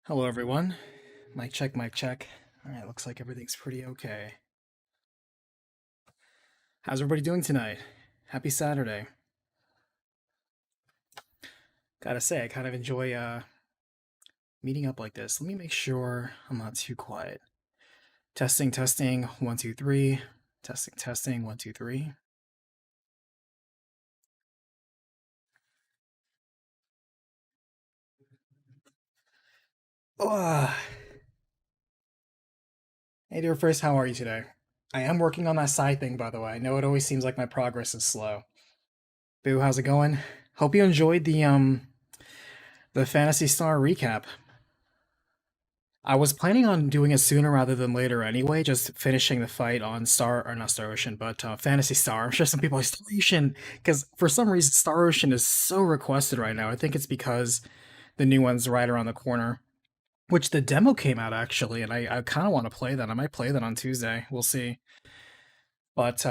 Hello, everyone. Mic check, mic check. All right, looks like everything's pretty okay. How's everybody doing tonight? Happy Saturday. Gotta say, I kind of enjoy meeting up like this. Let me make sure I'm not too quiet. Testing, testing, one, two, three. Testing, testing, one, two, three. Oh, hey, dear first, how are you today? I am working on that side thing, by the way. I know it always seems like my progress is slow. Boo, how's it going? Hope you enjoyed the Fantasy Star recap. I was planning on doing it sooner rather than later anyway, just finishing the fight on Star, or not Star Ocean, but Fantasy Star. I'm sure some people are Star Ocean, because for some reason Star Ocean is so requested right now. I think it's because the new one's right around the corner, which the demo came out actually, and I kind of want to play that. I might play that on Tuesday. We'll see. But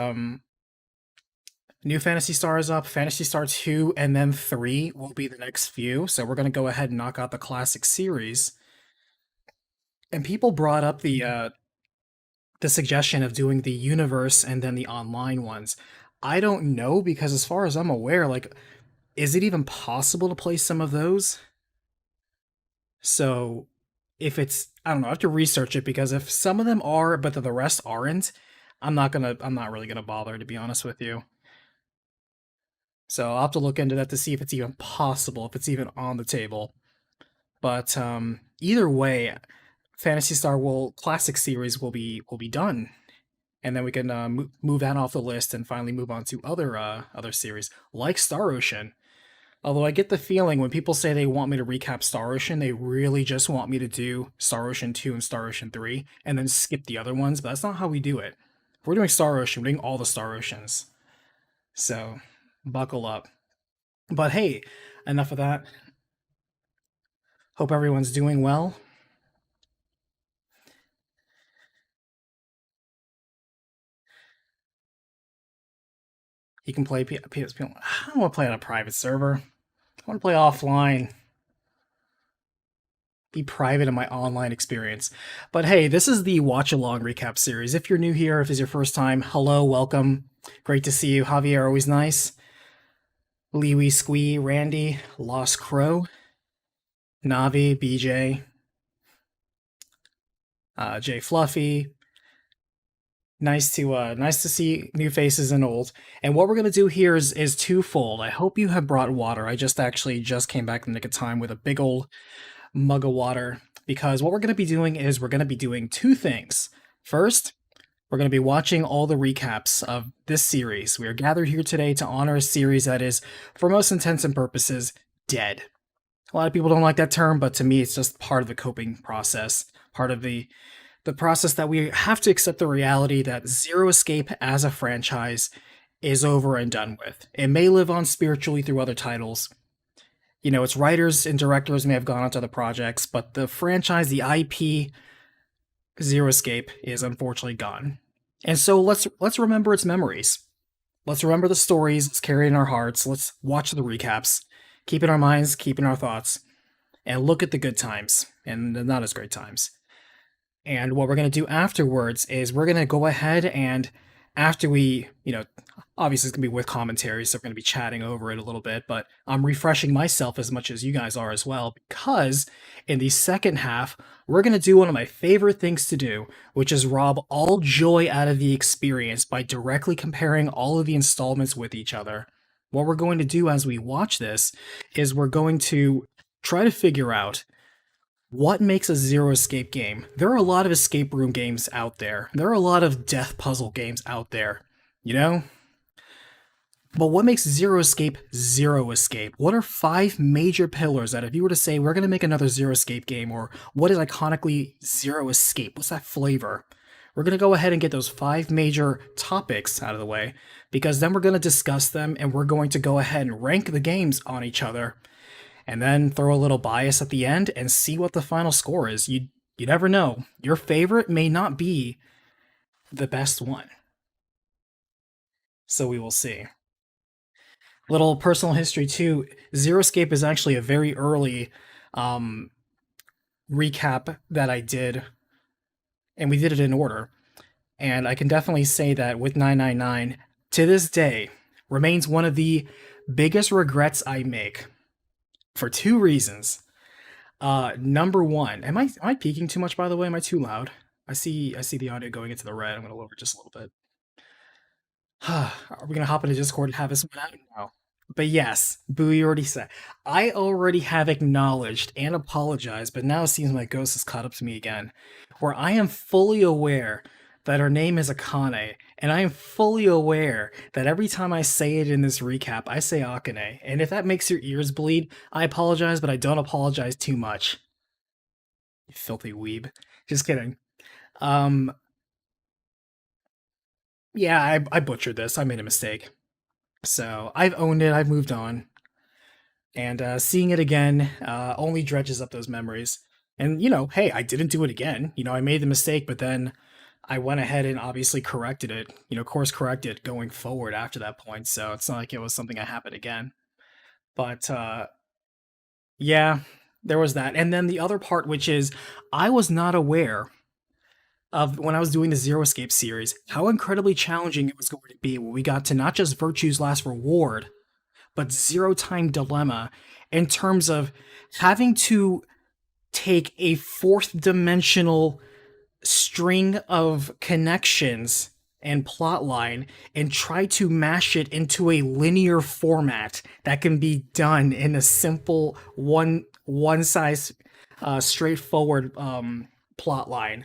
new Fantasy Star is up. Fantasy Star 2 and then 3 will be the next few. So we're going to go ahead and knock out the classic series. And people brought up the suggestion of doing the universe and then the online ones. I don't know because as far as I'm aware, like, is it even possible to play some of those? So if it's, I don't know, I have to research it because if some of them are, but the rest aren't, I'm not really gonna bother to be honest with you. So I'll have to look into that to see if it's even possible, if it's even on the table. But either way, Fantasy Star will Classic Series will be done, and then we can move that off the list and finally move on to other series like Star Ocean. Although I get the feeling when people say they want me to recap Star Ocean, they really just want me to do Star Ocean 2 and Star Ocean 3 and then skip the other ones, but that's not how we do it. If we're doing Star Ocean, we're doing all the Star Oceans. So buckle up. But hey, enough of that. Hope everyone's doing well. You can play PSP. I don't want to play on a private server. I want to play offline. Be private in my online experience. But hey, this is the watch along recap series. If you're new here, if it's your first time, hello, welcome. Great to see you. Javier, always nice. Liwi Squee, Randy, Lost Crow, Navi, BJ, Jay Fluffy. Nice to see new faces and old. And what we're gonna do here is twofold. I hope you have brought water. I just came back in the nick of time with a big old mug of water because what we're going to be doing is we're going to be doing two things. First, we're going to be watching all the recaps of this series. We are gathered here today to honor a series that is, for most intents and purposes, dead. A lot of people don't like that term, but to me, it's just part of the coping process, part of the process that we have to accept the reality that Zero Escape as a franchise is over and done with. It may live on spiritually through other titles, its writers and directors may have gone on to other projects, but the franchise, the IP, Zero Escape, is unfortunately gone. And so let's remember its memories. Let's remember the stories. Let's carry it in our hearts. Let's watch the recaps, keep it in our minds, keep it in our thoughts, and look at the good times and the not as great times. And what we're going to do afterwards is we're going to go ahead and after we, obviously it's going to be with commentary, so we're going to be chatting over it a little bit, but I'm refreshing myself as much as you guys are as well, because in the second half, we're going to do one of my favorite things to do, which is rob all joy out of the experience by directly comparing all of the installments with each other. What we're going to do as we watch this is we're going to try to figure out what makes a Zero Escape game? There are a lot of escape room games out there. There are a lot of death puzzle games out there, you know? But what makes Zero Escape Zero Escape? What are five major pillars that if you were to say we're going to make another Zero Escape game, or what is iconically Zero Escape? What's that flavor? We're going to go ahead and get those five major topics out of the way, because then we're going to discuss them and we're going to go ahead and rank the games on each other and then throw a little bias at the end and see what the final score is. You never know. Your favorite may not be the best one. So we will see. Little personal history too. Zero Escape is actually a very early recap that I did, and we did it in order. And I can definitely say that with 999, to this day, remains one of the biggest regrets I make for two reasons. Number one, am I peaking too much, by the way? Am I too loud? I see the audio going into the red. I'm gonna lower it just a little bit. Are we gonna hop into Discord and have this one out? No. But yes, Bowie already said. I already have acknowledged and apologized, but now it seems my ghost has caught up to me again. Where I am fully aware that her name is Akane, and I am fully aware that every time I say it in this recap, I say Akane. And if that makes your ears bleed, I apologize, but I don't apologize too much. You filthy weeb. Just kidding. Yeah, I butchered this. I made a mistake. So I've owned it. I've moved on. And seeing it again only dredges up those memories. And, hey, I didn't do it again. I made the mistake, but then I went ahead and obviously corrected it, course corrected going forward after that point. So it's not like it was something that happened again. But yeah, there was that. And then the other part, which is I was not aware of when I was doing the Zero Escape series, how incredibly challenging it was going to be when we got to not just Virtue's Last Reward, but Zero Time Dilemma, in terms of having to take a fourth dimensional string of connections and plotline and try to mash it into a linear format that can be done in a simple one size straightforward plotline.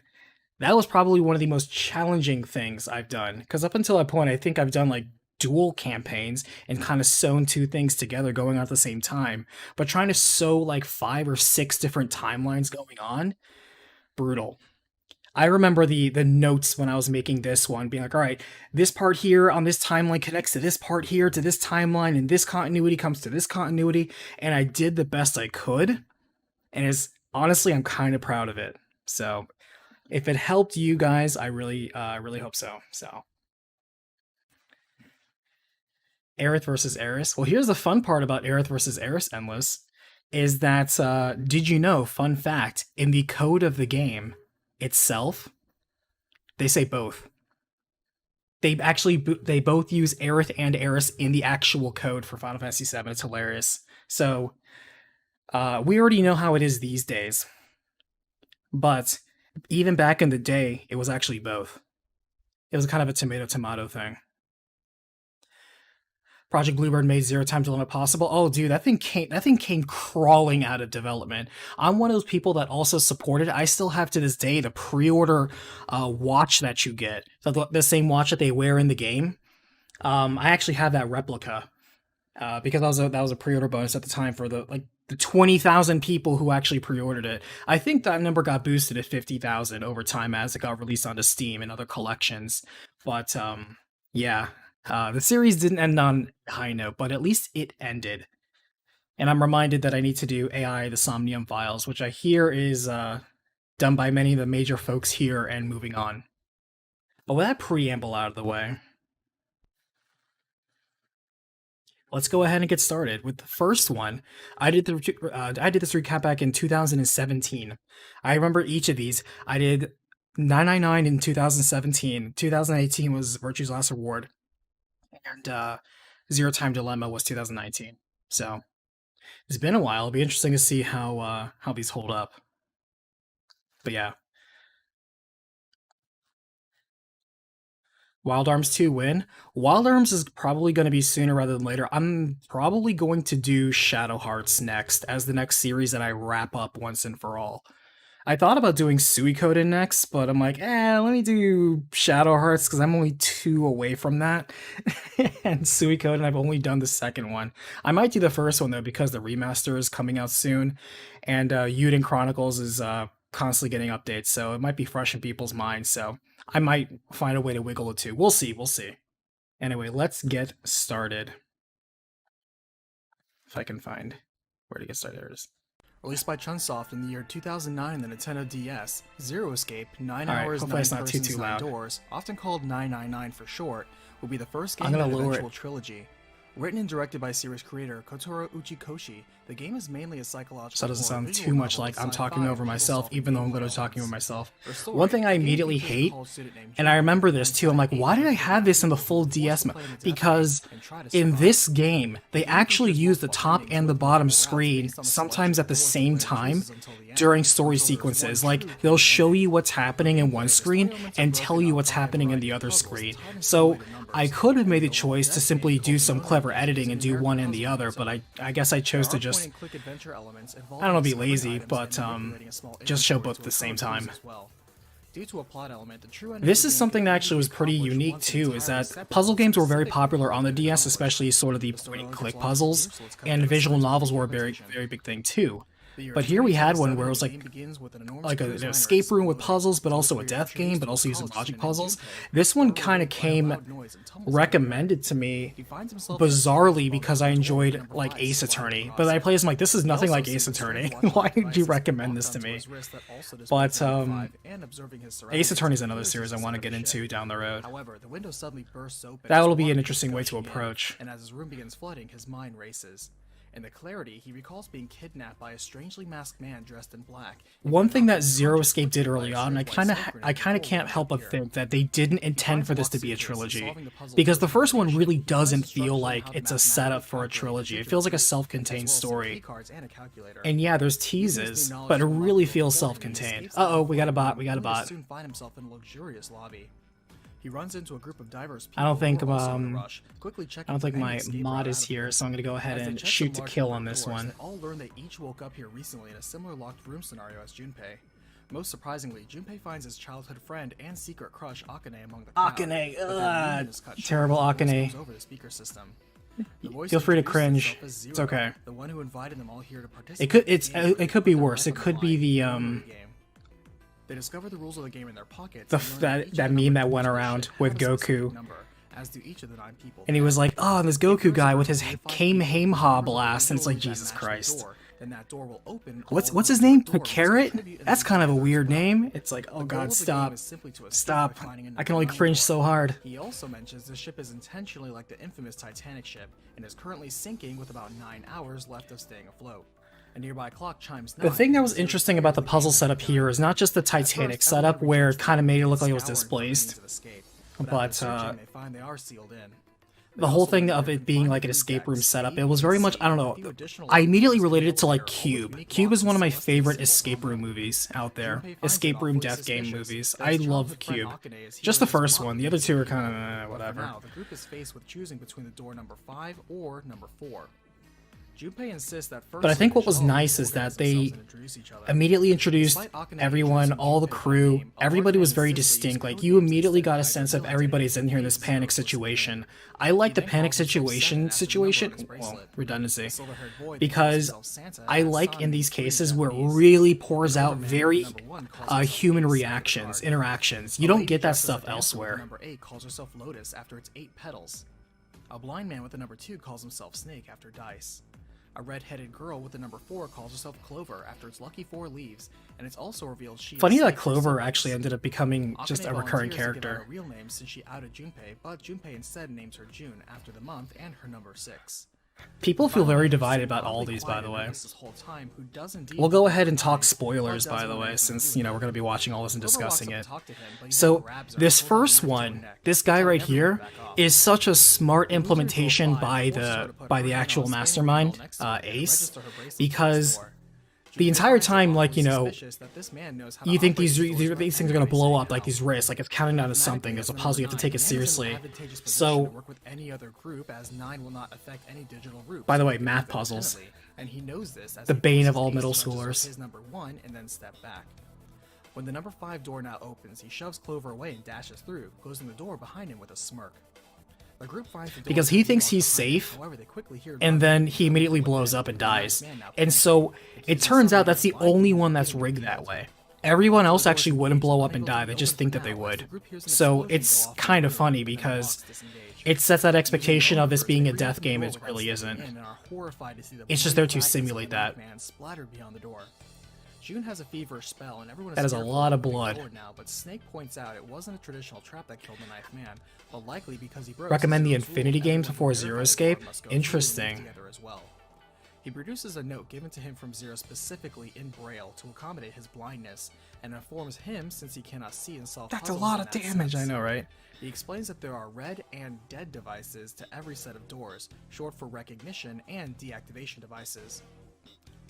That was probably one of the most challenging things I've done, because up until that point I think I've done like dual campaigns and kind of sewn two things together going on at the same time, but trying to sew like 5 or 6 different timelines going on, brutal. I remember the notes when I was making this one being like, all right, this part here on this timeline connects to this part here to this timeline, and this continuity comes to this continuity, and I did the best I could, and honestly, I'm kind of proud of it. So if it helped you guys, I really hope so. So Aerith versus Eris. Well, here's the fun part about Aerith versus Eris Endless is that did you know, fun fact, in the code of the game itself, they say both. They both use Aerith and Eris in the actual code for Final Fantasy VII. It's hilarious. So we already know how it is these days, but even back in the day, it was actually both. It was kind of a tomato thing. Project Bluebird made Zero Time Dilemma possible. Oh, dude, that thing came crawling out of development. I'm one of those people that also supported it. I still have to this day the pre-order watch that you get, the same watch that they wear in the game. I actually have that replica because that was a pre-order bonus at the time for the 20,000 people who actually pre-ordered it. I think that number got boosted to 50,000 over time as it got released onto Steam and other collections. But yeah. The series didn't end on a high note, but at least it ended. And I'm reminded that I need to do AI the Somnium Files, which I hear is done by many of the major folks here and moving on. But with that preamble out of the way, let's go ahead and get started with the first one. I did this recap back in 2017. I remember each of these. I did 999 in 2017. 2018 was Virtue's Last Reward. And Zero Time Dilemma was 2019. So it's been a while. It'll be interesting to see how these hold up. But yeah. Wild Arms 2 win. Wild Arms is probably going to be sooner rather than later. I'm probably going to do Shadow Hearts next as the next series that I wrap up once and for all. I thought about doing Suikoden next, but I'm like, let me do Shadow Hearts because I'm only 2 away from that. And Suikoden, I've only done the second one. I might do the first one, though, because the remaster is coming out soon. And Yuden Chronicles is constantly getting updates, so it might be fresh in people's minds. So I might find a way to wiggle it too. We'll see. Anyway, let's get started. If I can find where to get started. There it is. Released by Chunsoft in the year 2009 in the Nintendo DS, Zero Escape, 9 hours, 9 persons, 9 doors, often called 999 for short, will be the first game in the eventual trilogy. Written and directed by series creator Kotaro Uchikoshi, the game is mainly a psychological. So that doesn't horror sound visual too much novel like I'm with talking sci-fi over and myself, puzzle-solving even though I'm medieval literally talking over elements. myself. For story, One thing I the game immediately features a hate, college student named and I Jun, remember who this finds too, I'm like, himself why did I being have this in the full forced to DS play mode? in a death Because game and try to in survive. this game, they The game actually features use the multiple top endings and the with bottom multiple routes screen based on the sometimes selection at the of doors same the player time chooses until the end. during story Until there's one sequences. true Like, true they'll ending. show you what's happening in one The story screen elements are and broken tell you up what's by a happening in variety the of other puzzles screen. tied into So related numbers. I could have made the The choice to death simply game do called some Mono clever Game editing is and an do American one and the puzzle other, game but zone. I guess I chose There to are just, point-and-click adventure elements I involving don't know, be discovering lazy, items but and manipulating a small just show inventory both at to the same uncover clues time. as well. Due to a plot element, the true ending This of is the game something that can actually only was be pretty accomplished unique once an too, is entirely that separate puzzle from the games were very specific popular goal on the to DS, accomplish. especially sort of the The story point-and-click takes longer to puzzles, do, so let's cover and the visual extent of novels the were a very, implementation. very big thing too. The year But here we had one 2077, where it was the like game begins with an enormous like cruise an liner escape room with explosion, puzzles, but in which also we a are death game, introduced but to a also using college logic student named puzzles. Junpei, This who one overwhelmed kind of by a came loud noise and tumbles through the air. recommended to me He finds himself in a bizarrely while because the I door with enjoyed number like 5 Ace sliding Attorney, across but I it. played as like this is He nothing also like Ace sees Attorney. wristwatch Why would you devices recommend locked this to onto me? his wrist that also displays But number 5, and observing his Ace surroundings, Attorney is it another appears series I he's want to the get center of the into ship. down the road. However, the window suddenly bursts open That as will be water an comes interesting way to gushing in, approach. and as his room begins flooding, his mind races. In the clarity, he recalls being kidnapped by a strangely masked man dressed in black. and One being thing that knocked Zero unconscious Escape did quickly early by a on, strange white smoke I grenade kind of before can't help but appear. think that they didn't He intend finds for this to Locke's be a suitcase and trilogy, solving the puzzle because the with first one determination. really He learns doesn't instructions feel on like how to it's a mathematically setup for a calculate the trilogy. It future feels like a clues, as self-contained well as some key story. cards and a calculator. And yeah, there's Using this teases, new knowledge but it to unlock really the feels door, he self-contained. escapes the Uh-oh, we got a platform bot, we got a only to bot. soon find himself in a luxurious lobby. He runs into a group of diverse I don't people think who are also in a rush, quickly I checking don't for think any my escape mod route is out of here, the so I'm gonna go ahead As they and check shoot the to large kill number on of this doors, one. they all learn that each woke up here recently in a similar locked room scenario as Junpei. Most surprisingly, Junpei finds his childhood friend and secret crush Akane among the crowd. Akane, but their reunion is cut short terrible as the voice Akane. comes over the speaker system. The voice Feel free to introduces cringe. itself as It's Zero, okay. the one who invited them all here to participate It could in the it's game it could be with their worse. life It on could the be line the and win game. They discover the rules of the game in their pockets. the and learn that each that of the meme number that went features around have with a specific Goku. number, as do each of the 9 people. And he was like, "Oh, and this Goku guy with his If 5 Kamehameha people blast," and it's like, individually Jesus that match the Christ. door, then that door will open. What's all his the name? doors Carrot? contribute in That's the kind of a universe weird as well. name. It's like, The oh goal god, of the game stop. is simply to escape Stop. by finding an I can only unknown cringe door. so hard. He also mentions the ship is intentionally like the infamous Titanic ship and is currently sinking with about 9 hours left of staying afloat. A nearby clock chimes 9. The thing that was interesting about the puzzle setup here is not just the Titanic setup where it kind of made it look like it was displaced, but the whole thing of it being like an escape room setup, it was very much, I don't know, I immediately related it to like Cube. Cube is one of my favorite escape room movies out there. Escape room death game movies. I love Cube. Just the first one, the other two are kind of whatever. Now, the group is faced with choosing between the door number 5 or number 4. Junpei insists that first But I think what was individuals nice is that organize they themselves and introduce each other. immediately introduced Despite Akane everyone, introducing all the Junpei to crew. game, Everybody was Akane very insists they use distinct. Like, code you names immediately instead got a of sense of identity everybody's in here in this Zero panic close to the situation. game. I like the He then panic calls himself situation Santa after the number on his well, bracelet. redundancy. The silver-haired boy Because calls himself Santa I as like Sun in these in cases where it Japanese. really pours out Silverman with very number 1 calls herself human Santa reactions, Card. interactions. You A don't lady get that dressed as a stuff dancer with elsewhere. Number 8 calls herself Lotus after its 8 petals. A blind man with the number 2 calls himself Snake after dice. A red-headed girl with the number 4 calls herself Clover after its lucky 4 leaves, and it's also revealed she Funny is that safe for Clover siblings. actually ended up becoming just Akane a recurring volunteers to give out character. her real name since she outed Junpei, but Junpei instead names her June after the month and her number 6. People feel very divided about all these, by the way. We'll go ahead and talk spoilers, by the way, since, you know, we're going to be watching all this and discussing it. So, this first one, this guy right here, is such a smart implementation by the actual mastermind, Ace, because the entire time, like, you know, you think these things are gonna blow up, like these risks, like it's counting down to something. There's a puzzle, you have to take it seriously. So, by the way, math puzzles. And he knows this as The he bane forces of all Ace middle to register schoolers. his number 1 and then step back. When the number 5 door now opens, he shoves Clover away and dashes through, closing the door behind him with a smirk. The group finds the door Because he empty thinks while he's behind him. safe, However, they quickly hear and then he immediately blows up and dies. And so, it turns out that's the only one that's rigged that way. Everyone else actually wouldn't blow up and die, they just think that they would. So it's kind of funny because it sets that expectation of this being a death game, it really isn't. It's just there to simulate that. June has a feverish spell, and everyone is That is a fearful lot of moving blood. forward now, but Snake points out it wasn't a traditional trap that killed the Ninth Man, but likely because he broke Recommend the Zero's Infinity rule, games everyone before who Zero verifies Escape? the door must go through and leave Interesting. together as well. He produces a note given to him from Zero specifically in Braille to accommodate his blindness, and informs him, since he cannot see and solve That's a puzzles lot in of that damage, I sense. know, right? He explains that there are red and dead devices to every set of doors, short for recognition and deactivation devices.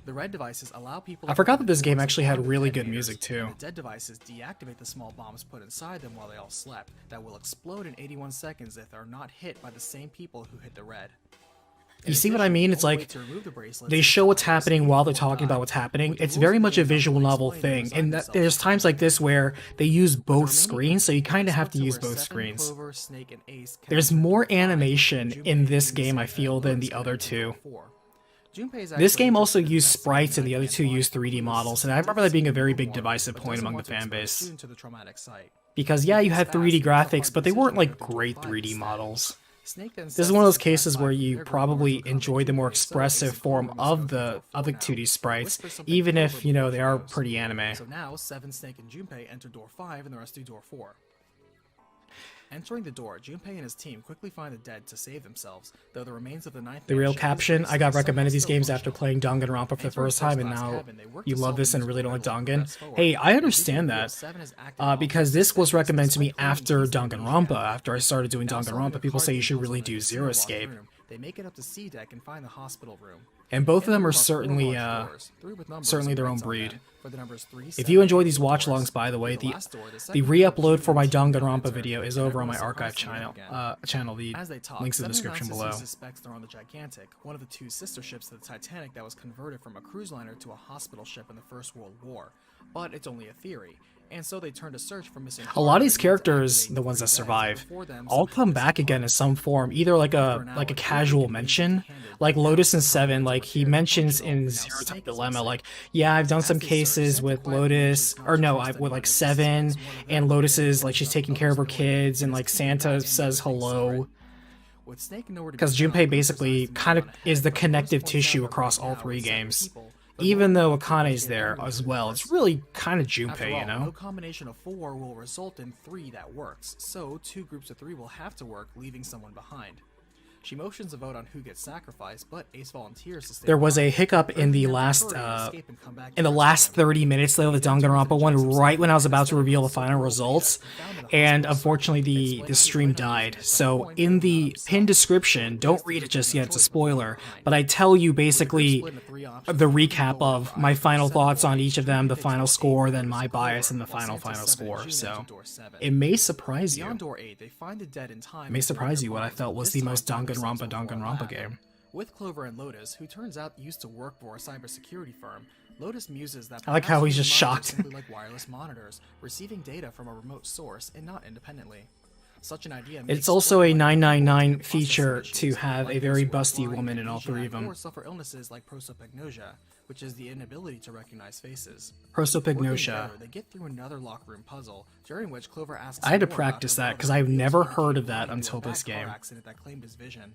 The red devices allow people I to forgot open that this the game doors actually of had one to really 10 good meters, music, too. and the dead devices deactivate the small bombs put inside them while they all slept, that will explode in 81 seconds if they're not hit by the same people who hit the red. You see what I mean? It's like they show show what's happening while they're talking about what's happening. It's very much a visual novel thing, and that there's times like this where they use both screens, so you kind of have to use both screens. There's more animation in this game, I feel, than the other two. This game also used sprites and the other two used 3D models, and I remember that being a very big divisive point among the fanbase. Because yeah, you had 3D graphics, but they weren't like great 3D models. This is one of those cases where you probably enjoy the more expressive form of the 2D sprites, even if, you know, they are pretty anime. So now, Seven, Snake, and Junpei enter door 5 and the rest do door 4. Entering the door, Junpei and his team quickly find the dead to save themselves, though the remains of the Ninth The Man real ship is caption, I got somehow recommended these still games after functional. playing Danganronpa for the first time, and now you love this and really don't like Dangan. Dangan. Hey, I understand that, because this was recommended to me after Danganronpa. After I started doing Danganronpa, people say you should really do Zero Escape. They make it up to C deck and find the hospital room. And both of In the them room are are 4 certainly, large doors, 3 with numbers certainly and their own lights on breed. them, for the numbers 3, If 7, you enjoy and these 8 watch doors. alongs, by the way, For the last door, the the second re-upload for my door, Junpei Danganronpa enter, video is and over on my everyone's archive surprised to meet channel. again. The As they talk, links in the Seven description announces below. he suspects they're on the Gigantic, one of the 2 sister ships to the Titanic that was converted from a cruise liner to a hospital ship in the First World War. But it's only a theory, and so they turn to search for missing. A lot of these characters, the ones that survive, all come back again in some form, either like a casual mention, like Lotus and Seven. Like he mentions in Zero Time Dilemma, like, yeah, I've done some cases with Lotus, or no, with like Seven, and Lotus is like she's taking care of her kids, and like Santa says hello. Because Junpei basically kind of is the connective tissue across all 3 games. Even though Akane's there as well, it's really kind of Junpei, you No know? combination of 4 will result in 3 that works, so 2 groups of 3 will have to work, leaving someone behind. She motions a vote on who gets sacrificed, but Ace volunteers to stay There was a behind. hiccup in the Urging them to last hurry, escape, and come back in the to last rescue him. 30 minutes though, the Danganronpa one, right when I was about to reveal the final results, and unfortunately the stream died. So in the pinned description, don't read it just yet, it's a spoiler, but I tell you basically the recap of my final thoughts on each of them, the final score, then my bias, and the final score. So it may surprise Beyond you. door 8, they find the dead in time. It may and surprise their you what I minds, felt was this the most time find themselves Danganronpa before a lab. game. With Clover and Lotus, who turns out used to work for a cybersecurity firm, Lotus muses that I like how perhaps he's these just minds are shocked. simply like wireless monitors, receiving data from a remote source and not independently. Such an idea makes It's also a Clover 999 able to process feature issues, to have like a very those who are busty blind, woman in all 3 of them. Or suffer illnesses like prosopagnosia, which is the inability to recognize faces. Prosopagnosia. They get through another locker room puzzle, during which Clover asks I had to more about practice her that, brother, 'cause I've who never became heard of blind that in a until bad this car game. accident that claimed his vision.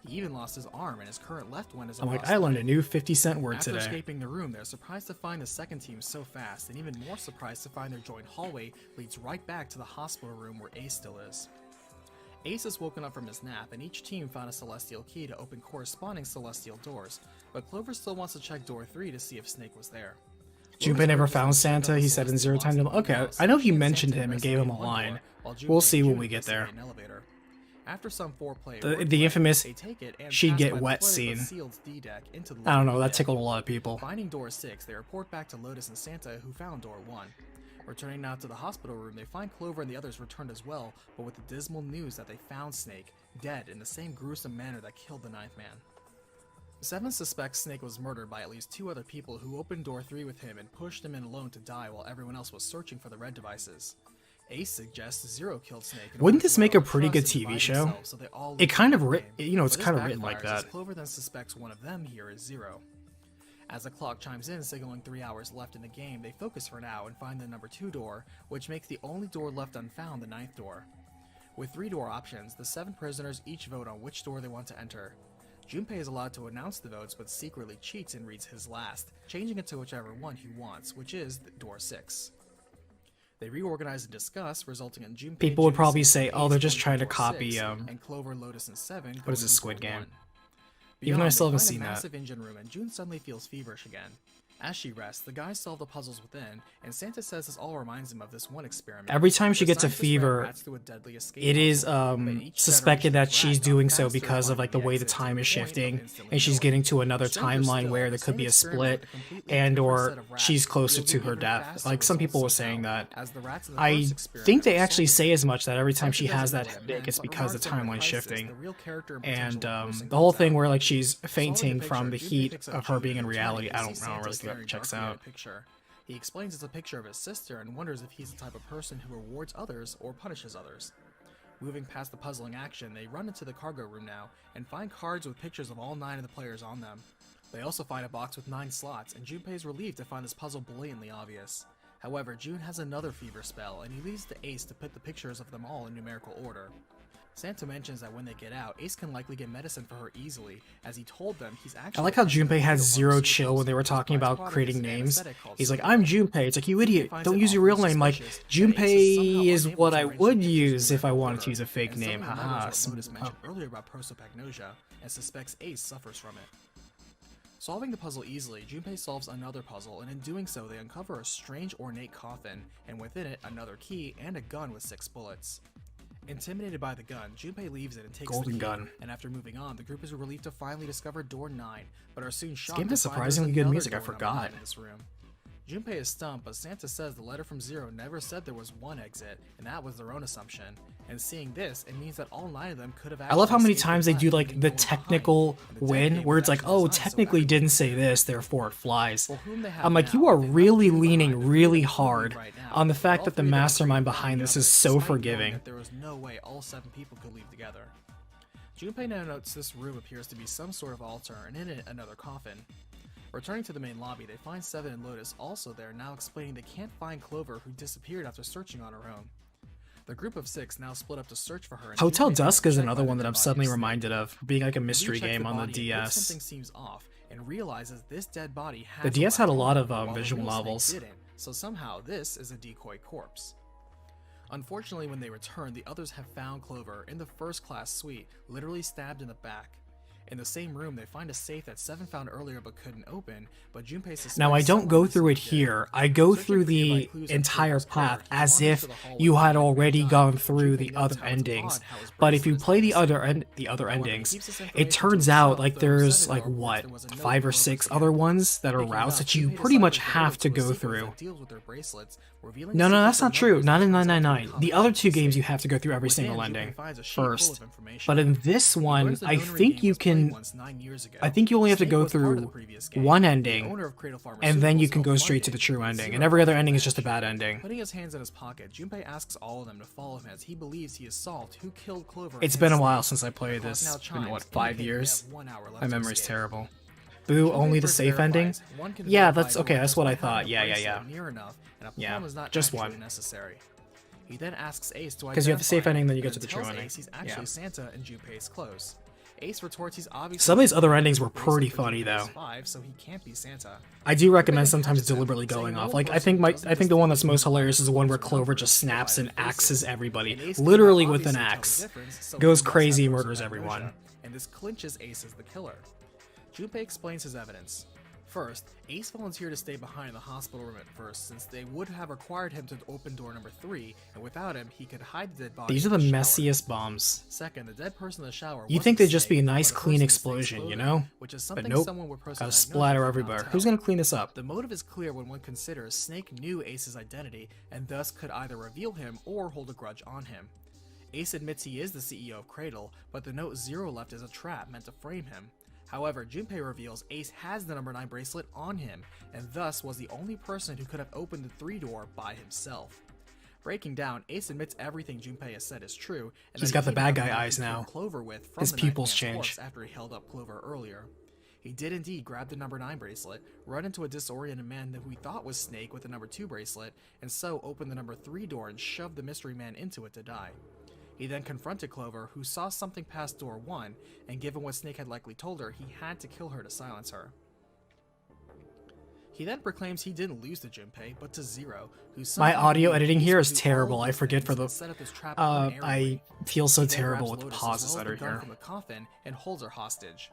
He even lost his arm, and his current left one is a I'm like, lost I learned a leg. new 50-cent word After today. escaping the room, they're surprised to find the second team so fast, and even more surprised to find their joint hallway leads right back to the hospital room where Ace still is. Ace has woken up from his nap, and each team found a celestial key to open corresponding celestial doors, but Clover still wants to check door 3 to see if Snake was there. Junpei never found Santa, he said in Zero Time Dilemma. Okay, I know he mentioned him and gave him a line. We'll see when we get there. After some foreplay, The infamous they take it and she'd pass get by the wet foot of the scene. sealed D deck into the I don't know, lower that deck. tickled a lot of people. Finding door 6, they report back to Lotus and Santa, who found door 1. Returning now to the hospital room, they find Clover and the others returned as well, but with the dismal news that they found Snake, dead in the same gruesome manner that killed the Ninth Man. Seven suspects Snake was murdered by at least 2 other people who opened door 3 with him and pushed him in alone to die while everyone else was searching for the red devices. Ace suggests Zero killed Snake. in Wouldn't order this to make a allow pretty good trust and TV divide show? themselves so they all It leave kind of the writ- game. you know, it's But this kind of written like backfires as that. Clover then suspects one of them here is Zero. As the clock chimes in, signaling 3 hours left in the game, they focus for now and find the number 2 door, which makes the only door left unfound the 9th door. With 3 door options, the 7 prisoners each vote on which door they want to enter. Junpei is allowed to announce the votes but secretly cheats and reads his last, changing it to whichever one he wants, which is door 6. They reorganize and discuss, resulting in Junpei. People would Jun, probably Snake, say, and "Oh, Ace they're just going trying to door copy 6, and Clover, Lotus, and Seven. what is going this, to Squid door Game?" 1. Even though I Beyond, still they haven't find seen a that. massive engine room, and June suddenly feels feverish again. As she rests, the guys solve the puzzles within, and Santa says this all reminds him of this one experiment. Every time she The gets a scientists ran fever, rats through a deadly escape it is puzzle, but each suspected that generation's she's rat got doing so faster because of finding like the way the exit to time is point of shifting, instantly and she's knowing. getting to another Stranger timeline still, where the there could same be a experiment split, with a completely and different or set of rats she's closer to yielded her even death. faster Like some people were results saying somehow, that. as the rats in the I first experiment think they were actually solved. say as much that every time Santa she has doesn't know that what it headache, meant, it's but because the remarks that in the timeline's crisis, shifting. the real character and And potential of the person the whole comes thing out. where like she's Solving fainting the from the picture, Junpei heat picks up of her June being in and reality, Johnny I to don't see know, Santa really staring that checks darkly at out. a picture. He explains it's a picture of his sister and wonders if he's the type of person who rewards others or punishes others. Moving past the puzzling action, they run into the cargo room now and find cards with pictures of all 9 of the players on them. They also find a box with 9 slots, and Junpei is relieved to find this puzzle blatantly obvious. However, June has another fever spell, and he leads to Ace to put the pictures of them all in numerical order. Santa mentions that when they get out, Ace can likely get medicine for her easily, as he told them he's actually. I like how Junpei has zero Cradle chill when they were talking about creating names. He's like, "I'm Junpei." It's like, "You idiot! Don't use your real name." Like, Junpei is what I would use if I wanted to use a fake name. Haha. Lotus mentioned earlier about prosopagnosia, and suspects Ace suffers from it. Solving the puzzle easily, Junpei solves another puzzle, and in doing so, they uncover a strange ornate coffin, and within it, another key and a gun with 6 bullets. Intimidated by the gun, Junpei leaves it and takes Golden the key, gun. and after moving on, the group is relieved to finally discover door 9, but are soon shocked game to has find surprisingly there's good another music, I door number forgot. 9 in this room. Junpei is stumped, but Santa says the letter from Zero never said there was one exit, and that was their own assumption. And seeing this, it means that all 9 of them could have I love how actually many escaped times they the do left, like leaving the door behind, technical and the dead win, game where was it's like, actually "Oh, designed so technically everyone didn't could say win. this, therefore it flies." For whom they have I'm like, now, you are they left really June leaning behind, but really they hard right now, on the but fact all that the 3 of them mastermind couldn't behind find this the is others, so despite knowing forgiving. that there was no way all 7 people could leave together. Junpei now notes this room appears to be some sort of altar, and in it, another coffin. Returning to the main lobby, they find Seven and Lotus also there, now explaining they can't find Clover, who disappeared after searching on her own. The group of 6 now split up to search for her. And Hotel Junpei Dusk finds is checked another by one the that I'm dead suddenly body of Snake. reminded of, being like a Lee mystery checks game on the body and thinks DS. something seems off, and realizes this dead body has The DS had a weapon, lot of while the visual real Snake novels. didn't, so somehow this is a decoy corpse. Unfortunately, when they return, the others have found Clover in the first-class suite, literally stabbed in the back. In the same room, they find a safe that Seven found earlier but couldn't open, but Junpei suspects Now, I don't someone go recently through it did. here. I go Searching through for nearby the clues at entire Clover's path crypt, he as wanders if to the hallway you had behind the already gun. gone through the Junpei other notes how it's endings. odd how his But if you bracelet is play the missing. other However, he endings, keeps this it information to turns out himself, like though there's Seven like reports what there was a note 5 or from 6 Clover's other camp. ones that are Picking it routes up, that you Junpei pretty decides much to have to a go sequence through. that deals with their bracelets, revealing No, secrets that's and not true. numbers Not in that turns out to be 999. The other 2 combinations. games you have to go through every Within, single Junpei ending finds a sheet full first. of information. But in this He one, learns the I Nonary think game you was played can. once 9 years ago. I think you only have to Snake go was part of the through previous game. one The ending, owner of Cradle and then you Pharmaceuticals can go helped straight fund to the it, true with ending. zero And every other profit ending is just a match. bad ending. Putting his hands in his pocket, Junpei asks all of them to follow him as he believes he has solved who killed Clover. It's and been a Snake. while since I The played clock this. now It's been what, chimes, 5 indicating they years? have 1 hour left My to memory's escape. terrible. Boo, Junpei only the first safe ending? verifies one can Yeah, verify that's the okay. That's witness what I by having thought. a Yeah. bracelet near enough, and a Yeah, palm is not just actually one. necessary. He then asks Ace to Because you have the safe identify him, ending, then you and get to the true tells ending. Ace he's actually Yeah. Santa in Junpei's clothes. Ace retorts he's obviously Some of these other wearing endings the were bracelet pretty for funny, Junpei's though. 5, so he can't be Santa. I do recommend Junpei sometimes catches him, deliberately saying going no off. Like, I person think doesn't the one that's distinguish most hilarious is the one where numbers Clover and just numbers snaps by and their faces. axes everybody. And Ace cannot Literally with obviously an tell the axe. difference, so he Goes must crazy, have murders prosopagnosia, everyone. and this clinches Ace as the killer. Junpei explains his evidence. First, Ace volunteered to stay behind in the hospital room at first, since they would have required him to open door number 3, and without him, he could hide the dead body. These are in the shower. messiest bombs. Second, the dead person in the shower. You wasn't think they'd just be a Snake, nice, but clean person in Snake's explosion, you clothing, know? Which is But something nope. someone with Gotta prosopagnosia splatter would not everywhere. tell. Who's gonna clean this up? The motive is clear when one considers Snake knew Ace's identity and thus could either reveal him or hold a grudge on him. Ace admits he is the CEO of Cradle, but the note Zero left is a trap meant to frame him. However, Junpei reveals Ace has the number 9 bracelet on him, and thus was the only person who could have opened the 3 door by himself. Breaking down, Ace admits everything Junpei has said is true, and He's that got he the even bad got guy the eyes one he now. killed Clover with from His the pupils Ninth Man's change. corpse after he held up Clover earlier. He did indeed grab the number 9 bracelet, run into a disoriented man who he thought was Snake with the number 2 bracelet, and so open the number 3 door and shove the mystery man into it to die. He then confronted Clover, who saw something past door 1, and given what Snake had likely told her, he had to kill her to silence her. He then proclaims he didn't lose to Junpei, but to Zero, who My somehow audio knew editing Ace here would is do all terrible. of I these forget for things the and set up this trap unerringly. I feel so He then terrible grabs with the Lotus pauses as well that as are the gun here. from the coffin and holds her hostage.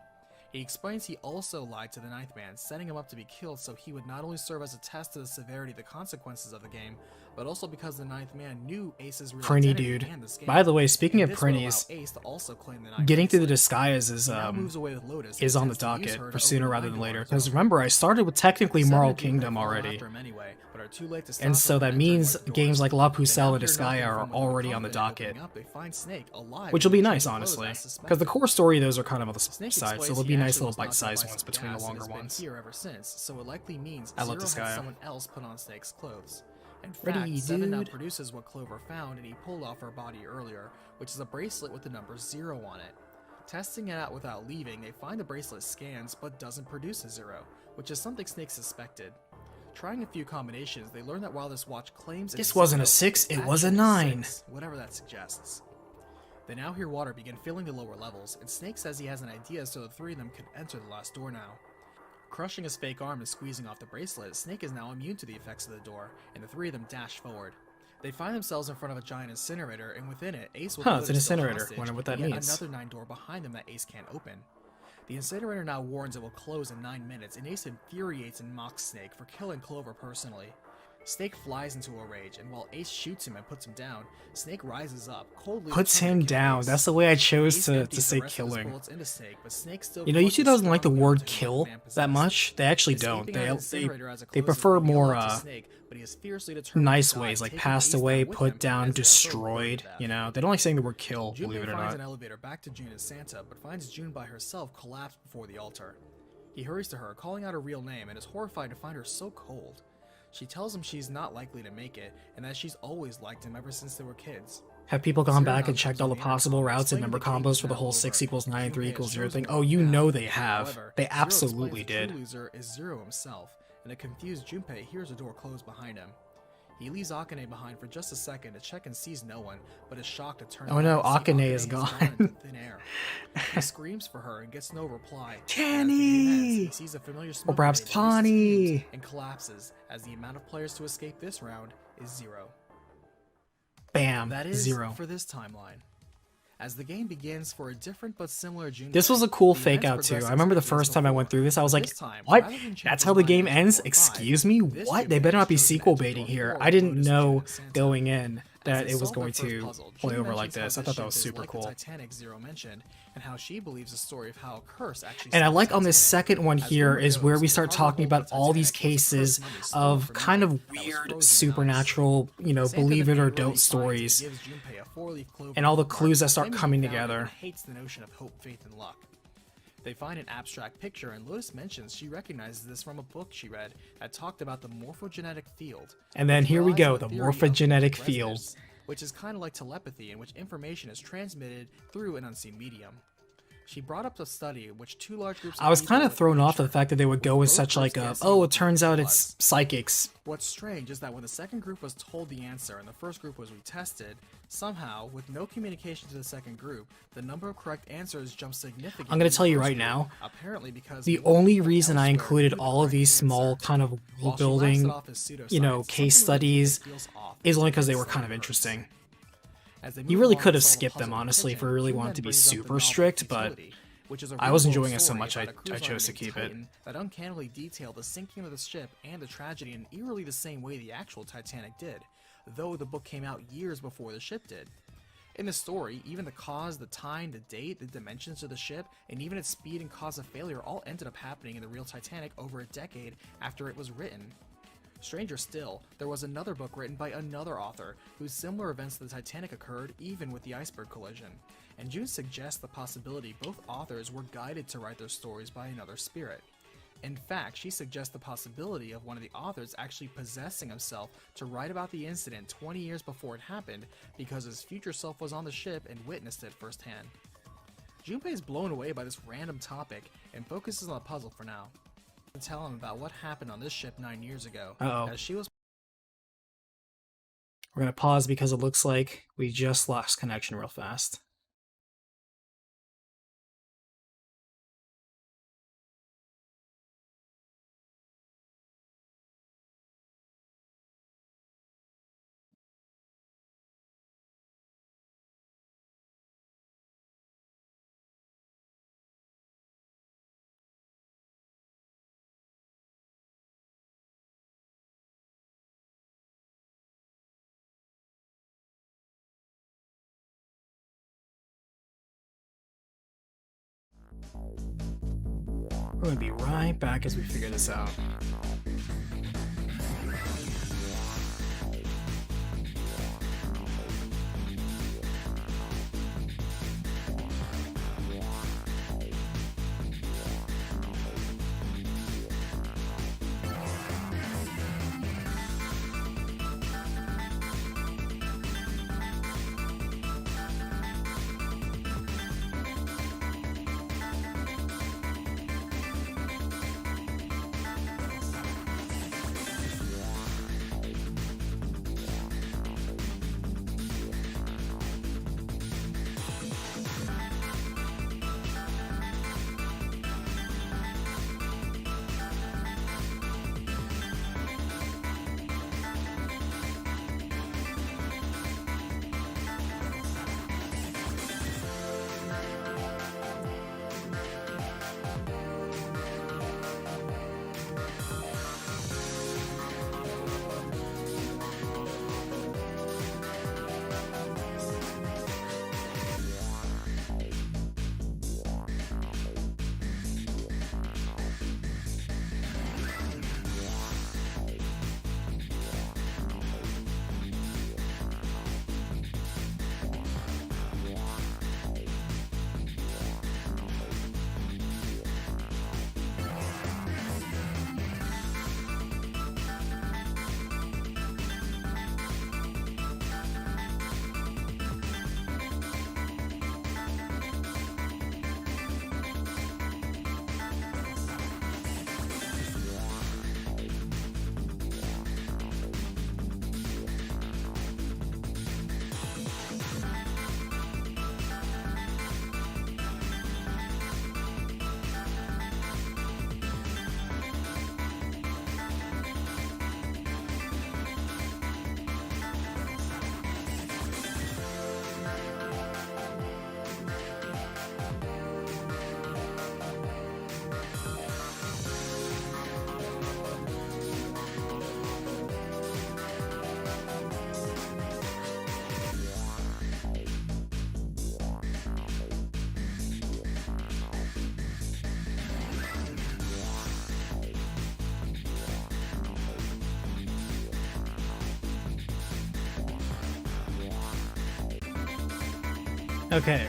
He explains he also lied to the Ninth Man, setting him up to be killed so he would not only serve as a test to the severity of the consequences of the game, but also because the Ninth Man knew Ace's real Prinny identity dude. and the scam. By the way, speaking And of this would allow Prinnies, Ace to also claim the Ninth getting through the bracelet. disguise is He now moves away with Lotus is and on the attempts to use docket her for to sooner open rather nine than later. doors. Because remember, I started with technically Sam Moral and Junpei Kingdom follow already. after him anyway, but are too late to stop And him so from that entering means one of the games doors. like La They Pucelle now and hear Disgaea knocking are from within the already on the coffin, and docket. opening up, they find Snake alive Which will be and nice, changing clothes honestly. as Because the suspected. core story, those are kind of on the Snake side, so explains it'll he be nice actually little was knocked out bite-sized by ones some between the gas and longer has been ones. here ever since, so it likely means I love Zero had Disgaea. someone else put on Snake's clothes. In Ready, fact, Seven now dude? produces what Clover found and he pulled off her body earlier, which is a bracelet with the number 0 on it. Testing it out without leaving, they find the bracelet scans but doesn't produce a 0, which is something Snake suspected. Trying a few combinations, they learn that while this watch claims it's This wasn't a 0, 6, it's it was a actually 9. 6, whatever that suggests. They now hear water begin filling the lower levels, and Snake says he has an idea so the three of them can enter the last door now. Crushing his fake arm and squeezing off the bracelet, Snake is now immune to the effects of the door, and the three of them dash forward. They find themselves in front of a giant incinerator, and within it, Ace with Huh, Lotus it's an still incinerator. hostage, Wonder what and that yet means. another 9 door behind them that Ace can't open. The incinerator now warns it will close in 9 minutes, and Ace infuriates and mocks Snake for killing Clover personally. Snake flies into a rage, and while Ace shoots him and puts him down, Snake rises up, coldly Puts returning him to kill down. Ace. That's the way I chose Ace to empties the say rest of his killing. bullets into Snake, but Snake still You know, clutches YouTube doesn't like the strongly word onto the kill man that possessed. much. They actually don't. Escaping out of the They incinerator as it they closes, prefer they yell more out to Snake, but he is fiercely determined nice to die, ways, like taking passed Ace away, down with put him down, as they are both burned destroyed. to death. You know, they don't like saying the word kill, Junpei believe it or finds not. an elevator back to June and Santa, but finds June by herself collapsed before the altar. He hurries to her, calling out her real name, and is horrified to find her so cold. She tells him she's not likely to make it, and that she's always liked him ever since they were kids. Have people gone Zero back now and checked comes all on the the internet, possible routes and explaining number the game combos is for the now whole over. 6 equals 9, 3 Junpei equals has 0 thing? chosen Oh, you one know path. they have. However, They Zero explains absolutely the true did. loser is Zero himself, and a confused Junpei hears a door close behind him. He leaves Akane behind for just a second to check and sees no one, but is shocked to turn Oh no, around and see Akane is has gone. into thin air. He screams for her and gets no reply. And as the game Kenny! ends, he sees a familiar smoke perhaps grenade that releases Connie! fumes and collapses, as the amount of players to escape this round is 0. Bam. That is 0. for this timeline. As the game begins for a different but similar Junpei, This was a cool the fake events out too. progress I remember the exactly as first time I went before. through this, I was But like, this time, what? rather than change That's his how the mind game after ends? door 5, Excuse me? this What? They Junpei better has not be chosen sequel to enter baiting door here. 4 I with didn't Lotus and June know and Santa. going in As that they it was solve their going first to puzzle, play June over like mentions how this. I this thought that ship was is super like the cool. Titanic Zero mentioned, and how she believes the story of how a curse actually And I saved like the on this Titanic. second one As here rumor is where goes, we the start cargo talking hold of about the all these Titanic was a cursed cases mummy stolen of from kind England of that was weird frozen in ice. supernatural, you know, Santa believe it then or angrily don't finds and stories. gives Junpei a four-leaf clover And all the in bark, clues that start claiming he coming found it together. and hates the notion of hope, faith, and luck. They find an abstract picture, and Lotus mentions she recognizes this from a book she read that talked about the morphogenetic field. And then which here we relies go, on the theory of morphogenetic resonance, field. which is kind of like telepathy, in which information is transmitted through an unseen medium. She brought up the study in which 2 large groups of I was people kind of with thrown off nature, of the fact that they would go with both such groups like a, guessing oh, what it turns the out group it's was. psychics. What's strange is that when the second group was told the answer and the first group was retested, somehow, with no communication to the second group, the number of correct answers jumped significantly. I'm gonna in the tell you first right group, now, apparently because The more only people reason I elsewhere included knew the all of correct these answer. small kind of While world she laughs it building, off as pseudoscience, you know, something case within studies Junpei feels off, is only because and they were it's kind of hurts. interesting. As they You move really along could to have solve a skipped them, puzzle in the honestly, if we kitchen, really June wanted then to be brings up the super novel strict, but Futility, which is a I was real-world enjoying it so story much about I a cruise chose to liner named keep it. Titan that uncannily detailed the sinking of the ship and the tragedy in eerily the same way the actual Titanic did, though the book came out years before the ship did. In the story, even the cause, the time, the date, the dimensions of the ship, and even its speed and cause of failure all ended up happening in the real Titanic over a decade after it was written. Stranger still, there was another book written by another author whose similar events to the Titanic occurred even with the iceberg collision, and June suggests the possibility both authors were guided to write their stories by another spirit. In fact, she suggests the possibility of one of the authors actually possessing himself to write about the incident 20 years before it happened because his future self was on the ship and witnessed it firsthand. Junpei is blown away by this random topic and focuses on the puzzle for now. To tell him about what happened on this ship 9 years ago, Uh-oh. as she was We're going to pause because it looks like we just lost connection real fast. We're going to be right back as we figure this out. Okay.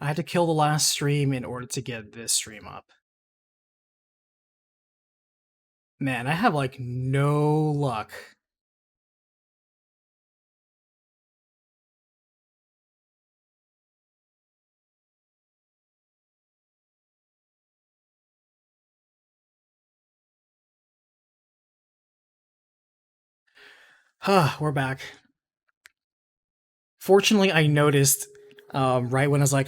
I had to kill the last stream in order to get this stream up. Man, I have like no luck. We're back. Fortunately, I noticed right when I was like,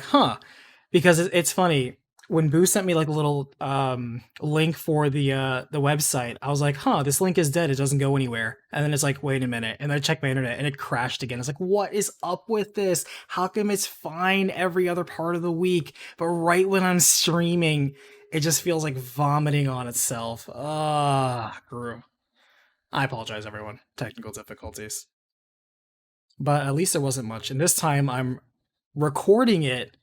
because it's funny when Boo sent me like a little link for the website. I was like, this link is dead. It doesn't go anywhere. And then it's like, wait a minute. And then I checked my internet and it crashed again. It's like, what is up with this? How come it's fine every other part of the week, but right when I'm streaming, it just feels like vomiting on itself. Grew. I apologize, everyone. Technical difficulties. But at least there wasn't much. And this time I'm recording it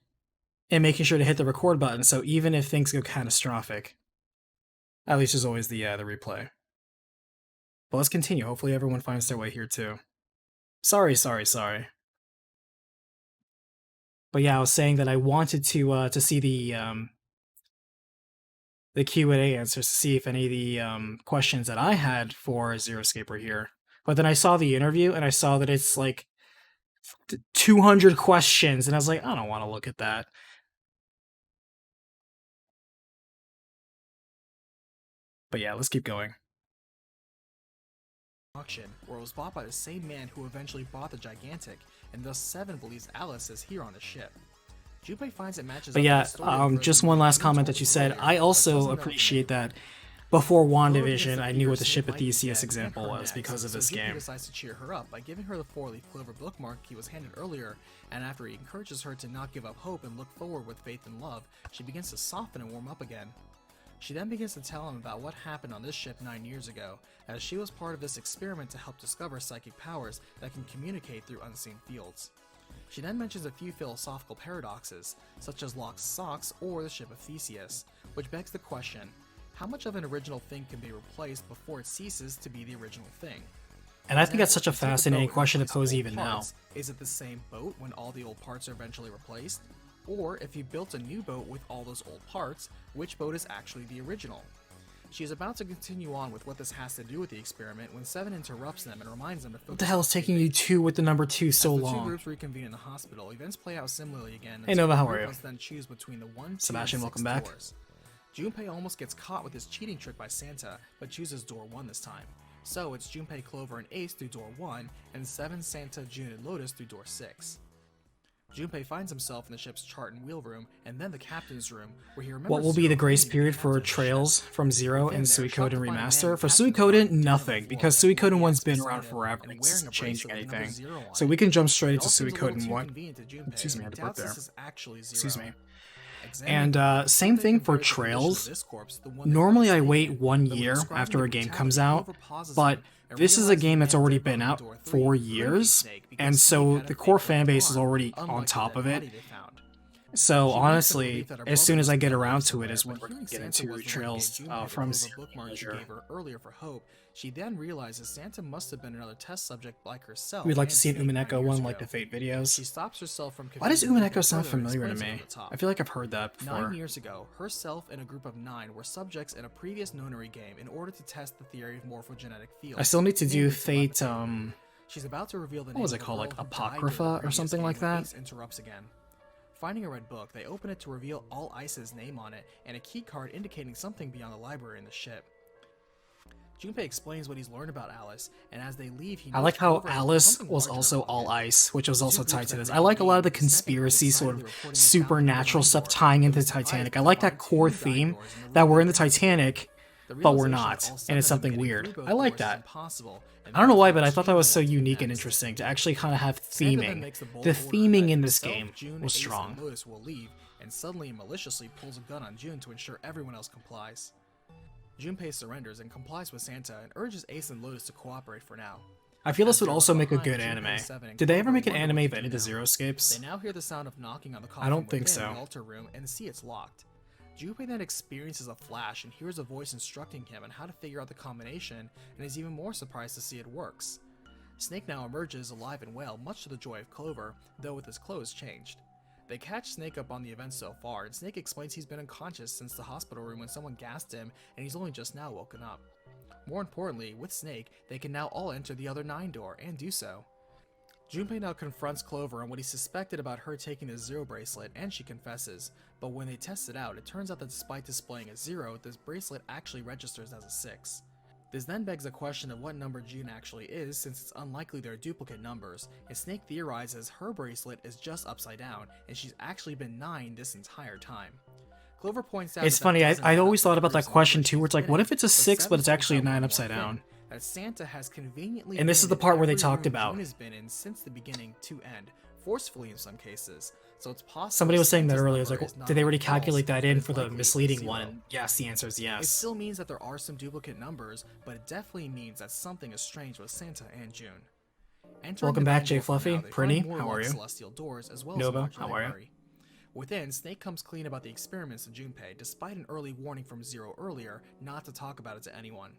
and making sure to hit the record button. So even if things go catastrophic, at least there's always the replay. But let's continue. Hopefully everyone finds their way here too. Sorry. But yeah, I was saying that I wanted to see the Q&A answers to see if any of the questions that I had for Zero Escape were here. But then I saw the interview and I saw that it's like 200 questions, and I was like, I don't want to look at that. But yeah, let's keep going. Auction, where it was bought by the same man who eventually bought the Gigantic, and thus Seven believes Alice is here on the ship. Junpei finds it matches But up yeah, with the story of just Frozen one last Moon comment told that you said. earlier, I but also doesn't appreciate benefit. that before Clover begins WandaVision, to I knew what the fear ship Snape of might be Theseus dead example and her was next, because of so this Junpei game. decides to cheer her up by giving her the four-leaf clover bookmark he was handed earlier, and after he encourages her to not give up hope and look forward with faith and love, she begins to soften and warm up again. She then begins to tell him about what happened on this ship 9 years ago, as she was part of this experiment to help discover psychic powers that can communicate through unseen fields. She then mentions a few philosophical paradoxes, such as Locke's socks or the ship of Theseus, which begs the question, how much of an original thing can be replaced before it ceases to be the original thing? And I think that's such a Example, take fascinating boat and question to replace pose old even now. parts. Is it the same boat when all the old parts are eventually replaced? Or if you built a new boat with all those old parts, which boat is actually the original? She is about to continue on with what this has to do with the experiment when Seven interrupts them and reminds them to focus What the hell on is taking sleeping. you two with the number 2 so As the two long? groups reconvene in the hospital, events play out similarly again. Hey until Nova, the how group are you? must then choose between the 1, 2, Sebastian, and welcome 6 back. doors. Junpei almost gets caught with his cheating trick by Santa, but chooses door 1 this time. So it's Junpei, Clover, and Ace through door 1, and Seven, Santa, June, and Lotus through door 6. Junpei finds himself in the ship's chart and wheel room, and then the captain's room, where he remembers What will be the Zero grace Green, period the for captain of the Trails ship. from Zero Within and there, Suikoden shocked to find a man Remaster? For captain of the Suikoden, boat, nothing, dead because on the floor, Suikoden with 1's the been axe around beside him, forever and and wearing it's a changing bracelet with number anything. 0 on So it. we can jump straight It into all seems a little Suikoden too 1. convenient to Junpei, Excuse me, I who had to burp doubts there. this is actually Zero. Excuse me. Examining And same Junpei thing for compares the condition of Trails. this corpse to the one that Normally found I Snake wait in, 1 but when year describing after the a game brutality, comes out, Clover pauses but him and this is a realizes game the that's man already dead been body in out door 3 for couldn't be years, Snake because and Snake so had a the core fake fan left base is arm, already on unlike the top dead of it. body they found. So She honestly, believes that her as brother soon as I must be get alive around to somewhere, it is when but we're going hearing to get Santa into was the one who gave Trails Junpei the from clover Zero bookmark she Measure. gave her earlier for hope. She then realizes Santa must have been another test subject like herself. We'd like to and see an Snake 9 Umineko years one like ago. the Fate videos. She stops herself from Why does confusing Umineko people sound further and familiar to explains it me? from the top. I feel like I've heard that 9 before. years ago, herself and a group of 9 were subjects in a previous nonary game in order to test the theory of morphogenetic fields. I still need to do namely Fate, telepathy. She's about to reveal the what was name it of called, the like girl who died during the Apocrypha or previous something game like when that? Ace interrupts again. Finding a red book, they open it to reveal All Ice's name on it and a key card indicating something beyond the library in the ship. Junpei explains what he's learned about Alice, and as they leave, he I knows like how Clover has Alice something was larger also in all pocket. ice, which was The two also groups tied to then this. I like a lot of the reconvene, with the second group conspiracy sort excitedly of reporting they found the supernatural nine stuff door, tying into those with eyes Titanic. I that like that combine core two guide theme doors in the that room we're in the they're in. Titanic, The but we're realization that not, all and seven it's of them something getting weird. through both I like doors is that. impossible, and I don't know why, therefore but I thought that was so Junpei will unique do and next. interesting to actually kind of have Santa then theming. makes the bold The order theming that in this himself, game June, was Ace, and strong. Lotus will leave, and suddenly and maliciously pulls a gun on June to ensure everyone else complies. Junpei surrenders and complies with Santa and urges Ace and Lotus to cooperate for now. I feel As this would they're also left make a behind, good Junpei, anime. Seven, and Did they ever Clover make an wonder anime what of to any of do the now. Zeroescapes? They now hear the sound of knocking on the coffin I don't think within so. the altar room and see it's locked. Junpei then experiences a flash and hears a voice instructing him on how to figure out the combination and is even more surprised to see it works. Snake now emerges alive and well, much to the joy of Clover, though with his clothes changed. They catch Snake up on the events so far, and Snake explains he's been unconscious since the hospital room when someone gassed him and he's only just now woken up. More importantly, with Snake, they can now all enter the other 9 door, and do so. Junpei now confronts Clover on what he suspected about her taking the Zero bracelet, and she confesses, but when they test it out, it turns out that despite displaying a 0, this bracelet actually registers as a 6. This then begs the question of what number June actually is, since it's unlikely they're duplicate numbers, and Snake theorizes her bracelet is just upside down, and she's actually been 9 this entire time. Clover points out It's that funny, doesn't I add up always to the thought about that gruesome question number too, where it's she's like, been what in, if it's a but 6, but it's Seven actually a points out 9 one upside more down? thing, that Santa has conveniently And this is the been part in where they every talked room about. June has been in since the beginning to end, forcefully in some cases. So it's possible Somebody was saying that Santa's earlier. It's number like, is not did they already false, calculate that but in it's for the likely misleading 0. one? And yes, the answer is It yes. still means that there are some duplicate numbers, but it definitely means that something is strange with Santa and June. Entering Welcome the back, main Jay door for Fluffy. now, they Pretty, find more how are locked you? celestial doors, as well Nova, as a large how are you? library. Within, Snake comes clean about the experiments to Junpei, despite an early warning from Zero earlier not to talk about it to anyone.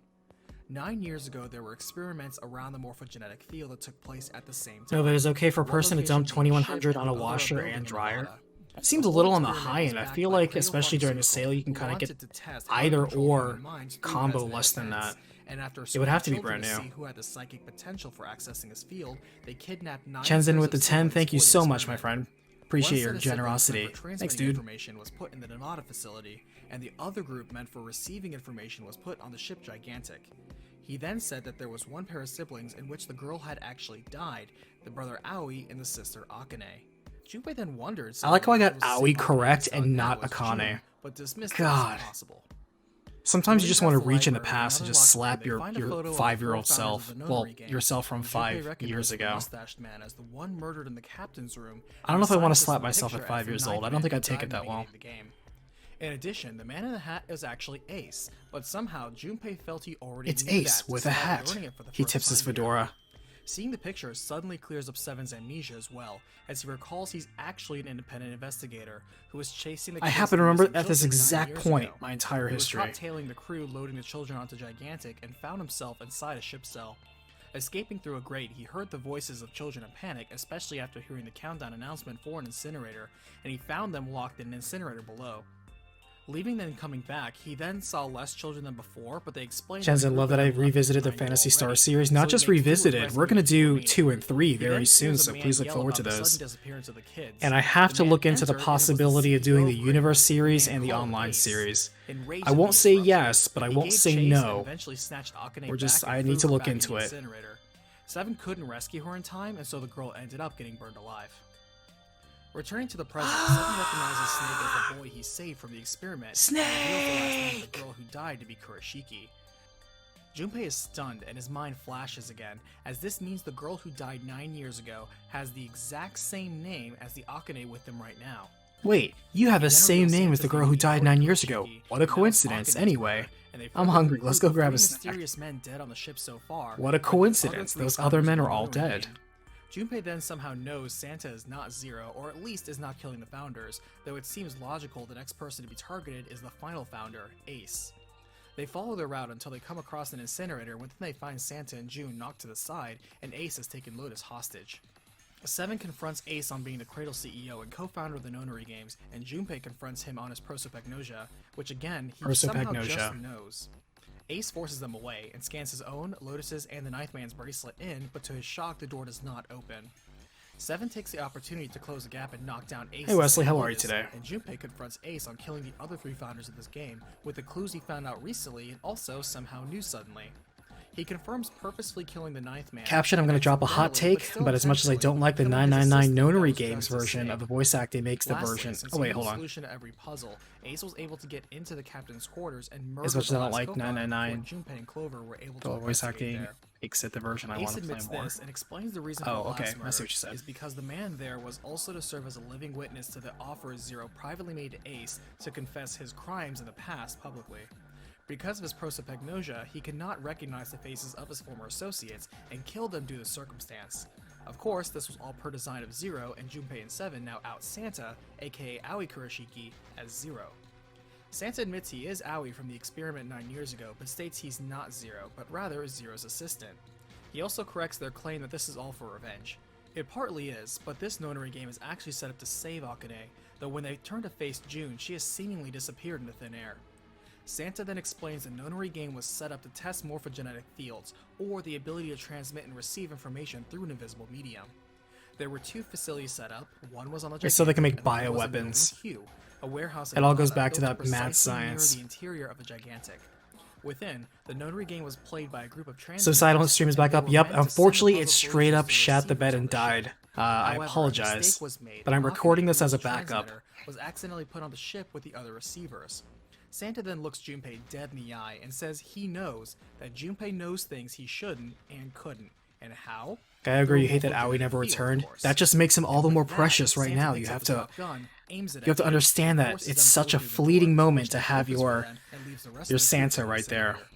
9 years ago, there were experiments around the morphogenetic field that took place at the same time. No, but it's okay for a One person to location dump being a ship 2100 on and a the other washer building and in dryer. Nevada. That seems a The little whole on the experiment high was end. I backed feel by like, Cradle especially during a Pharmaceutical, sale, you can who kind of wanted get to test how to either control or human minds through combo resonant less than that. events, and after It would have to be children brand new. see who had the psychic potential for accessing his field, they kidnapped 9 Chenzen with pairs the of 10, siblings thank you for the so much, my experiment. friend. Appreciate One your set of siblings generosity. meant for Thanks, transmitting dude. information was put in the Nanada facility, and the other group meant for receiving information was put on the ship Gigantic. He then said that there was one pair of siblings in which the girl had actually died, the brother Aoi and the sister Akane. Junpei then wondered. I like how I got if it was Aoi Akane's correct son, and not it was Akane. June, but dismissed God. it as impossible. Sometimes you just want to Moving reach in the past library, past and another just locked room, slap they your find a photo of the 5-year-old four founders self. of the Well, Nonary gang, yourself from and Junpei 5 recognized years the ago. mustached man as the one murdered in the captain's room. I don't know if I want to to slap myself at 5 years old. I don't think I'd take it that well. In addition, the man in the hat is actually Ace, but somehow Junpei felt he already It's knew Ace that with a despite hat. learning it for the He first tips his time here. fedora. Seeing the picture suddenly clears up Seven's amnesia as well, as he recalls he's actually an independent investigator who was chasing the I case happen to of remember missing at this children 9 exact years point ago. my entire He was history. caught tailing the crew loading the children onto Gigantic and found himself inside a ship cell. Escaping through a grate, he heard the voices of children in panic, especially after hearing the countdown announcement for an incinerator, and he found them locked in an incinerator below. Leaving them and coming back, he then saw less children than before, but they explained Chenzen, love that I revisited the Phantasy Star series. Not just revisited, we're going to do 2 and 3 very soon, so please look forward to those. And I have to look into the possibility of doing the Universe series and the online series. I won't say yes, but I won't say no. I need to look into it. Seven couldn't rescue her in time, and so the girl ended up getting burned alive. Returning to the present, Seven recognizes Snake as the boy he saved from the experiment. And reveals the last name of the girl who died to be Kurashiki. Junpei is stunned and his mind flashes again, as this means the girl who died 9 years ago has the exact same name as the Akane with them right now. Wait, you have the Then same reveals name as the Santa's girl who name died before 9 years ago. Kurashiki, What a and now coincidence, Akane's anyway. there, and they I'm further hungry, let's go include grab the a three snack. mysterious men dead on the ship so far. What a but the coincidence, other three those other founders men of are the all Nonary dead. gang. Junpei then somehow knows Santa is not Zero, or at least is not killing the founders, though it seems logical the next person to be targeted is the final founder, Ace. They follow their route until they come across an incinerator, when they find Santa and June knocked to the side, and Ace has taken Lotus hostage. Seven confronts Ace on being the Cradle CEO and co-founder of the Nonary games, and Junpei confronts him on his prosopagnosia, which again, he somehow just knows. Ace forces them away and scans his own, Lotus's, and the Ninth Man's bracelet in, but to his shock, the door does not open. Seven takes the opportunity to close the gap and knock down Ace. Hey Wesley, how are you Lotus, today? And Junpei confronts Ace on killing the other three founders of this game, with the clues he found out recently and also somehow knew suddenly. He confirms purposefully killing the Ninth Man. Caption, I'm going to drop a hot take, but as much as I don't like the 999 Nonary Games version of the voice acting makes the Lastly, version... since Oh he wait, knew hold the on. solution to every puzzle, Ace was able to get into the captain's quarters and murder As much as I the don't last like co-founder 999, before Junpei and Clover were able to the voice investigate acting there. makes it the version I Ace want to play admits more. this and explains the reason for Oh, the okay, last I murder see what you said. is because the man there was also to serve as a living witness to the offer Zero privately made to Ace to confess his crimes in the past publicly. Because of his prosopagnosia, he could not recognize the faces of his former associates and killed them due to circumstance. Of course, this was all per design of Zero, and Junpei and Seven now out Santa, aka Aoi Kurashiki, as Zero. Santa admits he is Aoi from the experiment 9 years ago, but states he's not Zero, but rather Zero's assistant. He also corrects their claim that this is all for revenge. It partly is, but this Nonary game is actually set up to save Akane, though when they turn to face June, she has seemingly disappeared into thin air. Santa then explains the Nonary game was set up to test morphogenetic fields, or the ability to transmit and receive information through an invisible medium. There were 2 facilities set up, one was on the So they can make Gigantic, and the other was in bioweapons. Nova Q, a warehouse in It all goes Nevada back to built that mad precisely near science. the interior of the Gigantic. Within, the Nonary game was played by a group of So Silent Stream is back up. Yep, unfortunately it straight up shat the bed and died. I However, a apologize, mistake was made, but I'm and recording Akane, this as a who was the backup. transmitter, was accidentally put on the ship with the other receivers. Santa then looks Junpei dead in the eye and says he knows that Junpei knows things he shouldn't and couldn't. And how? I agree, you hate Through that a Aoi never field, of returned. course. That just makes him all the more With that, precious right Santa now. picks You up have the to Top Gun, aims it you have to at understand June, that forces it's them such a both through the fleeting door, moment which to the have focus your ran, and leaves the rest your of the Santa group right there. incinerator.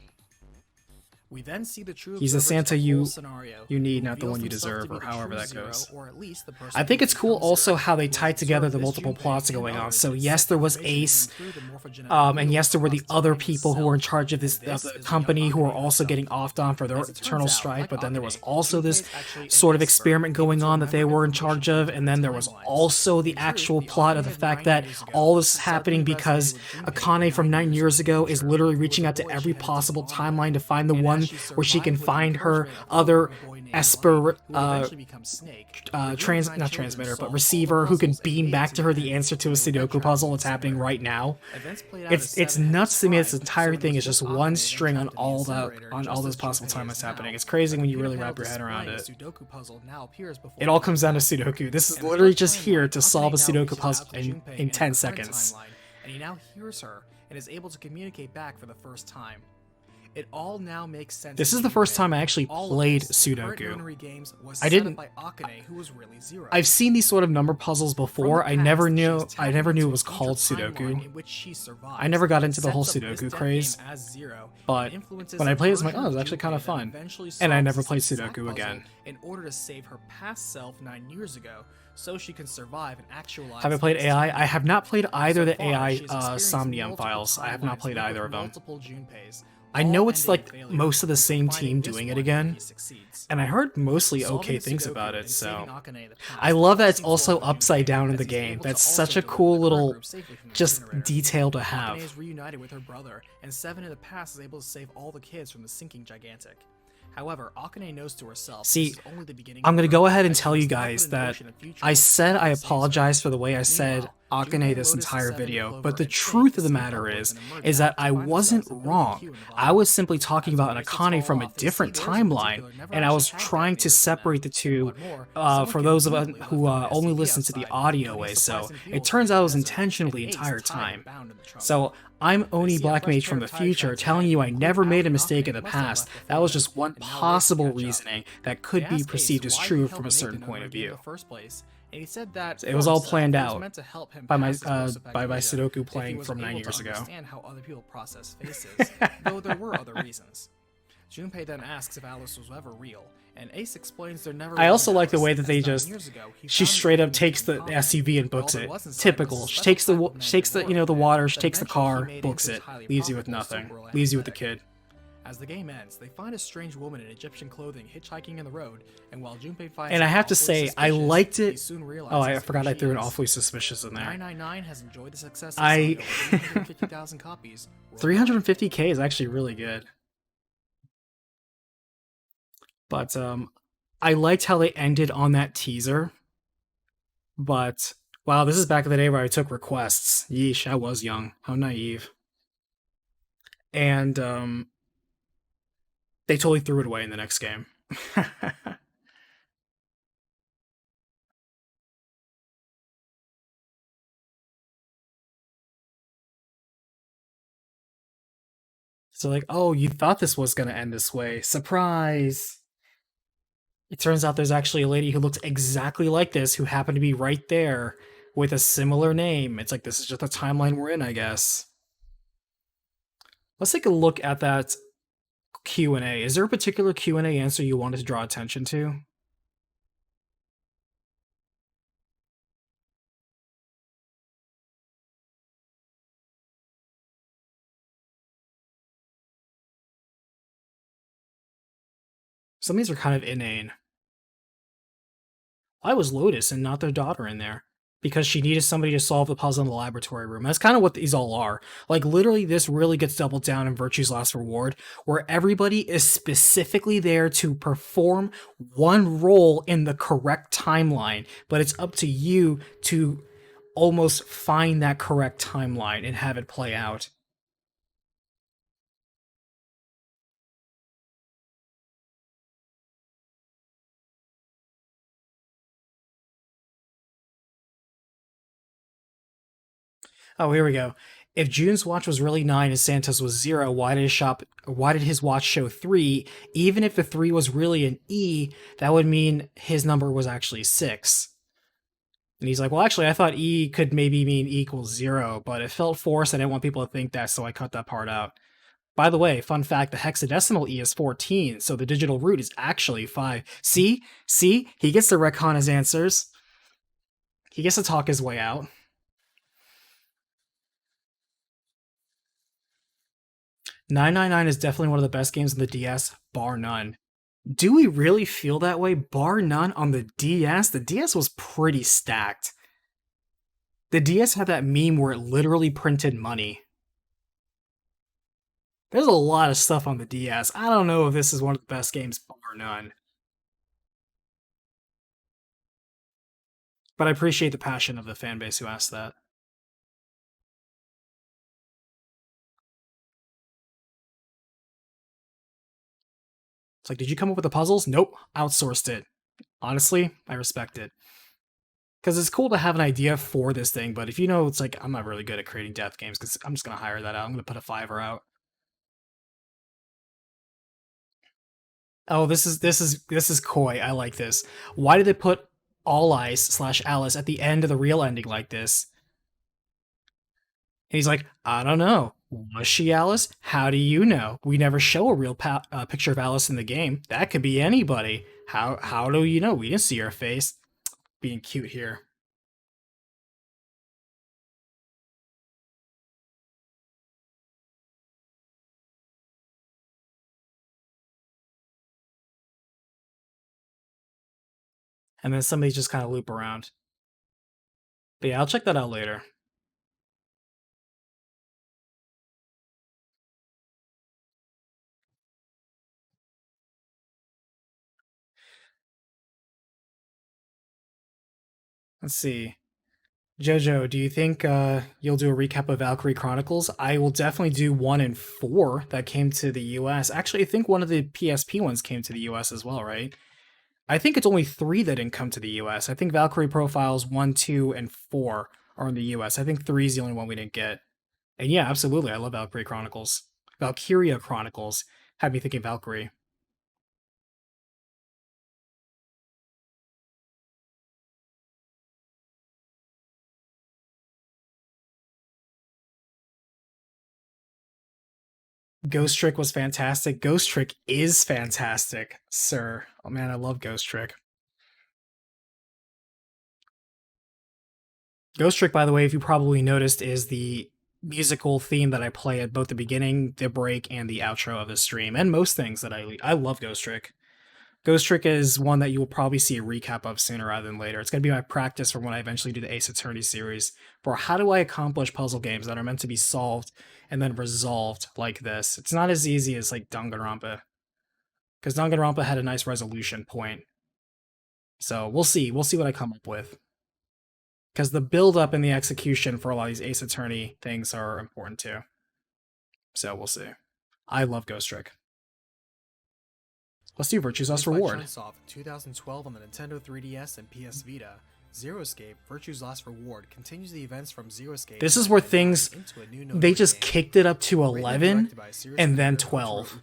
We then see the true He's the observer to Santa the you- whole scenario, you need, who not the reveals one you himself to deserve, be or the however true that Zero, goes. or at least the person I think who it's cool becomes also Zero. how they Who tied has together the observed multiple this plots Junpei going and on. others So and yes, sent there was information Ace, through the morphogenetic and field yes, there were the to other find people who were in himself. charge of And this this of is the the company who were Akane also himself. getting offed on for their As it turns eternal out, strife, like but then there was Akane, also Junpei this is actually an sort of expert, experiment able going to on that they remember were in information charge of, from and then there was timelines. also the In truth, actual the plot of Akane the of fact 9 that years ago all this is suddenly happening because resonated with Junpei Akane from 9 years ago is literally reaching out to boy she every had to possible bond timeline to find the and one one where she can find her other Esper not transmitter, but receiver who can beam back to her the answer to a Sudoku puzzle that's happening right now. It's nuts to me. This entire thing is just one string on all those possible timelines happening. It's crazy when you really wrap your head around it. It all comes down to Sudoku. This is literally just here to solve a Sudoku puzzle in 10 seconds. And he now hears her and is able to communicate back for the first time. It all now makes sense. This is the first time I actually played Sudoku. I didn't. I've seen these sort of number puzzles before. I never knew it was called Sudoku. I never got into the whole Sudoku craze. But when I played this, I'm like, oh, it's actually kind of fun. And I never played Sudoku again. In order to save her past self 9 years ago, so she can survive and actualize. Have I played AI? I have not played either the AI Somnium files. I have not played either of them. I know it's like most of the same team doing it again, and I heard mostly okay things about it, so I love that it's also upside down in the game. That's such a cool little just detail to have. Akane is reunited with her brother, and Seven in the past is able to save all the kids from the sinking Gigantic. However, Akane knows to herself. See, this is only the beginning. I'm gonna go ahead and tell you guys that I said I apologize for the way I said Akane this entire video, but the truth of the matter is that I wasn't wrong. I was simply talking about an Akane from a different timeline, and I was trying to separate the two for those of us who only listen to the audio way, so it turns out it was intentional the entire time. So I'm Oni Black Mage from the future telling you I never made a mistake in the past. That was just one possible reasoning that could be perceived as true from a certain point of view. And he said that it was all planned out by my by Sudoku playing from 9 years ago. Understand how other people process faces, though there were other reasons. Junpei then asks if Alice was ever real, and Ace explains there never. I also like the way that they just she straight up takes the SUV and books it. Typical. She takes the the water, she takes the car, books it, leaves you with nothing, leaves you with the kid. As the game ends, they find a strange woman in Egyptian clothing hitchhiking in the road, and while Junpei finds and I have to say, I liked it. Oh, I forgot I threw an off. awfully suspicious in there. 999 has enjoyed the success of 350,000 copies. 350k is actually really good. But I liked how they ended on that teaser. But wow, this is back in the day where I took requests. Yeesh, I was young. How naive. And they totally threw it away in the next game. So like, oh, you thought this was going to end this way. Surprise! It turns out there's actually a lady who looks exactly like this who happened to be right there with a similar name. It's like, this is just the timeline we're in, I guess. Let's take a look at that Q&A. Is there a particular Q&A answer you wanted to draw attention to? Some of these are kind of inane. Why was Lotus and not their daughter in there? Because she needed somebody to solve the puzzle in the laboratory room. That's kind of what these all are. Like, literally, this really gets doubled down in Virtue's Last Reward, where everybody is specifically there to perform one role in the correct timeline, but it's up to you to almost find that correct timeline and have it play out. Oh, here we go. If June's watch was really 9 and Santa's was 0, why did his watch show 3? Even if the 3 was really an E, that would mean his number was actually 6. And he's like, well, actually, I thought E could maybe mean E equals 0, but it felt forced. I didn't want people to think that, so I cut that part out. By the way, fun fact, the hexadecimal E is 14, so the digital root is actually 5. See? See? He gets to retcon his answers. He gets to talk his way out. 999 is definitely one of the best games on the DS, bar none. Do we really feel that way, bar none, on the DS? The DS was pretty stacked. The DS had that meme where it literally printed money. There's a lot of stuff on the DS. I don't know if this is one of the best games, bar none. But I appreciate the passion of the fan base who asked that. It's like, did you come up with the puzzles? Nope, outsourced it. Honestly, I respect it. Because it's cool to have an idea for this thing, but if you know, it's like, I'm not really good at creating death games, because I'm just going to hire that out. I'm going to put a $5 out. Oh, this is coy. I like this. Why did they put All Eyes slash Alice at the end of the real ending like this? And he's like, I don't know. Was she Alice? How do you know? We never show a real picture of Alice in the game. That could be anybody. How do you know? We didn't see her face. Being cute here. And then somebody just kind of loop around. But yeah, I'll check that out later. Let's see. Jojo, do you think you'll do a recap of Valkyrie Chronicles? I will definitely do 1 and 4 that came to the US. Actually, I think one of the PSP ones came to the US as well, right? I think it's only 3 that didn't come to the US. I think Valkyrie Profiles 1, 2, and 4 are in the US. I think 3 is the only one we didn't get. And yeah, absolutely, I love Valkyrie Chronicles. Valkyria Chronicles had me thinking Valkyrie. Ghost Trick was fantastic. Ghost Trick is fantastic, sir. Oh man, I love Ghost Trick. Ghost Trick, by the way, if you probably noticed, is the musical theme that I play at both the beginning, the break, and the outro of the stream, and most things that I love Ghost Trick. Ghost Trick is one that you will probably see a recap of sooner rather than later. It's going to be my practice for when I eventually do the Ace Attorney series for how do I accomplish puzzle games that are meant to be solved and then resolved like this. It's not as easy as like Danganronpa, because Danganronpa had a nice resolution point. So we'll see. We'll see what I come up with. Because the build up and the execution for a lot of these Ace Attorney things are important too. So we'll see. I love Ghost Trick. Let's do Virtue's Last Reward. Chunsoft, 2012 on the Nintendo 3DS and PS Vita. Zero Escape, Virtue's Last Reward, continues the events from Zero Escape. This is where things, they just kicked it up to 11 and then 12.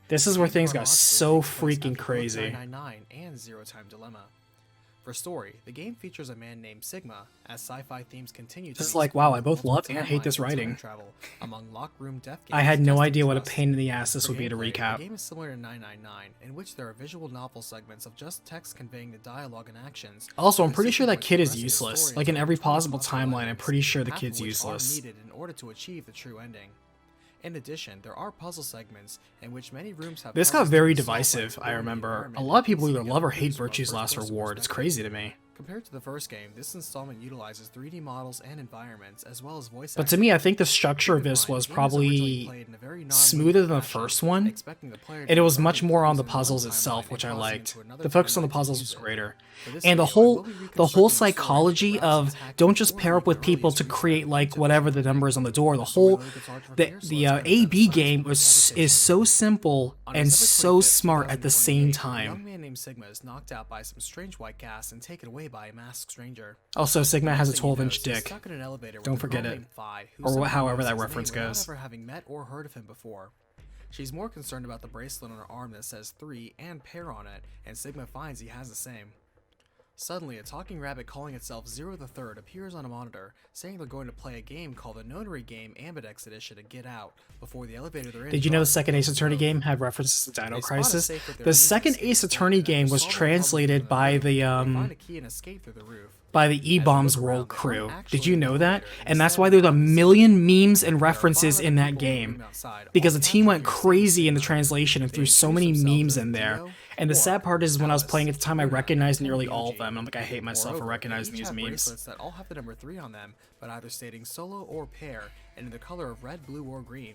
This is where things got so freaking crazy. 999 and Zero Time Dilemma. For story, the game features a man named Sigma, as sci-fi themes continue to This is like, wow, I both love and hate this writing. Among lock room death games. I had no idea what a pain in the ass this would be to recap. The game is similar to 999, in which there are visual novel segments of just text conveying the dialogue and actions. Also, I'm pretty sure that kid is useless. Like in every possible timeline, I'm pretty sure the kid's useless. Needed in order to achieve the true ending. In addition, there are puzzle segments in which many rooms have. This got very divisive, I remember. A lot of people either love or hate Virtue's Last Reward. It's crazy to me. Compared to the first game, this installment utilizes 3D models and environments, as well as voice. But to me, I think the structure of this was probably smoother than the first one, and it was much more on the puzzles itself, which I liked. The focus on the puzzles was greater, and the whole psychology of don't just pair up with people to create like whatever the number is on the door. The AB game is so simple and so smart at the same time. A young man named Sigma is knocked out by some strange white gas and taken away by a masked stranger. Also, Sigma has a 12-inch dick. Don't forget it. Or however that reference goes. Never having met or heard of him before. She's more concerned about the bracelet on her arm that says 3 and pair on it, and Sigma finds he has the same. Suddenly, a talking rabbit calling itself Zero the Third appears on a monitor, saying they're going to play a game called the Notary Game Ambidex Edition to get out before the elevator they're in. Did you know the second Ace Attorney game had references to Dino Crisis? The second Ace Attorney game was translated by the E-Bombs World crew. Did you know that? And that's why there's a million memes and references in that game. Because the team went crazy in the translation and threw so many memes in there. And the sad part is when I was playing at the time, I recognized nearly all of them. I'm like, I hate myself for recognizing these memes. That all have the number 3 on them, but either stating solo or pair, and in the color of red, blue, or green.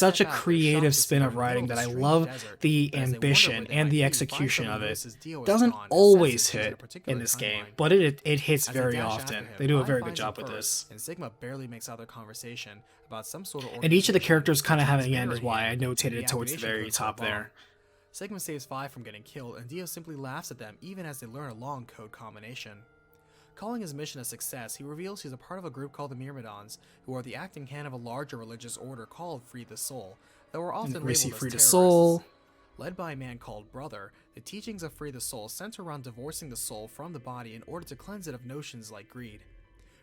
such a step back, they're creative shocked to see spin they're of in the middle writing of that a I strange love desert, the but as they wonder ambition where they and might the be, execution find of someone who it. notices Dio is Doesn't gone and always senses she's in a hit particular in this game, timeline. but it hits As they very dash often. after him, They do a Vi very good finds him job with first, this. and Sigma barely makes out their conversation about some sort of And each of the organization characters kind of which having an end Barry is why I and notated the it towards the activation very code for a top bomb. there. Sigma saves Vi from getting killed, and Dio simply laughs at them even as they learn a long code combination. Calling his mission a success, he reveals he's a part of a group called the Myrmidons, who are the acting hand of a larger religious order called Free the Soul, though are often We see labeled Free as the terrorists. Soul. Led by a man called Brother, the teachings of Free the Soul center around divorcing the soul from the body in order to cleanse it of notions like greed.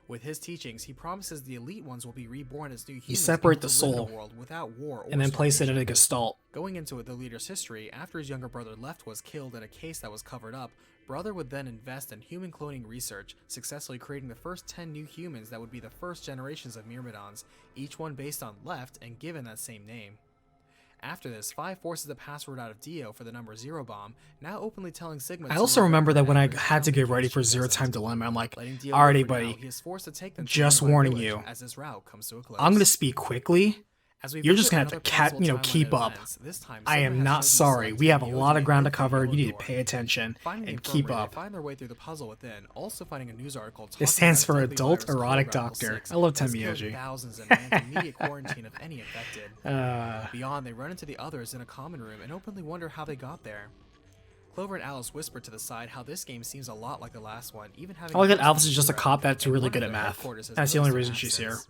With his teachings, he promises the elite ones will be reborn as new humans You separate able the to live in soul a world without war or and then place it in starvation. a gestalt. Going into the leader's history, after his younger brother left was killed in a case that was covered up, Brother would then invest in human cloning research, successfully creating the first 10 new humans that would be the first generations of Myrmidons, each one based on Left and given that same name. After this, 5 forces the password out of Dio for the number Zero Bomb, now openly telling Sigma I to also remember that when I remember had to get everything ready he for doesn't. Zero Time Dilemma, I'm like, Letting Dio alrighty, go for now, buddy, he is forced to take them to just a nearby warning village you. as this route comes to a close. I'm gonna speak quickly. As we You're visit just gonna have to another possible timeline keep up. events, this time I Sigma am has not chosen to sorry. select We have a Tokyo lot of and ground to break through cover. the You need to door. pay attention Finding the and keep infirmary, up. they find their way through the puzzle within, also finding a news article talking It stands about a for deadly Adult virus called Erotic Radical Doctor. 6 I love that's killed Tenmyoji. thousands and mandates immediate quarantine of any infected. Uh, Beyond, they run into the others in a common room and openly wonder how they got there. Clover and Alice whisper to the side how this game seems a lot like the last one, even having I like that a Alice is just a hero, cop that's and really one good of at their math. headquarters has That's the only noticed reason their she's here. absence.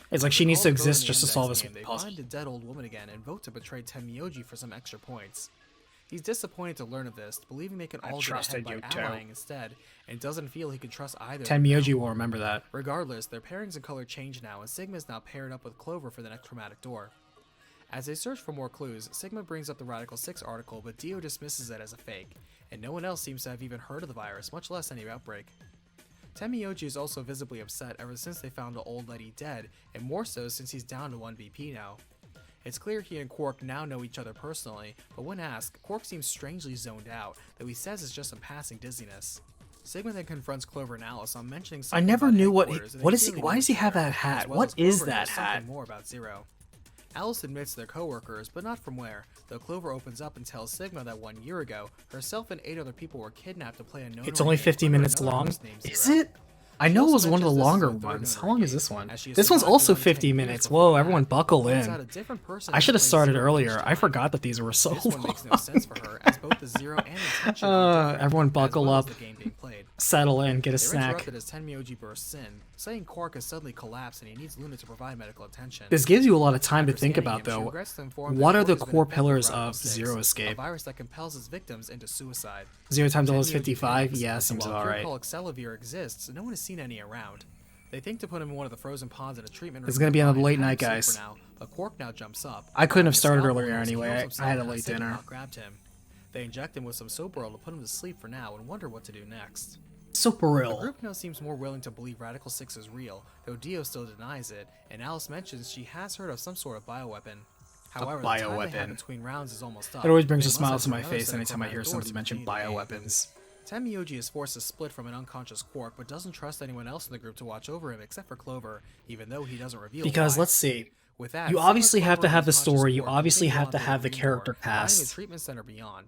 It's like As she they needs to call the girl exist in just to the solve index this game, they puzzle. find a dead old woman again and vote to betray Tenmyoji for some extra points. He's disappointed to learn of this, believing they can I all get trusted ahead by you too. allying instead, and doesn't feel he can trust either. of them Tenmyoji now. will remember that. Regardless, their pairings and color change now, and Sigma is now paired up with Clover for the next chromatic door. As they search for more clues, Sigma brings up the Radical 6 article, but Dio dismisses it as a fake, and no one else seems to have even heard of the virus, much less any outbreak. Tenmyoji is also visibly upset ever since they found the old lady dead, and more so since he's down to 1 BP now. It's clear he and Quark now know each other personally, but when asked, Quark seems strangely zoned out, though he says it's just some passing dizziness. Sigma then confronts Clover and Alice on mentioning I something never about knew what headquarters, and what they is he. clearly Why know does he each have other, that hat? as well What as is Clover that knows something hat? more about Zero. Alice admits they're co-workers, but not from where, though Clover opens up and tells Sigma that 1 year ago, herself and 8 other people were kidnapped to play a It's only 50 minutes long. Is it? I know it was one of the longer ones. How long is this one? This one's also 50 minutes. Whoa, everyone buckle in. I should have started earlier. I forgot that these were so This one makes no long. sense for her, as both the Zero and Intention are different, Everyone as buckle well as up. the game being played. Settle in, get a They're snack. interrupted as Tenmyoji bursts in, saying Quark has suddenly collapsed and he needs Luna to provide medical attention. This gives you a lot of time to After think scanning about, him, she though. regrets to inform What that are the Quark has been core infected with pillars Radical of 6, Zero a Escape? virus that compels its victims into suicide. 0 times L is Tenmyoji 55? panics, Yeah, and seems while about a cure right. called Excelavir exists, no one has seen any around. They think to put him in one of the frozen ponds in a treatment room. It's gonna be on the nearby late and have night, him sleep guys. for now, but Quark now jumps up. I couldn't have grabbing a started scalpel earlier as he anyway. heals I himself had a as late Sigma dinner. now grabbed him. They inject him with some soap oil to put him to sleep for now and wonder what to do next. Super The real. group now seems more willing to believe Radical 6 is real, though Dio still denies it, and Alice mentions she has heard of some sort of bioweapon. However, the time they have bioweapon. between rounds is almost up. It always brings They a must smile have to my another face set of anytime I hear chromatic someone doors mention between the game. bioweapons. Tenmyoji is forced to split from an unconscious Quark, but doesn't trust anyone else in the group to watch over him except for Clover, even though he doesn't reveal Because why. let's see. With that, You Sigma, obviously have Clover, to have and the unconscious story, you Quark obviously continue have on to to have the Green character Door, finding cast. a treatment center beyond.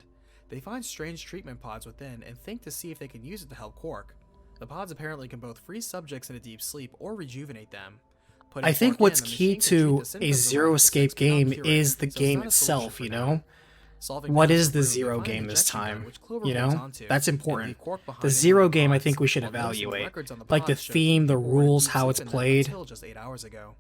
They find strange treatment pods within and think to see if they can use it to help Quark. The pods apparently can both freeze subjects in a deep sleep or rejuvenate them. Putting I think Quark what's in, the key machine can treat to the a symptoms of Zero Radical Escape 6 without game curing, is the so it's game not a itself, solution you for know? now. Solving What matters is for the Brute, Zero they find an game this injection gun, time? which Clover You holds know? onto. That's They important. leave Quark behind The in Zero one of game I pods, think we should while noticing the evaluate. records on the Like the pods show theme, the people were in rules, deep how sleep it's in them played. until just 8 hours ago.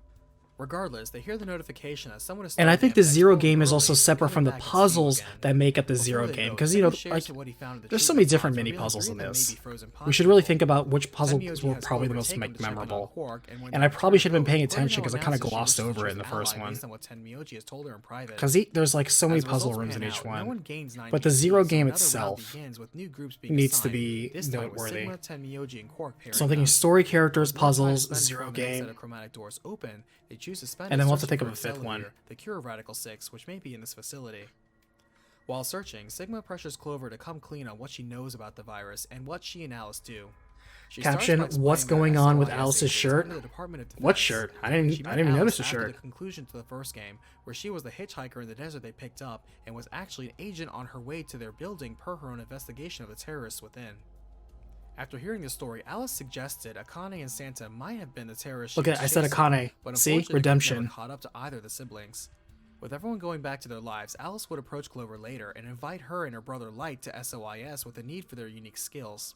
Regardless, they hear the notification that someone is And I starting think the MX Zero Gold game is early also and separate coming from the back in steel puzzles again. that make up the Before Zero they game. go, Because, Sigma like, shares what he found in the there's so many treatment different pods, mini revealing puzzles 3 in of them may this. be frozen We should really think people. about which puzzles Tenmyoji were has probably the Clover most take him to check on memorable. Quark, and when And they I probably return should have been to paying Clover, Clover attention now because I kind of announces she glossed wishes to over it choose in the an first ally one. based on what Tenmyoji has told her in private. Because there's like so many As puzzle results rooms pan in each out, no one. one gains 9 But the BP, Zero so game another round itself begins with new groups being needs to assigned, be this time with noteworthy. Sigma, Tenmyoji, and Quark pairing So I'm thinking up. story, characters, With more time puzzles, spent Zero before the next set game. of chromatic doors open, they choose to spend And it then we'll have to searching think of for a fifth one. Excelavir, the cure of Radical 6, which may be in this facility. While searching, Sigma pressures Clover to come clean on what she knows about the virus and what she and Alice do. She starts Caption, by explaining what's that going on with SOIS Alice's agents shirt? under the Department of What Defense. shirt? I She didn't met even Alice notice the after shirt. the conclusion to the first game, where she was the hitchhiker in the desert they picked up and was actually an agent on her way to their building per her own investigation of the terrorists within. After hearing the story, Alice suggested Akane and Santa might have been the terrorists. she Look at was I said chasing, Akane. but See? unfortunately, the group Redemption. never caught up to either of the siblings. With everyone going back to their lives, Alice would approach Clover later and invite her and her brother Light to SOIS with a need for their unique skills.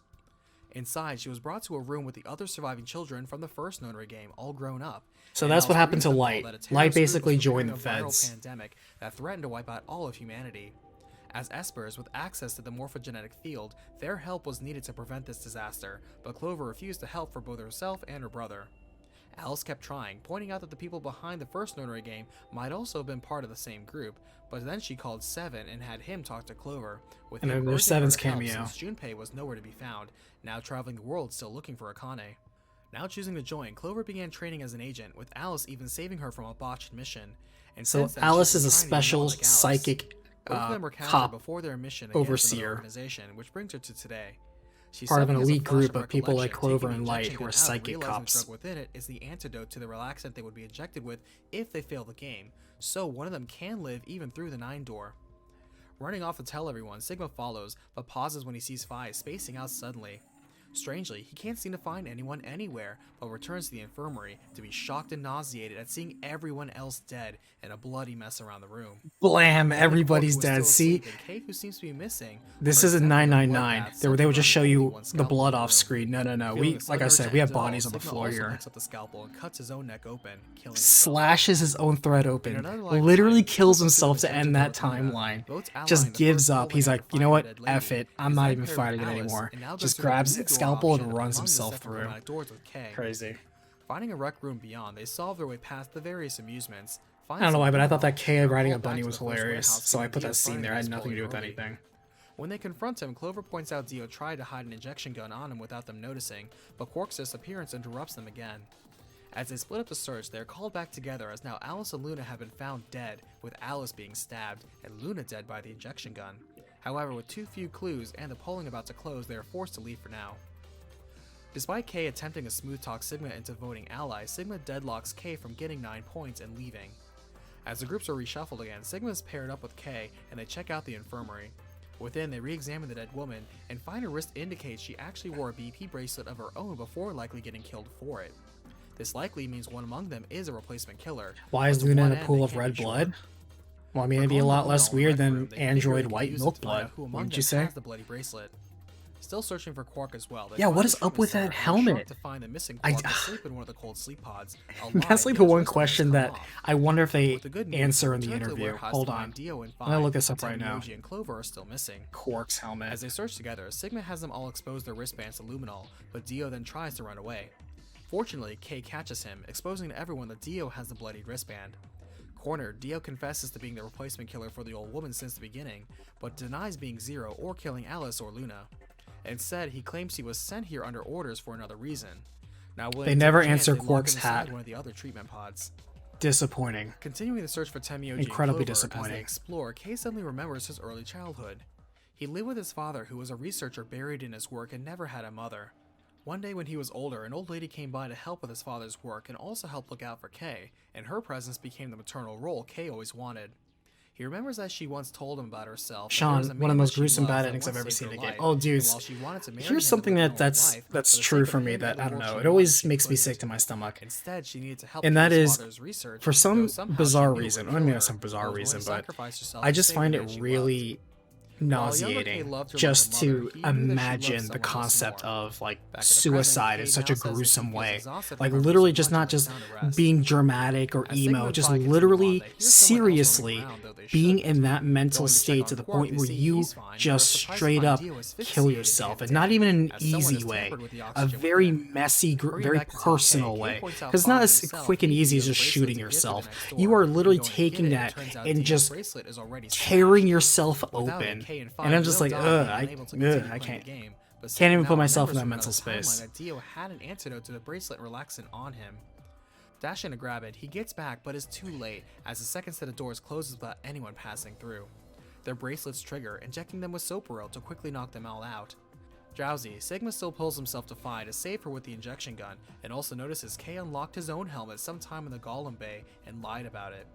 Inside, she was brought to a room with the other surviving children from the first Nonary game, all grown up. So And that's what Alice happened briefed to them all Light. that a Light terrorist group basically was preparing joined the a viral feds. pandemic that threatened to wipe out all of humanity. As Espers with access to the morphogenetic field, their help was needed to prevent this disaster, but Clover refused to help for both herself and her brother. Alice kept trying, pointing out that the people behind the first Nonary game might also have been part of the same group, but then she called Seven and had him talk to Clover, with And him then there's urging her Seven's to help cameo. since Junpei was nowhere to be found, now traveling the world still looking for Akane. Now choosing to join, Clover began training as an agent, with Alice even saving her from a botched mission. And So since then, Alice she's is a been trying to be more special like Alice. psychic Both of them were captured cop before their mission against another overseer, organization, which brings her to today. She part of an suddenly has a elite flash group of people like recollection, Clover taking and the Light injection who are gun out and psychic realizing the cops. drug within it is the antidote to the relaxant they would be injected with if they fail the game, so one of them can live even through the 9 door. Running off to tell everyone, Sigma follows, but pauses when he sees Phi spacing out suddenly. Strangely, he can't seem to find anyone anywhere, but returns to the infirmary to be shocked and nauseated at seeing everyone else dead and a bloody mess around the room. Blam, Only Quark, everybody's who was dead. still See, asleep, and Kate, who seems to be missing, this are isn't examining a 999. bloodbath They would just show centered around you one the scalpel blood in the off room. screen. No. Feeling We, so like I said, urgent we have to help, bodies on the Sigma floor also here. picks up the scalpel and cuts his own neck open, killing himself. Slashes his own thread In open. another lifetime, Literally Sigma kills pursued himself a to surgeon end that with Luna, timeline. both allying Just the gives first up. Golden He's Age like, to you know find what? the dead F lady. it. I'm He's not then even paired with fighting it Alice, anymore. and now goes Just through the grabs blue the door scalpel option and runs among the himself separate through. chromatic doors with K. Crazy. Finding a rec room beyond, they solve their way past the various amusements. I don't know why, but I thought that K and are riding a called back bunny to was the first hilarious, warehouse so I given put that Dio's scene there. It had findings nothing to do with pulling anything. When they confront him, Clover points out Dio tried to hide an injection gun on him without them noticing, but Quark's disappearance interrupts them again. As they split up the search, they are called back together as now Alice and Luna have been found dead, with Alice being stabbed and Luna dead by the injection gun. However, with too few clues and the polling about to close, they are forced to leave for now. Despite K attempting to smooth talk Sigma into voting ally, Sigma deadlocks K from getting 9 points and leaving. As the groups are reshuffled again, Sigma is paired up with K and they check out the infirmary. Within, they re-examine the dead woman and find her wrist indicates she actually wore a BP bracelet of her own before likely getting killed for it. This likely means one among them is a replacement killer. Why is but to Luna what in a end, pool they of can't red be sure. blood? Well, I mean, it'd be a Recalling lot the less Luna weird rec than room, they figure android they could white use it milk to find blood. out who among Wouldn't them you say? has the bloody bracelet. Still searching for Quark as well. They Yeah, find what the is up treatment with center that and are helmet? shocked to find the missing I- Quark asleep in one of the cold sleep pods. That's like the one question that I wonder if they With the good news, answer in they the return to interview. warehouse Hold to on. find Dio and I'm gonna look Phi, this up but right now. Tenmyoji and Clover are still missing. Quark's helmet. As they search together, Sigma has them all expose their wristbands to luminol, but Dio then tries to run away. Fortunately, K catches him, exposing to everyone that Dio has the bloodied wristband. Cornered, Dio confesses to being the replacement killer for the old woman since the beginning, but denies being Zero or killing Alice or Luna. Instead, he claims he was sent here under orders for another reason. Now, willing They to take never a chance, answer they lock him Quark's inside hat. one of the other treatment pods. Disappointing. Continuing the search for Tenmyoji Incredibly and Clover, as disappointing. they explore, Kei suddenly remembers his early childhood. He lived with his father, who was a researcher buried in his work and never had a mother. One day when he was older, an old lady came by to help with his father's work and also help look out for Kei, and her presence became the maternal role Kei always wanted. He remembers that she once told him about herself. that there was a Sean, man one of the that most she gruesome loved bad that endings I've once ever saved seen her in a game. life, Oh, and dudes, while she wanted to marry him here's to something live a that's normal that's life, that's for the true sake for of me him that and I the don't work know. she It always wanted, makes she me couldn't. sick to my stomach. Instead, she needed to help And with that his is, father's research, for though some somehow she bizarre knew it would reason, kill I mean, her, not some bizarre and was willing reason, to but sacrifice herself I to just save find the it man she really loved. While younger Kei nauseating loved her just like a mother, to he knew that she loved imagine the someone else concept more. of like Back in the present, suicide in Kei such now a says that she gruesome feels way. exhausted Like from her literally recent just punch not and just is down to rest. being dramatic or As Sigma emo, and just Phi continue literally on, they hear someone else seriously roaming around, though they being shouldn't. in that mental Going to check state on to the Quark, point they where see you he's fine, but are just surprised to straight find up Dio is kill asphyxiated yourself, and and not dead, even in an as someone easy has way, tampered with the a oxygen very within. messy, Hurrying very back to tell personal Kei, way. Kei points out Because it's not Phi as himself quick and using easy as Dio's just bracelet shooting to get to the yourself. next You door. are literally Going to get taking it, that it turns out and Dio's just bracelet is already tearing smashed. yourself Without it, open. Kei and Phi And I'm just will like, die, unable to continue I playing the can't. game, but Can't Sigma even now put myself in remembers that from mental another space. timeline that Dio had an antidote to the bracelet relaxant on him. Dashing to grab it, he gets back but is too late as the second set of doors closes without anyone passing through. Their bracelets trigger, injecting them with Soapworld to quickly knock them all out. Drowsy, Sigma still pulls himself to Phi to save her with the injection gun, and also notices Kei unlocked his own helmet sometime in the Golem Bay and lied about it.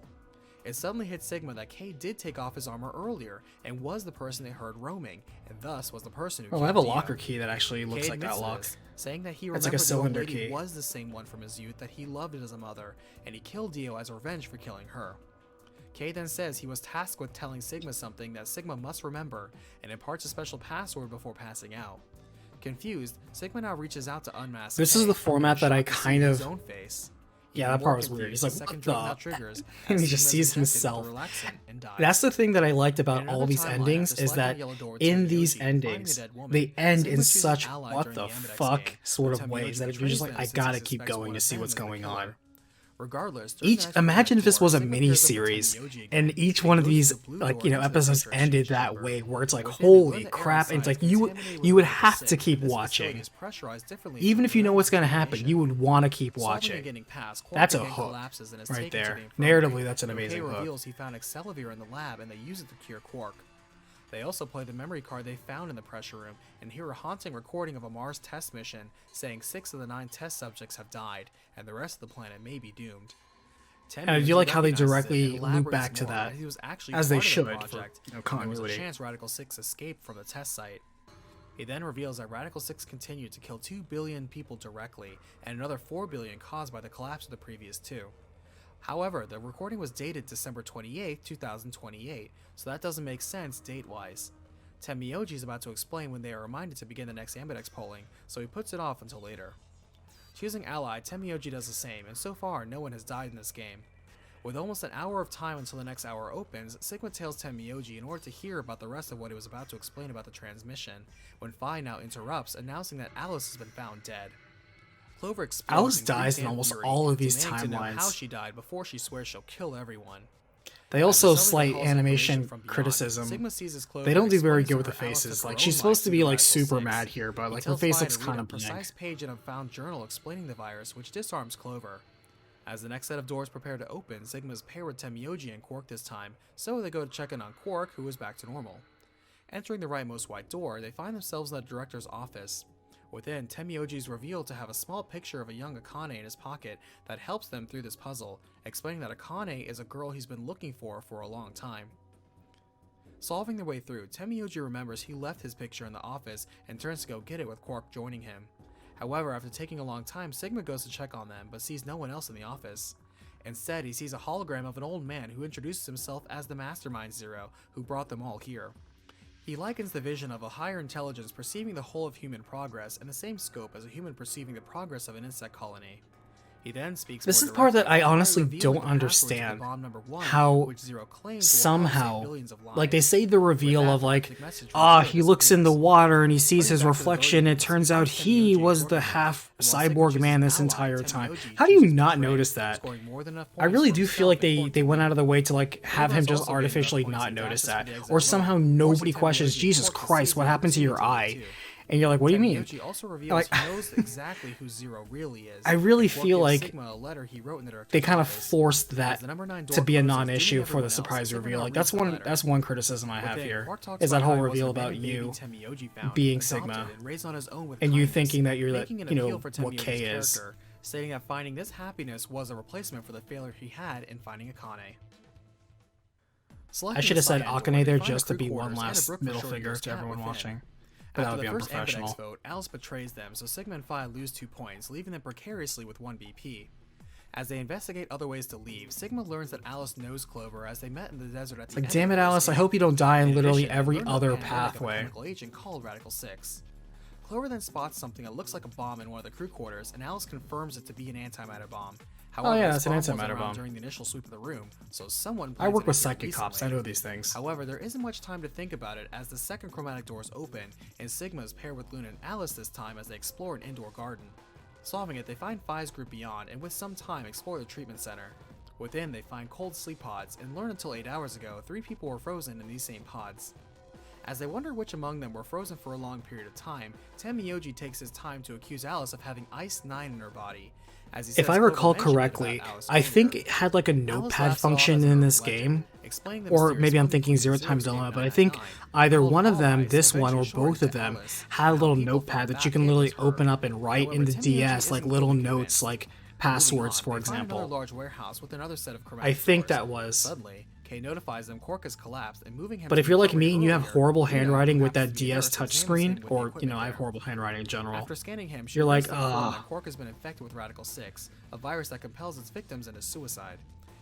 It suddenly hits Sigma that Kei did take off his armor earlier and was the person they heard roaming, and thus was the person who Oh, killed I have a Dio. locker key that actually looks Kei like admits that to lock. this, saying that he That's remembered like a cylinder the old lady key. was the same one from his youth that he loved as a mother, and he killed Dio as revenge for killing her. Kei then says he was tasked with telling Sigma something that Sigma must remember, and imparts a special password before passing out. Confused, Sigma now reaches out to unmask This Kei, is the format that I shocked to see kind his of own face. Yeah, that More part was weird. He's confused, like, the second what drug now the? triggers And as he just Sigma is sees injected with himself. relaxant and dies. That's the thing that I liked In about another all these timeline, endings after is sliding that the yellow door to in these Tamiyoji, finding the endings, dead woman, they end Sigma in chooses such ally what during the the Ambidex fuck game, sort but of ways Tamiyoji that you're betrays just like, them I since he gotta keep suspects going one to of see them what's is the going killer. on. Regardless, during the Each next imagine chromatic if this door, was a Sigma mini pairs up with series Tamiyoji and again each and one of goes through these the blue like door into the episodes titration ended that chamber. way where it's like Within, they learn holy that air crap, and inside it's is like you contaminated with would radical have to sick, keep and this facility watching. is pressurized differently Even from if you know prevent what's gonna happen, contamination. you would want to keep Solving and watching. getting past, Quark That's a again hook collapses and is right taken to there. the infirmary. Narratively, that's an Bouquet amazing hook. reveals he found Excelivir in the lab and they use it to cure Quark. They also play the memory card they found in the pressure room and hear a haunting recording of a Mars test mission saying 6 of the 9 test subjects have died and the rest of the planet may be doomed. And I do like how they directly loop elaborates back to more that, he was actually as they part of the should, for project, and there was a continuity. chance Radical 6 escaped from the test site. He then reveals that Radical 6 continued to kill 2 billion people directly, and another 4 billion caused by the collapse of the previous 2. However, the recording was dated December 28, 2028, so that doesn't make sense date-wise. Tamiyoji is about to explain when they are reminded to begin the next Ambidex polling, so he puts it off until later. Choosing ally, Tamiyoji does the same, and so far no one has died in this game. With almost an hour of time until the next hour opens, Sigma tells Tamiyoji in order to hear about the rest of what he was about to explain about the transmission, when Phi now interrupts, announcing that Alice has been found dead. Clover explodes Alice in dies grief in and almost fury, all of these demanding to know how timelines. she died before she swears she'll kill everyone. They As also Excelivir slight calls animation information from beyond, criticism. Sigma seizes Clover They don't and do very explains good to with the her Alice faces. took her Like own she's life supposed to through be like Radical super 6. mad here, but He like her tells face Phi is to read kind a of blank. precise page in a found journal explaining the virus, which disarms Clover. As the next set of doors prepare to open, Sigma is paired with Tamiyoji and Quark this time, so they go to check in on Quark, who is back to normal. Entering the rightmost white door, they find themselves in the director's office. Within, Tamiyoji is revealed to have a small picture of a young Akane in his pocket that helps them through this puzzle, explaining that Akane is a girl he's been looking for a long time. Solving their way through, Tamiyoji remembers he left his picture in the office and turns to go get it with Quark joining him. However, after taking a long time, Sigma goes to check on them, but sees no one else in the office. Instead, he sees a hologram of an old man who introduces himself as the Mastermind Zero, who brought them all here. He likens the vision of a higher intelligence perceiving the whole of human progress in the same scope as a human perceiving the progress of an insect colony. He then speaks This more is the part that directly, I honestly revealing don't the password to the understand. bomb number 1, How which Zero claims will somehow, help save billions of like they lives. say the reveal With of that, like, the message from ah, Zero he looks in the disappears. water and he sees Turning his back to the reflection. voting It booth, turns he out finds he Tamiyoji was working the on him. half And while Sigma cyborg chooses man this ally, entire time. Tamiyoji How do you chooses not betray, notice that? scoring more than enough I points really for do feel himself like and Quark they to went win. out of their way to like have Clover him has just also gained enough artificially points not and notice dashes that, for the exit or alone, somehow nobody forcing questions, Tamiyoji and Jesus Quark to Christ, seize what the happened to your opportunity eye? too. And you're like, what do you mean? Tamiyoji also reveals Like, he knows exactly who Zero really is. I really and Quark feel gives like Sigma a letter he wrote in the they director's kind of office. forced As that the number 9 door to be a closes, non-issue dooming for the everyone else, surprise Sigma reveal. now Like reads the letter. that's one criticism I have Within, here, Quark talks is that about whole how he was reveal the about baby you Tamiyoji found, being adopted, Sigma and raised on his own with and you kindness, thinking that you're making like, an you appeal know, for what Tamiyoji's K is. character, stating that finding this happiness was a replacement for the failure he had in finding Akane. I should have said Akane there just to be be one last middle finger to everyone watching. But that After would be the first unprofessional. Ambidex vote, Alice betrays them, so Sigma and Phi lose 2 points, leaving them precariously with 1 BP. As they investigate other ways to leave, Sigma learns that Alice knows Clover as they met in the desert at the Like, end damn of it, the Alice, first I game. hope you don't die in literally addition, they every learn about other the pandemic of a pathway. chemical agent called Radical 6. Clover then spots something that looks like a bomb in one of the crew quarters, and Alice confirms it to be an antimatter bomb. However, yeah, this that's an bomb wasn't antimatter around bomb. during the initial sweep of the room, so someone I planted work with it here psychic cops, I recently. know these things. However, there isn't much time to think about it as the second chromatic doors open, and Sigma is paired with Luna and Alice this time as they explore an indoor garden. Solving it, they find Phi's group beyond, and with some time explore the treatment center. Within, they find cold sleep pods, and learn until 8 hours ago 3 people were frozen in these same pods. As they wonder which among them were frozen for a long period of time, Tamiyoji takes his time to accuse Alice of having Ice 9 in her body. As he If says I Clover recall mentioned it correctly, about Alice I think earlier. it had like a Alice notepad laughs it off function as an in urban this legend, game. explaining the Or mysterious maybe I'm monkey thinking from Zero Zero Time Escape Dilemma, but I think 999, either called one of them, All-Eyes, this one or eventually shortened both of to them, Alice, had a and little how people notepad thought that you back can in literally was her. open up and write in However, the Tamiyoji DS, like isn't little fully notes, convinced. like Moving passwords, on, for they find another example. large warehouse with another set of I chromatic think doors. that was. Suddenly, Kay notifies them Quark has collapsed and moving him But to if the you're like me infirmary and you have earlier, horrible Luna, handwriting who with happens that to be a DS nurse, examines touchscreen, him with the or, you equipment know, I have there. horrible handwriting in general, After scanning him, she you're reveals like, to confirm ugh. that Quark has been infected with Radical 6, a virus that compels its victims into suicide.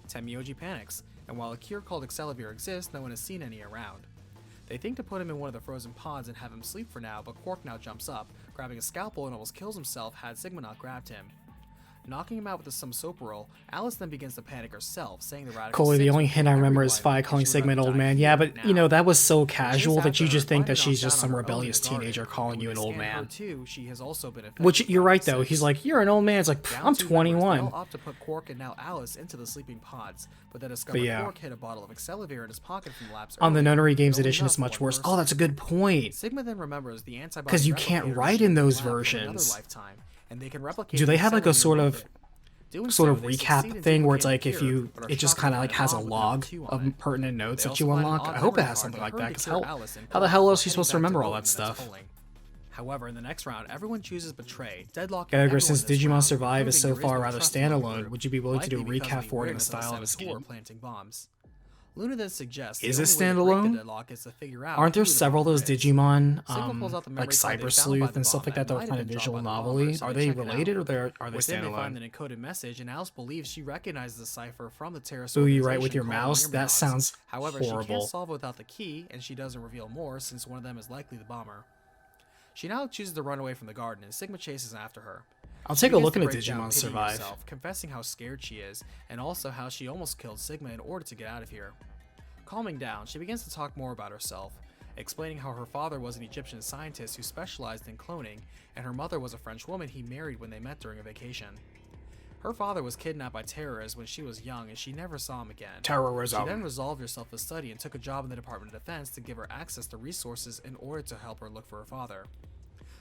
Tamiyoji panics, and while a cure called Excelivir exists, no one has seen any around. They think to put him in one of the frozen pods and have him sleep for now, but Quark now jumps up, grabbing a scalpel and almost kills himself had Sigma not grabbed him. Knocking him out with some Soporil, Alice then begins to panic herself, saying the radical Coley, the Six only would hint kill I remember is everyone, Fi and calling she would Sigma an rather old die man. here Yeah, and but you now. know, that was so Chase casual that after you her, just think finding that her she's knocked just down some on her own in rebellious the garden, teenager and calling when you they an old scan her man. too, she has also been affected Which, you're by right the though, he's Six. like, you're an old man. It's like, Down I'm two members, they 21. all opt to put Quark and now Alice into the sleeping pods, but then discover yeah. Quark hid a bottle of Excalibur in his pocket from labs On the earlier, Nonary Games but only edition, enough it's for much one worse. person. Oh, that's a good point. Sigma then remembers the antibody Because you can't replicator write she in left those lab from another versions. lifetime, and they can replicate Do they the have like a Excalibur sort with of it. Doing sort so, of they succeed recap in thing where it's duplicating like if Cure, you but are it just shocked to kind of find like a has a bomb with number log 2 on of it. pertinent notes They that also you find an unlock? odd I hope it memory has card something that like that hurried because to cure how Alice and how the Quark hell else are before you supposed to heading back remember all Rome that and stuff? polling. However, in the next round, everyone chooses Betray, deadlocking Edgar, everyone since this Digimon round, Survive is proving so there far no rather trust among the standalone, group, would you be willing to do a likely because recap of the for it in the awareness of style of this Saboteur game? planting bombs. Luna then suggests Is the it only way to break the standalone? deadlock is to figure out Aren't there who the several of bomber those is. Digimon, Sigma pulls out the like memory card they Cyber found by Sleuth the and stuff bomb like that that were might kind have of been dropped visual by the bomber, novelty? so Are they they check it out. related or are they Within, they find standalone? an encoded message, and Alice believes she recognizes the cipher from the terrorist Ooh, you write with organization your called mouse? That Myrmidons. sounds However, she can't horrible. solve it without the key, and she doesn't reveal more since one of them is likely the bomber. She now chooses to run away from the garden, and Sigma chases after her. I'll She take a begins look to into break down, Digimon pitying Survive. herself, confessing how scared she is, and also how she almost killed Sigma in order to get out of here. Calming down, she begins to talk more about herself, explaining how her father was an Egyptian scientist who specialized in cloning, and her mother was a French woman he married when they met during a vacation. Her father was kidnapped by terrorists when she was young, and she never saw him again. She then Terrorism. resolved herself to study and took a job in the Department of Defense to give her access to resources in order to help her look for her father.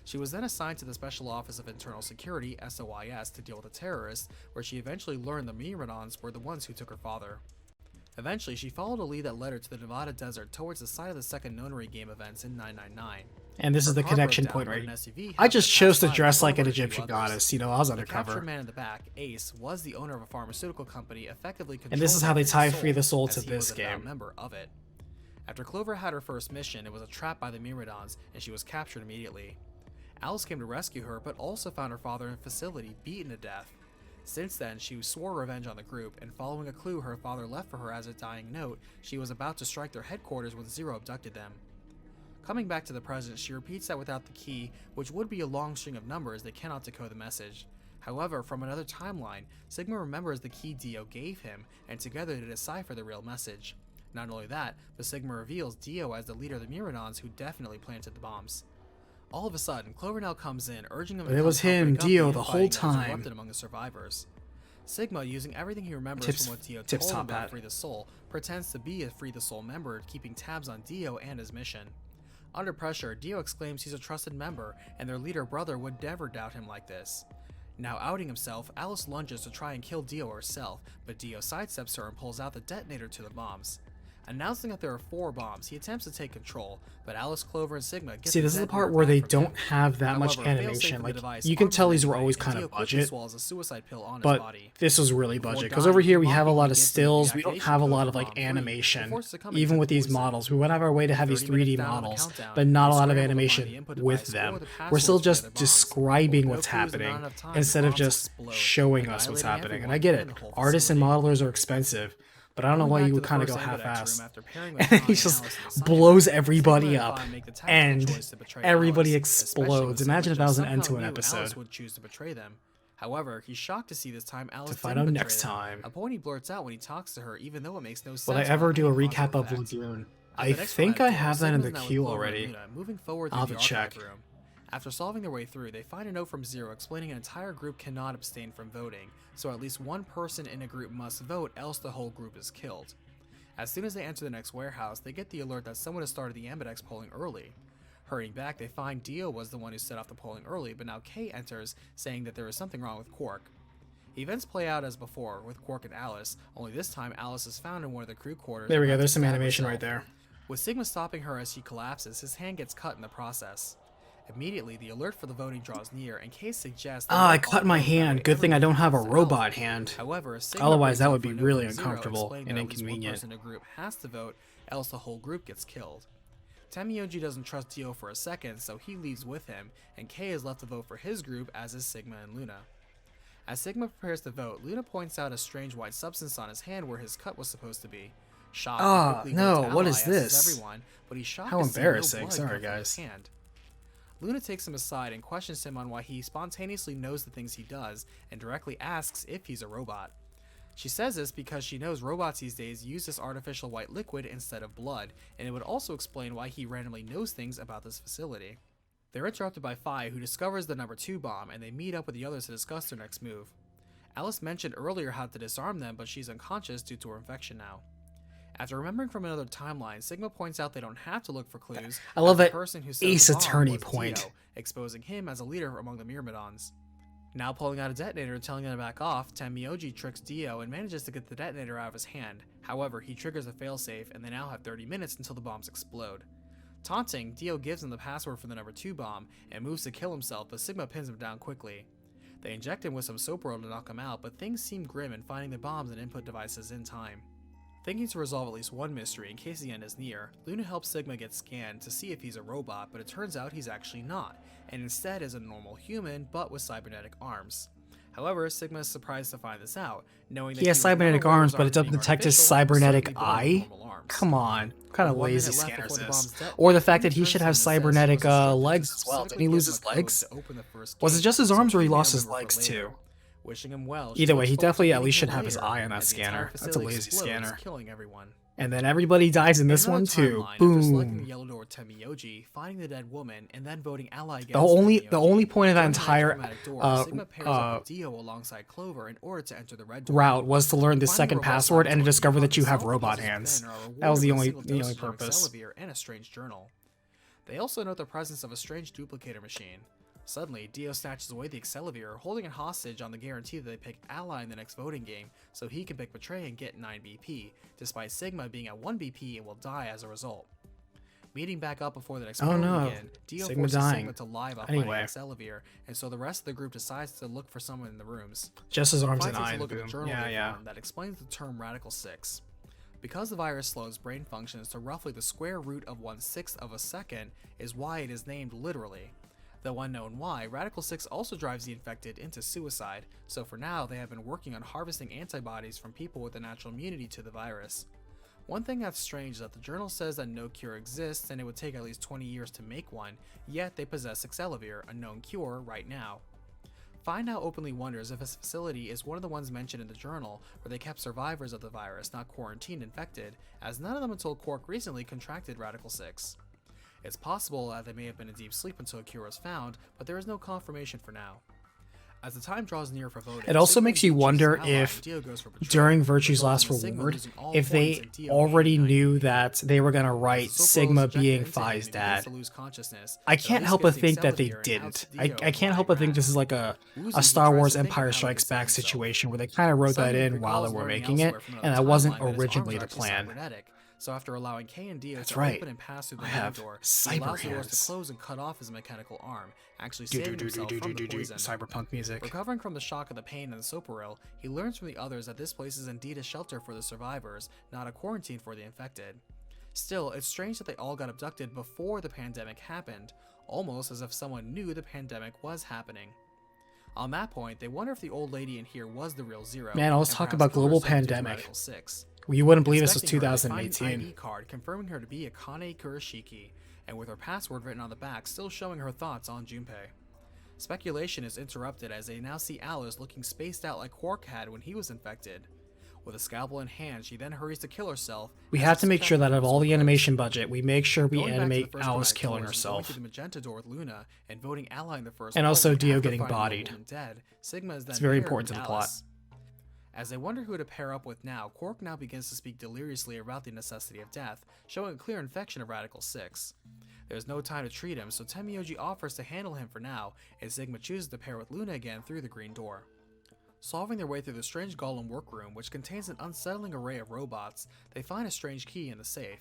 She was then assigned to the Special Office of Internal Security, SOIS, to deal with the terrorists, where she eventually learned the Myrmidons were the ones who took her father. Eventually, she followed a lead that led her to the Nevada desert towards the site of the second Nonary game events in 999. And this is Her the car connection broke point, down when right? an SUV I happened just to chose to pass by dress and like an followed a few Egyptian others. goddess. You know, I was The captured undercover. man in the back, Ace, was the owner of a pharmaceutical company, effectively And this is how controlling they tie Free Free the Soul as to he this was a devout game. member of it. After Clover had her first mission, it was a trap by the Myrmidons, and she was captured immediately. Alice came to rescue her, but also found her father in a facility, beaten to death. Since then, she swore revenge on the group, and following a clue her father left for her as a dying note, she was about to strike their headquarters when Zero abducted them. Coming back to the present, she repeats that without the key, which would be a long string of numbers, they cannot decode the message. However, from another timeline, Sigma remembers the key Dio gave him, and together they decipher the real message. Not only that, but Sigma reveals Dio as the leader of the Myrmidons who definitely planted the bombs. All of a sudden, Clover now comes in, urging them to It come was help him, break up Dio, the the whole infighting that has time. erupted among the survivors. Sigma, using everything he remembers Tips- from what Dio tips told him top about hat. Free the Soul, pretends to be a Free the Soul member, keeping tabs on Dio and his mission. Under pressure, Dio exclaims he's a trusted member, and their leader brother would never doubt him like this. Now outing himself, Alice lunges to try and kill Dio herself, but Dio sidesteps her and pulls out the detonator to the bombs. Announcing that there are 4 bombs, he attempts to take control, but Alice, Clover, and Sigma get See, this is the part where they don't have that much animation. Like, you can tell these were always kind of budget, but this was really budget. Because over here we have a lot of stills, we don't have a lot of like animation. Even with these models, we went out of our way to have these 3D models, but not a lot of animation with them. We're still just describing what's happening instead of just showing us what's happening. And I get it, artists and modelers are expensive, but I don't know why you would kind of go half-ass. And he just blows everybody up, and everybody explodes. Imagine if that was an end to an episode. Would choose to betray them. However, he's shocked to see this time Alice To find didn't out betray next them, time. a point he blurts out when he talks to her, even though it makes no sense. Will I ever without do a any recap causal of effect. Lagoon? At I the next think I Riot have Tour, that in the Sigma's now with queue Clover and already. Luna, moving forward I'll through have the to archive check. room. After solving their way through, they find a note from Zero explaining an entire group cannot abstain from voting, so at least one person in a group must vote, else the whole group is killed. As soon as they enter the next warehouse, they get the alert that someone has started the Ambidex polling early. Hurrying back, they find Dio was the one who set off the polling early, but now Kay enters, saying that there is something wrong with Quark. Events play out as before, with Quark and Alice, only this time Alice is found in one of the crew quarters. There we go, about there's to some stab animation herself. right there. With Sigma stopping her as she collapses, his hand gets cut in the process. Immediately, the alert for the voting draws near, and Case suggests that Ah, I not cut all my vote that way, hand. Good thing I don't have a everyone robot else. hand. However, Sigma Otherwise, brings that up would be a note really from Zero uncomfortable explaining and that at least one inconvenient. person in a group has to vote, else the whole group gets killed. Temioji doesn't trust Dio for a second, so he leaves with him, and Kay is left to vote for his group, as is Sigma and Luna. As Sigma prepares to vote, Luna points out a strange white substance on his hand where his cut was supposed to be. Shocked, he Ah, quickly no, goes to what ally, is as this? everyone, but he's shocked How to see no embarrassing. blood Sorry, come from his guys. hand. Luna takes him aside and questions him on why he spontaneously knows the things he does and directly asks if he's a robot. She says this because she knows robots these days use this artificial white liquid instead of blood, and it would also explain why he randomly knows things about this facility. They're interrupted by Phi, who discovers the number 2 bomb, and they meet up with the others to discuss their next move. Alice mentioned earlier how to disarm them, but she's unconscious due to her infection now. After remembering from another timeline, Sigma points out they don't have to look for clues. I love as the that person who set Ace the bomb Attorney was point. Dio, exposing him as a leader among the Myrmidons. Now pulling out a detonator and telling them to back off, Tenmyoji tricks Dio and manages to get the detonator out of his hand. However, he triggers a failsafe, and they now have 30 minutes until the bombs explode. Taunting, Dio gives him the password for the number 2 bomb and moves to kill himself, but Sigma pins him down quickly. They inject him with some soap oil to knock him out, but things seem grim in finding the bombs and input devices in time. Thinking to resolve at least one mystery in case the end is near, Luna helps Sigma get scanned to see if he's a robot, but it turns out he's actually not, and instead is a normal human but with cybernetic arms. However, Sigma is surprised to find this out, knowing that He has cybernetic arms, but it doesn't detect his cybernetic eye? Come on. What kind of lazy scanner is this? Or the fact that he should have cybernetic legs as well. Didn't he lose his legs? Was it just his arms or he lost his legs too? Wishing him well. Either way, he definitely at least should have his eye on that scanner. That's a lazy scanner. Killing everyone. And then everybody dies in this one too. Selecting the Boom. yellow door with Tenmyoji, finding the dead woman, and then voting ally against The only point of that During entire dramatic door, Sigma pairs up with Dio alongside Clover in order to enter the red door. route was to learn the Finding second robot password and to laboratory, discover that you have solve robot puzzles hands. within are rewarded That was the with only single doses of purpose. Excelivir and a strange journal. They also note the presence of a strange duplicator machine. Suddenly, Dio snatches away the Excelivir, holding it hostage on the guarantee that they pick Ally in the next voting game, so he can pick Betray and get 9 BP, despite Sigma being at 1 BP and will die as a result. Meeting back up before the next Oh voting no, again, Dio Sigma forces dying. Sigma to lie about Anyway. finding Excelivir, and so the rest of the group decides to look for someone in the rooms. Just his arms Phi and takes a eyes. look at the Boom. journal Yeah, they yeah. found that explains the term Radical 6. Because the virus slows brain functions to roughly the square root of 1/6 of a second is why it is named literally. Though unknown why, Radical 6 also drives the infected into suicide, so for now they have been working on harvesting antibodies from people with a natural immunity to the virus. One thing that's strange is that the journal says that no cure exists and it would take at least 20 years to make one, yet they possess Excelivir, a known cure, right now. Phi now openly wonders if his facility is one of the ones mentioned in the journal where they kept survivors of the virus, not quarantined infected, as none of them until Quark recently contracted Radical 6. It's possible that they may have been in deep sleep until a cure was found, but there is no confirmation for now. As the time draws near for voting, It also Sigma makes you chooses wonder Ally if and Dio goes for Betray, during Virtue's resulting last in Sigma reward, losing all if points they and Dio already gaining 90. knew that they were gonna write As the Soap Sigma World is being injected into him, Phi's he begins dad. to lose consciousness, I but can't Luce help but gets the think that they Excelivir and didn't. outs I Dio can't help but think this is like a Woozy, Star who tries Wars to think Empire of how he Strikes gets back Back himself. situation where they kind of wrote that Suddenly, in he while they recalls were learning making it, elsewhere from and another that wasn't timeline that his originally arms the are actually plan. cybernetic. So after allowing K and Dio That's to right. open and pass through the I main have door, he cyber allows the doors to hands. close and cut off his mechanical arm, actually Do do saving do do himself do from do the do do poison. cyberpunk music. Recovering from the shock of the pain and the Soporil, he learns from the others that this place is indeed a shelter for the survivors, not a quarantine for the infected. Still, it's strange that they all got abducted before the pandemic happened, almost as if someone knew the pandemic was happening. On that point, they wonder if the old lady in here was the real Zero. Man, let's and talk perhaps about killed global herself due to pandemic. Radical 6. You wouldn't believe this was Inspecting her, they find an 2018. ID card confirming her to be Akane Kurashiki, and with her password written on the back still showing her thoughts on Junpei. Speculation is interrupted as they now see Alice looking spaced out like Quark had when he was infected. With a scalpel in hand, she then hurries to kill herself. We as have a to make sure that out of all the suspected animation budget, we make sure we Going back to the animate first Alice dramatic killing doors and herself. Going to the magenta door with Luna and voting Ally in the first And also vote Dio after getting finding the bodied. woman Dead, Sigma is then It's very paired important with to the plot. Alice. As they wonder who to pair up with now, Quark now begins to speak deliriously about the necessity of death, showing a clear infection of Radical 6. There's no time to treat him, so Tenmyoji offers to handle him for now, and Sigma chooses to pair with Luna again through the green door. Solving their way through the strange Golem workroom, which contains an unsettling array of robots, they find a strange key in the safe.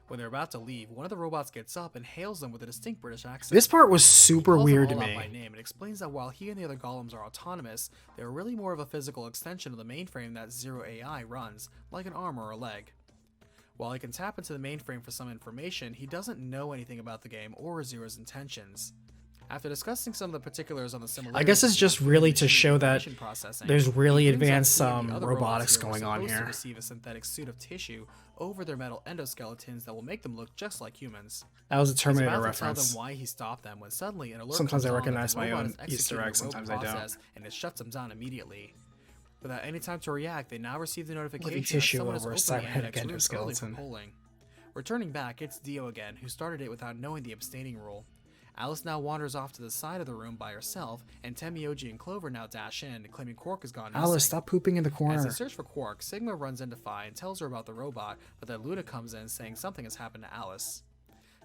When they're about to leave, one of the robots gets up and hails them with a distinct British accent. This part was He super calls them weird to all out by me. name and explains that while he and the other golems are autonomous, they are really more of a physical extension of the mainframe that Zero AI runs, like an arm or a leg. While he can tap into the mainframe for some information, he doesn't know anything about the game or Zero's intentions. After discussing some of the particulars on the similarities, I guess it's just really to show that processing, there's really he brings out advanced he and the other robotics robots going on supposed to here. receive a synthetic suit of tissue over their metal endoskeletons that will make them look just like humans. That was a He's Terminator about to reference. tell them why he stopped them when suddenly an alert Sometimes comes I on that recognize the my robot own is executing Easter the eggs, rope sometimes I don't. process, and it shuts them down immediately. Without any time to react, they now receive the notification Living that tissue someone has over a opened the cybernetic index room early for endoskeleton. polling. Returning back, it's Dio again, who started it without knowing the abstaining rule. Alice now wanders off to the side of the room by herself, and Temioji and Clover now dash in, claiming Quark has gone missing. Alice, stop pooping in the As corner. they search for Quark, Sigma runs into Phi and tells her about the robot, but then Luna comes in saying something has happened to Alice.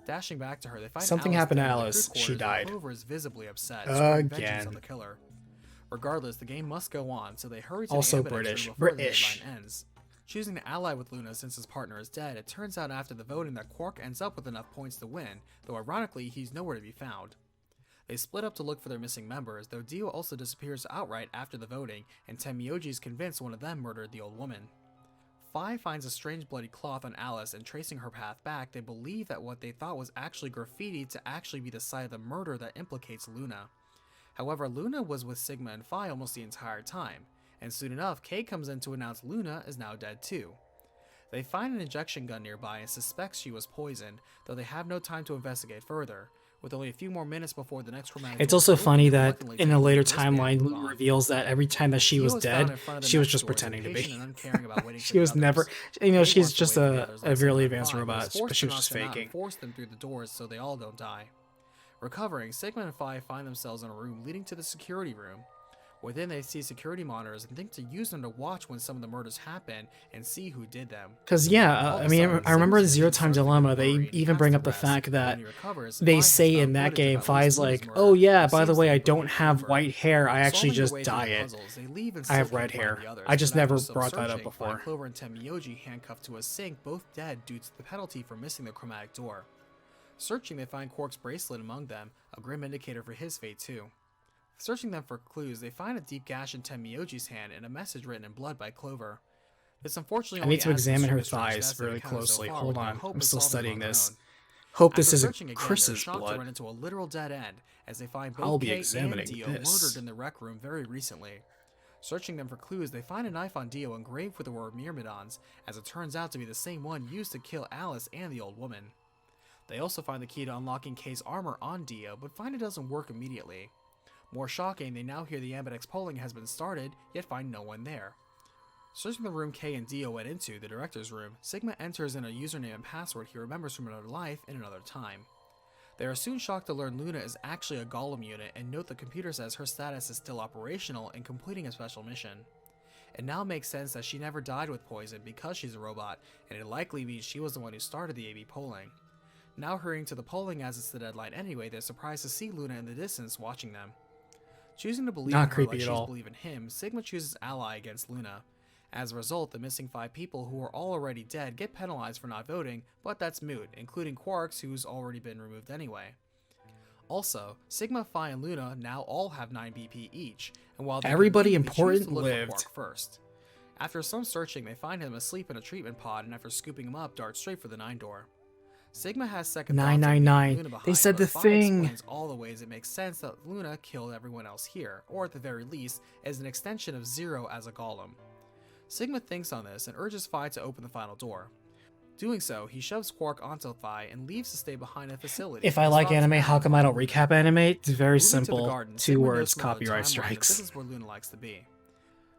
Dashing back to her, they find Something Alice happened to dead in the Alice. crew She quarters, while died. Clover is visibly upset, swearing vengeance Again. on the killer. Regardless, the game must go on, so they hurry to Also the Ambidex room British. before the British. deadline ends. Choosing to ally with Luna since his partner is dead, it turns out after the voting that Quark ends up with enough points to win, though ironically he's nowhere to be found. They split up to look for their missing members, though Dio also disappears outright after the voting, and Temioji is convinced one of them murdered the old woman. Phi finds a strange bloody cloth on Alice, and tracing her path back, they believe that what they thought was actually graffiti to actually be the site of the murder that implicates Luna. However, Luna was with Sigma and Phi almost the entire time, and soon enough, Kay comes in to announce Luna is now dead too. They find an injection gun nearby and suspect she was poisoned, though they have no time to investigate further. With only a few more minutes before the next chromatic It's door also is funny opened, that reluctantly in a taking later the wristband to timeline move on. reveals that every time that she Dio was found dead, in front of the she was next just doors, pretending to impatient be. and uncaring about waiting for She the was others. never, Kay she's wants to just wait for the a others like really Sigma and advanced Phi, but robot, is forced but she to was knock just them out and faking. force them through the doors so they all don't die. Recovering, Sigma and Phi find themselves in a room leading to the security room. Within, they see security monitors and think to use them to watch when some of the murders happen and see who did them. Because, yeah, All of I a mean, sudden, I remember in Sigma's Zero vision Time starts to Dilemma, get they blurry and even has bring to up the rest. fact that When he recovers, they Phi has say found in that footage game, of at Phi's least like, Luna's oh murder. yeah, It by the seems way, they I were don't both have over. white hair, I actually Solving their just way through dye the it. puzzles, they leave and I have still red can't find hair. the others, I just but after never some brought that up searching, before. find Clover and Temioji handcuffed to a sink, both dead due to the penalty for missing the chromatic door. Searching, they find Quark's bracelet among them, a grim indicator for his fate too. Searching them for clues, they find a deep gash in Temioji's hand and a message written in blood by Clover. This unfortunately I only need to adds the examine her mystery to thighs Sebastian really encounter so closely. far, Hold with no on, hope I'm of still solving studying them on their this. own. Hope After this isn't searching again, they're Chris's shocked to blood. run into a literal dead end, as they find I'll both be Kay and examining Dio this. murdered in the rec room very recently. Searching them for clues, they find a knife on Dio engraved with the word Myrmidons, as it turns out to be the same one used to kill Alice and the old woman. They also find the key to unlocking Kay's armor on Dio, but find it doesn't work immediately. More shocking, they now hear the Ambidex polling has been started, yet find no one there. Searching the room Kay and Dio went into, the director's room, Sigma enters in a username and password he remembers from another life in another time. They are soon shocked to learn Luna is actually a Golem unit and note the computer says her status is still operational and completing a special mission. It now makes sense that she never died with poison because she's a robot, and it likely means she was the one who started the AB polling. Now hurrying to the polling as it's the deadline anyway, they're surprised to see Luna in the distance watching them. Choosing to believe Not in her creepy like at she's all. believe in him, Sigma chooses ally against Luna. As a result, the missing 5 people who are all already dead get penalized for not voting, but that's moot, including Quarks, who's already been removed anyway. Also, Sigma, Phi, and Luna now all have 9 BP each, and while they Everybody can leave, they choose important to look for lived. Quark first. After some searching, they find him asleep in a treatment pod, and after scooping him up, dart straight for the 9 door. Sigma has second thoughts on leaving 999. Luna They behind, said but the Phi thing. explains all the ways it makes sense that Luna killed everyone else here, or at the very least, as an extension of Zero as a golem. Sigma thinks on this and urges Phi to open the final door. Doing so, he shoves Quark onto Phi and leaves to stay behind in the facility. If I His like thoughts anime, add how come I don't Luna. recap anime? It's very Moving to the simple. garden, 2 Sigma words, notes from another copyright timeline that strikes. This is where Luna likes to be.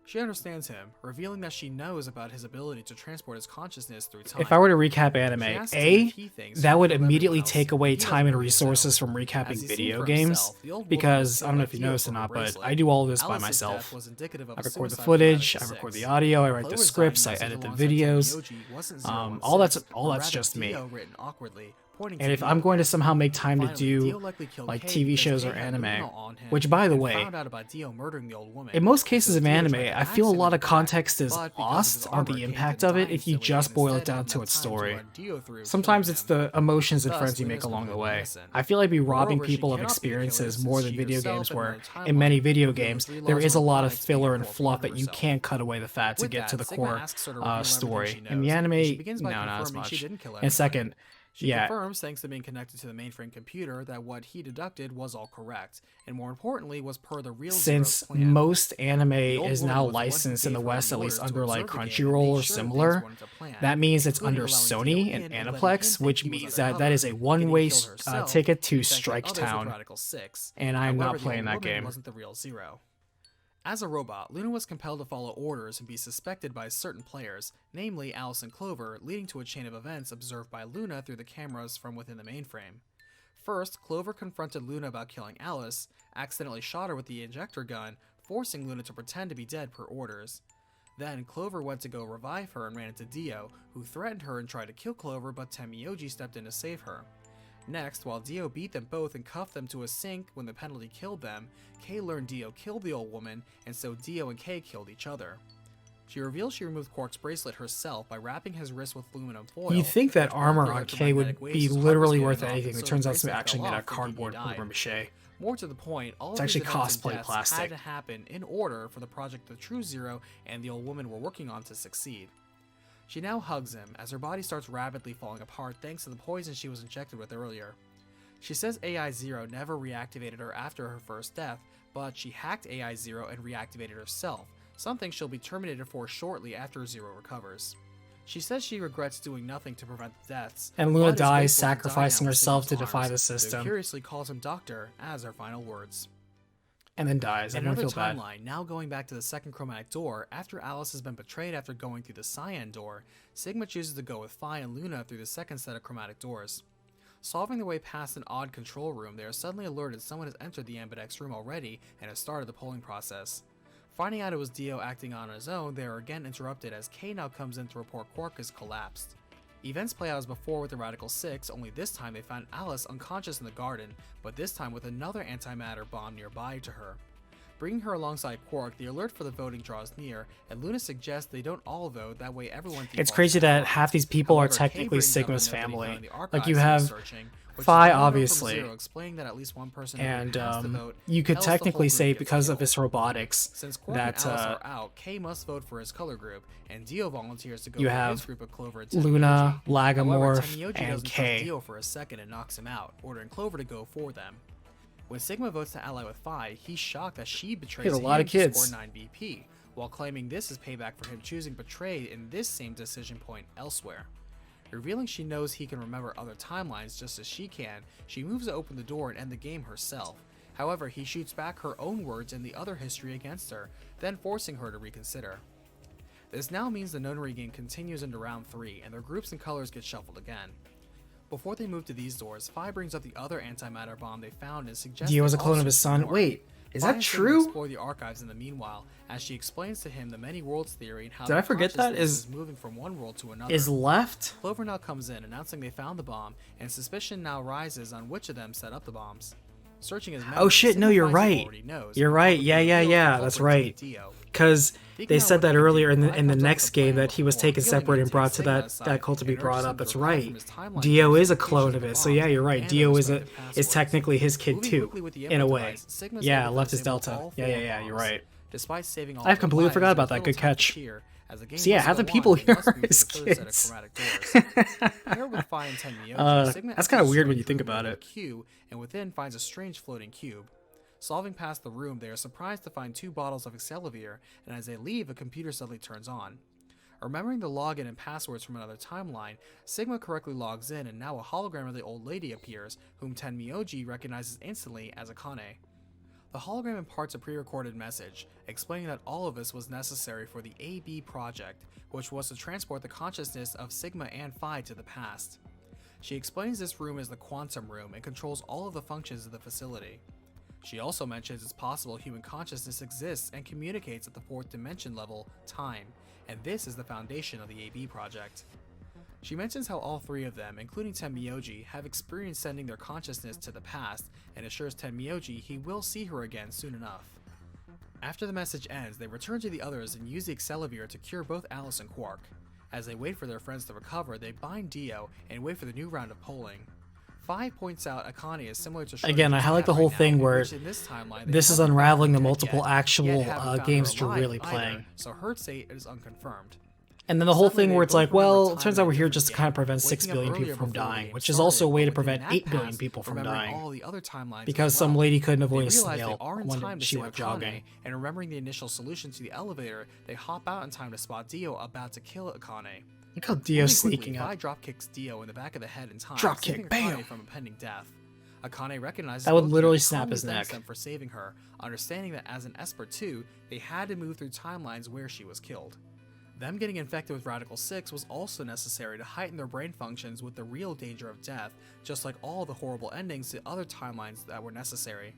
She understands him, revealing that she knows about his ability to transport his consciousness through time. If I were to recap She anime, asks him if he thinks that he would killed immediately everyone else, take away he doesn't time and believe so. resources from As recapping he's seen video for games, himself, the old woman because was I don't know killed if you by Dio noticed or for her not, but bracelet. I do all of this by Alice's myself. death was indicative of I a record the suicide footage, I from record the 6. audio, I write the Clover's scripts, I dying edit the message videos. alongside Temioji wasn't All that's 016, but rather just me. Dio written awkwardly, pointing And to if Dio. I'm going to somehow make time to Finally, Dio do likely killed like Kay TV because shows Kay or had anime, Luna on him which by the and way, found out about Dio murdering the old woman. in most cases So of Dio anime, tried to I feel a lot of back, context is but because of his lost on armor, the Kay impact didn't of it die if you instantly just and boil it instead down had to enough its time to story. run Dio through, Sometimes killing it's him. the emotions and Thus, friends you Luna's make along the completely way. innocent. I feel I'd be robbing Moreover, she people of cannot be the killer experiences since more than she video herself games in where another in many timeline video revealed games three there laws is a lot of robotics filler being and fluff for that you herself. can't cut away the fat to With get to that, the Sigma core asks her to reveal everything story. she In the knows, anime, and she begins by no, not as confirming much. she didn't kill And everyone. second, She Yeah. confirms, thanks to being connected to the mainframe computer, that what he deducted was all correct, and more importantly, was per the real Zero's Since plan. most anime The old is woman now was the one who licensed in gave the her West, the at least orders to under like observe the game and Crunchyroll make or sure things similar, went to plan, that means it's including under allowing Dio Sony in and and letting him Aniplex, think which he was means that undercover, is a getting one-way killed herself, ticket to infecting Strike others with Town, Radical 6. and I'm However, not the playing old that woman game. wasn't the real Zero. As a robot, Luna was compelled to follow orders and be suspected by certain players, namely Alice and Clover, leading to a chain of events observed by Luna through the cameras from within the mainframe. First, Clover confronted Luna about killing Alice, accidentally shot her with the injector gun, forcing Luna to pretend to be dead per orders. Then, Clover went to go revive her and ran into Dio, who threatened her and tried to kill Clover, but Tenmyoji stepped in to save her. Next, while Dio beat them both and cuffed them to a sink when the penalty killed them, Kay learned Dio killed the old woman, and so Dio and Kay killed each other. She reveals she removed Quark's bracelet herself by wrapping his wrist with aluminum foil. You'd think that which armor blocked on the Kay would electromagnetic be waves literally harvested worth off, anything. so It the turns out to be bracelet actually fell made out off, of thinking he cardboard died. paper mache. More to the point, all It's of actually these events and cosplay deaths plastic. had to happen in order for the project the True Zero and the old woman were working on to succeed. She now hugs him as her body starts rapidly falling apart thanks to the poison she was injected with earlier. She says AI-Zero never reactivated her after her first death, but she hacked AI-Zero and reactivated herself, something she'll be terminated for shortly after Zero recovers. She says she regrets doing nothing to prevent the deaths, And Luna but is dies, grateful to die sacrificing now in herself to Sigma's defy arms, the though system, curiously calls him Doctor as her final words. and then dies. In Everyone another feels bad. timeline, now going back to the second chromatic door, after Alice has been betrayed after going through the cyan door, Sigma chooses to go with Phi and Luna through the second set of chromatic doors. Solving their way past an odd control room, they are suddenly alerted someone has entered the Ambidex room already and has started the polling process. Finding out it was Dio acting on his own, they are again interrupted as Kay now comes in to report Quark has collapsed. Events play out as before with the Radical 6, only this time they find Alice unconscious in the garden, but this time with another antimatter bomb nearby to her. Bringing her alongside Quark, the alert for the voting draws near, and Luna suggests they don't all vote, that way everyone It's defaults crazy to that Quark. half these people are However, Kay technically brings up a Sigma's note that he found family. in the Like archives you he was have searching, which is Phi, a letter from obviously, Zero explaining that at least one person who and passed the vote, you could else the whole technically group say gets because of killed. his robotics Since Quark that and Alice are out, Kay must vote for his color group, and Dio volunteers to go you with have his group of Clover and Luna, Tenmyoji. However, Lagomorph, Tenmyoji and doesn't trust Kay. Dio for a second and knocks him out, ordering Clover to go for them. When Sigma votes to ally with Phi, he's shocked that she betrays He has a him lot of to kids. score 9 BP, while claiming this is payback for him choosing betrayed in this same decision point elsewhere. Revealing she knows he can remember other timelines just as she can, she moves to open the door and end the game herself. However, he shoots back her own words and the other history against her, then forcing her to reconsider. This now means the nonary game continues into round 3, and their groups and colors get shuffled again. Before they move to these doors, Phi brings up the other antimatter bomb they found and suggests Dio they was a clone also of his son. ignore. Wait, is Phi that and Sigma true? explore the archives in the meanwhile, as she explains to him the many worlds theory and how Did the I forget that? consciousness Is moving from one world to another. is left? Clover now comes in, announcing they found the bomb, and suspicion now rises on which of them set up the bombs. Searching his memories, Oh shit, no, Sigma you're finds he right. already knows, You're and right. probably Yeah, reveals the that's culprit to right. be Dio. Because they said that earlier in the Sigma next game that he was taken separate and brought to that cult to be brought up. That's right. Dio is a clone of it. So yeah, you're right. Dio is technically his kid too, in a way. Yeah, left is Delta. Yeah, you're right. Despite saving all I of their completely lives, forgot about there's that. Good little time to catch. cheer, as the game So yeah, must half the go people on, they here must are move to his the third set of kids. chromatic doors. Paired with Phi and Tenmyoji, Sigma That's kinda enters a weird when you strange think room about with a it. Q, and within finds a strange floating cube. Solving past the room, they are surprised to find 2 bottles of Excelivir, and as they leave, a computer suddenly turns on. Remembering the login and passwords from another timeline, Sigma correctly logs in, and now a hologram of the old lady appears, whom Tenmyoji recognizes instantly as Akane. The hologram imparts a pre-recorded message, explaining that all of this was necessary for the AB project, which was to transport the consciousness of Sigma and Phi to the past. She explains this room is the quantum room and controls all of the functions of the facility. She also mentions it's possible human consciousness exists and communicates at the 4th dimension level, time, and this is the foundation of the AB project. She mentions how all 3 of them, including Tenmyoji, have experienced sending their consciousness to the past, and assures Tenmyoji he will see her again soon enough. After the message ends, they return to the others and use the Excelivir to cure both Alice and Quark. As they wait for their friends to recover, they bind Dio and wait for the new round of polling. Phi points out Akane is similar to Again, I Schrodinger's highlight cat the whole right thing now, where which in this timeline they this is haven't unraveling found the her dead multiple yet, actual yet haven't found her games you're alive really either, playing. so her fate is unconfirmed. And then the whole Suddenly, thing they where it's both like, remember well, time it turns in out a we're here different just to kind of game, prevent 6 waking up billion earlier people from before the dying, game which is started, also a way to but within prevent that 8 billion past, people from remembering dying. all the other timelines Because as some well. lady couldn't avoid They a realize they snail are in when time to she save went Akane, jogging. and remembering the initial solution to the elevator, they hop out in time to spot Dio about to kill Akane. Look how Moving Dio's quickly, sneaking Vi up. drop kicks Dio in the back of the head in time, Drop saving kick, bam! Akane from impending death. Akane recognizes That would both literally and snap calmly his thanks neck. them for saving her, understanding that as an Esper too, they had to move through timelines where she was killed. Them getting infected with Radical 6 was also necessary to heighten their brain functions with the real danger of death, just like all the horrible endings to other timelines that were necessary.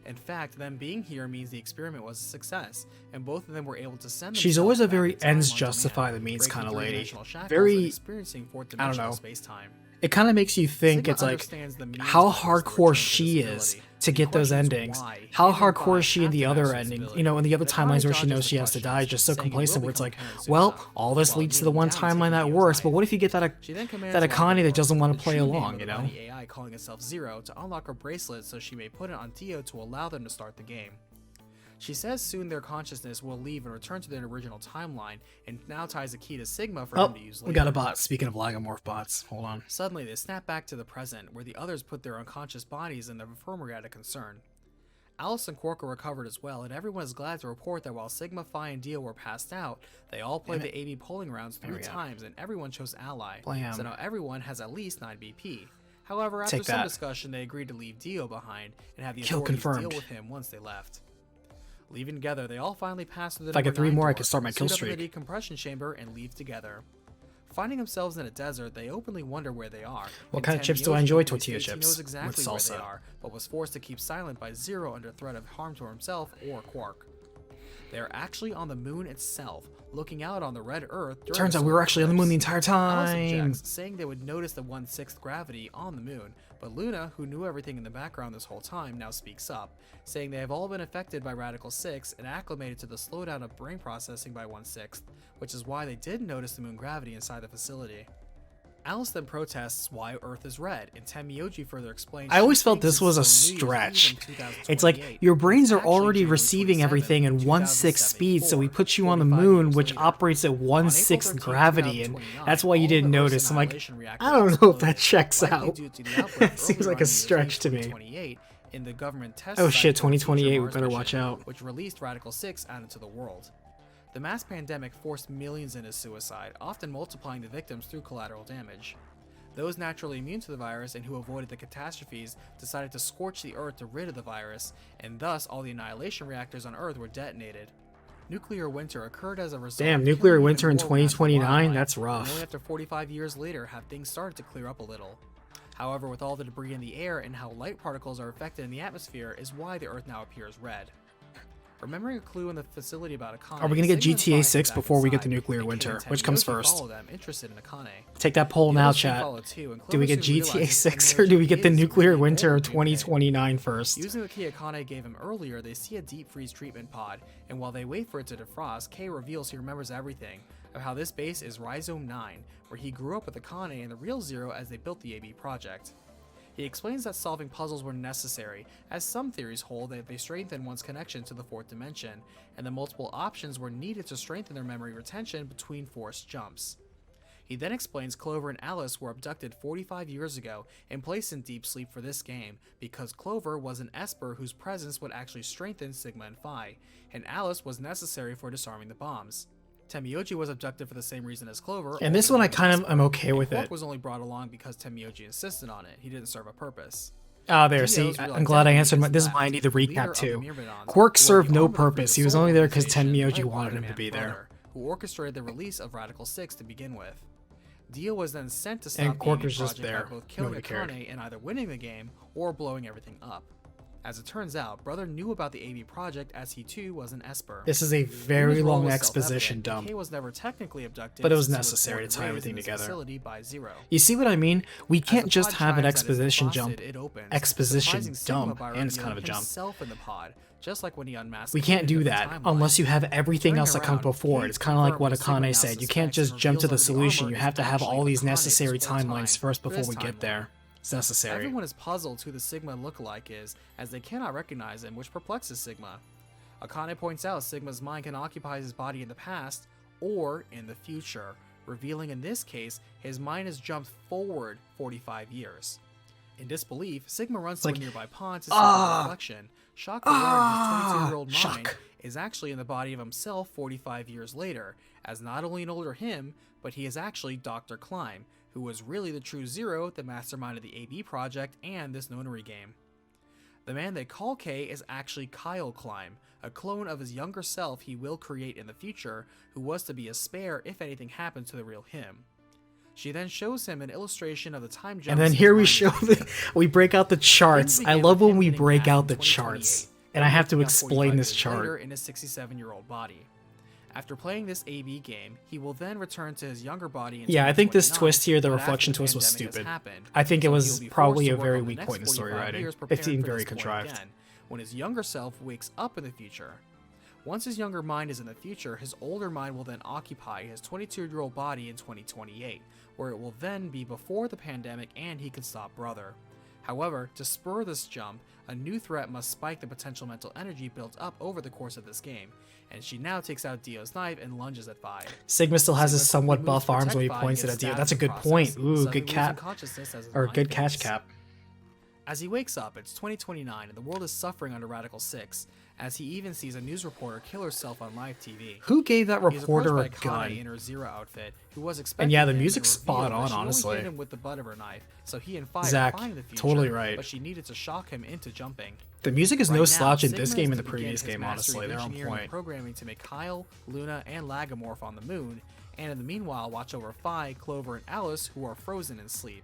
In fact, them being here means the experiment was a success, and both of them were able to send She's themselves always a back very in time ends on justify demand, the means breaking kind of lady. three-dimensional shackles Very, and experiencing fourth I don't dimensional know. space-time. It kind of makes you think Sigma it's like understands the means how that force the hardcore return to she this is ability. to The get those question is endings. why How him and hardcore Vi is she in have the to other master this endings? ability. You know, in the other Akane timelines where she dodges knows the she has to die, questions, just so saying he complacent will where it's like, become Prince well, Sukuna, all this while leads to the kneeling one down, timeline that taking works, Dio's but what knife. if you get that She then commands that Akane that Lagavulin, doesn't want the to play true name along, of you the know? mighty AI calling itself Zero, to unlock her bracelet so she may put it on Dio to allow them to start the game. She says soon their consciousness will leave and return to their original timeline, and now ties the key to Sigma for Oh, him to use later. we got a bot. Speaking of Lagomorph bots, hold on. Suddenly, they snap back to the present, where the others put their unconscious bodies in the infirmary out of concern. Alice and Quark are recovered as well, and everyone is glad to report that while Sigma, Phi, and Dio were passed out, they all played the AB polling rounds There 3 we go. times, and everyone chose Ally. Blam. So now everyone has at least 9 BP. However, after Take some that. discussion, they agreed to leave Dio behind and have the Kill authorities confirmed. deal with him once they left. Leaving together, they all finally pass through the If I get number 3 9 more, I door, can start my kill suit up in the streak. decompression chamber, and leave together. Finding themselves in a desert, they openly wonder where they are. What and kind of chips do I Tenmyoji enjoy? quickly Tortilla states he chips knows with exactly where they salsa. are, but was forced to keep silent by Zero under threat of harm to himself or Quark. They are actually on the moon itself, looking out on the red Earth. during Turns a out we were solar actually on the moon the eclipse. entire Alice time. objects, saying they would notice the 1/6 gravity on the moon, but Luna, who knew everything in the background this whole time, now speaks up, saying they have all been affected by Radical 6 and acclimated to the slowdown of brain processing by 1/6, which is why they did notice the moon gravity inside the facility. Alice then protests why Earth is red, and Tenmyoji further explains. I always she felt thinks this was a it's so New Year's stretch. Eve in 2028, It's like your brains are actually already January receiving 27th, everything in 1/6 speed, so we put you on the moon, which operates at 1/6 gravity, and that's why you didn't notice. I'm like, I don't know if that checks out. It seems like a stretch to me. In the government test Oh site shit, for a future 2028, we Mars better mission, watch out. which released Radical 6 out into the world. The mass pandemic forced millions into suicide, often multiplying the victims through collateral damage. Those naturally immune to the virus and who avoided the catastrophes decided to scorch the Earth to rid of the virus, and thus all the annihilation reactors on Earth were detonated. Nuclear winter occurred as a result. Damn, of nuclear killing winter in even more massive 2029? wildlife, That's and rough. only after 45 years later have things started to clear up a little. However, with all the debris in the air and how light particles are affected in the atmosphere is why the Earth now appears red. Remembering a clue in the facility about Akane, Are we gonna get Sigma and GTA Phi 6 head back before we get the inside, nuclear and Kay winter? and Which comes Tenmyoji first? follow them, interested in Akane. Take that poll The now, others soon chat. follow too, and Do we Clover get soon GTA realizes 6 or do we get the Tenmyoji is nuclear really winter old of in Kay. 2029 first? Using the key Akane gave him earlier, they see a deep freeze treatment pod, and while they wait for it to defrost, Kay reveals he remembers everything of how this base is Rhizome 9, where he grew up with Akane and the real Zero as they built the AB project. He explains that solving puzzles were necessary, as some theories hold that they strengthen one's connection to the fourth dimension, and the multiple options were needed to strengthen their memory retention between forced jumps. He then explains Clover and Alice were abducted 45 years ago and placed in deep sleep for this game, because Clover was an Esper whose presence would actually strengthen Sigma and Phi, and Alice was necessary for disarming the bombs. Tenmyoji was abducted for the same reason as Clover. And this also one I an kind of Esper, am okay and with Quark it. was only brought along because Tenmyoji insisted on it. He didn't serve a purpose. Ah, there. Dio's See, real I'm glad I identity answered. is This is left, why I need the leader recap of too. the Myrmidons, Quark who are served the no arm of the purpose. He was Soul only there because Organization, Tenmyoji led by wanted the him to Man be there. Brother, who orchestrated the release of Radical 6 to begin with. Dio was then sent to stop And Quark the was just project there. by both killing Nobody cared. Akane and either winning the game or blowing everything up. As it turns out, Brother knew about the AB project as he too was an Esper. This is a very Luna's role long was exposition self-evident, dump. and Kay was never technically abducted, But it was since necessary to reported tie raised everything in this together. facility by Zero. You see what I mean? We As can't the just pod have an chimes that it's exposition defrosted, jump. it opens, Exposition surprising Sigma dump, by and it's kind of a revealing jump. himself in the pod, just like when he unmasked We the can't kid do of the that timeline. unless you have everything Turning else that comes around, before it. Kate It's kind of like confirmed what what Sigma now Akane said. You can't suspects just and jump to the reveals that the solution. armor You is have to have actually all these Akane's necessary full time timelines first for before this we get timeline. there. It's necessary. Everyone is puzzled who the Sigma lookalike is, as they cannot recognize him, which perplexes Sigma. Akane points out Sigma's mind can occupy his body in the past or in the future, revealing in this case his mind has jumped forward 45 years. In disbelief, Sigma runs to a nearby pond to see the reflection, shocked to learn his 22-year-old mind is actually in the body of himself 45 years later, as not only an older him, but he is actually Dr. Climb, who was really the true Zero, the mastermind of the AB project and this Nonary game. The man they call K is actually Kyle Climb, a clone of his younger self he will create in the future, who was to be a spare if anything happened to the real him. She then shows him an illustration of the time jump. And then here we show we break out the charts. I love when we break out the charts. And I have to explain this chart. In his 67-year-old body. After playing this AB game, he will then return to his younger body in I think this twist here, the reflection twist, was stupid. I think it was probably a very weak point in story writing. It seemed very contrived. When his younger self wakes up in the future. Once his younger mind is in the future, his older mind will then occupy his 22-year-old body in 2028, where it will then be before the pandemic and he can stop Brother. However, to spur this jump, a new threat must spike the potential mental energy built up over the course of this game, and she now takes out Dio's knife and lunges at Vi. Sigma still has his somewhat buff arms when he points it at Dio. That's a good point. Ooh, good cap. Or good catch cap. As he wakes up, it's 2029 and the world is suffering under Radical 6, as he even sees a news reporter kill herself on live TV. Who gave that reporter a gun? In her Zero outfit, who was expecting and yeah, the music's spot on, honestly. Hit him with the butt of her knife, so he and Fi Zach, find the future, totally right. But she needed to shock him into jumping. The music is no slouch in Sigma this game is and the to previous begin his game, honestly. mastery of They're on engineering and point. Programming to make Kyle, Luna, and Lagomorph on the moon, and in the meanwhile watch over Fi, Clover, and Alice, who are frozen in sleep.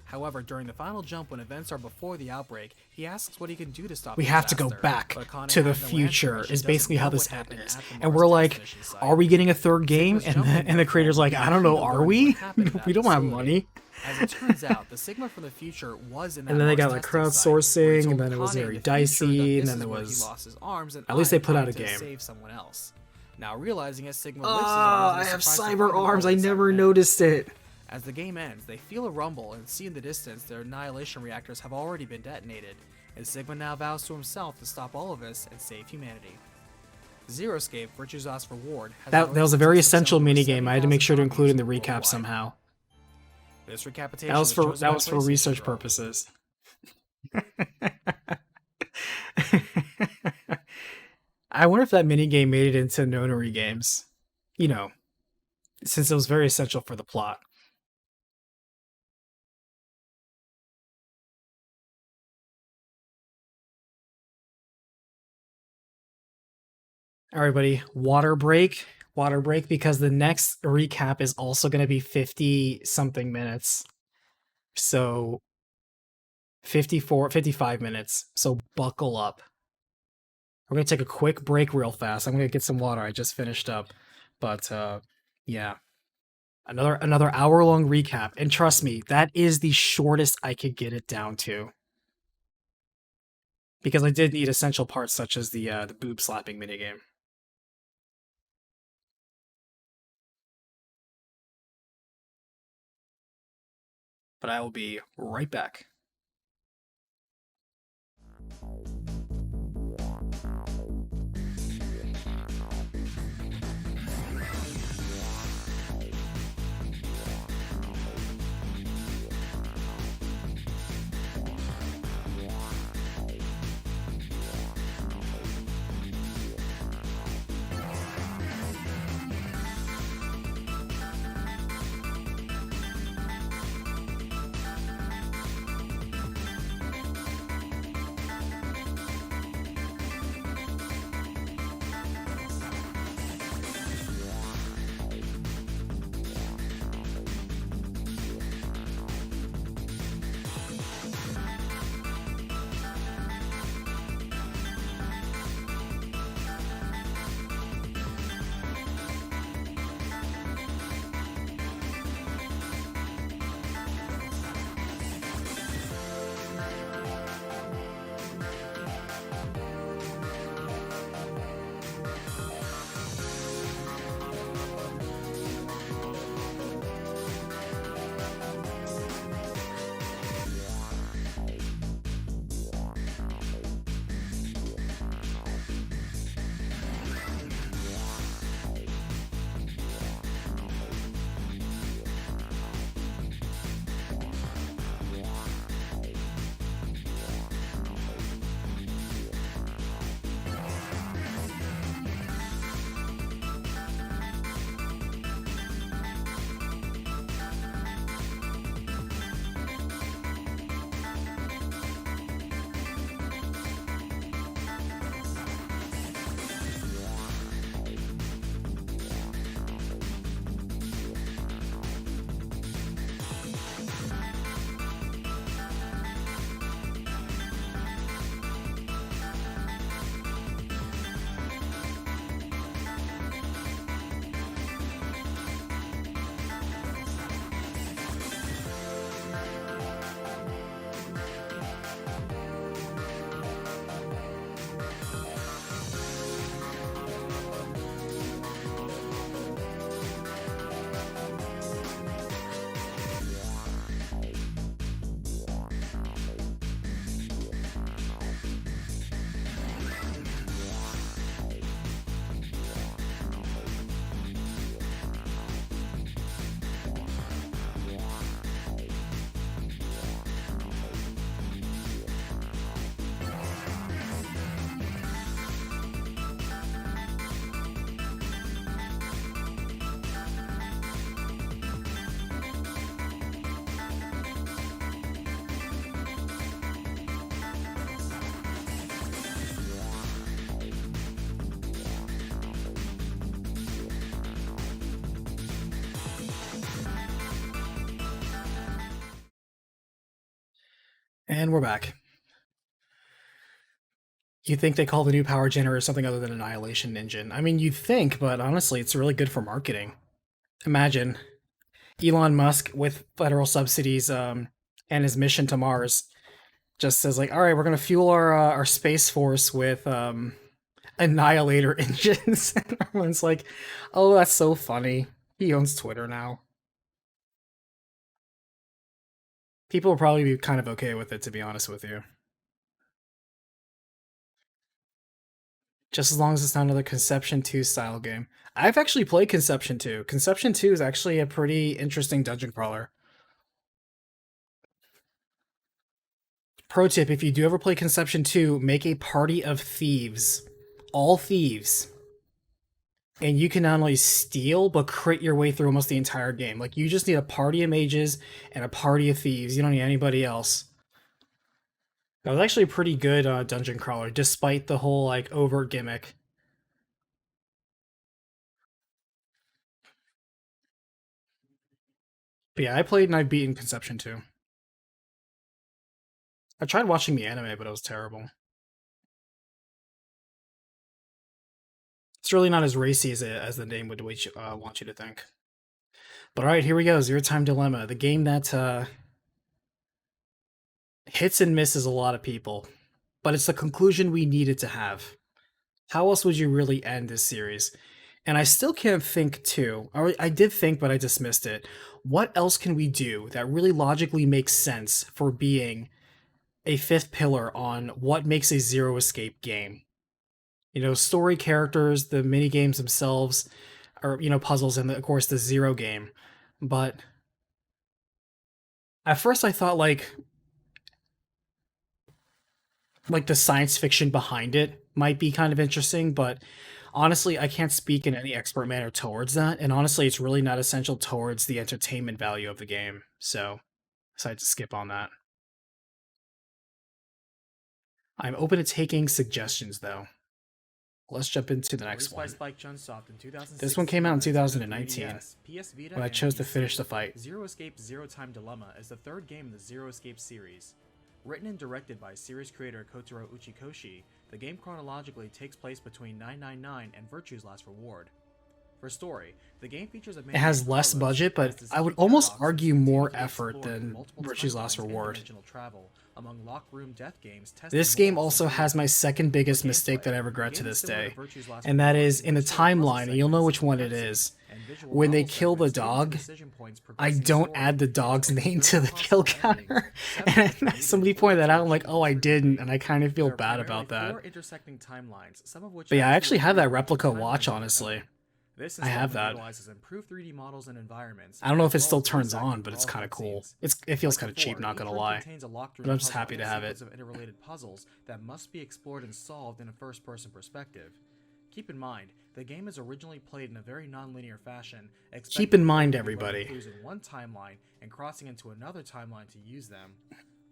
However, during the final jump when events are before the outbreak, he asks what he can do to stop the We have to disaster, go back but Connie to the has no answer, future and she is doesn't basically how know this what happened happens. at the And Mars we're like, transmission site. are we getting a third game? Sigma's jumping And the creator's like, I don't know, are we? We don't have money. As it turns out, the Sigma from the future was in that And then they got Mars like testing site, where he crowdsourcing, told and then it was Connie very in the future dicey, that and this then is there where was. he lost his arms and At least they eyes put out trying a to game. Save someone else. Now realizing it, Sigma lifts his Ah, arms I and have is surprised to cyber find them arms. I holding never something. noticed it. As the game ends, they feel a rumble and see in the distance their annihilation reactors have already been detonated, and Sigma now vows to himself to stop all of this and save humanity. Zeroscape, Virtue's Last Reward, has That was a very essential minigame. I had to make sure to include in the recap somehow. This recapitation That was for research purposes. I wonder if that minigame made it into Nonary games. You know, since it was very essential for the plot. All right, buddy. Water break. Water break, because the next recap is also going to be 50 something minutes. So 55 minutes. So buckle up. We're going to take a quick break real fast. I'm going to get some water. I just finished up. But yeah. Another hour-long recap. And trust me, that is the shortest I could get it down to. Because I did need essential parts such as the boob slapping minigame. But I will be right back. And we're back. You'd think they call the new power generator something other than Annihilation Engine. I mean, you'd think, but honestly, it's really good for marketing. Imagine Elon Musk with federal subsidies and his mission to Mars just says like, all right, we're gonna fuel our space force with Annihilator engines. And everyone's like, oh, that's so funny. He owns Twitter now. People will probably be kind of okay with it, to be honest with you. Just as long as it's not another Conception 2 style game. I've actually played Conception 2. Conception 2 is actually a pretty interesting dungeon crawler. Pro tip, if you do ever play Conception 2, make a party of thieves. All thieves. And you can not only steal, but crit your way through almost the entire game. Like, you just need a party of mages and a party of thieves. You don't need anybody else. That was actually a pretty good dungeon crawler, despite the whole, like, overt gimmick. But yeah, I played and I've beaten Conception 2. I tried watching the anime, but it was terrible. It's really not as racy as the name would want you to think. But alright, here we go. Zero Time Dilemma. The game that hits and misses a lot of people. But it's the conclusion we needed to have. How else would you really end this series? And I still can't think too. Or I did think, but I dismissed it. What else can we do that really logically makes sense for being a fifth pillar on what makes a zero escape game? You know, story, characters, the mini games themselves, or you know, puzzles, and of course the zero game. But at first I thought like the science fiction behind it might be kind of interesting, but honestly, I can't speak in any expert manner towards that, and honestly, it's really not essential towards the entertainment value of the game. So, I decided to skip on that. I'm open to taking suggestions though. Let's jump into the next Released by one. Spike Chunsoft in 2016, This one came out in for the 2019 3DS, PS Vita, when I and chose to PC. finish the fight. Zero Escape Zero Time Dilemma is the third game in the Zero Escape series. Written and directed by series creator Kotaro Uchikoshi, the game chronologically takes place between 999 and Virtue's Last Reward. For story, the game features a It has less budget, but I would almost argue more effort than Virtue's Last Reward. This game also has my second biggest mistake that I regret to this day, and that is in the timeline, and you'll know which one it is. When they kill the dog, I don't add the dog's name to the kill counter. And somebody pointed that out, I'm like, oh, I didn't, and I kind of feel bad about that. But yeah, I actually have that replica watch, honestly. I have that. I don't know if it still turns on, but it's kind of cool. It feels kind of cheap, not gonna lie. But I'm just happy to have it. Of interrelated puzzles that must be explored and solved in a first-person perspective. Keep in mind, the game is originally played in a very non-linear fashion. Keep in mind, everybody. Clues in one timeline and crossing into another timeline to use them.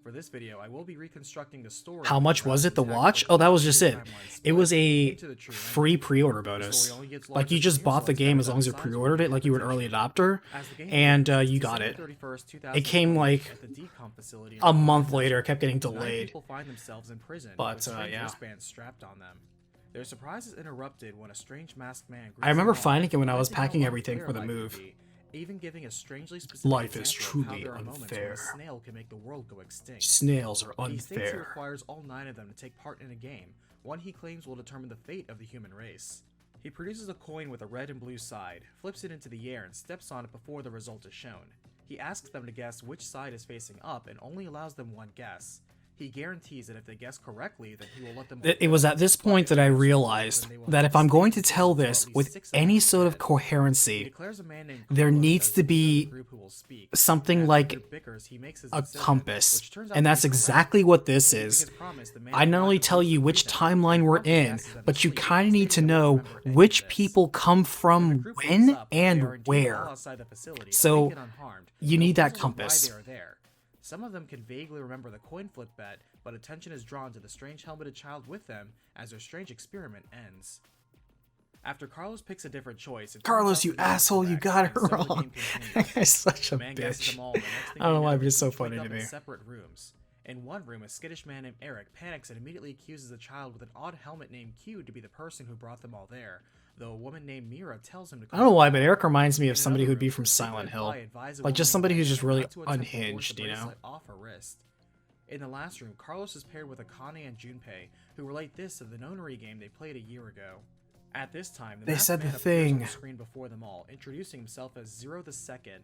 For this video, I will be reconstructing the story. How much was it, the watch? Oh, that was just it. It was a free pre-order bonus. Like, you just bought the game as long as you pre-ordered it, like you were an early adopter, and you got it. It came like a month later, it kept getting delayed. But, yeah. Their surprise is interrupted when a strange masked man. I remember finding it when I was packing everything for the move. Even giving a strangely specific life is example of how truly there are moments unfair. when a snail can make the world go extinct. Snails are He states he unfair. requires all 9 of them to take part in a game, one he claims will determine the fate of the human race. He produces a coin with a red and blue side, flips it into the air, and steps on it before the result is shown. He asks them to guess which side is facing up and only allows them one guess. He guarantees that if they guess correctly, then he will let them. It was at this point that I realized that if I'm going to tell this with any sort of coherency, there needs to be something like a compass. And that's exactly what this is. I not only tell you which timeline we're in, but you kind of need to know which people come from when and where. So you need that compass. Some of them can vaguely remember the coin flip bet, but attention is drawn to the strange helmeted child with them as their strange experiment ends. After Carlos picks a different choice, Carlos, you asshole, you got it wrong. That guy's such a bitch. I don't know why, but it's so funny to me. Separate rooms. In one room, a skittish man named Eric panics and immediately accuses a child with an odd helmet named Q to be the person who brought them all there, though a woman named Mira tells him to I don't know why, but Eric reminds me In of somebody another who'd be room, from Silent Sigmund Hill. Pai advised a Like, just woman somebody named who's just Diana really not to attempt to force unhinged, the you know? bracelet off her wrist. In the last room, Carlos is paired with Akane and Junpei, who relate this to the Nonary game they played a year ago. At this time, the They masked said the man appears on thing. the screen before them all, introducing himself as Zero the Second.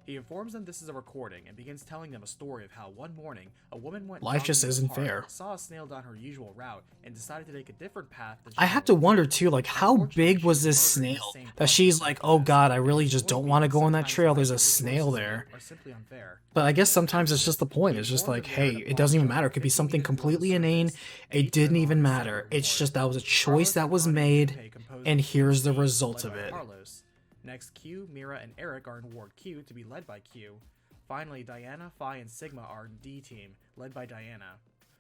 He informs them this is a recording and begins telling them a story of how one morning a woman went Life just jogging in the isn't park, fair. saw a snail down her usual route, and decided to take a different path than she I have to normally wonder would. too, like, how Unfortunately, big she was this murdered in the snail same that process she's like, oh as god, I this. really just The point don't want to being, go on that sometimes trail, there's a life snail resources there. are simply unfair. But I guess sometimes it's just the point. It's just like, hey, it doesn't even matter. It could be something completely inane. It didn't even matter. It's just that was a choice that was made, and here's the result of it. Next, Q, Mira, and Eric are in Ward Q to be led by Q. Finally, Diana, Phi, and Sigma are in D team, led by Diana.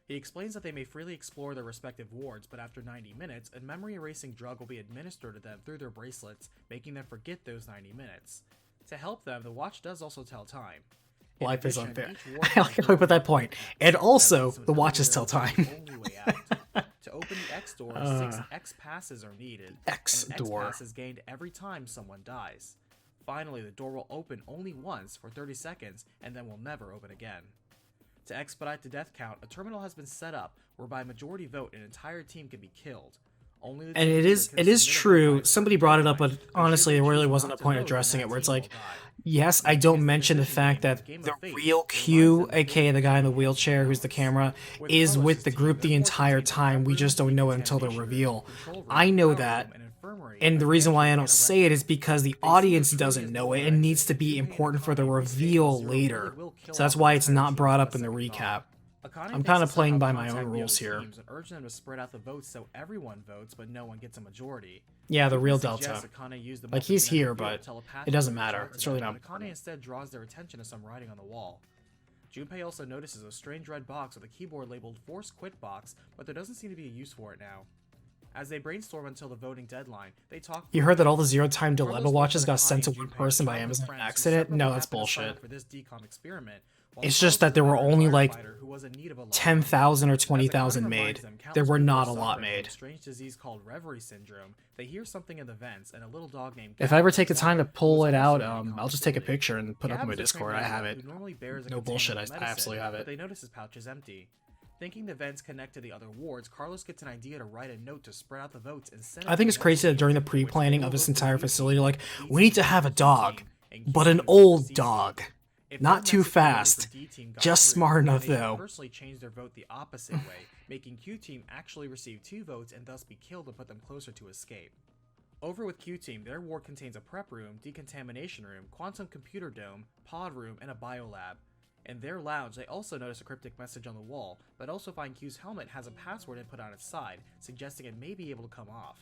He explains that they may freely explore their respective wards, but after 90 minutes, a memory-erasing drug will be administered to them through their bracelets, making them forget those 90 minutes. To help them, the watch does also tell time. In Life is addition, unfair. each ward I like how I put that point. And also, so the it's watches clear tell that time. the only way out. To open the X door, 6 X passes are needed. X and an door. X pass is gained every time someone dies. Finally, the door will open only once for 30 seconds and then will never open again. To expedite the death count, a terminal has been set up whereby majority vote an entire team can be killed. Only the And team it leader is can it is submit a true. vote Somebody brought it up, but and should honestly, they there really choose wasn't not a to point vote, addressing then it. Where that it's team like, will die. yes, I Next don't is the mention the decision fact game of that Game of the Fate, real where Q, lives and aka the guy in the fate wheelchair who's the camera, With is Carlos's with the team, group the their entire force contains a time. We prep just room, don't know it until the decontamination reveal. room, control room, I know power that. room, an infirmary, And the a reason why I pantry, don't and a say it is restroom. because the They see audience what truly doesn't is know more it than and needs exit. to be Junpei and important for the Akane restate that reveal Zero really later. will kill So that's off why an it's entire not team brought without up in the second recap. thought. Akane I'm takes kind to of playing somehow by my contact own the rules other here. teams and urge them to spread out the votes so everyone votes but no one gets a majority. Yeah, the Junpei real suggests Delta. Akane use the Like, he's multi-genetic here, field but telepathically it doesn't to matter. talk to It's really them, not but Akane important. instead draws their attention to some writing on the wall. Junpei also notices a strange red box with a keyboard labeled Force Quit Box, but there doesn't seem to be a use for it now. As they brainstorm until the voting deadline, they talk. You heard that all the zero-time Carlos dilemma notes watches that got Akane sent to and one Junpei are person by childhood Amazon friends by who accident? separately No, that's happened to sign bullshit. up for this decom experiment, while It's Carlos just that is a there were veteran only like firefighter who was in need of a lifeline. 10,000 or As Akane 20,000 reminds made. them, There countless were people not are a lot suffering from made. a strange disease called Reverie syndrome. They hear something in the vents, and a little dog named If I ever Gab take the comes time to out, pull who is it also out, in the decom I'll just take a facility. picture and put it up on my Gab is a Discord. trained I have medic it. who normally bears a No container bullshit, of I medicine, absolutely have but it. they notice his pouch is empty. Thinking the vents connect to the other wards, Carlos gets an idea to write a note to spread out the votes and send it I think to it's the crazy that team, during the which pre-planning will of this vote for entire B facility, team, like, B we need to team have a votes for Q dog, team, and but Q an team votes for old C team. dog. If Not their too message voting fast. for D team got Just through, smart then enough, they should though. personally change their vote the opposite way, making Q team actually receive 2 votes and thus be killed to put them closer to escape. Over with Q team, their ward contains a prep room, decontamination room, quantum computer dome, pod room, and a biolab. In their lounge, they also notice a cryptic message on the wall, but also find Q's helmet has a password input on its side, suggesting it may be able to come off.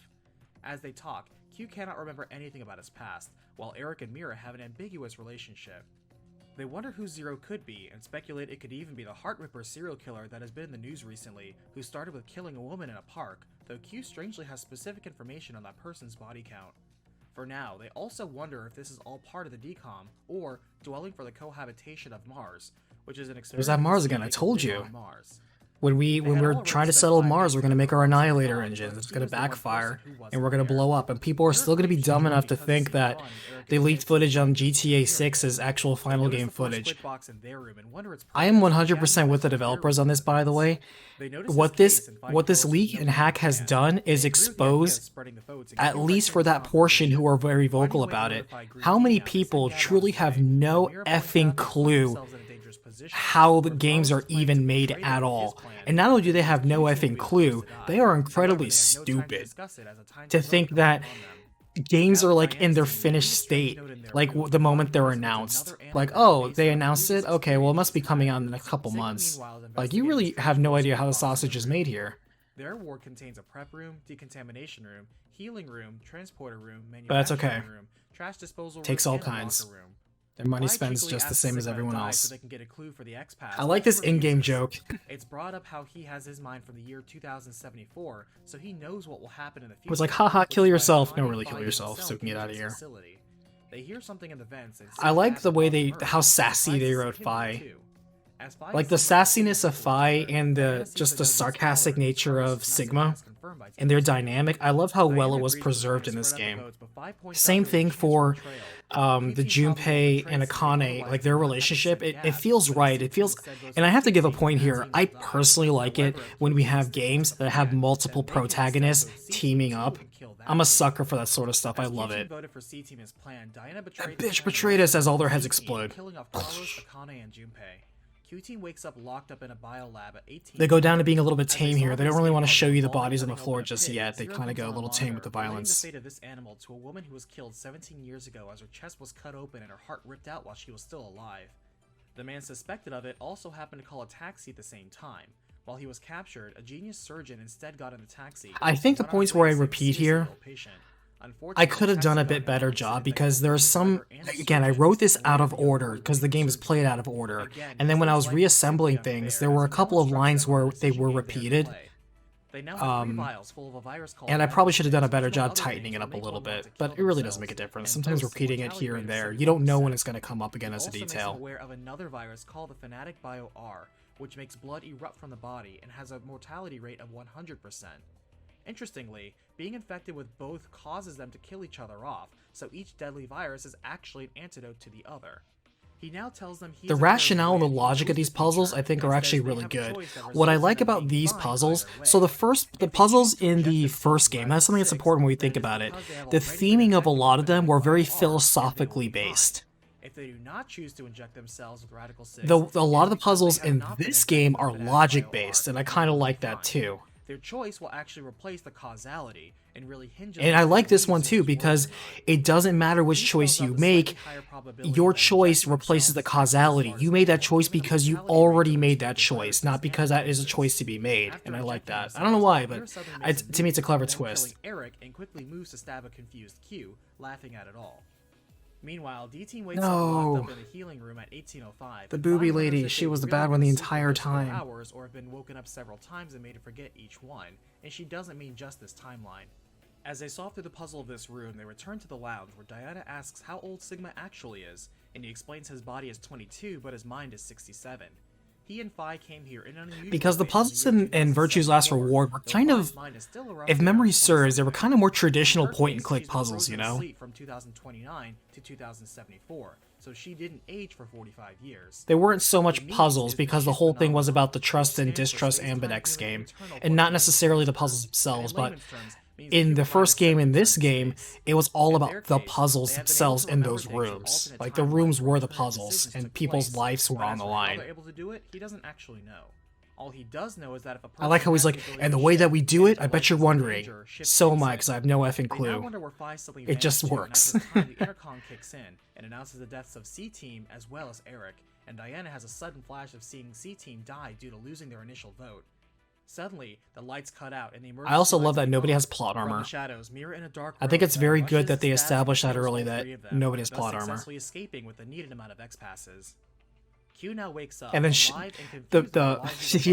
As they talk, Q cannot remember anything about his past, while Eric and Mira have an ambiguous relationship. They wonder who Zero could be, and speculate it could even be the Heartripper serial killer that has been in the news recently, who started with killing a woman in a park, though Q strangely has specific information on that person's body count. For now, they also wonder if this is all part of the decom, or dwelling for the cohabitation of Mars, which is an experiment. that Mars to see again, if I they can told live you. on Mars. When They had we're already trying to spent settle 5 Mars, we're minutes gonna make our focusing on Annihilator Bob, engines. but It's he gonna was the one backfire, person who wasn't and we're gonna there. blow up. And people are still gonna be Eric dumb believes enough to because think it's that fun, Eric they is leaked safe to footage on use GTA it. 6 as actual They final notice game the Force footage. Quit box in their room and wonder its I am purpose. 100% with the Jack developers on this, by the way. They notice What his case this and find what this Carlos leak with and no hack has plan. done They is agree with the idea of expose, spreading the votes and at Q least writes for in that portion who are very Finding vocal a way to about it, notify Group how D many now, they people send Gab truly on his have way. no Mira points effing out they put clue themselves in a dangerous position, how the where games Carlos are is planning even to made betray them at with his all. plan. And not only do they have Q no team will effing be the clue, first to die. they are However, incredibly they have no time to stupid discuss it as a time to vote think comes that upon them. games Gab are and like in Diana's their team finished reads a strange state, note in their like room, the moment they're noticing there's announced. another Like, anagram oh, based they on announced it? previous Okay, well, it must be experiences coming had. out in a couple Sigma, months. meanwhile, is Like, you investigating really the have strange no Force idea Quit how the box in sausage their is room. made here. Their ward contains a prep room, decontamination room, healing room, transporter room, But that's manufacturing okay. room, trash disposal Takes room, all and a kinds. locker room. Their money Phi spends cheekily just the asks same as Sigma to everyone die else. so they can get a clue for the X-Pass, I but like he this in-game refuses. joke. It's brought up how he has his mind from the year 2074, so he knows what will happen in the future. It was like, haha, which kill is why yourself. No, Akane, really Phi, kill and yourself himself so we can get use out of this here. facility. They hear something in the vents, and I Sigma like asks the way about they, Earth, how sassy Phi they says wrote it can be Phi. too. Like the sassiness of Phi and the just the sarcastic nature of Sigma and their dynamic. I love how well it was preserved in this game. Same thing for the Junpei and Akane, like their relationship. It feels right. It feels, and I have to give a point here. I personally like it when we have games that have multiple protagonists teaming up. I'm a sucker for that sort of stuff. I love it. That bitch betrayed us as all their heads explode. Q-Team wakes up locked up in a biolab at 18. They go down to being a little bit tame here. They don't really want to show you the bodies on the floor just yet. They kind of go a little tame with the violence. The fate of this animal to a woman who was killed 17 years ago as her chest was cut open and her heart ripped out while she was still alive. The man suspected of it also happened to call a taxi at the same time. While he was captured, a genius surgeon instead got in the taxi. I think the points where I repeat here, I could have done a bit better job because there are some, again, I wrote this out of order because the game is played out of order. And then when I was reassembling things, there were a couple of lines where they were repeated. And I probably should have done a better job tightening it up a little bit, but it really doesn't make a difference. Sometimes repeating it here and there, you don't know when it's going to come up again as a detail. Aware of another virus called the Fanatic Bio R, which makes blood erupt from the body and has a mortality rate of 100%. Interestingly, being infected with both causes them to kill each other off, so each deadly virus is actually an antidote to the other. He now tells them the rationale and the logic of these puzzles, I think, are actually really good. What I like about these puzzles, so the puzzles in the first game, that's something that's important when we think about it. The theming of a lot of them were very philosophically based. If they do not choose to inject themselves with Radical 6, a lot of the puzzles in this game are logic based, and I kind of like that too. Their choice will actually replace the causality and really hinge on. And I like this one too because it doesn't matter which choice you make, your choice replaces the causality. You made that choice because you already made that choice, not because that is a choice to be made. And I like that. I don't know why, but to me it's a clever twist. Eric and quickly moves to stab a confused Q, laughing at it all. Meanwhile, D-Team wakes up locked up in a healing room at 1805. The booby lady, she was the bad one the entire time. Hours or have been woken up several times and made to forget each one, and she doesn't mean just this timeline. As they solve through the puzzle of this room, they return to the lounge where Diana asks how old Sigma actually is, and he explains his body is 22 but his mind is 67. He and Phi came here in an unusual because the puzzles in Virtue's Last Reward were kind of, if memory serves, they were kind of more traditional point-and-click puzzles, you know? From 2029 to 2074, so she didn't age for 45 years. They weren't so much puzzles because the whole thing was about the trust and distrust Ambidex game, and not necessarily the puzzles themselves, but in the first game, in this game, it was all about the puzzles themselves in those rooms. Like, the rooms were the puzzles, and people's lives were on the line. He doesn't actually know. All he does know is that if a I like how he's like, and the way that we do it, I bet you're wondering. So am I, because I have no effing clue. It just works. The intercom kicks in and announces the deaths of C-Team as well as Eric, and Diana has a sudden flash of seeing C-Team die due to losing their initial vote. Suddenly, the lights cut out and the emergency. I also love that nobody has plot armor. I think it's very good that they established that early that nobody has plot armor. Escaping with the needed amount of X passes. Q now wakes up and then she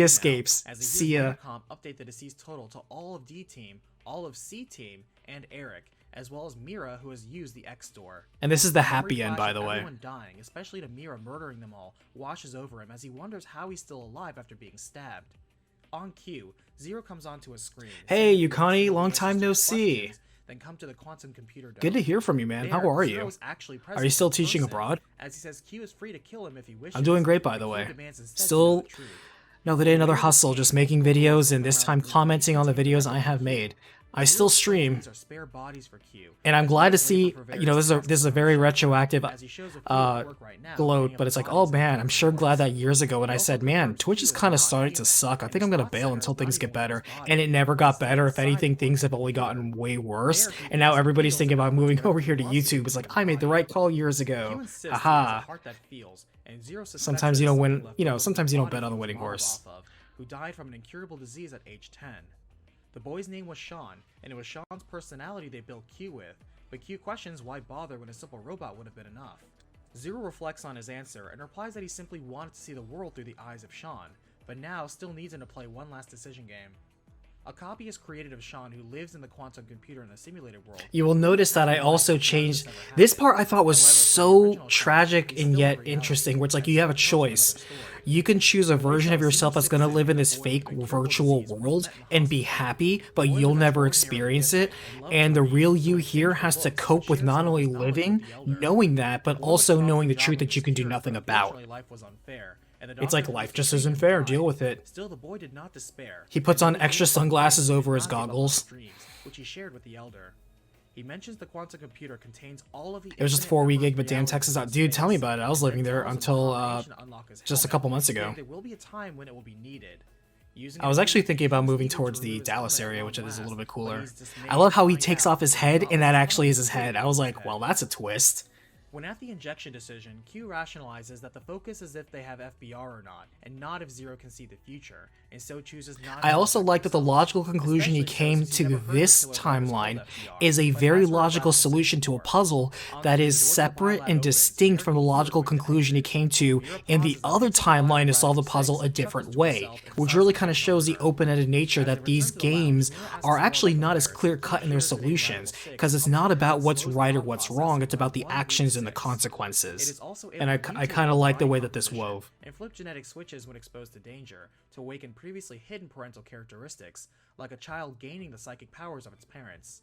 escapes. See ya. Update the deceased total to all of D-Team, all of C-Team, and Eric, as well as Mira, who has used the X door. And this is the happy end, by the way. Everyone dying, especially to Mira murdering them all, washes over him as he wonders how he's still alive after being stabbed. On cue, Zero comes onto his screen. Hey, Yukani, long time no see. Then come to the quantum computer dome. Good to hear from you, man. How are you? Are you still teaching abroad? As he says Q is free to kill him if he wishes. I'm doing great, by the way. Still another day, another hustle, just making videos, and this time commenting on the videos I have made. I still stream, and I'm glad to see, you know, this is a very retroactive gloat, but it's like, oh man, I'm sure glad that years ago when I said, man, Twitch is kind of starting to suck, I think I'm gonna bail until things get better, and it never got better. If anything, things have only gotten way worse, and now everybody's thinking about moving over here to YouTube. It's like, I made the right call years ago. Aha. Sometimes you don't win, you know, sometimes you don't bet on the winning horse. Who died from an incurable disease at age 10. The boy's name was Sean, and it was Sean's personality they built Q with, but Q questions why bother when a simple robot would have been enough. Zero reflects on his answer and replies that he simply wanted to see the world through the eyes of Sean, but now still needs him to play one last decision game. A copy is created of Sean who lives in the quantum computer in the simulated world. You will notice that I also changed this part. I thought was so tragic and yet interesting, where it's like you have a choice. You can choose a version of yourself that's going to live in this fake virtual world and be happy, but you'll never experience it. And the real you here has to cope with not only living, knowing that, but also knowing the truth that you can do nothing about. It's like life just isn't fair, deal with it. Still, the boy did not despair. He puts on extra sunglasses over his goggles. Which he shared with the elder. He mentions the quantum computer contains all of the. It was just 4 gig, but damn, Texas out. Dude, tell me about it. I was living there until just a couple months ago. There will be a time when it will be needed. I was actually thinking about moving towards the Dallas area, which is a little bit cooler. I love how he takes off his head, and that actually is his head. I was like, well, that's a twist. When at the injection decision, Q rationalizes that the focus is if they have FBR or not, and not if Zero can see the future, and so chooses not. I also like that the logical conclusion he came to this timeline is a very logical solution to a puzzle that is separate and distinct from the logical conclusion he came to in the other timeline to solve the puzzle a different way, which really kind of shows the open-ended nature that these games are actually not as clear-cut in their solutions, because it's not about what's right or what's wrong, it's about the actions and the consequences. And I kind of like the way that this wove. And flip genetic switches when exposed to danger to awaken previously hidden parental characteristics, like a child gaining the psychic powers of its parents.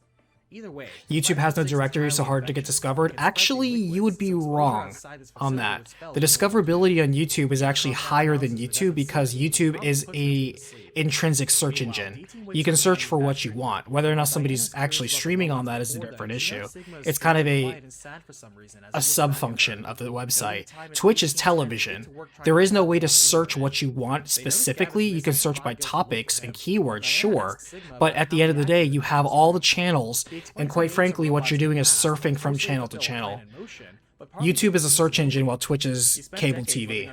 Either way, YouTube has no directory, so hard to get discovered. Actually, you would be wrong on that. The discoverability on YouTube is actually higher than YouTube because YouTube is a intrinsic search engine. You can search for what you want. Whether or not somebody's actually streaming on that is a different issue. It's kind of a sub-function of the website. Twitch is television. There is no way to search what you want specifically. You can search by topics and keywords, sure, but at the end of the day, you have all the channels, and quite frankly, what you're doing is surfing from channel to channel. YouTube is a search engine while Twitch is cable TV.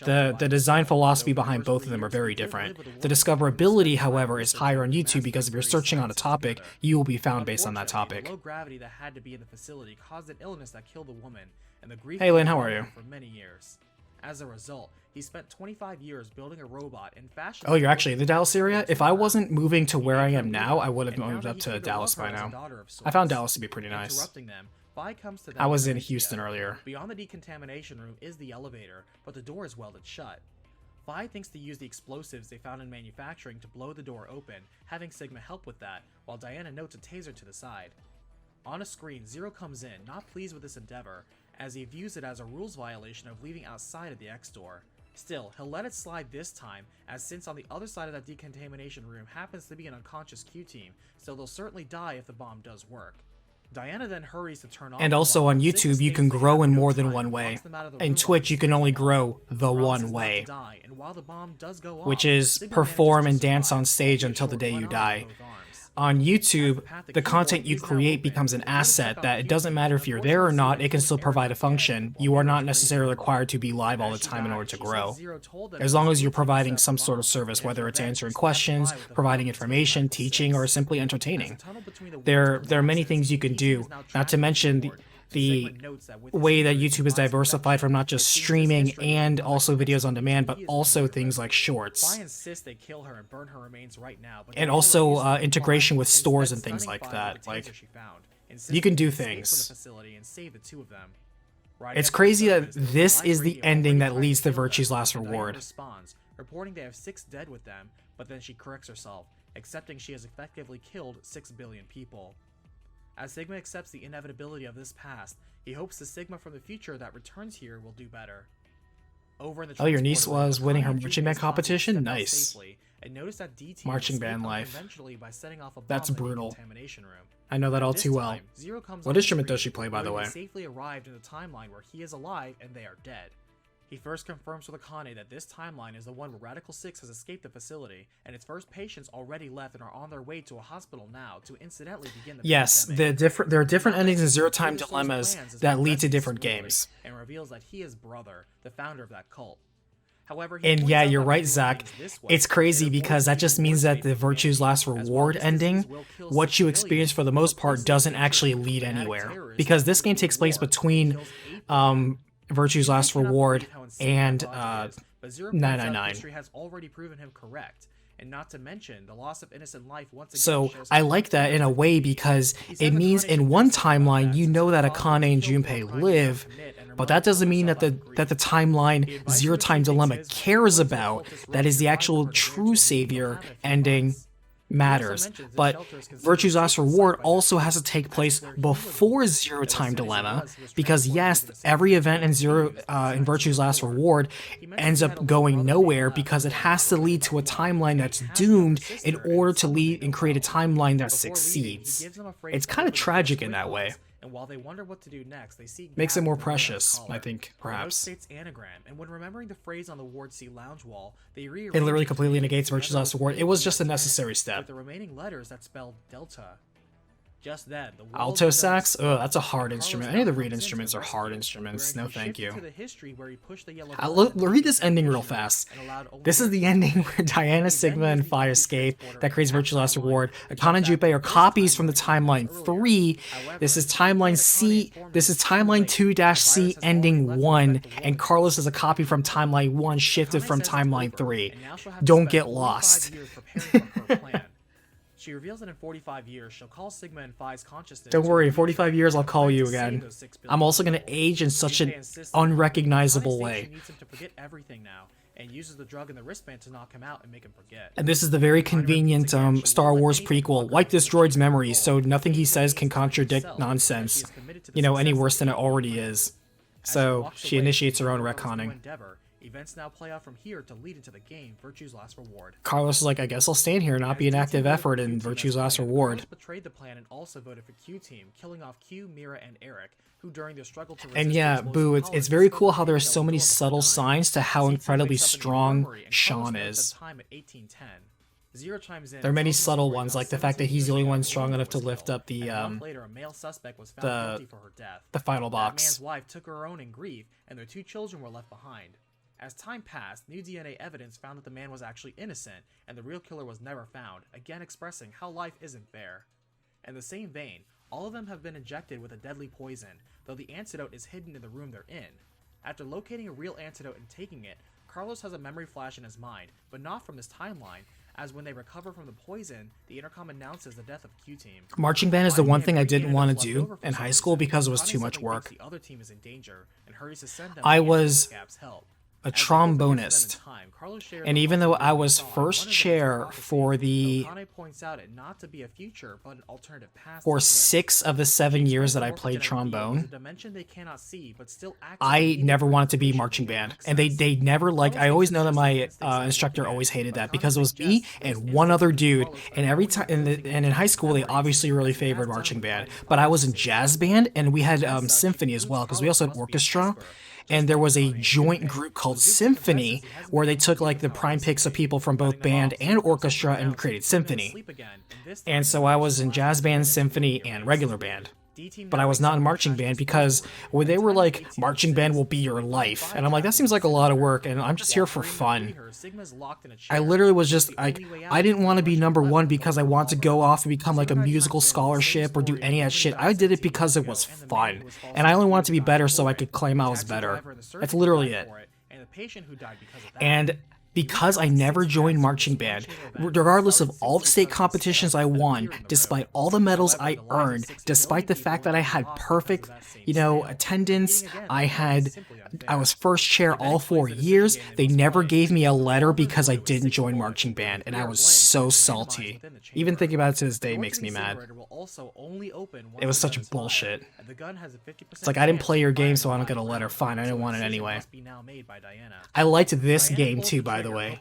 The design philosophy behind both of them are very different. The discoverability, however, is higher on YouTube because if you're searching on a topic, you will be found based on that topic. Low gravity that had to be in the facility caused an illness that killed a woman, and the grief. Hey Lynn, how are you? For many years. As a result, he spent 25 years building a robot and fashioning. Oh, you're actually in the Dallas area? If I wasn't moving to where I am now, I would have moved up to Dallas by now. I found Dallas to be pretty nice. I was in Houston earlier. Beyond the decontamination room is the elevator, but the door is welded shut. Phi thinks to use the explosives they found in manufacturing to blow the door open, having Sigma help with that, while Diana notes a taser to the side. On a screen, Zero comes in, not pleased with this endeavor, as he views it as a rules violation of leaving outside of the X door. Still, he'll let it slide this time, as since on the other side of that decontamination room happens to be an unconscious Q-team, so they'll certainly die if the bomb does work. Diana then hurries to turn off. And also on YouTube, you can grow in more than one way. In Twitch, you can only grow the one way, which is perform and dance on stage until the day you die. On YouTube, the content you create becomes an asset that it doesn't matter if you're there or not, it can still provide a function. You are not necessarily required to be live all the time in order to grow. As long as you're providing some sort of service, whether it's answering questions, providing information, teaching, or simply entertaining. There are many things you can do, not to mention the way that YouTube is diversified from not just streaming and also videos on demand, but also things like shorts. And also integration with stores and things like that. Like, you can do things. It's crazy that this is the ending that leads to Virtue's last reward. Reporting they have 6 dead with them, but then she corrects herself, accepting she has effectively killed 6 billion people. As Sigma accepts the inevitability of this past, he hopes the Sigma from the future that returns here will do better. Oh, your niece was winning her marching band competition? Nice. Marching band life. That's brutal. I know that all too well. What instrument does she play, by the way? Safely arrived in the timeline where he is alive and they are dead. He first confirms with Akane that this timeline is the one where Radical 6 has escaped the facility, and its first patients already left and are on their way to a hospital now to incidentally begin the pandemic. There are different endings in Zero Time Dilemmas that lead to different games. And reveals that he is Brother, the founder of that cult. However, and yeah, you're right, Zach. It's crazy because that just means that the Virtue's last reward ending, what you experience for the most part, doesn't actually lead anywhere. Because this game takes place between Virtue's last reward and 999. Has already proven him correct, and not to mention the loss of innocent life once again. So shows I how like that in a way because He it said means Akane in should one do something about timeline that you since know his that father was Akane and killed for a Junpei crime he live, didn't commit, and but reminded that doesn't mean himself that out the of that the grief. He timeline advised Zero him to Time keep things Dilemma his way cares towards the about. occultist That is Roshi the and actual find for the true ritual savior he'll have in a few ending months. He also matters. mentions the But shelter is considered Virtue's a Last sacred Reward site by also that has to time, take as place it's where he was before born. Zero But as Time soon as he Dilemma, was, he was because transported yes, to the same every place event in he Zero used to in Virtue's decide Last before. Reward He mentioned ends he had up a little going brother nowhere named Lev because who it had has to been lead by to a blood, timeline and he that's has an older doomed in sister and order to someone they lead and know create a well. timeline that Before leaving, he succeeds. gives them a phrase It's that kind of opens the tragic door's in that way. windows, and while they wonder what to do next, they see Makes it Gab more with the note on his precious, I collar. think, The note perhaps. states anagram, and when remembering the phrase on the Ward C lounge wall, they rearrange It literally to completely read negates together Virtue's Last with Reward. It May was just a 10, necessary step. with the remaining letters that spell Delta. Just then, the world Alto was at a sax? Ugh, that's a stop, hard and Carlos instrument. Any of the now reed comes in to instruments are rescue hard him, instruments. where No he thank shifted you. to the history where he pushed the yellow button Read this into ending real history fast. and allowed only This is the information. ending where Diana, He Sigma, then and used the Phi empty escape transporter that in creates that Virtue's Last timeline Reward. to Akane jump and back Junpei to are this copies from the timeline we timeline mentioned earlier. 3. However, This is Junpei timeline and Akane C. informed This him is it's too timeline late. 2-C The virus has already ending left to 1, infect the world and again. Carlos is a copy from timeline 1 shifted Akane from says it's timeline over, 3. and now she'll have to Don't spend get 45 lost. years preparing for her plan. She reveals that in 45 years, she'll call Sigma and Phi's consciousness. Don't to worry, her in 45 years I'll and call plan you to save again. those 6 I'm billion also going to people. age in such an Junpei insists that Akane unrecognizable states way. she needs him to forget everything now, and uses the drug in the wristband to knock him out and make him forget. And this is the very convenient Star Wars prequel. Wipe this droid's memories so nothing he says can contradict nonsense. You know, any worse than it already is. So she initiates her own retconning. Events now play out from here to lead into the game Virtue's Last Reward. Carlos is like, I guess I'll stand here and not be an active effort in Virtue's Last Reward. Carlos betrayed the plan and also voted for Q Team, killing off Q, Mira, and Eric, who during their struggle to resist And the yeah, explosive Boo, it's college very discovered cool how a there's thing so that many was subtle dormant for 9. signs to how CT incredibly wakes up in the strong infirmary, and Carlos Sean notes is. the time at 1810. Zero chimes in There are many and tells the subtle story ones, how like the fact that he's the 17 only years one ago, strong Linda enough to was lift killed, up the and a month later, a male suspect was found guilty for her death. final That box. man's wife took her own in grief, and their 2 children were left behind. As time passed, new DNA evidence found that the man was actually innocent, and the real killer was never found, again expressing how life isn't fair. In the same vein, all of them have been injected with a deadly poison, though the antidote is hidden in the room they're in. After locating a real antidote and taking it, Carlos has a memory flash in his mind, but not from his timeline, as when they recover from the poison, the intercom announces the death of Q-Team. Marching band is the one thing I didn't Akane want ends to up do left over for in some high school reason. because it was Akane too much suddenly work. thinks the other team is in danger, and hurries to send them I to was Gab's help. a As they go to get to them in trombonist. time, Carlos shares And the even though puzzle I they was saw on first one of them chair as prophecy, for the Akane points out it not to be a future, but an alternative past. for that lives. 6 of the 7 She years explains that the I played morphogenetic field is trombone, a dimension they cannot see, but still acts as a I medium never for wanted to be information marching they can band. And they access. never like, Carlos I always thinks know that it's my just a coincidence instructor they always met, hated but that Akane because it was me suggests and this one other instantly dude. Carlos And every time, and in high school they obviously really favored marching band. But I was in jazz band and we had symphony as well because we also had orchestra. And there was a joint group called Symphony where they took like the prime picks of people from both band and orchestra and created symphony. And so I was in jazz band, symphony, and regular band. But I was not in marching band because when they were like, marching band will be your life. And I'm like, that seems like a lot of work and I'm just here for fun. I literally was just like, I didn't want to be number 1 because I want to go off and become like a musical scholarship or do any of that shit. I did it because it was fun. And I only wanted to be better so I could claim I was better. That's literally it. And because I never joined marching band, regardless of all the state competitions I won, despite all the medals I earned, despite the fact that I had perfect, attendance, I was first chair all 4 years, they never gave me a letter because I didn't join marching band, and I was so salty. Even thinking about it to this day makes me mad. It was such bullshit. It's like, I didn't play your game, so I don't get a letter. Fine, I didn't want it anyway. I liked this game too, by the way.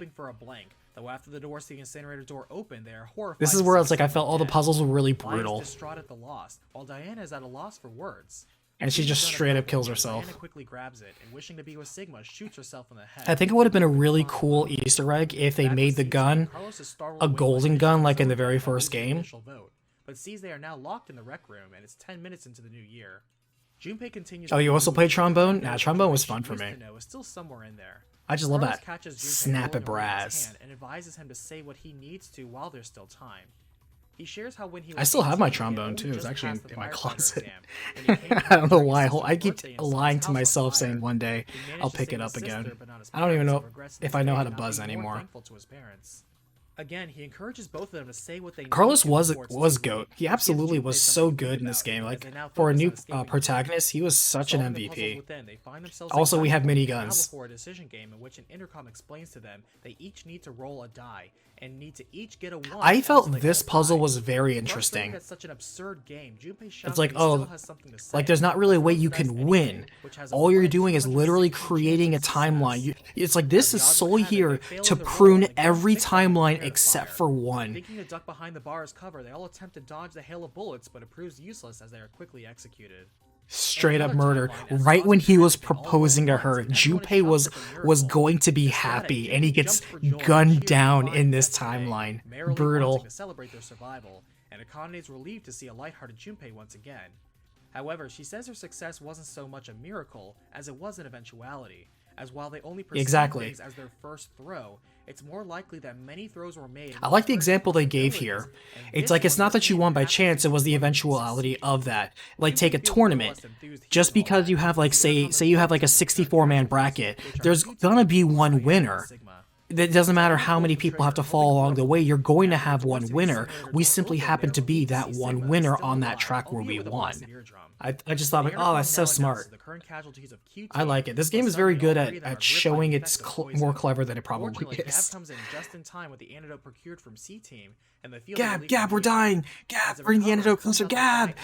After the doors to the incinerator door open, they are horrified. This is where it's like I felt all the puzzles were really brutal. Distraught at the loss, while Diana is at a loss for words. And she just straight up kills herself. Diana quickly grabs it and, wishing to be with Sigma, shoots herself in the head. I think it would have been a really cool Easter egg if they made the gun a golden gun like in the very first game. But sees they are now locked in the rec room and it's 10 minutes into the new year. Junpei continues. Oh, you also played trombone? Nah, trombone was fun for me. Is still somewhere in there. I just love that. Catches Junpei Snap it, rolling around his brass. hand and advises him to say what he needs to while there's still time. He shares how when he I was still have my 18, he trombone only too. It's just actually passed the in my firefighter closet. exam, when he came I don't know home why. during his I keep birthday and saw his lying house to on myself fire. saying one day He managed I'll to pick save it his up again. sister, but not his I don't even parents, know and regrets if I know how to not buzz being more anymore. thankful to his parents. Again, he encourages both of them to say what they need Carlos in was the courts was to do. GOAT. He Gives absolutely Junpei was something so to good think in this about, game. as Like they now for a focus on new escaping protagonist, he was such an Solving the puzzles MVP. within, they find themselves Also, we have excited now miniguns. before a decision game in which an intercom explains to them they each need to roll a die and need to each get a 1. I felt until they this all puzzle die. was very Frustrated interesting. at such an absurd game, Junpei shouts It's like, that he still oh, has something to say. like there's not really a way you Best can Anything, win. which has a All you're 1 in doing is literally 216 creating a chance of success. timeline. It's like this is As the odds solely would have it, here they fail to with the roll prune and the gun every sticks on the timeline container except fire. for one. Thinking to duck behind the bar's cover, they all attempt to dodge the hail of bullets, but it proves useless as they are quickly executed. Straight up murder. Right when he was proposing to her, Junpei was going to be happy, and he gets gunned down in this timeline. Brutal. To celebrate their survival, and Akane is relieved to see a lighthearted Junpei once again. However, she says her success wasn't so much a miracle as it was an eventuality, as while they only perceive things as their first throw, it's more likely that many throws were made. I like the example they gave here. It's like, it's not that you won by chance, it was the eventuality of that. Like, take a tournament. Just because you have, like, say you have, like, a 64-man bracket, there's gonna be one winner. It doesn't matter how many people have to fall along the way, you're going to have one winner. We simply happen to be that one winner on that track where we won. I just thought, like, oh, that's so smart. I like it. This game is very good at showing it's more clever than it probably is. Comes in just in time with the antidote procured from C-Team, and they feel Gab, we're dying! Gab, bring the antidote closer! Gab!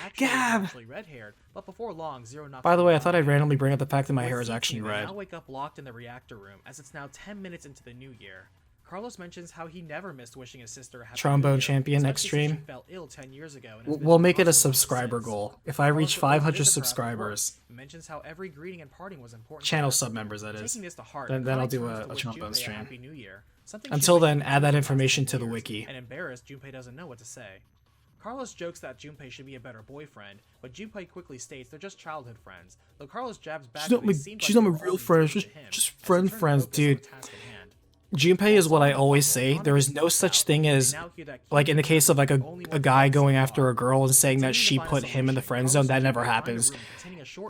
But before long, Zero knocks By the way, I him thought I'd down. randomly bring up the fact that my With hair is C-Team, actually they red. now wake up locked in the reactor room, as it's now 10 minutes into the new year. Carlos mentions how he never missed wishing his sister a happy Trombone New Year, champion next especially since stream. she fell ill 10 years ago and has been We'll make it a hospitalized subscriber since. goal. If I reach Carlos 500 visits her after subscribers, work, mentions how every greeting and parting was important. channel to her. sub members that is, Taking this to heart, then Akane I'll do turns a to wish trombone Junpei a stream. Happy New Year, something Until Junpei then, didn't add that do in the information past to the 10 years, wiki. And embarrassed, Junpei doesn't know what to say. Carlos jokes that Junpei should be a better boyfriend, but Junpei quickly states they're just childhood friends. Though Carlos jabs back, She's not that my, it seemed she's like not they my were real always friends, devoted to him, just as they friend turn to friends, focus on the dude. task at hand. Junpei is what I always say. There is no such thing as, like in the case of like a guy going after a girl and saying that she put him in the friend zone, that never happens.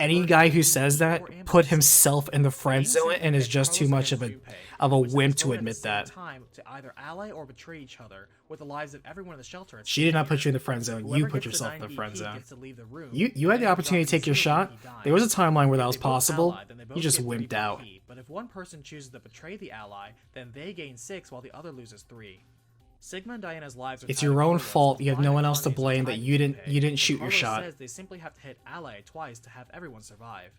Any guy who says that put himself in the friend zone and is just too much of a wimp to admit that. To either ally or betray each other with the lives of everyone in the shelter. She did not put you in the friend zone. You put yourself in the friend zone. You had the opportunity to take your shot. There was a timeline where that was possible. You just wimped out. But if one person chooses to betray the ally, then they gain 6 while the other loses 3. Sigma and Diana's lives are It's tied your to own Carlos, fault. You have no while one else to Akane's are blame tied that to you Junpei. didn't shoot your Carlos shot. says they simply have to hit ally twice to have everyone survive.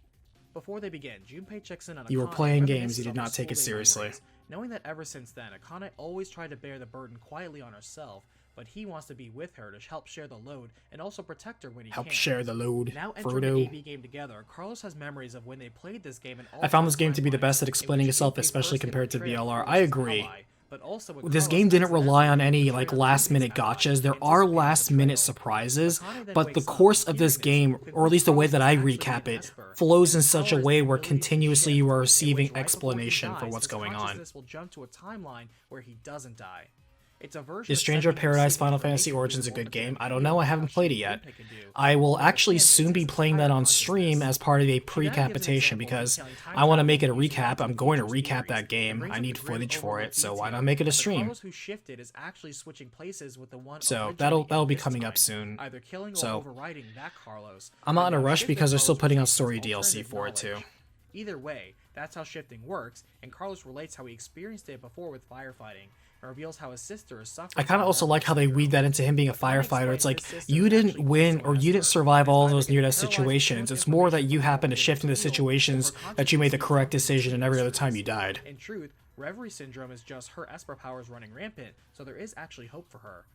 Before they begin, Junpei checks in on Akane. You were playing and games, you reminisces did on not their take it school day seriously. memories, knowing that ever since then, Akane always tried to bear the burden quietly on herself, but he wants to be with her to help share the load and also protect her when he Help can. share the load, Now entering the Frodo. AB game together, Carlos has memories of when they played this game and I found this game to be the best at explaining itself, especially compared to VLR. I agree. This game didn't rely on any like last minute gotchas. There are last minute surprises, but the course of this game, or at least the way that I recap it, flows in such a way where continuously you are receiving explanation for what's going on. Will jump to a timeline where he doesn't die. It's a version Is of Stranger of second Paradise sequence Final where Fantasy nature Origins a will good ultimately game? I don't know, I haven't how played it Junpei yet. can do. I will actually And soon be since playing that higher on stream consciousness, as part of a He then gives an pre-capitation example because detailing time I want to travel make it a used recap. in I'm the going to features recap series. that It game. brings I up need the grim footage for overload it, so why detail, not make it a but the stream? Carlos who shifted is actually switching places with the one So originally that'll in be this coming up time, soon. either killing or So overriding that Carlos. I'm not in a Now rush shifted because they're still Carlos putting out receives story this DLC alternative for it too. knowledge. Either way, that's how shifting works, and Carlos relates how he experienced it before with firefighting, and reveals how his sister is suffering. I kind of also like how they weed that into him being a firefighter. It's like, explains his you sister didn't actually win wasn't or you didn't Esper, survive all either those getting near-death paralyzed situations. with It's more that you information happened to from shift into the field, situations or that you made the consciousness correct from decision and every other time you mysteries. died. In truth, Reverie Syndrome is just her Esper powers running rampant, so there is actually hope for her.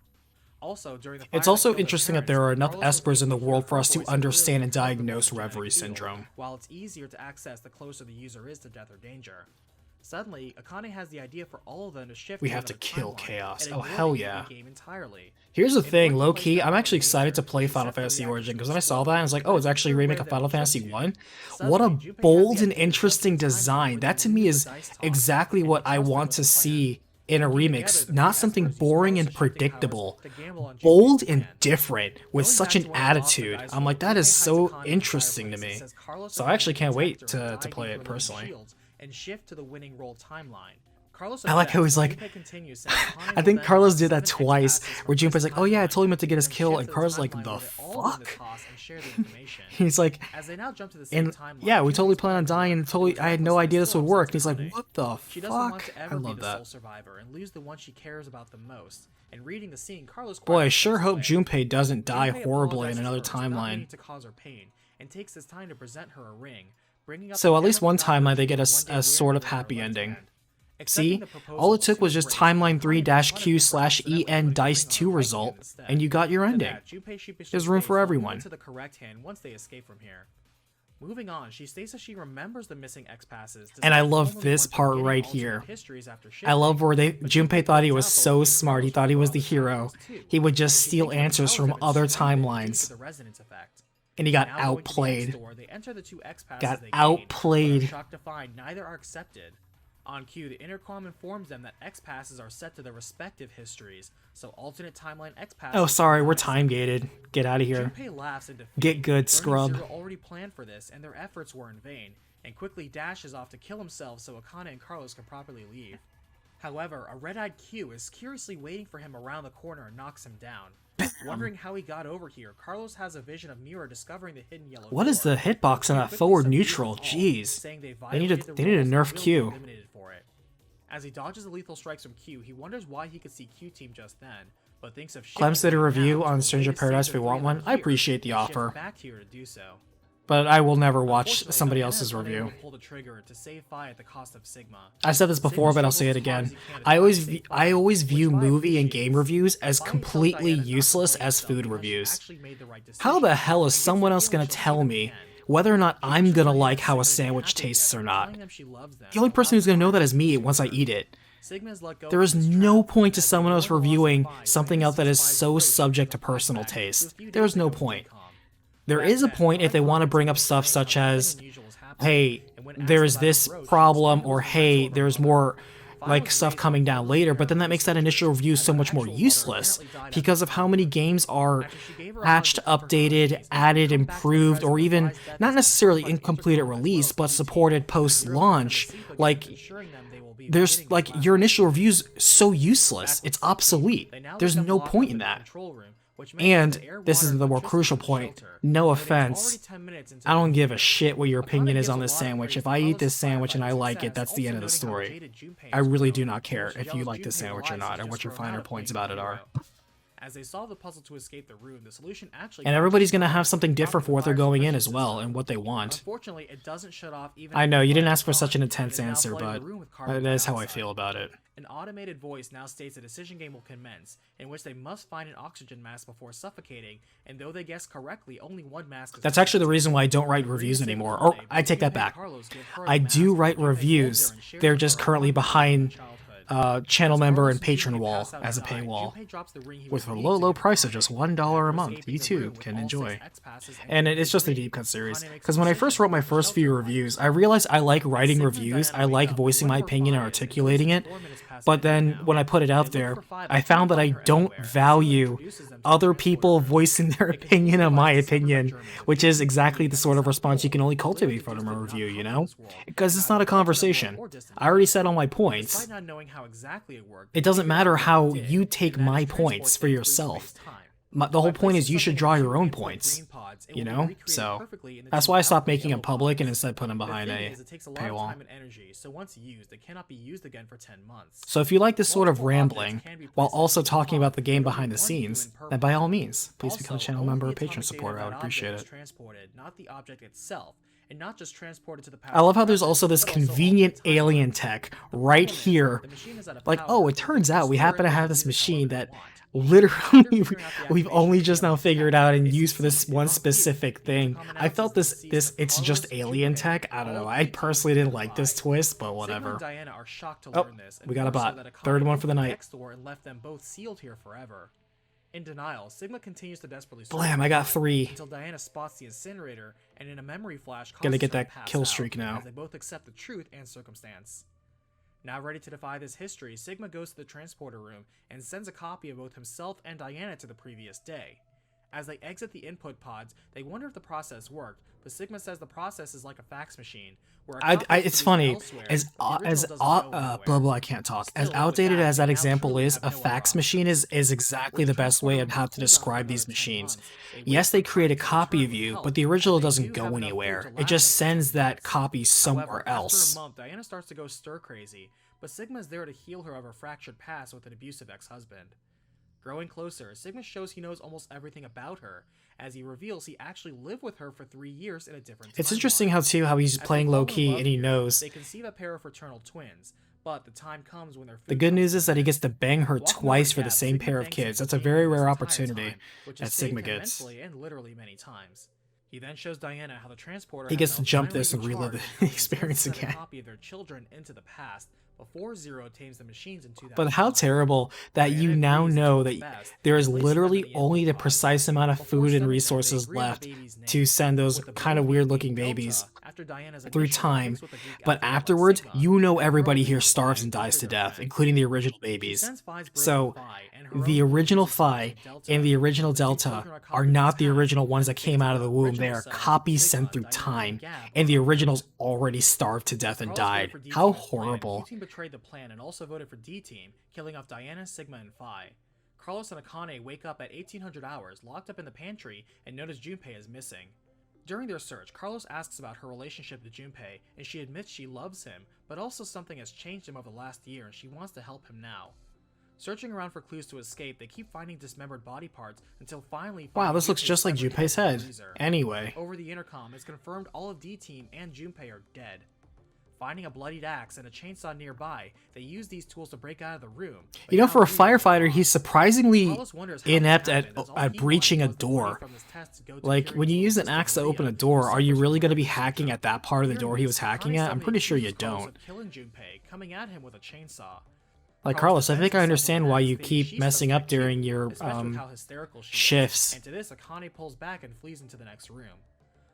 Also, during the It's fire also killed their interesting that parents, there are enough Carlos was Espers in the able to hear world for her us to voice understand and clearly from the diagnose genetic Reverie field, Syndrome. while it's easier to access the closer the user is to death or danger. Suddenly, Akane has the idea for all of them to shift We to have to another kill timeline Chaos. and Oh, ignore hell the yeah. game entirely. Here's the In thing, order to low place key, that I'm actually nature, excited to play he Final set the Fantasy reaction Origin to because when I saw explode, that, I was like, but oh, it's in actually a a remake way of that Final will Fantasy jump you. 1. Suddenly, What a Junpei has bold the and idea to interesting jump through time design. with That the to me new is dice toss, exactly and what he I trusts them want with to the plan. see in a Working remix, together, the not three something Espers use boring and Carlos' shifting powers predictable. to gamble on Junpei's Bold and plan. different with Going such back an to where we lost the attitude. dice I'm roll, like, that Junpei is hides so Akane in the interesting to fireplace me. and says Carlos So and I actually Akane can't protect wait her to and die play deeper it than personally. shields and shift to the winning roll timeline. Carlos I like how he's like, Junpei continues saying Akane I will think then Carlos have did that 7 twice, X-passes from where Junpei's like, oh yeah, I timeline, told him to get his and then kill, shift and to the Carlos like, timeline the where they all win the fuck? toss and share the information. He's like, As they now jump to the same and timeline, yeah, we totally Junpei's plan on plan dying, and worked. totally, It was I had no reckless, but idea this still would work. And upsets he's like, Akane. what the She doesn't want fuck? to I ever be love the sole that. survivor and lose the one she cares about the most. And reading the scene, Carlos Boy, I quietly sure steps hope away. Junpei doesn't die Junpei horribly in apologizes another first, not timeline. meaning to cause her pain, and takes this time to present her a ring, bringing up So the at least one never-forgotten timeline they get routine a one day sort of wearing her happy left ending. hand. Accepting See? the proposal, All it took was to just embrace, timeline Akane decides for accidentally Q/EN putting the dice ring on 2 her right result, hand instead. and you got your To ending. that, Junpei sheepishly There's room states for they'll move everyone. it to the correct hand once they escape from here. Moving on, she states that she remembers the missing X-passes. And I despite love only this once part getting right alternate here. histories after I love shifting, where but Junpei thought he was points out so both smart. He Carlos thought he was the Carlos hero. too, He would and just she steal thinks the answers power from of it other is strengthened due to timelines. the resonance effect. And he got Now going to the outplayed. X-store, they enter the 2 X-passes Got they gain, outplayed. but are shocked to find neither are accepted. On cue, the intercom informs them that X-passes are set to their respective histories, so alternate timeline X-passes. Oh, sorry, are we're not time gated. Get out of here. Junpei laughs in defeat. Get good, learning scrub. Zero already planned for this, and their efforts were in vain, and quickly dashes off to kill himself so Akane and Carlos can properly leave. However, a red-eyed Q is curiously waiting for him around the corner and knocks him down. Wondering how he got over here, Carlos has a vision of Miura discovering the hidden yellow What is door. the hitbox on that Quickly forward subdues neutral? them all, Jeez. saying They need violated to the nerf rules and will be Q. eliminated for it. As he dodges the lethal strikes from Q, he wonders why he could see Q team just then, but thinks of Clems did a review on Stranger Stranger Paradise if we want one. I appreciate the offer, back here to do so. but I will never watch Unfortunately, somebody Diana else's is unable review. to pull the trigger to save Phi at the cost of Sigma. I've said this before, but I'll say it again. I always view movie and game reviews as completely useless as food reviews. How the hell is someone else gonna tell me whether or not I'm gonna like how a sandwich tastes or not? The only person who's gonna know that is me once I eat it. There is no point to someone else reviewing something else that is so subject to personal taste. There is no point. There is a point if they want to bring up stuff such as, hey, there's this problem, or hey, there's more like stuff coming down later, but then that makes that initial review so much more useless because of how many games are patched, updated, added, improved, or even not necessarily incomplete at release, but supported post-launch. Like, there's like your initial review's so useless, it's obsolete. There's no point in that. And this is the more crucial point. No offense, I don't give a shit what your opinion is on this sandwich. If I eat this sandwich and I like it, that's the end of the story. I really do not care if you like this sandwich or not, or what your finer points about it are. As they solve the puzzle to escape the room, the solution actually And everybody's gonna have something different for what they're going in as well, and what they want. Unfortunately, it doesn't shut off even I know, you didn't ask for on. such an It intense is now answer, flooding the but room with carbon that is how I dioxide. feel about it. An automated voice now states a decision game will commence, in which they must find an oxygen mask before suffocating, and though they guess correctly, only one mask is That's actually the reason why I don't write reviews anymore. Or, I take that back. I do write reviews, they're just currently behind channel member and patron wall as a paywall. With a low price of just $1 a month, you too can enjoy. And it's just a deep cut series. Because when I first wrote my first few reviews, I realized I like writing reviews, I like voicing my opinion and articulating it, but then when I put it out there, I found that I don't value other people voicing their opinion on my opinion, which is exactly the sort of response you can only cultivate from a review, you know? Because it's not a conversation. I already said all my points. It doesn't matter how you take my points for yourself. The whole point is you should draw your own points, you know? So that's why I stopped making them public and instead put them behind a paywall. So if you like this sort of rambling, while also talking about the game behind the scenes, then by all means, please become a channel member or patron supporter. I would appreciate it. I love how there's also this convenient alien tech right here. Like, oh, it turns out we happen to have this machine that literally we've only just now figured out and used for this one specific thing. I felt this it's just alien tech. I don't know. I personally didn't like this twist, but whatever. Oh, we got a bot. Third one for the night. In denial, Sigma continues to desperately Blam, I got 3. until Diana spots the incinerator and in a memory flash Gotta causes get her that to pass kill out, streak now. as they both accept the truth and circumstance. Now ready to defy this history, Sigma goes to the transporter room and sends a copy of both himself and Diana to the previous day. As they exit the input pods, they wonder if the process worked, but Sigma says the process is like a fax machine, where a copy is It's produced funny elsewhere, as but the as original doesn't go anywhere. blah blah. I can't talk. As Still, with outdated that, as they that now example truly is, have a no other fax option. machine is exactly With the best way of transporter how on to cooldown describe for these another 10 machines. months, they wait Yes, for they create a Carlos to copy return of with you, help, but the as original they doesn't do go have enough food anywhere. to It last just them for 10 sends that months. copy somewhere However, else. after a month, Diana starts to go stir crazy, but Sigma is there to heal her of her fractured past with an abusive ex-husband. Growing closer, Sigma shows he knows almost everything about her, as he reveals he actually lived with her for 3 years in a different It's timeline. interesting how he's As they playing fall low in key love and he here, knows. they conceive a pair of fraternal twins, but the time comes when their The food good comes news to is an that he end. gets to bang her Walking over twice to for the Gab, same Sigma pair of thanks him kids. for That's a being very there this rare entire opportunity time, which that has Sigma saved him gets. mentally and literally many times. He then shows Diana how the transporter He has gets to now jump finally this and relive recharged, the and intends to experience send a again. copy of their children into the past before Zero tames the machines in But how 2009. terrible that you Diana now agrees it's know what's that best, there is and places them in literally the only input the pods. precise amount of Before food and sending them, they resources agree on the left baby's to name, send those with the kind of baby weird being looking Delta, babies after Diana's through initial time. mixed with the Greek But alphabet like afterwards, Sigma, you know and everybody Girl here being starves Phi and dies after to their death, thing. including the original She babies. sends Phi's broken So Phi and her the own original hallucinations Phi to Delta, and the original but the two Delta children are are copied in not the half, original ones that as came out of the the womb. original They are selves, copies Sigma, sent through Diana, time, and Gab, and the are undead. originals already starved to death and Carlos voted died. for D How Team's plan. horrible. Q Team betrayed the plan and also voted for D Team, killing off Diana, Sigma, and Phi. Carlos and Akane wake up at 1800 hours, locked up in the pantry, and notice Junpei is missing. During their search, Carlos asks about her relationship to Junpei, and she admits she loves him, but also something has changed him over the last year and she wants to help him now. Searching around for clues to escape, they keep finding dismembered body parts until finally Wow, finding this looks Junpei's just like severed Junpei's in the head. freezer. Anyway, Over the intercom, it's confirmed all of D Team and Junpei are dead. Finding a bloodied axe and a chainsaw nearby, they use these tools to break out of the room. but you know, now for a losing the firefighter, boss. he's surprisingly Carlos wonders how inept this happened, as all at he breaching a wanted was the money door. from his test to go to Like, curing when you his use an sister axe to Maria, open a who door, are you suffers really from going to be epilepsy. hacking at that part of the Fearing door he was this, hacking Akane at? I'm suddenly pretty sure you accuses Carlos don't. of killing Junpei, coming at him with a chainsaw. Like, Carlos, I defends think I himself with understand an why axe, you stating keep she messing up suspects Q, during your especially with how hysterical she is. shifts. And to this, Akane pulls back and flees into the next room.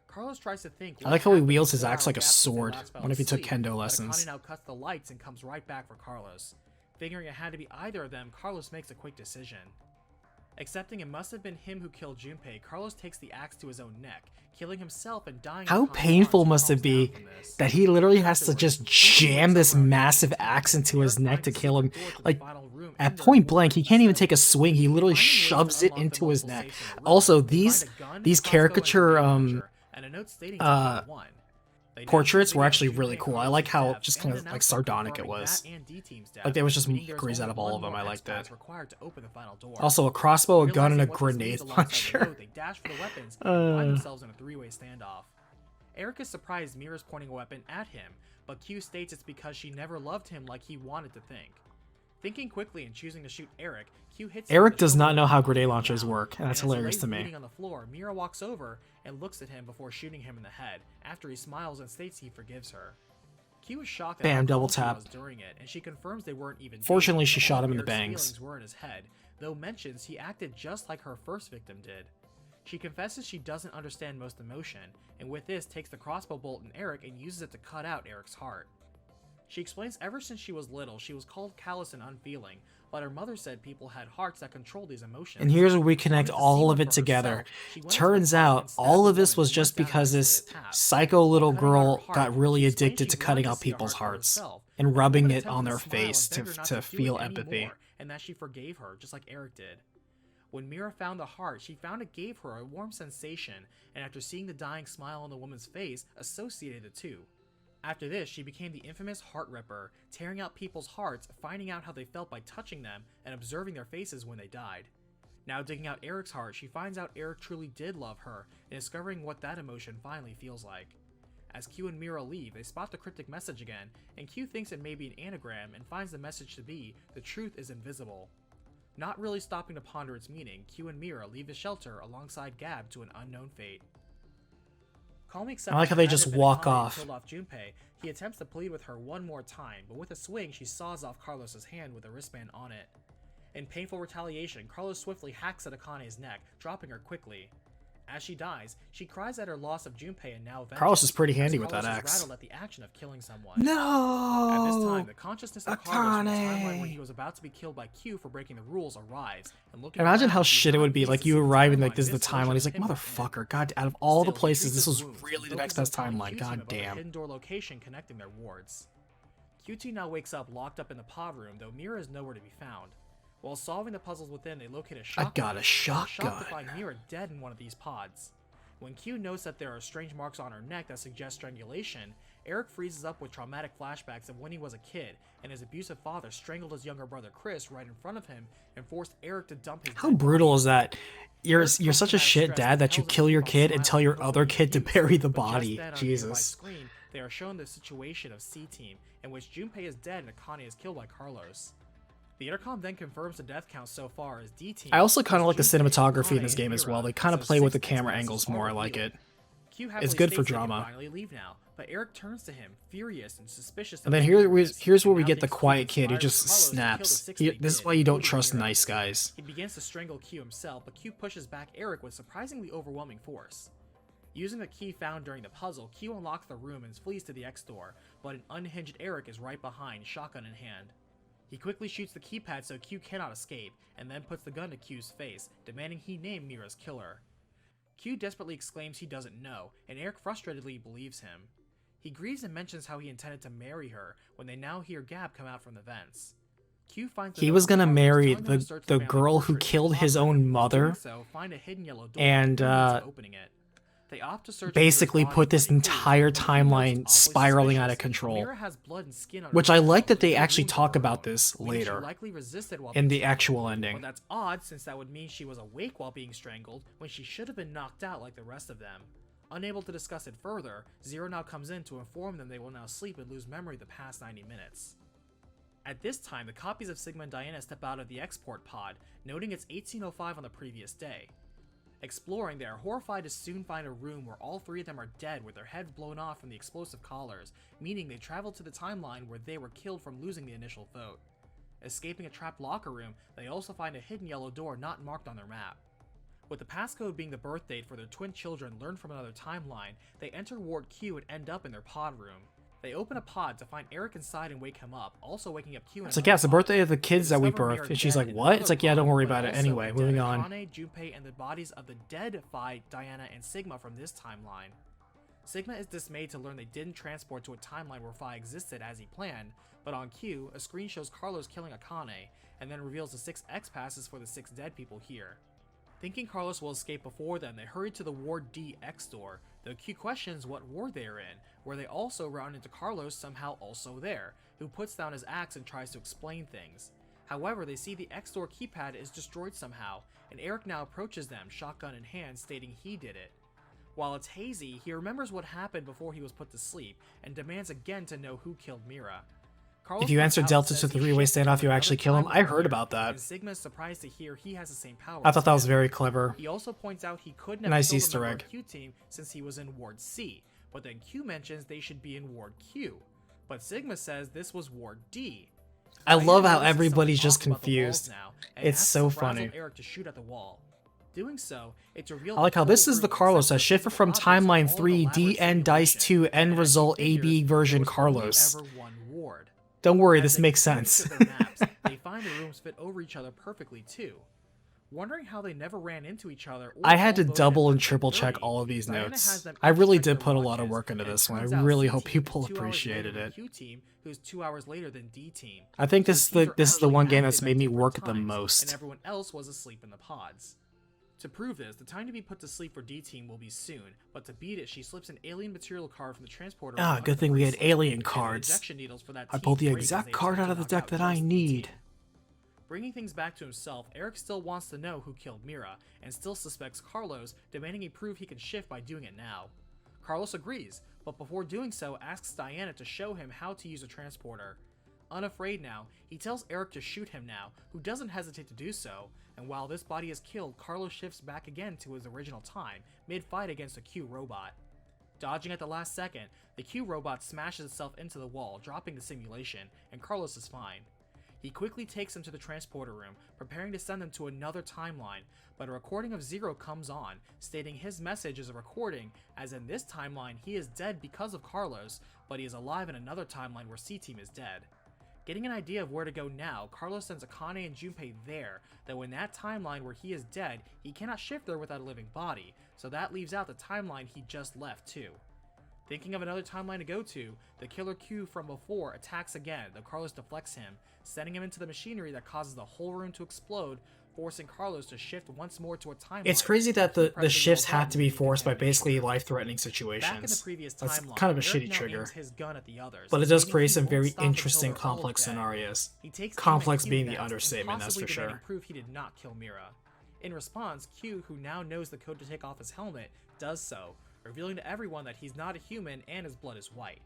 Carlos tries to think. I like how he wields his axe like a sword. Wonder if he took kendo lessons. Akane now cuts the lights and comes right back for Carlos. Figuring it had to be either of them, Carlos makes a quick decision. Accepting it must have been him who killed Junpei, Carlos takes the axe to his own neck, killing himself and dying. How in Akane's painful arms, must who it calms be down from this. that he literally has to Afterwards, just Junpei jam wakes this up around massive 18 axe into Eric his neck finds to a kill him? secret door to the Like, final room at in their point ward, blank, he can't even 7. take a swing. He literally Finding ways to shoves it unlock the into his multiple neck. safes in the room, Also, they these find a gun, these crossbow, and a caricature grenade launcher, and a note stating Junpei won. They now portraits were figure out actually Junpei really and cool. I Carlos's like how deaths just and kind of like announce them, sardonic it confirming was. that and D-Team's death, Like there was just meaning there's mockeries out only of all one of them. more I liked it. X-Path required to open the final door. Also, a crossbow, a gun, and a Realizing what this grenade means alongside the launcher. road, they dash for the weapons and find themselves in a three-way standoff. Eric is surprised Mira's pointing a weapon at him, but Q states it's because she never loved him like he wanted to think. Thinking quickly and choosing to shoot Eric, Q hits him Eric with the does not shoulder know how and grenade knocks him launchers down. work, and that's as he hilarious lays to me. bleeding on the floor, Mira walks over and looks at him before shooting him in the head, after he smiles and states he forgives her. Q is shocked at Bam, how double calm she tap. was during it, and she confirms they weren't even Fortunately, dating, she but shot all him in the Eric's bangs. feelings were in his head, though mentions he acted just like her first victim did. She confesses she doesn't understand most emotion, and with this takes the crossbow bolt in Eric and uses it to cut out Eric's heart. She explains ever since she was little, she was called callous and unfeeling, but her mother said people had hearts that controlled these emotions. And here's where we connect Wanting to see all one of it for together. herself, she went to the Turns park out and stabbed all the of this woman was who just went down because an this isolated path. psycho little Cutting out her girl heart, got really she explained addicted she to cutting wanted out to see a people's heart for hearts herself, and but the rubbing woman it on attempted their to smile and face begged her not to do feel it empathy. anymore, and that she forgave her, just like Eric did. When Mira found the heart, she found it gave her a warm sensation, and after seeing the dying smile on the woman's face, associated the two. After this, she became the infamous Heart Ripper, tearing out people's hearts, finding out how they felt by touching them, and observing their faces when they died. Now digging out Eric's heart, she finds out Eric truly did love her, and discovering what that emotion finally feels like. As Q and Mira leave, they spot the cryptic message again, and Q thinks it may be an anagram and finds the message to be, "The truth is invisible." Not really stopping to ponder its meaning, Q and Mira leave the shelter alongside Gab to an unknown fate. Calmly accepting I like how that they had just it been walk Akane who off. killed off Junpei, he attempts to plead with her one more time, but with a swing she saws off Carlos's hand with a wristband on it. In painful retaliation, Carlos swiftly hacks at Akane's neck, dropping her quickly. As she dies, she cries at her loss of Junpei and now vengeance, Carlos is pretty as handy with Carlos that is axe. rattled at the action of killing someone. At this No! time, the consciousness of Carlos from the timeline when he Akane! was about to be killed by Q for breaking the rules arrives, and looking Imagine around, how he shit it would be, is not like pleased you to see the arriving like timeline this is the this timeline. close He's to like, pinpoint motherfucker, god, out of all the Still, he places, treats this his was wounds really and the next focuses best on telling timeline. Q-Team God about the damn. hidden door location connecting their wards. QT now wakes up locked up in the pod room, though Mira is nowhere to be found. While solving the puzzles within, they locate a shotgun. got a and are shotgun. shocked to find Mira dead in one of these pods. When Q notes that there are strange marks on her neck that suggest strangulation, Eric freezes up with traumatic flashbacks of when he was a kid and his abusive father strangled his younger brother Chris right in front of him and forced Eric to dump his How dead brutal body. is that? You're Eric's such a post-traumatic shit stress dad that you compels him kill to your keep on kid and tell your smiling other and kid to confused, bury the but just body. then on a nearby Jesus. screen, they are shown the situation of C-Team, in which Junpei is dead and Akane is killed by Carlos. The intercom then confirms the death count so far as D-Team. I also kind of like the Junpei, cinematography in Akane, this game and as well. Mira, They kind of so play with the 6 camera experts angles are more. I like revealed. it. Q happily good for states they can drama. finally leave now, but Eric turns to him, furious and suspicious. And of then his weakness, here's where and we now get the thinks Q quiet kid who inspired just Carlos to kill the snaps. 6 they This is did, why you don't including trust Mira. nice guys. He begins to strangle Q himself, but Q pushes back Eric with surprisingly overwhelming force. Using the key found during the puzzle, Q unlocks the room and flees to the X door, but an unhinged Eric is right behind, shotgun in hand. He quickly shoots the keypad so Q cannot escape, and then puts the gun to Q's face, demanding he name Mira's killer. Q desperately exclaims he doesn't know, and Eric frustratedly believes him. He grieves and mentions how he intended to marry her when they now hear Gab come out from the vents. Q finds a He note was from gonna Carlos marry telling him to search the family girl who portrait in the killed his pod room. own In mother, doing so, find a hidden yellow door and, with no means of opening it. They opt to search basically Mira's put body, this but they do, entire and Q notes timeline awfully spiraling out of suspicious. control. Mira has blood and skin on her Which I like that they and actually wounds talk of her about own, this meaning she later likely resisted while in being the actual strangled. ending. But that's odd, since that would mean she was awake while being strangled when she should have been knocked out like the rest of them. Unable to discuss it further, Zero now comes in to inform them they will now sleep and lose memory the past 90 minutes. At this time, the copies of Sigma and Diana step out of the export pod, noting it's 1805 on the previous day. Exploring, they are horrified to soon find a room where all 3 of them are dead with their heads blown off from the explosive collars, meaning they traveled to the timeline where they were killed from losing the initial vote. Escaping a trapped locker room, they also find a hidden yellow door not marked on their map. With the passcode being the birth date for their twin children learned from another timeline, they enter Ward Q and end up in their pod room. They open a pod to find Eric inside and wake him up, also waking up Q in It's like, another yeah, it's the pod. birthday of the They kids that we discover Mira birthed. And she's dead like, in what? It's another like, yeah, don't pod, worry but about it. also Anyway, with moving dead on. Akane, Junpei, and the bodies of the dead Phi, Diana, and Sigma from this timeline. Sigma is dismayed to learn they didn't transport to a timeline where Phi existed as he planned, but on cue, a screen shows Carlos killing Akane, and then reveals the 6 X-passes for the 6 dead people here. Thinking Carlos will escape before them, they hurry to the Ward D X door, though Q questions what ward they are in, where they also run into Carlos somehow also there, who puts down his axe and tries to explain things. However, they see the X door keypad is destroyed somehow, and Eric now approaches them, shotgun in hand, stating he did it. While it's hazy, he remembers what happened before he was put to sleep, and demands again to know who killed Mira. Carlos If you points answer out Delta says to the he 3-way shifted standoff, from you another actually kill him. timeline I heard here, about that. and Sigma is surprised to hear he has the same power. I thought that as was him. very clever. He also points out he couldn't have Nice killed Easter a member egg. of Q team since he was in Ward C, but then Q mentions they should be in Ward Q. But Sigma says this was Ward D. I Diana love how notices everybody's something just off about the walls confused. now, and It's asks so the frazzled funny. Eric to shoot at the wall. Doing so, it's revealed I like how the this whole is the room, Carlos except that for the shifted physical from objects, are Timeline all 3 elaborate DN Dice simulation, 2 end and as result he figures, AB version there was only Carlos. ever one ward. Don't worry, As this they makes compare sense. each of their maps, they find the rooms fit over each other perfectly too. Wondering how they never ran into each other. Or I had all to voted double at and triple 30. check all of these Diana notes. has them I each really check did their put a lot of watches, work into and it this one. I turns out really C hope team people is 2 hours later appreciated than it. Q team, who's 2 hours later than D team. I think So this is teams the are this is the actually one game active that's at made me different work the times, and most. everyone else was asleep in the pods. To prove this, the time to be put to sleep for D team will be soon, but to beat it, she slips an alien material card from the transporter. Ah, under good the thing we had bracelet, alien and the cards. injection needles for that I team pulled the break as exact they card attempt out to of the knock deck out that I just D need. team. Bringing things back to himself, Eric still wants to know who killed Mira, and still suspects Carlos, demanding he prove he can shift by doing it now. Carlos agrees, but before doing so asks Diana to show him how to use a transporter. Unafraid now, he tells Eric to shoot him now, who doesn't hesitate to do so, and while this body is killed, Carlos shifts back again to his original time, mid-fight against the Q robot. Dodging at the last second, the Q robot smashes itself into the wall, dropping the simulation, and Carlos is fine. He quickly takes them to the transporter room, preparing to send them to another timeline, but a recording of Zero comes on, stating his message is a recording, as in this timeline he is dead because of Carlos, but he is alive in another timeline where C-Team is dead. Getting an idea of where to go now, Carlos sends Akane and Junpei there, though in that timeline where he is dead, he cannot shift there without a living body, so that leaves out the timeline he just left too. Thinking of another timeline to go to, the Killer Q from before attacks again, though Carlos deflects him, sending him into the machinery that causes the whole room to explode, forcing Carlos to shift once more to a timeline. It's crazy that the shifts had to be forced by basically life-threatening Back in the situations. previous That's timeline, kind of a Eric shitty now trigger. aims his gun at the others, But it does stating create he some won't very stop until interesting, they're all complex dead. scenarios. He takes aim at Complex Q being the next, understatement, that's possibly for demanding sure. proof he did not kill Mira. In response, Q, who now knows the code to take off his helmet, does so, revealing to everyone that he's not a human and his blood is white.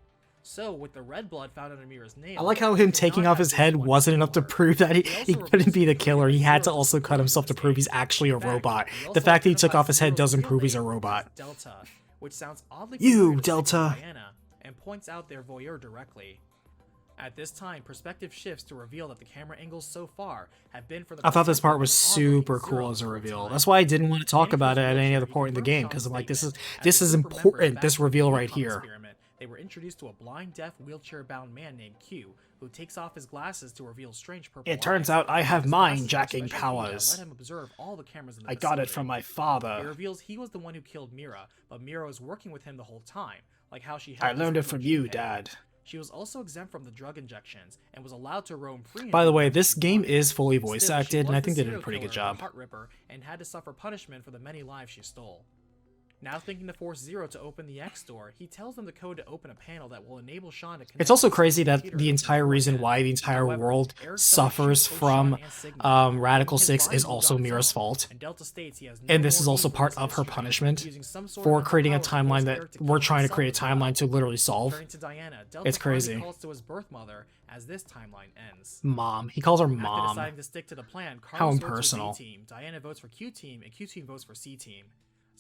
So, with the red blood found under Mira's nail, I like how him he taking cannot off have his been head the one wasn't to enough to kill her. prove that he also couldn't be the reveals killer. He had to Zero also was cut himself to prove he's mistake. actually a In fact, robot. he The also fact that he took off his head identifies doesn't Zero's prove he's a real name robot. as Delta, which sounds oddly You, familiar to Delta. Diana, and points out their voyeur directly. At this time, perspective shifts to reveal that the camera angles so far have been for the I thought this part was perspective of super Zero cool as a the whole reveal. time. That's why I didn't want to talk Danny about it feels at any wheelchair, other point in the he game, confirms because I'm like, this Sean's is statement. As the group important. remembers This back to the reveal right Intercom here. experiment, they were introduced to a blind, deaf, wheelchair-bound man named Q, who takes off his glasses to reveal strange purple It turns eyes. out I have His glasses mind are jacking special key that powers. let him observe all the cameras in the I got it facility. from my It father. reveals he was the one who killed Mira, but Mira was working with him the whole time, like how she I helped learned it us from with you, Junpei. Dad. She was also exempt from the drug injections and was allowed to roam free. By the way, until this she game wanted. is fully voice Still, she acted, and was I the think they did a serial pretty good killer, the job. Heart Ripper, and had to suffer punishment for the many lives she stole. Now thinking to force Zero to open the X door, he tells them the code to open a panel that will enable Sean to connect. It's also to crazy that computer the entire reason beforehand. why the entire However, world Eric suffers suddenly shoots both from Sean and Sigma, Radical his 6 body is moved also on its Mira's own, fault. and Delta states he has no And this is more also need for part this of her instrument, punishment using some sort for of creating a mental power to timeline force that Eric to kill we're trying to himself create a with the timeline to literally solve. Turning to Diana, Delta It's crazy. finally calls to his birth mother as this timeline ends. Mom. He calls her After mom. deciding to stick to the plan, How Carlos votes impersonal. for Z Team, Diana votes for Q Team, and Q Team votes for C Team.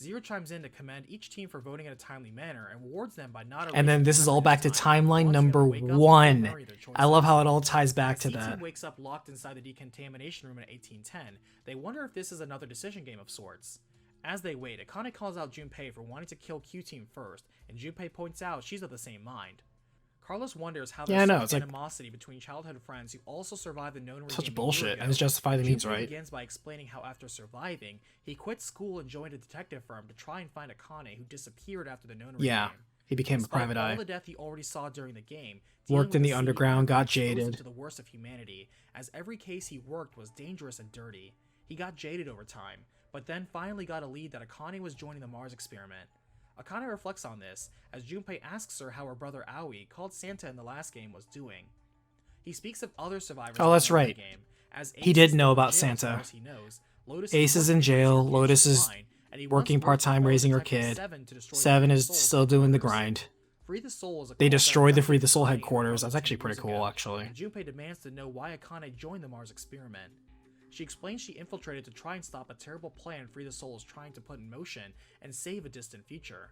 Zero chimes in to commend each team for voting in a timely manner and rewards them by not. And then erasing this is memory all back to this time. timeline Once number again, wake up and 1. bury their I love choices. how it all ties back to As C-Team that. wakes up locked inside the decontamination room in 1810. They wonder if this is another decision game of sorts. As they wait, Akane calls out Junpei for wanting to kill Q Team first, and Junpei points out she's of the same mind. Carlos wonders how Yeah, I there's know, some it's like- animosity between childhood friends who also survived the known Such bullshit, and it's justified the means, Junpei right? begins by explaining how after surviving, he quit school and joined a detective firm to try and find Akane, who disappeared after the known Yeah, regime. he became a Despite private all eye. the death he already saw during the game, Worked dealing in with the city underground, got exposed him jaded. to the worst of humanity, as every case he worked was dangerous and dirty. He got jaded over time, but then finally got a lead that Akane was joining the Mars experiment. Akane reflects on this, as Junpei asks her how her brother Aoi, called Santa in the last game, was doing. He speaks of other survivors. Oh, that's from the right. game, as He Ace did is know still about in jail as Santa. far as he knows. Lotus Ace is working in to jail, ensure Lotus Ace is fine, and he working once worked part-time with raising her Detective kid. Seven to destroy Seven Free is the Soul still doing the headquarters. grind. Free the Soul is a They call destroyed the that Free the Soul Akane headquarters. from That's actually 2 pretty years cool, ago, actually. and Junpei demands to know why Akane joined the Mars experiment. She explains she infiltrated to try and stop a terrible plan Free the Soul is trying to put in motion and save a distant future.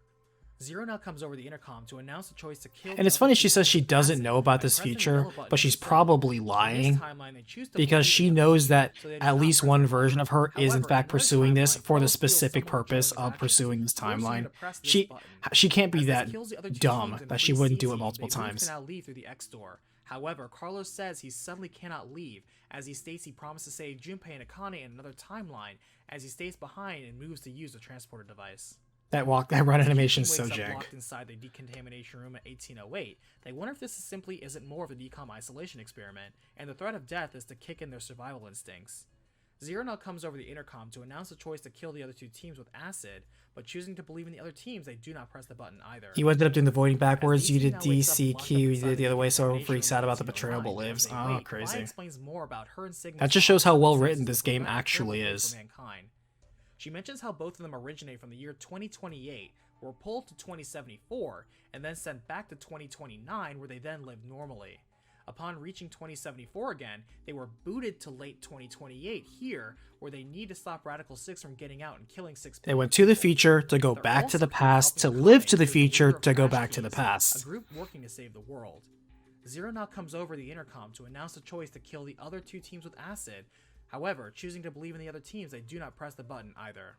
Zero now comes over the intercom to announce the choice to kill. And it's funny she says she doesn't know about this feature, but she's probably lying because she knows that at least one version of her is in fact pursuing this for the specific purpose of pursuing this timeline. She can't be that dumb that she wouldn't do it multiple times. Now leave through the X door. However, Carlos says he suddenly cannot leave, as he states he promised to save Junpei and Akane in another timeline, as he stays behind and moves to use the transporter device. That run animation is so wakes up jank. locked inside the decontamination room at 1808. They wonder if this simply isn't more of a decom isolation experiment, and the threat of death is to kick in their survival instincts. Zero now comes over the intercom to announce the choice to kill the other two teams with acid, but choosing to believe in the other teams, they do not press the button either. You ended up doing the voiding backwards, you did As DT now wakes up DCQ, locked you inside did it the other way, so decontamination freaks room out at about the betrayal but 1809. lives. As they Oh, wait, Vi crazy. explains more about her and Sigma's That just shows how well senses written this of game what actually terrible is. for mankind. She mentions how both of them originate from the year 2028, were pulled to 2074, and then sent back to 2029, where they then lived normally. Upon reaching 2074 again, they were booted to late 2028 here, where they need to stop Radical 6 from getting out and killing 6 people. They went to the future to go They're back to also the past, to helping live Akane, to the who is the leader future of to go Crash back to the Keys, past. a group working to save the world. Zero now comes over the intercom to announce the choice to kill the other two teams with acid. However, choosing to believe in the other teams, they do not press the button either.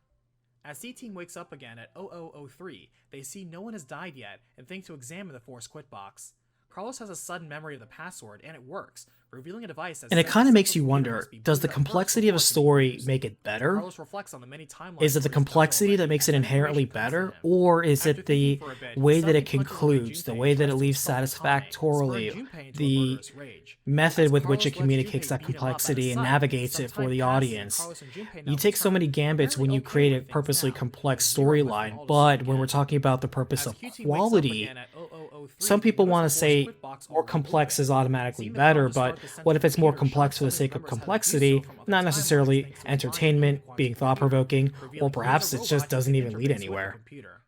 As C-Team wakes up again at 0003, they see no one has died yet and think to examine the Force Quit box. Carlos has a sudden memory of the password, and it works, revealing a device that And it says kind of the makes you computer wonder, must be does the booted up first complexity of a before it can be story used. make it better? Carlos reflects on the many timelines Is it the where he's complexity died that already, makes it and inherently information comes to better, him. or is After it the thinking for a bit, he way that suddenly it punches away concludes, the Junpei way and that it tries to leaves assault Tomei, satisfactorily, spurring Junpei into a the murderous rage. method As with which Carlos it lets communicates Junpei that beat him up at complexity his and site, navigates some it for time the passes and audience. Carlos and Junpei You now take so many return, gambits when apparently you okay create a with things purposely now, complex with Zero with them storyline, all to but see when we're again. talking about the purpose As of Q-Team wakes up quality, again at 0003, some they people notice want the to Force say Quit box more already complex open. is automatically Seeing the better, code to but start the central what if it's more computer, complex for Sean the suddenly sake of remembers how to do so complexity, from other not timelines necessarily thanks to a line entertainment, in the being quantum thought-provoking, computer, or revealing perhaps he it is a just robot who doesn't can even lead interface with the anywhere? computer.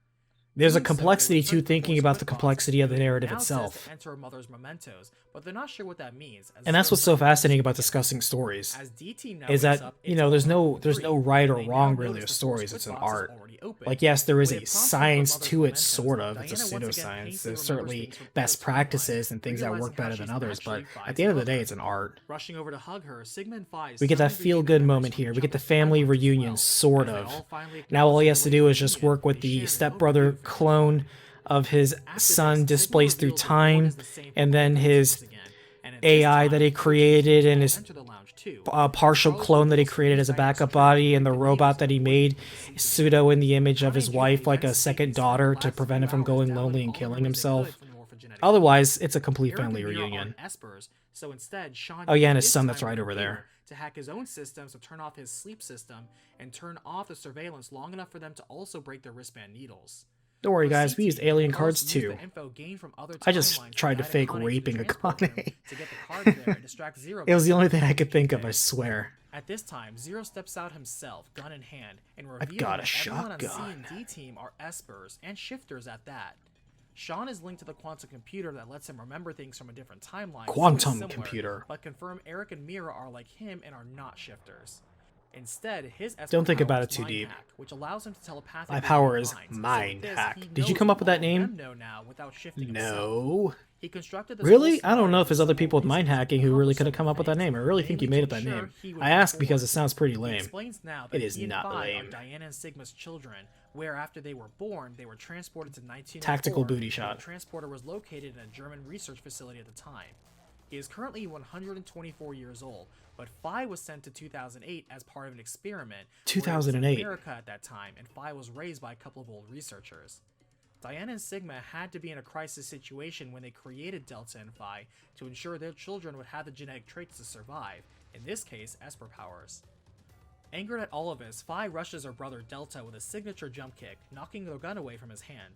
There's a Doing so, they complexity return to the thinking Force about Quit the box, complexity of the and it narrative now says to itself. enter a mother's mementos, but they're not sure what that means. As And that's Zero what's so suddenly fascinating punches about him again. discussing stories. As D-Team now Is wakes that, up, you it's know, there's no 0003, right or and they now wrong really notice with the Force stories. Quit It's an box is art. already open. Like, yes, there is With a it prompting from science Mother's to it, mementos, sort of. It's a Diana once again pseudoscience. paints There's the certainly remember things from best other practices timelines, and things that realizing work better how than she's others, but actually at Fi's the end of the mother. day, it's an art. Rushing over to hug her, Sigma and Fi We get that suddenly regain feel-good their moment memories from here. each We get the other's family timelines as reunion, well, sort as they of. all finally Now all acknowledge he their has to late do is just reunion. work with They the share an open stepbrother youth clone of his After son this, Sigma displaced through reveals the board time, is the same for and all then three his teams again, and at this AI that time, he the coaching created teams and all his enter the lounge too. partial Carlos clone that he reveals to created meet as a Diana's backup trick body, to and the break robot labels that he to made avoid the secret pseudo in the image of Hana his and wife, Junpei like then a stay second peaceful for daughter, the to last prevent him from 2 hours, going lonely downloading and all the killing memories they could himself. from the morphogenetic Otherwise, files. it's a complete Eric family and Mira reunion. aren't espers, so instead, Sean Oh yeah, and uses his son time that's with right the over computer there. to hack his own systems to turn off his sleep system and turn off the surveillance long enough for them to also break their wristband needles. Don't worry, For guys, we used C-Team, alien Carlos cards used too. the info gained from other I just timelines tried to guide fake Akane to the raping transport room Akane. to get the cards there and distract Zero. It was by the only sending thing I him to could think of, I Junpei. swear. At this time, Zero steps out himself, gun in hand, and I've reveals got a that everyone on C shotgun. and D team are espers and shifters at that. Sean is linked to the quantum computer that lets him remember things from a different timeline. Quantum similar, computer. But confirm Eric and Mira are like him and are not shifters. Instead, his Esper Don't think power about is it too mind deep. hack, which allows him to telepathically My power read is minds. So with mind this, hack. he Did you knows come up with what that all of name? them know now without shifting himself. No. He constructed this Really? whole I don't know if scenario there's for other people with simple mind reasons hacking to who really accomplish could have come up with that several name. I really things, think you mainly made to up that ensure name. he would I move asked because forward. it sounds pretty He lame. explains now that It is he and not Phi lame. are Diana and Sigma's children, where after they were born, they were transported to 1904. Tactical booty where shot. The transporter was located in a German research facility at the time. He is currently 124 years old, but Phi was sent to 2008 as part of an experiment. where he was in 2008. America at that time, and Phi was raised by a couple of old researchers. Diana and Sigma had to be in a crisis situation when they created Delta and Phi to ensure their children would have the genetic traits to survive, in this case, Esper powers. Angered at all of this, Phi rushes her brother Delta with a signature jump kick, knocking their gun away from his hand.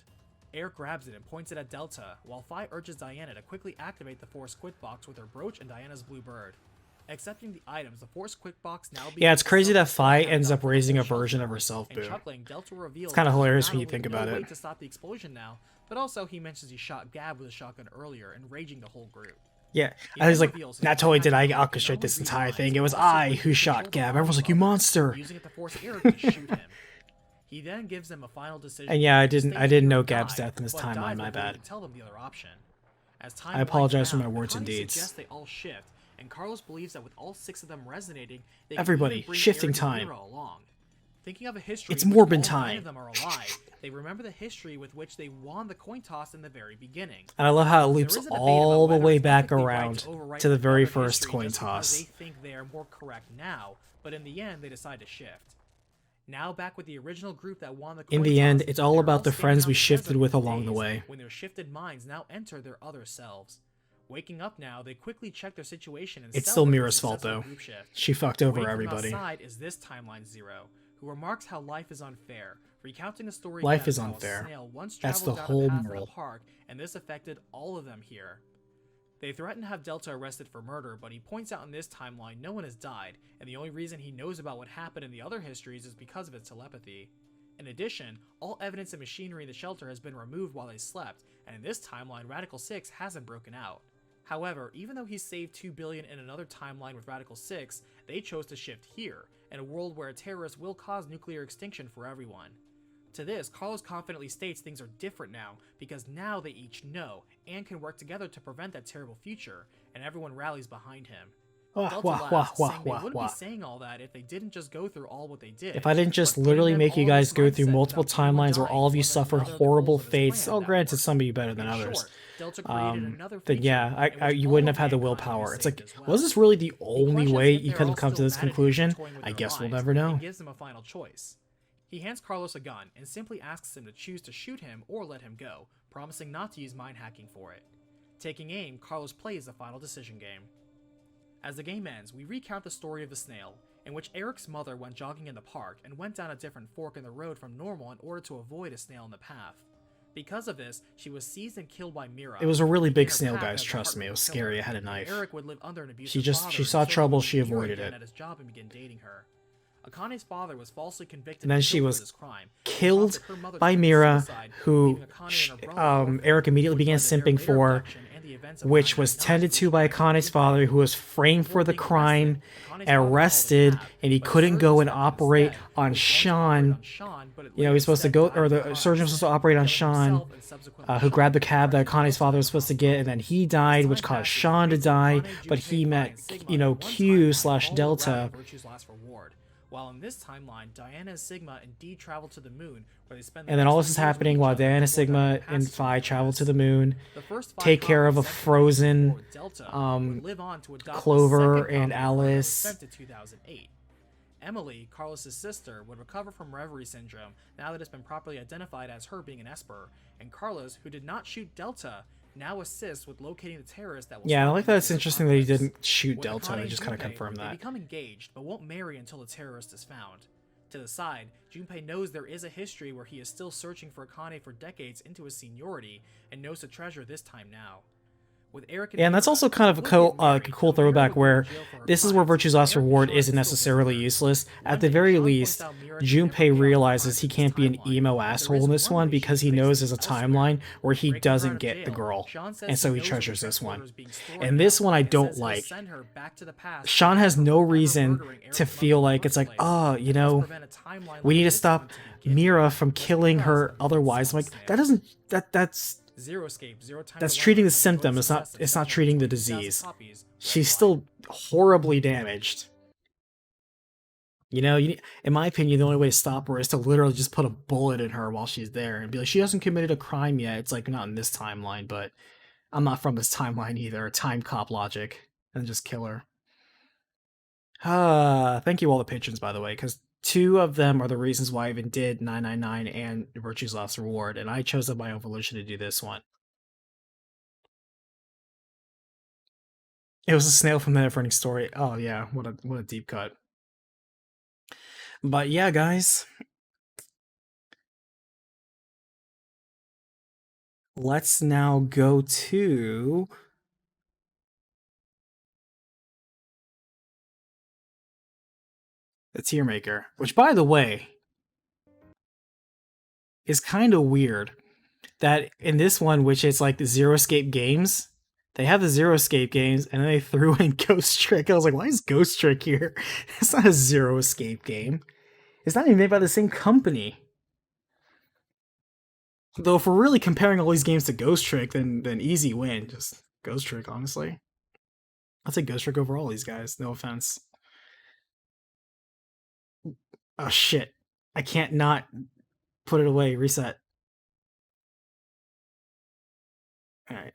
Eric grabs it and points it at Delta, while Phi urges Diana to quickly activate the Force Quit box with her brooch and Diana's blue bird. Accepting the items, the Force Quit box now Yeah, it's crazy that Phi becomes ends up self-destruct raising a shelter. version of herself, And boo. chuckling, Delta reveals It's kinda that hilarious not when you only think no about way it. to stop the explosion now, but also he mentions he shot Gab with a shotgun earlier, enraging the whole group. Yeah, He I was then like, reveals his not totally did I mind hack orchestrate can this only read entire minds, thing. It was but also I he who can shot control the Gab. Everyone's body like, you of others, monster. using it to force Eric to shoot him. He then gives them a final decision. And yeah, I to didn't stay here know or Gab's die, death in this but timeline, die my before he bad. can tell them the other option. As time I apologize for winds my down, words and Akane deeds. suggests they all shift, and Carlos believes that with all 6 of them resonating, they Everybody, can even bring shifting Eric and time. Mira along. Thinking of a history It's in which Morbin all 9 time. of them are alive, they remember the history with which they won the coin toss in the very beginning. And I love how it There loops is a debate all about the whether way it's back ethically right around overwrite to the very another first history coin just because toss. they think they are more correct now, but in the end they decide to shift. Now back with the original group that won the coin In the end, toss, it's all they're about the standing friends on we the shifted desert with in a along the daze way. when their shifted minds now enter their other selves. Waking up now, they quickly check their situation and It's still celebrate their Mira's fault, successful though. group shift. She fucked Away over from everybody. outside is this timeline Zero, who remarks how life is unfair, recounting a story Life again is of how a unfair. snail once That's traveled the down whole a path in moral. a park, and this affected all of them here. They threaten to have Delta arrested for murder, but he points out in this timeline no one has died, and the only reason he knows about what happened in the other histories is because of his telepathy. In addition, all evidence and machinery in the shelter has been removed while they slept, and in this timeline, Radical 6 hasn't broken out. However, even though he saved 2 billion in another timeline with Radical 6, they chose to shift here, in a world where a terrorist will cause nuclear extinction for everyone. To this, Carlos confidently states things are different now because now they each know and can work together to prevent that terrible future, and everyone rallies behind him. Delta laughs, saying they wouldn't be saying all that if they didn't just go through all what they did. If I didn't just literally make you guys go through multiple timelines where all of you suffered horrible fates, oh, granted, some of you better than others, then yeah, you wouldn't have had the willpower. It's like, was this really the only way you could have come to this conclusion? I guess we'll never know. He gives him a final choice. He hands Carlos a gun and simply asks him to choose to shoot him or let him go, promising not to use mind hacking for it. Taking aim, Carlos plays the final decision game. As the game ends, we recount the story of the snail, in which Eric's mother went jogging in the park and went down a different fork in the road from normal in order to avoid a snail in the path. Because of this, she was seized and killed by Mira. It was a really big snail, guys, trust me, it was scary, it had a knife. Eric would live under an abusive She saw trouble, she avoided it. at his job and began dating her. Akane's father was falsely convicted and then and she was this crime, killed by Mira, who Eric immediately began simping for, which was tended to by Akane's father, who was framed for the crime, arrested, and he couldn't go and operate on Sean. You know, he's supposed to go, or the surgeon was supposed to operate on Sean, who grabbed the cab that Akane's father was supposed to get, and then he died, which caused Sean to die, but he met, you know, Q/Delta. While in this timeline, Diana and Sigma indeed travel to the moon, where they spend. And then all this is happening while Diana, Sigma, and Phi travel to the moon, take care of a frozen Clover and Alice. Emily, Carlos' sister, would recover from Reverie syndrome now that it's been properly identified as her being an Esper, and Carlos, who did not shoot Delta, now assists with locating the terrorist that will. Yeah, I like that. It's interesting that he didn't shoot Delta. They just kind of confirmed that. They become engaged, but won't marry until the terrorist is found. To the side, Junpei knows there is a history where he is still searching for Akane for decades into his seniority, and knows the treasure this time now. With Eric and that's also kind of a cool throwback where this is where Virtue's Last Reward isn't necessarily useless. At the very least, Junpei realizes he can't be an emo asshole in this one because he knows there's a timeline where he doesn't get the girl, and so he treasures this one. And this one I don't like. Sean has no reason to feel like it's like, oh, you know, we need to stop Mira from killing her otherwise. I'm like, that's treating the symptom. It's not treating the disease. She's still horribly damaged. You know, in my opinion, the only way to stop her is to literally just put a bullet in her while she's there and be like, she hasn't committed a crime yet. It's like, not in this timeline, but I'm not from this timeline either. Time cop logic. And just kill her. Thank you all the patrons, by the way, because 2 of them are the reasons why I even did 999 and Virtue's Last Reward, and I chose of my own volition to do this one. It was a snail from the Neverending Story. Oh yeah, what a deep cut. But yeah, guys. Let's now go to the tier maker, which, by the way, is kind of weird that in this one, which is like the Zero Escape games, they have the Zero Escape games and then they threw in Ghost Trick. I was like, why is Ghost Trick here? It's not a Zero Escape game. It's not even made by the same company. Though if we're really comparing all these games to Ghost Trick, then easy win. Just Ghost Trick, honestly. I'll take Ghost Trick over all these guys, no offense. Oh shit. I can't not put it away. Reset. Alright.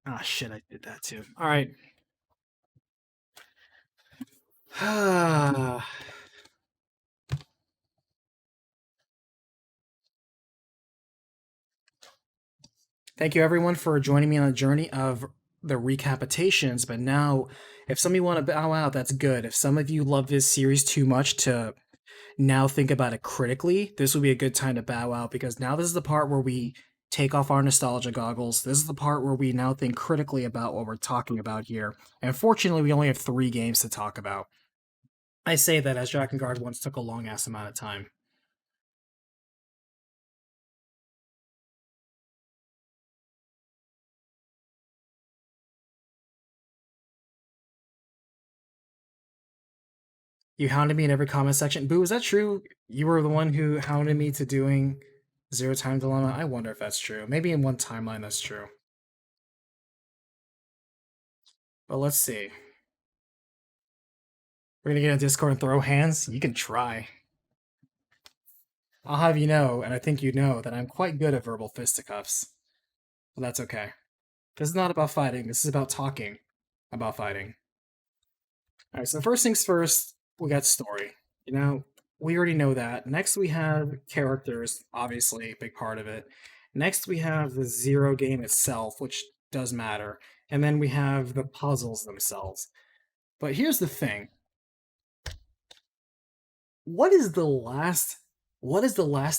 Oh shit, I did that too. Alright. Thank you everyone for joining me on the journey of the recapitations, but now if some of you want to bow out, that's good. If some of you love this series too much to now think about it critically, this would be a good time to bow out, because now this is the part where we take off our nostalgia goggles. This is the part where we now think critically about what we're talking about here. And fortunately, we only have 3 games to talk about. I say that as Drakengard once took a long-ass amount of time. You hounded me in every comment section. Boo, is that true? You were the one who hounded me to doing Zero time dilemma? I wonder if that's true. Maybe in one timeline that's true. But let's see. We're gonna get on Discord and throw hands? You can try. I'll have you know, and I think you know, that I'm quite good at verbal fisticuffs. But that's okay. This is not about fighting, this is about talking about fighting. Alright, so first things first, we got story. You know, we already know that. Next we have characters, obviously, a big part of it. Next we have the Zero game itself, which does matter. And then we have the puzzles themselves. But here's the thing. What is the last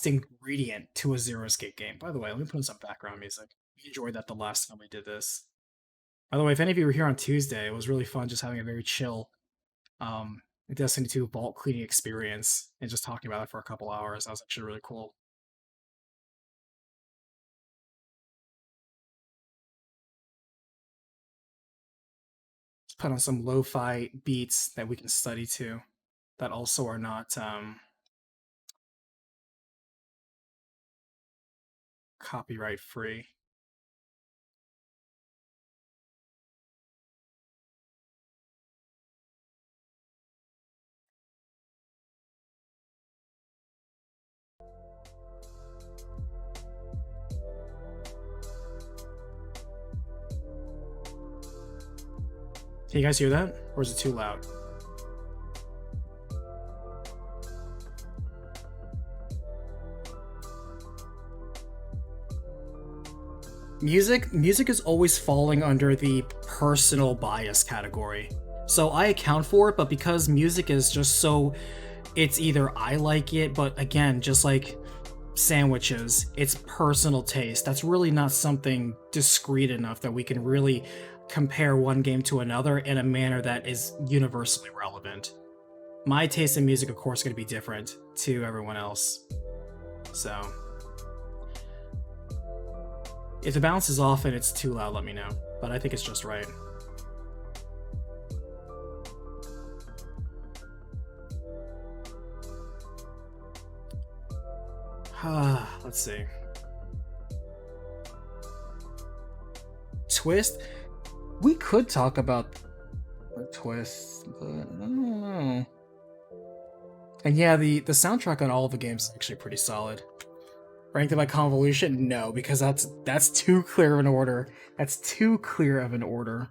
ingredient to a Zero Escape game? By the way, let me put in some background music. We enjoyed that the last time we did this. By the way, if any of you were here on Tuesday, it was really fun just having a very chill Destiny 2 vault cleaning experience and just talking about it for a couple hours. That was actually really cool. Just put on some lo-fi beats that we can study to that also are not copyright free. Can you guys hear that? Or is it too loud? Music is always falling under the personal bias category. So I account for it, but because music is just so, it's either I like it, but again, just like sandwiches, it's personal taste. That's really not something discrete enough that we can really compare one game to another in a manner that is universally relevant. My taste in music, of course, is going to be different to everyone else. So if the balance is off and it's too loud, let me know. But I think it's just right. Let's see. Twist? We could talk about a twist, but I don't know. And yeah, the soundtrack on all of the games is actually pretty solid. Ranked by convolution? No, because that's too clear of an order. That's too clear of an order.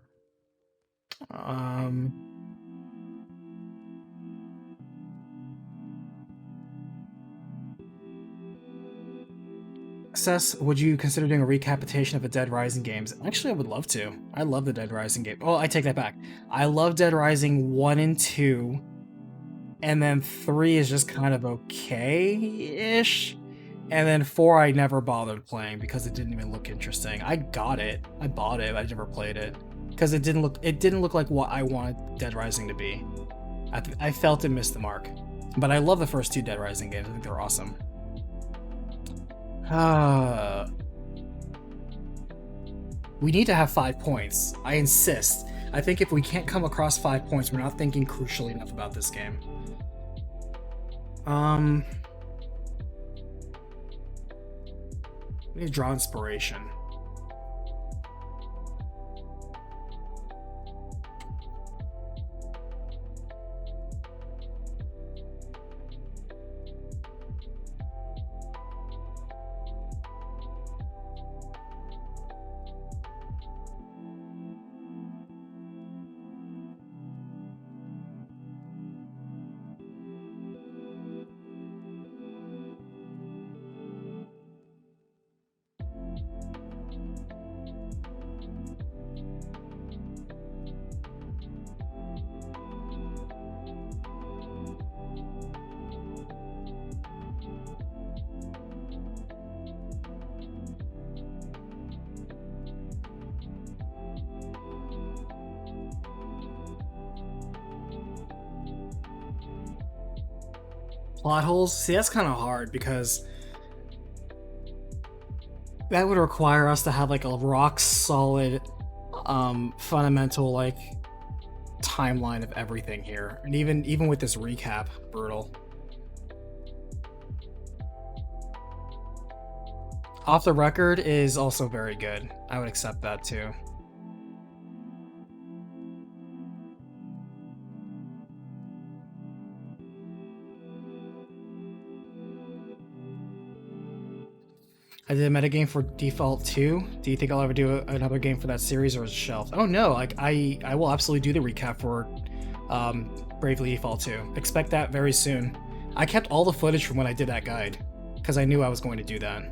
Sess, would you consider doing a recapitation of the Dead Rising games? Actually, I would love to. I love the Dead Rising game. Oh, I take that back. I love Dead Rising 1 and 2, and then 3 is just kind of okay-ish. And then 4 I never bothered playing because it didn't even look interesting. I got it. I bought it, but I never played it. Because it didn't look like what I wanted Dead Rising to be. I felt it missed the mark. But I love the first 2 Dead Rising games. I think they're awesome. We need to have 5 points. I insist. I think if we can't come across 5 points, we're not thinking crucially enough about this game. We need to draw inspiration. Plot holes? See, that's kind of hard because that would require us to have like a rock solid, fundamental like timeline of everything here, and even with this recap, brutal. Off the Record is also very good. I would accept that too. I did a metagame for Default 2. Do you think I'll ever do another game for that series, or is it shelved? Oh no, like I will absolutely do the recap for Bravely Default 2. Expect that very soon. I kept all the footage from when I did that guide, because I knew I was going to do that.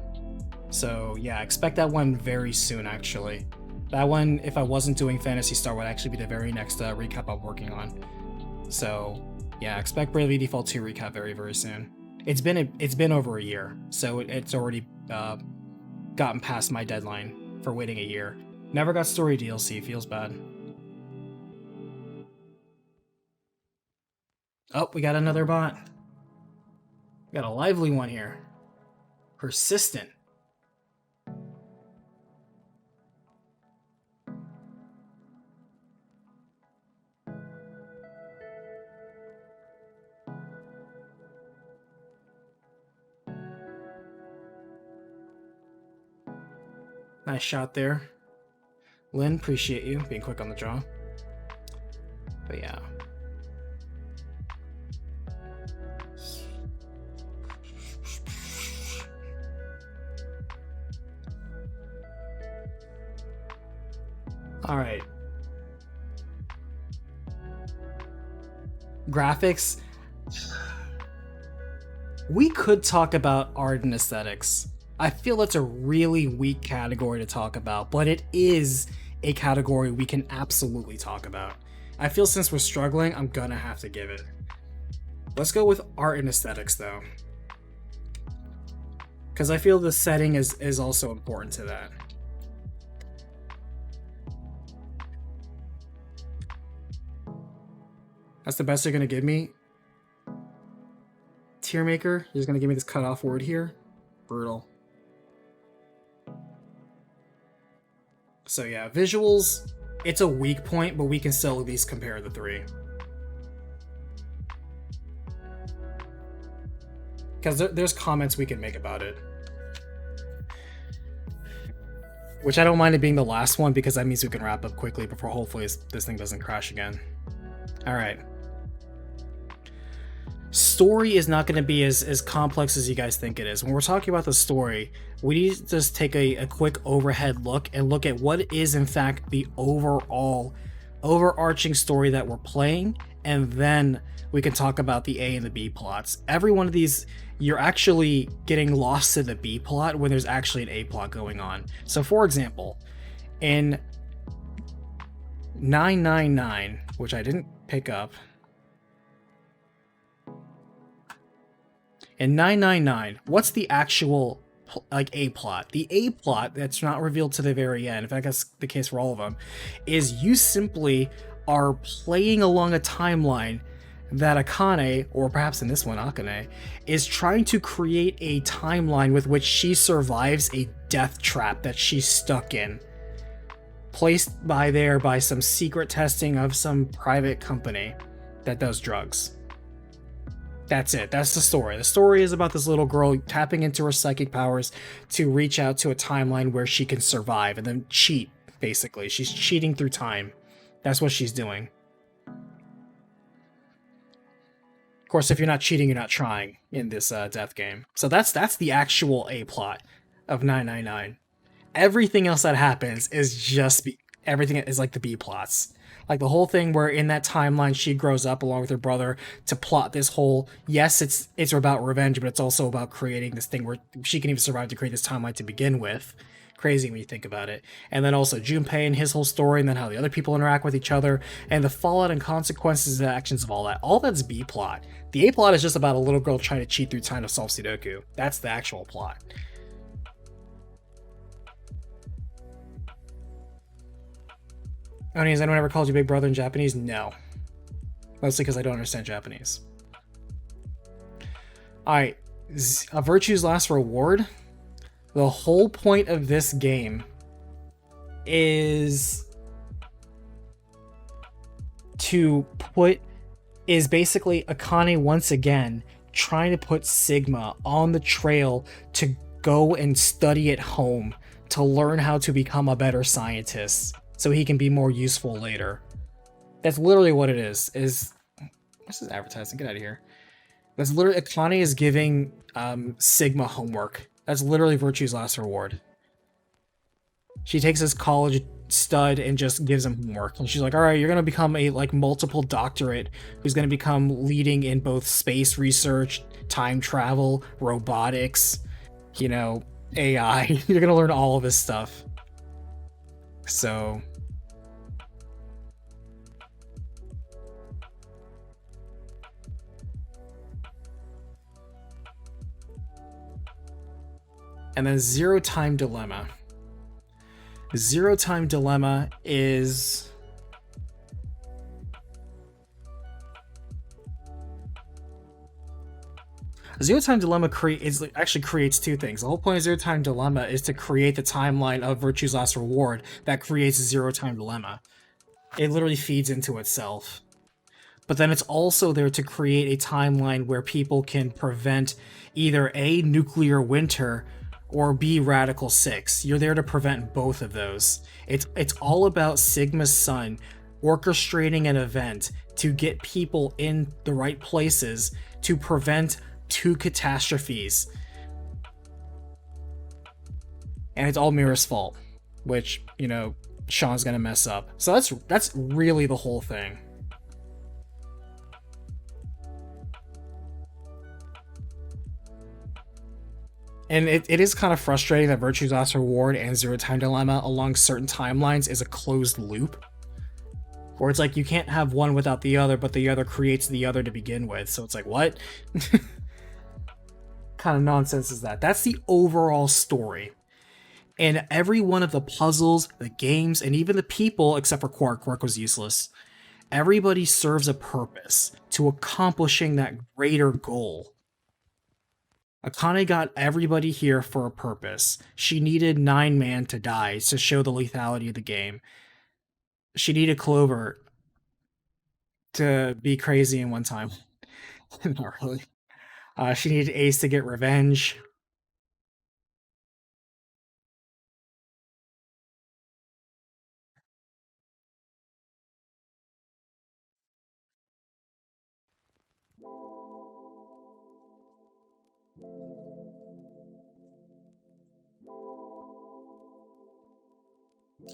So yeah, expect that one very soon actually. That one, if I wasn't doing Phantasy Star, would actually be the very next recap I'm working on. So yeah, expect Bravely Default 2 recap very, very soon. It's been over a year, so it's already gotten past my deadline for waiting a year. Never got story DLC, feels bad. Oh, we got another bot. We got a lively one here. Persistent. Nice shot there. Lynn, appreciate you being quick on the draw. But yeah. Alright. Graphics. We could talk about art and aesthetics. I feel that's a really weak category to talk about, but it is a category we can absolutely talk about. I feel since we're struggling, I'm gonna have to give it. Let's go with art and aesthetics though, because I feel the setting is also important to that. That's the best you're gonna give me? Tier maker? You're just gonna give me this cutoff word here? Brutal. So yeah, visuals, it's a weak point, but we can still at least compare the three. Because there's comments we can make about it. Which I don't mind it being the last one, because that means we can wrap up quickly before hopefully this thing doesn't crash again. Alright. Story is not going to be as complex as you guys think it is. When we're talking about the story, we need to just take a quick overhead look and look at what is in fact the overarching story that we're playing, and then we can talk about the A and the B plots. Every one of these, you're actually getting lost to the B plot when there's actually an A plot going on. So for example, in 999, which I didn't pick up, in 999, what's the actual like A plot? The A plot that's not revealed to the very end, in fact that's the case for all of them, is you simply are playing along a timeline that Akane, or perhaps in this one Akane, is trying to create a timeline with which she survives a death trap that she's stuck in, placed by some secret testing of some private company that does drugs. That's it. That's the story. The story is about this little girl tapping into her psychic powers to reach out to a timeline where she can survive and then cheat, basically. She's cheating through time. That's what she's doing. Of course, if you're not cheating, you're not trying in this death game. So that's the actual A plot of 999. Everything else that happens is just everything is like the B plots. Like the whole thing where in that timeline she grows up along with her brother to plot this whole, yes, it's about revenge, but it's also about creating this thing where she can even survive to create this timeline to begin with. Crazy when you think about it. And then also Junpei and his whole story, and then how the other people interact with each other, and the fallout and consequences and actions of all that. All that's B plot. The A plot is just about a little girl trying to cheat through time to solve Sudoku. That's the actual plot. Oni, has anyone ever called you Big Brother in Japanese? No. Mostly because I don't understand Japanese. Alright, a Virtue's Last Reward. The whole point of this game is basically Akane once again trying to put Sigma on the trail to go and study at home to learn how to become a better scientist so he can be more useful later. That's literally what it is. This is advertising. Get out of here. That's literally Akane is giving Sigma homework. That's literally Virtue's last reward. She takes his college stud and just gives him homework. And she's like, all right, you're going to become a like multiple doctorate who's going to become leading in both space research, time travel, robotics, you know, AI. You're going to learn all of this stuff. So and then Zero Time Dilemma. Zero Time Dilemma is Zero Time Dilemma actually creates two things. The whole point of Zero Time Dilemma is to create the timeline of Virtue's Last Reward that creates Zero Time Dilemma. It literally feeds into itself. But then it's also there to create a timeline where people can prevent either A, nuclear winter, or B, Radical 6. You're there to prevent both of those. It's all about Sigma's son orchestrating an event to get people in the right places to prevent two catastrophes. And it's all Mira's fault, which, you know, Sean's gonna mess up. So that's really the whole thing. And it is kind of frustrating that Virtue's Last Reward and Zero Time Dilemma along certain timelines is a closed loop. Where it's like you can't have one without the other, but the other creates the other to begin with. So it's like, what? Kind of nonsense is that? That's the overall story. And every one of the puzzles, the games, and even the people, except for Quark. Quark was useless. Everybody serves a purpose to accomplishing that greater goal. Akane got everybody here for a purpose. She needed 9-Man to die to show the lethality of the game. She needed Clover to be crazy in one time. Not really. She needed Ace to get revenge.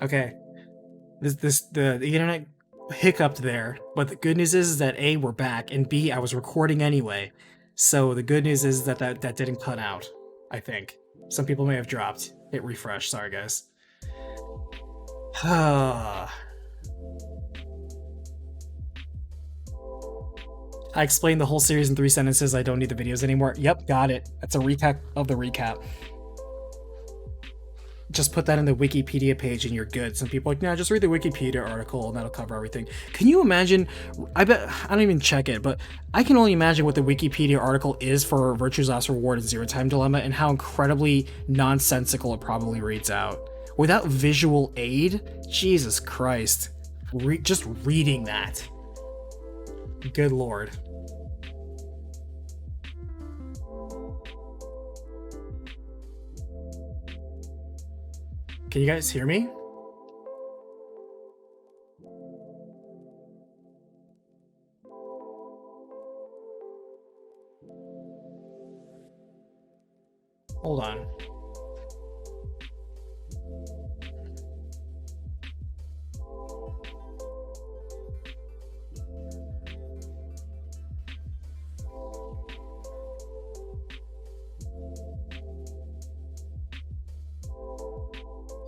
Okay. The internet hiccuped there, but the good news is that A, we're back, and B, I was recording anyway. So the good news is that didn't cut out, I think. Some people may have dropped. Hit refresh, sorry guys. I explained the whole series in 3 sentences. I don't need the videos anymore. Yep, got it. That's a recap of the recap. Just put that in the Wikipedia page and you're good. Some people are like, no, just read the Wikipedia article and that'll cover everything. Can you imagine? I don't even check it, but I can only imagine what the Wikipedia article is for Virtue's Last Reward and Zero Time Dilemma and how incredibly nonsensical it probably reads out. Without visual aid? Jesus Christ. Just reading that. Good lord. Can you guys hear me? Hold on.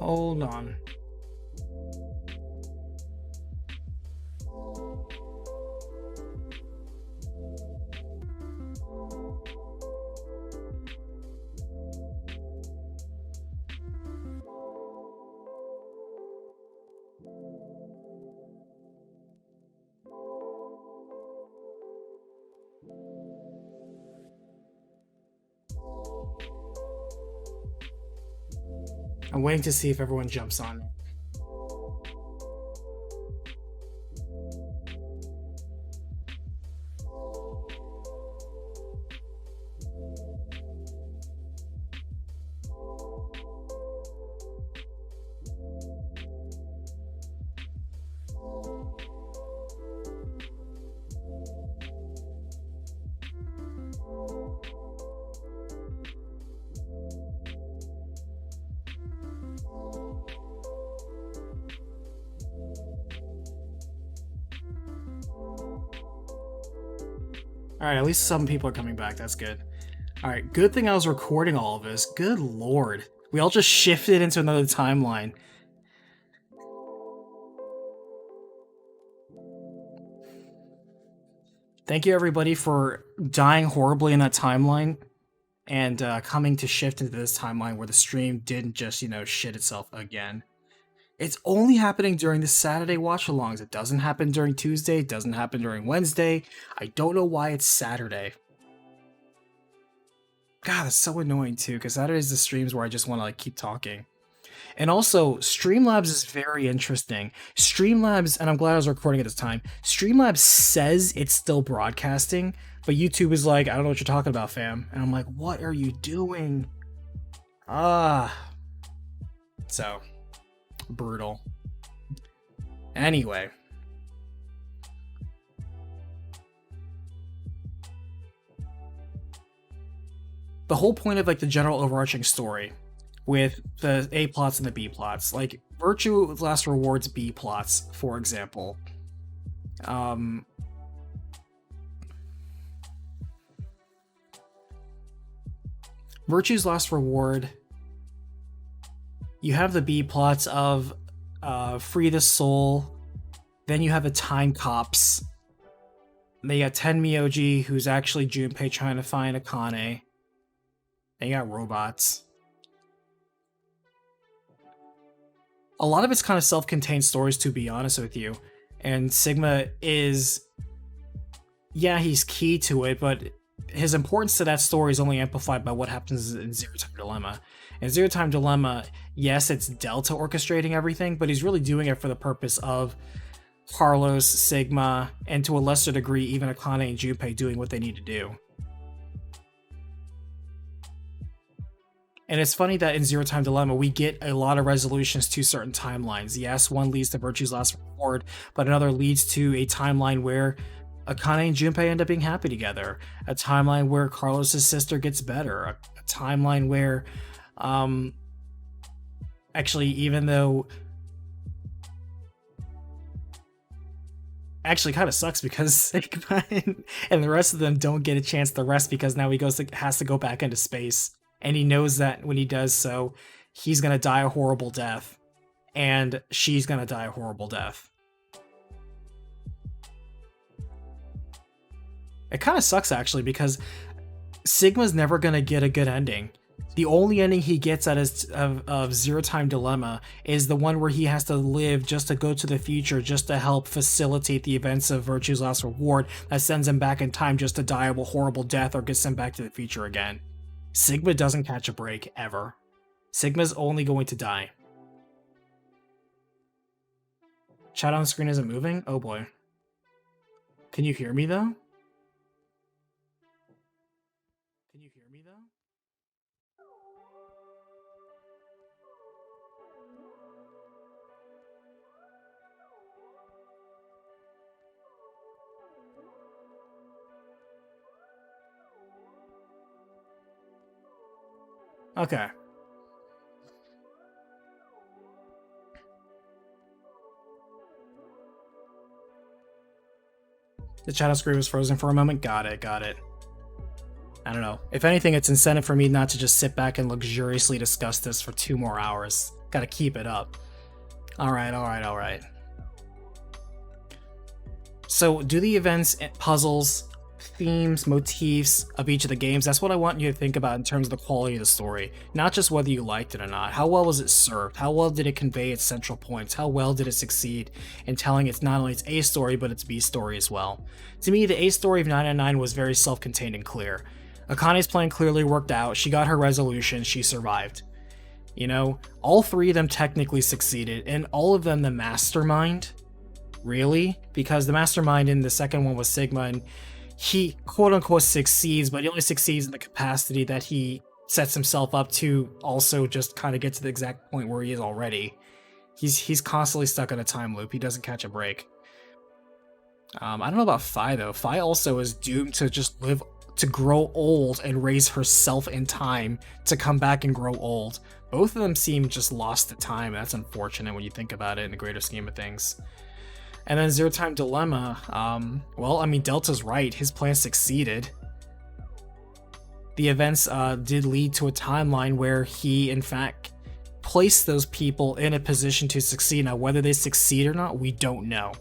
Hold on. I'm waiting to see if everyone jumps on. Alright, at least some people are coming back. That's good. Alright, good thing I was recording all of this. Good lord. We all just shifted into another timeline. Thank you everybody for dying horribly in that timeline and coming to shift into this timeline where the stream didn't just, shit itself again. It's only happening during the Saturday watch-alongs. It doesn't happen during Tuesday. It doesn't happen during Wednesday. I don't know why it's Saturday. God, that's so annoying too, because Saturday's the streams where I just want to keep talking. And also, Streamlabs is very interesting. Streamlabs, and I'm glad I was recording at this time, Streamlabs says it's still broadcasting, but YouTube is like, I don't know what you're talking about, fam. And I'm like, what are you doing? So, brutal. Anyway. The whole point of the general overarching story with the A plots and the B plots, Virtue Last Reward's B plots, for example. Virtue's Last Reward, you have the B plots of Free the Soul, then you have the Time Cops, then you got Tenmyoji, who's actually Junpei trying to find Akane, then you got robots. A lot of it's kind of self-contained stories, to be honest with you. And Sigma is, yeah, he's key to it, but his importance to that story is only amplified by what happens in Zero Time Dilemma. In Zero Time Dilemma, yes, it's Delta orchestrating everything, but he's really doing it for the purpose of Carlos, Sigma, and to a lesser degree, even Akane and Junpei doing what they need to do. And it's funny that in Zero Time Dilemma, we get a lot of resolutions to certain timelines. Yes, one leads to Virtue's Last Reward, but another leads to a timeline where Akane and Junpei end up being happy together. A timeline where Carlos' sister gets better. A timeline where, actually, even though... Actually, kind of sucks because Sigma and the rest of them don't get a chance to rest because now he has to go back into space. And he knows that when he does so, he's going to die a horrible death. And she's going to die a horrible death. It kind of sucks, actually, because Sigma's never going to get a good ending. The only ending he gets out of Zero Time Dilemma is the one where he has to live just to go to the future, just to help facilitate the events of Virtue's Last Reward that sends him back in time just to die a horrible death or get sent back to the future again. Sigma doesn't catch a break, ever. Sigma's only going to die. Chat on screen isn't moving? Oh boy. Can you hear me though? Can you hear me though? Okay. The chat on screen was frozen for a moment. Got it. I don't know. If anything, it's incentive for me not to just sit back and luxuriously discuss this for 2 more hours. Gotta keep it up. Alright. So, do the events, puzzles, themes, motifs of each of the games, that's what I want you to think about in terms of the quality of the story. Not just whether you liked it or not. How well was it served? How well did it convey its central points? How well did it succeed in telling it's not only its A story, but its B story as well? To me, the A story of 999 was very self-contained and clear. Akane's plan clearly worked out. She got her resolution. She survived. You know, all 3 of them technically succeeded, and all of them the mastermind. Really? Because the mastermind in the second one was Sigma, and he quote-unquote succeeds, but he only succeeds in the capacity that he sets himself up to also just kind of get to the exact point where he is already. He's constantly stuck in a time loop. He doesn't catch a break. I don't know about Phi, though. Phi also is doomed to just live, to grow old and raise herself in time to come back and grow old. Both of them seem just lost to time. That's unfortunate when you think about it in the greater scheme of things. And then Zero Time Dilemma, well, I mean, Delta's right. His plan succeeded. The events did lead to a timeline where he, in fact, placed those people in a position to succeed. Now, whether they succeed or not, we don't know.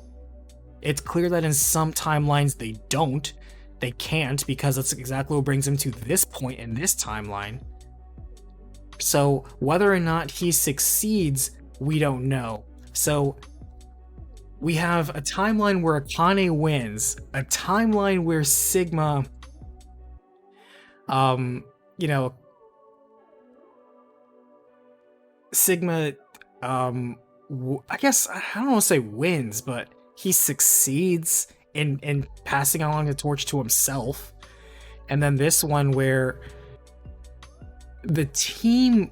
It's clear that in some timelines they don't. They can't, because that's exactly what brings him to this point in this timeline. So whether or not he succeeds, we don't know. So we have a timeline where Akane wins, a timeline where Sigma, you know, Sigma, I guess, I don't want to say wins, but he succeeds in passing along the torch to himself. And then this one where the team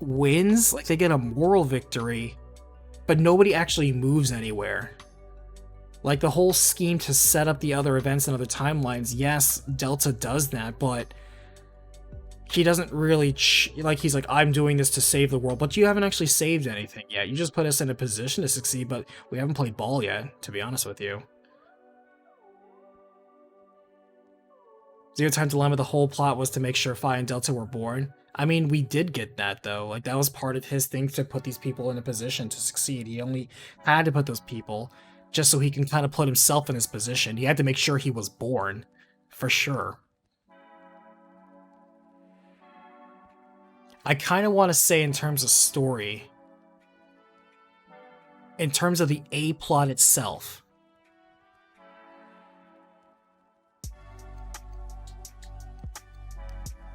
wins, like they get a moral victory, but nobody actually moves anywhere. Like the whole scheme to set up the other events and other timelines, yes, Delta does that, but he doesn't really, he's like, I'm doing this to save the world, but you haven't actually saved anything yet. You just put us in a position to succeed, but we haven't played ball yet, to be honest with you. Zero Time Dilemma, the whole plot was to make sure Phi and Delta were born. I mean, we did get that, though. Like, that was part of his thing to put these people in a position to succeed. He only had to put those people just so he can kind of put himself in his position. He had to make sure he was born, for sure. I kind of want to say in terms of story, in terms of the A plot itself,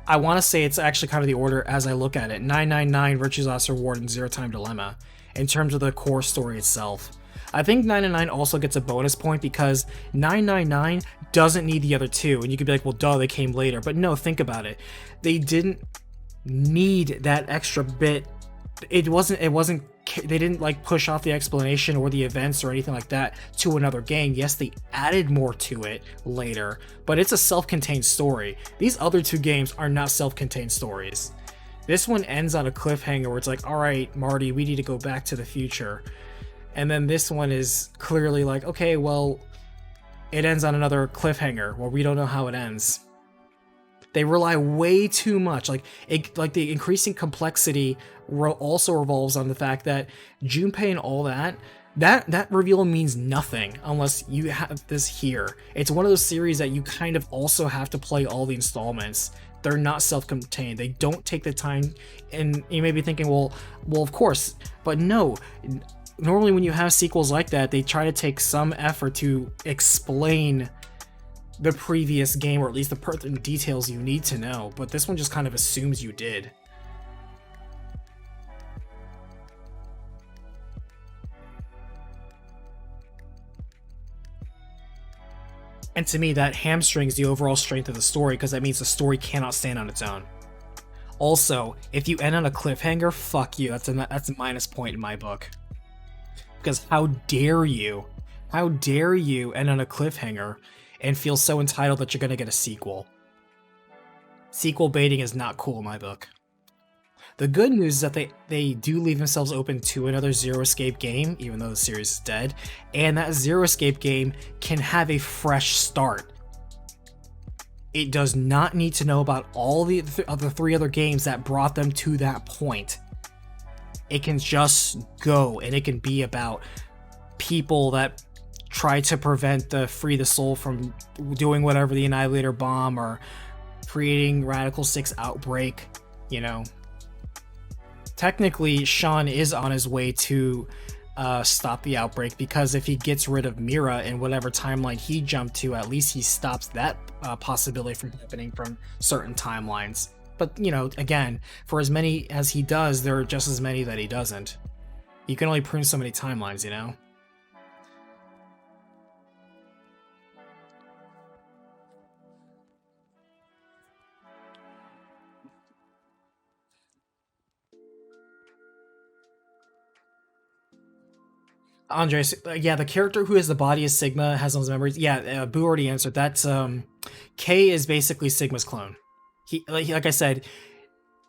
I want to say it's actually kind of the order as I look at it. 999, Virtue's Last Reward, and Zero Time Dilemma, in terms of the core story itself. I think 999 also gets a bonus point because 999 doesn't need the other two, and you could be like, well, duh, they came later. But no, think about it. They didn't need that extra bit. It wasn't, they didn't like push off the explanation or the events or anything like that to another game. Yes, they added more to it later, but it's a self-contained story. These other two games are not self-contained stories. This one ends on a cliffhanger where it's like, all right, Marty, we need to go back to the future. And then this one is clearly like, okay, well, it ends on another cliffhanger where we don't know how it ends. They rely way too much. Like the increasing complexity also revolves on the fact that Junpei and all that reveal means nothing unless you have this here. It's one of those series that you kind of also have to play all the installments. They're not self-contained. They don't take the time, and you may be thinking, well, of course, but no. Normally when you have sequels like that, they try to take some effort to explain the previous game, or at least the pertinent details you need to know, but this one just kind of assumes you did. And to me, that hamstrings the overall strength of the story, because that means the story cannot stand on its own. Also, if you end on a cliffhanger, fuck you. That's a minus point in my book. Because how dare you end on a cliffhanger and feel so entitled that you're going to get a sequel. Sequel baiting is not cool in my book. The good news is that they do leave themselves open to another Zero Escape game, even though the series is dead, and that Zero Escape game can have a fresh start. It does not need to know about all the three other games that brought them to that point. It can just go, and it can be about people that try to prevent the Free the Soul from doing whatever, the Annihilator Bomb, or creating Radical 6 Outbreak, you know. Technically, Sean is on his way to stop the outbreak, because if he gets rid of Mira in whatever timeline he jumped to, at least he stops that possibility from happening from certain timelines. But, you know, again, for as many as he does, there are just as many that he doesn't. You can only prune so many timelines, you know? Andres, yeah, the character who has the body of Sigma has all his memories. Yeah, Boo already answered. That's K is basically Sigma's clone. He like I said,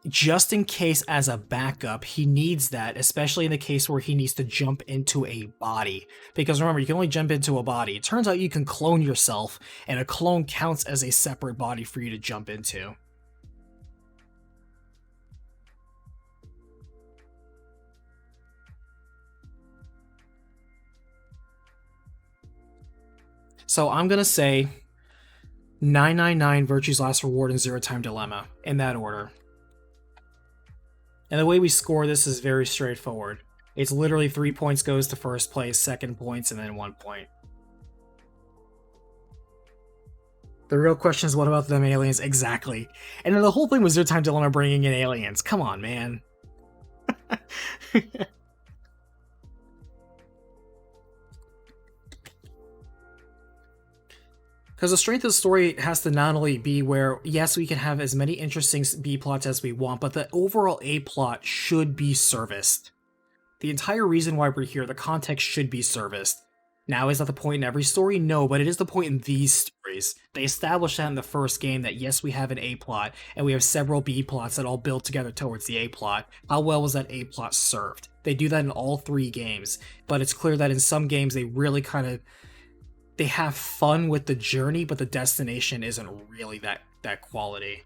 just in case as a backup, he needs that, especially in the case where he needs to jump into a body. Because remember, you can only jump into a body. It turns out you can clone yourself, and a clone counts as a separate body for you to jump into. So I'm gonna say 999, Virtue's Last Reward, and Zero Time Dilemma, in that order. And the way we score this is very straightforward. It's literally 3 points goes to first place, second points, and then 1 point. The real question is, what about them aliens? Exactly. And then the whole thing was Zero Time Dilemma bringing in aliens. Come on, man. Because the strength of the story has to not only be where, yes, we can have as many interesting B plots as we want, but the overall A plot should be serviced. The entire reason why we're here, the context should be serviced. Now, is that the point in every story? No, but it is the point in these stories. They established that in the first game that yes, we have an A plot, and we have several B plots that all build together towards the A plot. How well was that A plot served? They do that in all 3 games, but it's clear that in some games they really kind of they have fun with the journey, but the destination isn't really that quality.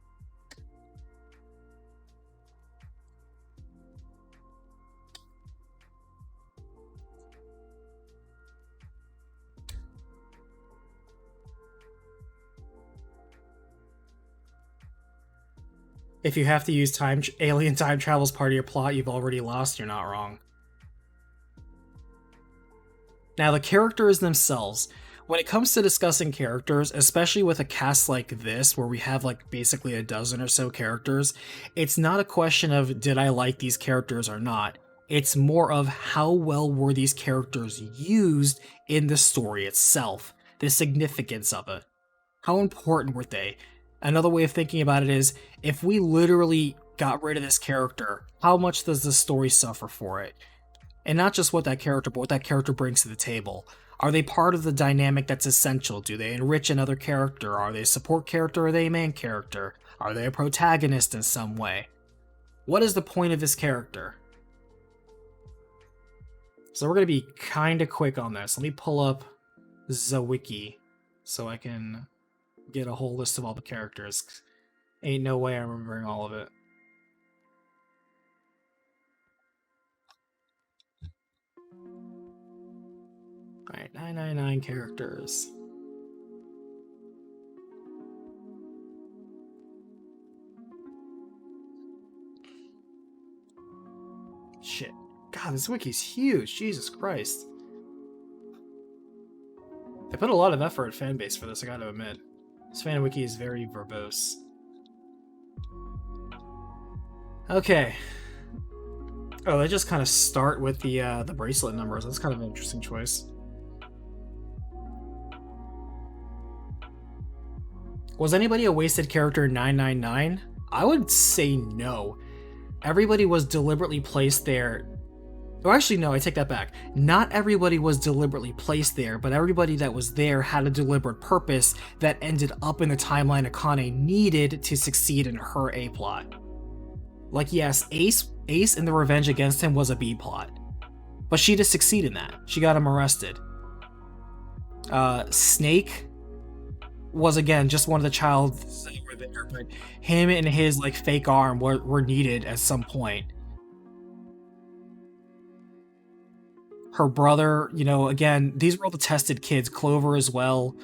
If you have to use alien time travel as part of your plot, you've already lost, you're not wrong. Now, the characters themselves. When it comes to discussing characters, especially with a cast like this, where we have like basically a dozen or so characters, it's not a question of did I like these characters or not. It's more of how well were these characters used in the story itself, the significance of it. How important were they? Another way of thinking about it is, if we literally got rid of this character, how much does the story suffer for it? And not just what that character, but what that character brings to the table. Are they part of the dynamic that's essential? Do they enrich another character? Are they a support character or are they a main character? Are they a protagonist in some way? What is the point of this character? So we're going to be kind of quick on this. Let me pull up the wiki so I can get a whole list of all the characters. Ain't no way I'm remembering all of it. Alright, 999 characters. Shit. God, this wiki's huge. Jesus Christ. They put a lot of effort at fanbase for this, I gotta admit. This fan wiki is very verbose. Okay. Oh, they just kind of start with the bracelet numbers. That's kind of an interesting choice. Was anybody a wasted character 999? I would say no. Everybody was deliberately placed there. Oh, actually, no, I take that back. Not everybody was deliberately placed there, but everybody that was there had a deliberate purpose that ended up in the timeline Akane needed to succeed in her A plot. Like, yes, Ace and the revenge against him was a B plot, but she did succeed in that. She got him arrested. Snake was, again, just one of the childs that were there, but him and his like fake arm were needed at some point. Her brother, you know, again, these were all the tested kids. Clover as well.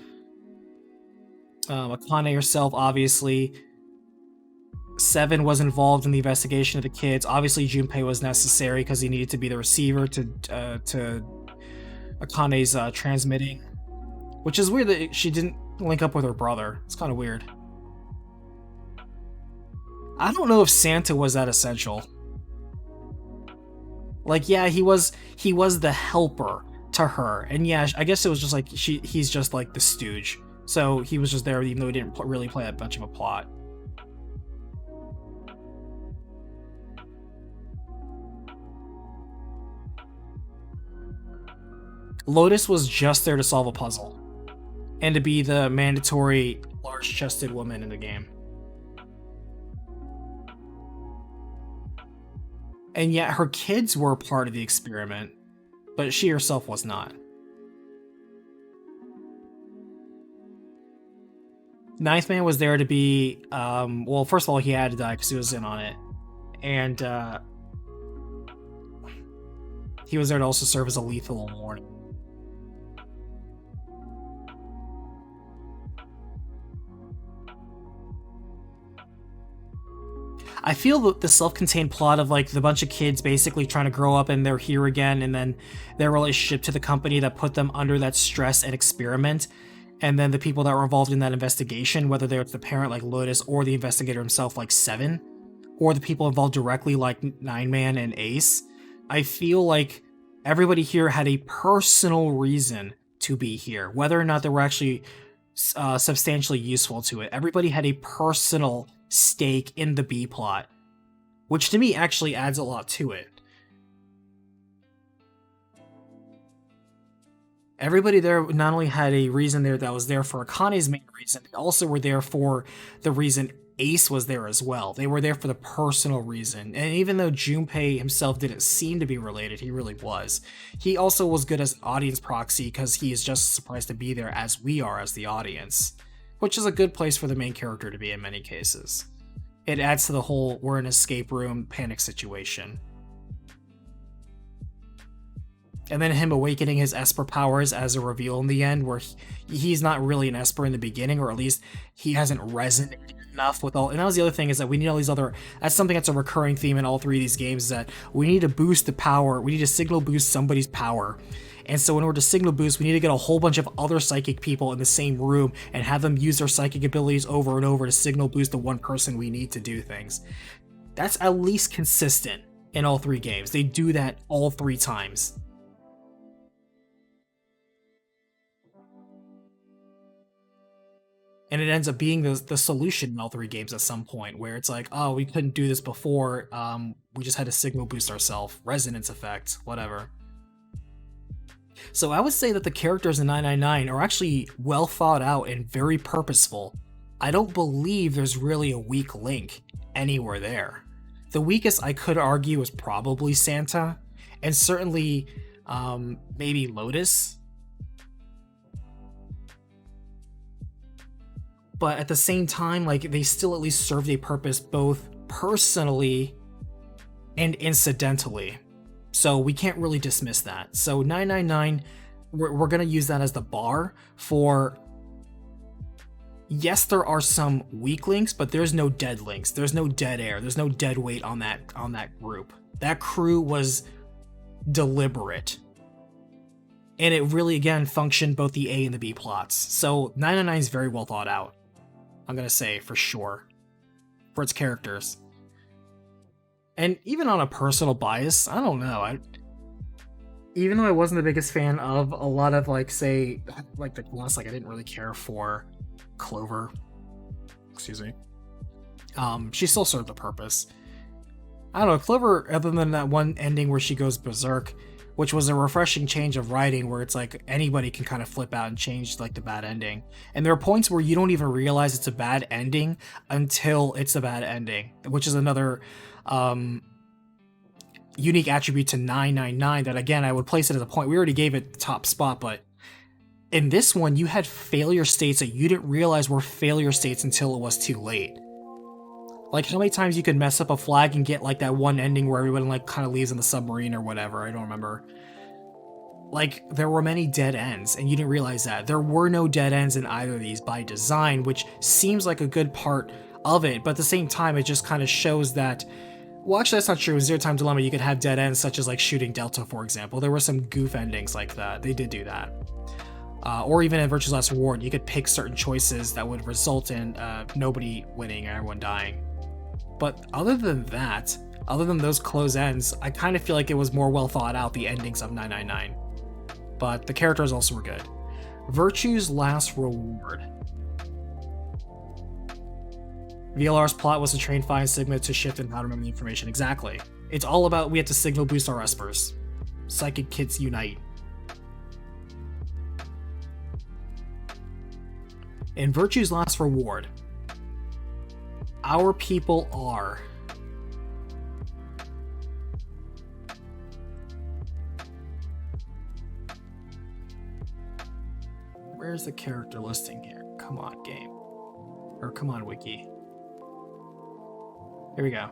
Akane herself, obviously. Seven was involved in the investigation of the kids. Obviously, Junpei was necessary because he needed to be the receiver to Akane's transmitting. Which is weird that she didn't link up with her brother. It's kind of weird. I don't know if Santa was that essential. Like, yeah, he was the helper to her, and yeah, I guess it was just like he's just like the stooge. So he was just there, even though he didn't really play that much of a plot. Lotus was just there to solve a puzzle, and to be the mandatory large-chested woman in the game. And yet her kids were part of the experiment, but she herself was not. Ninth Man was there to be, well, first of all, he had to die because he was in on it. And he was there to also serve as a lethal warning. I feel that the self-contained plot of like the bunch of kids basically trying to grow up and they're here again, and then their relationship to the company that put them under that stress and experiment, and then the people that were involved in that investigation, whether they're the parent like Lotus or the investigator himself like Seven, or the people involved directly like Nine Man and Ace. I feel like everybody here had a personal reason to be here, whether or not they were actually substantially useful to it. Everybody had a personal stake in the B plot, which to me actually adds a lot to it. Everybody there not only had a reason there that was there for Akane's main reason, they also were there for the reason Ace was there as well. They were there for the personal reason. And even though Junpei himself didn't seem to be related, he really was. He also was good as an audience proxy because he is just surprised to be there as we are as the audience, which is a good place for the main character to be in many cases. It adds to the whole we're in an escape room panic situation. And then him awakening his Esper powers as a reveal in the end, where he's not really an Esper in the beginning, or at least he hasn't resonated enough with all. And that was the other thing, is that we need all these other. That's something that's a recurring theme in all three of these games, is that we need to boost the power. We need to signal boost somebody's power. And so in order to signal boost, we need to get a whole bunch of other psychic people in the same room and have them use their psychic abilities over and over to signal boost the one person we need to do things. That's at least consistent in all three games. They do that all three times. And it ends up being the solution in all three games at some point, where it's like, oh, we couldn't do this before, we just had to signal boost ourselves, resonance effect, whatever. So I would say that the characters in 999 are actually well thought out and very purposeful. I don't believe there's really a weak link anywhere there. The weakest I could argue is probably Santa, and certainly maybe Lotus. But at the same time, like, they still at least served a purpose both personally and incidentally. So we can't really dismiss that. So 999, we're going to use that as the bar for, yes, there are some weak links, but there's no dead links. There's no dead air. There's no dead weight on that group. That crew was deliberate. And it really, again, functioned both the A and the B plots. So 999 is very well thought out, I'm going to say, for sure, for its characters. And even on a personal bias, I don't know. Even though I wasn't the biggest fan of a lot of, like, say, like the class, like, I didn't really care for Clover. Excuse me. She still served a purpose. I don't know, Clover, other than that one ending where she goes berserk, which was a refreshing change of writing where it's like anybody can kind of flip out and change like the bad ending. And there are points where you don't even realize it's a bad ending until it's a bad ending, which is another unique attribute to 999 that, again, I would place it as a point. We already gave it the top spot, but in this one, you had failure states that you didn't realize were failure states until it was too late. Like, how many times you could mess up a flag and get, like, that one ending where everyone, like, kind of leaves in the submarine or whatever, I don't remember. Like, there were many dead ends, and you didn't realize that. There were no dead ends in either of these by design, which seems like a good part of it, but at the same time, it just kind of shows that, well, actually, that's not true. In Zero Time Dilemma, you could have dead ends, such as, like, shooting Delta, for example. There were some goof endings like that. They did do that. Or even in Virtue's Last Reward, you could pick certain choices that would result in nobody winning and everyone dying. But other than that, other than those close ends, I kind of feel like it was more well thought out, the endings of 999. But the characters also were good. Virtue's Last Reward. VLR's plot was to train Phi and Sigma to shift and how to remember the information. Exactly. It's all about we have to signal boost our espers. Psychic kids unite. In Virtue's Last Reward, our people are Where's the character listing here? Come on, game. Or come on, wiki. Here we go.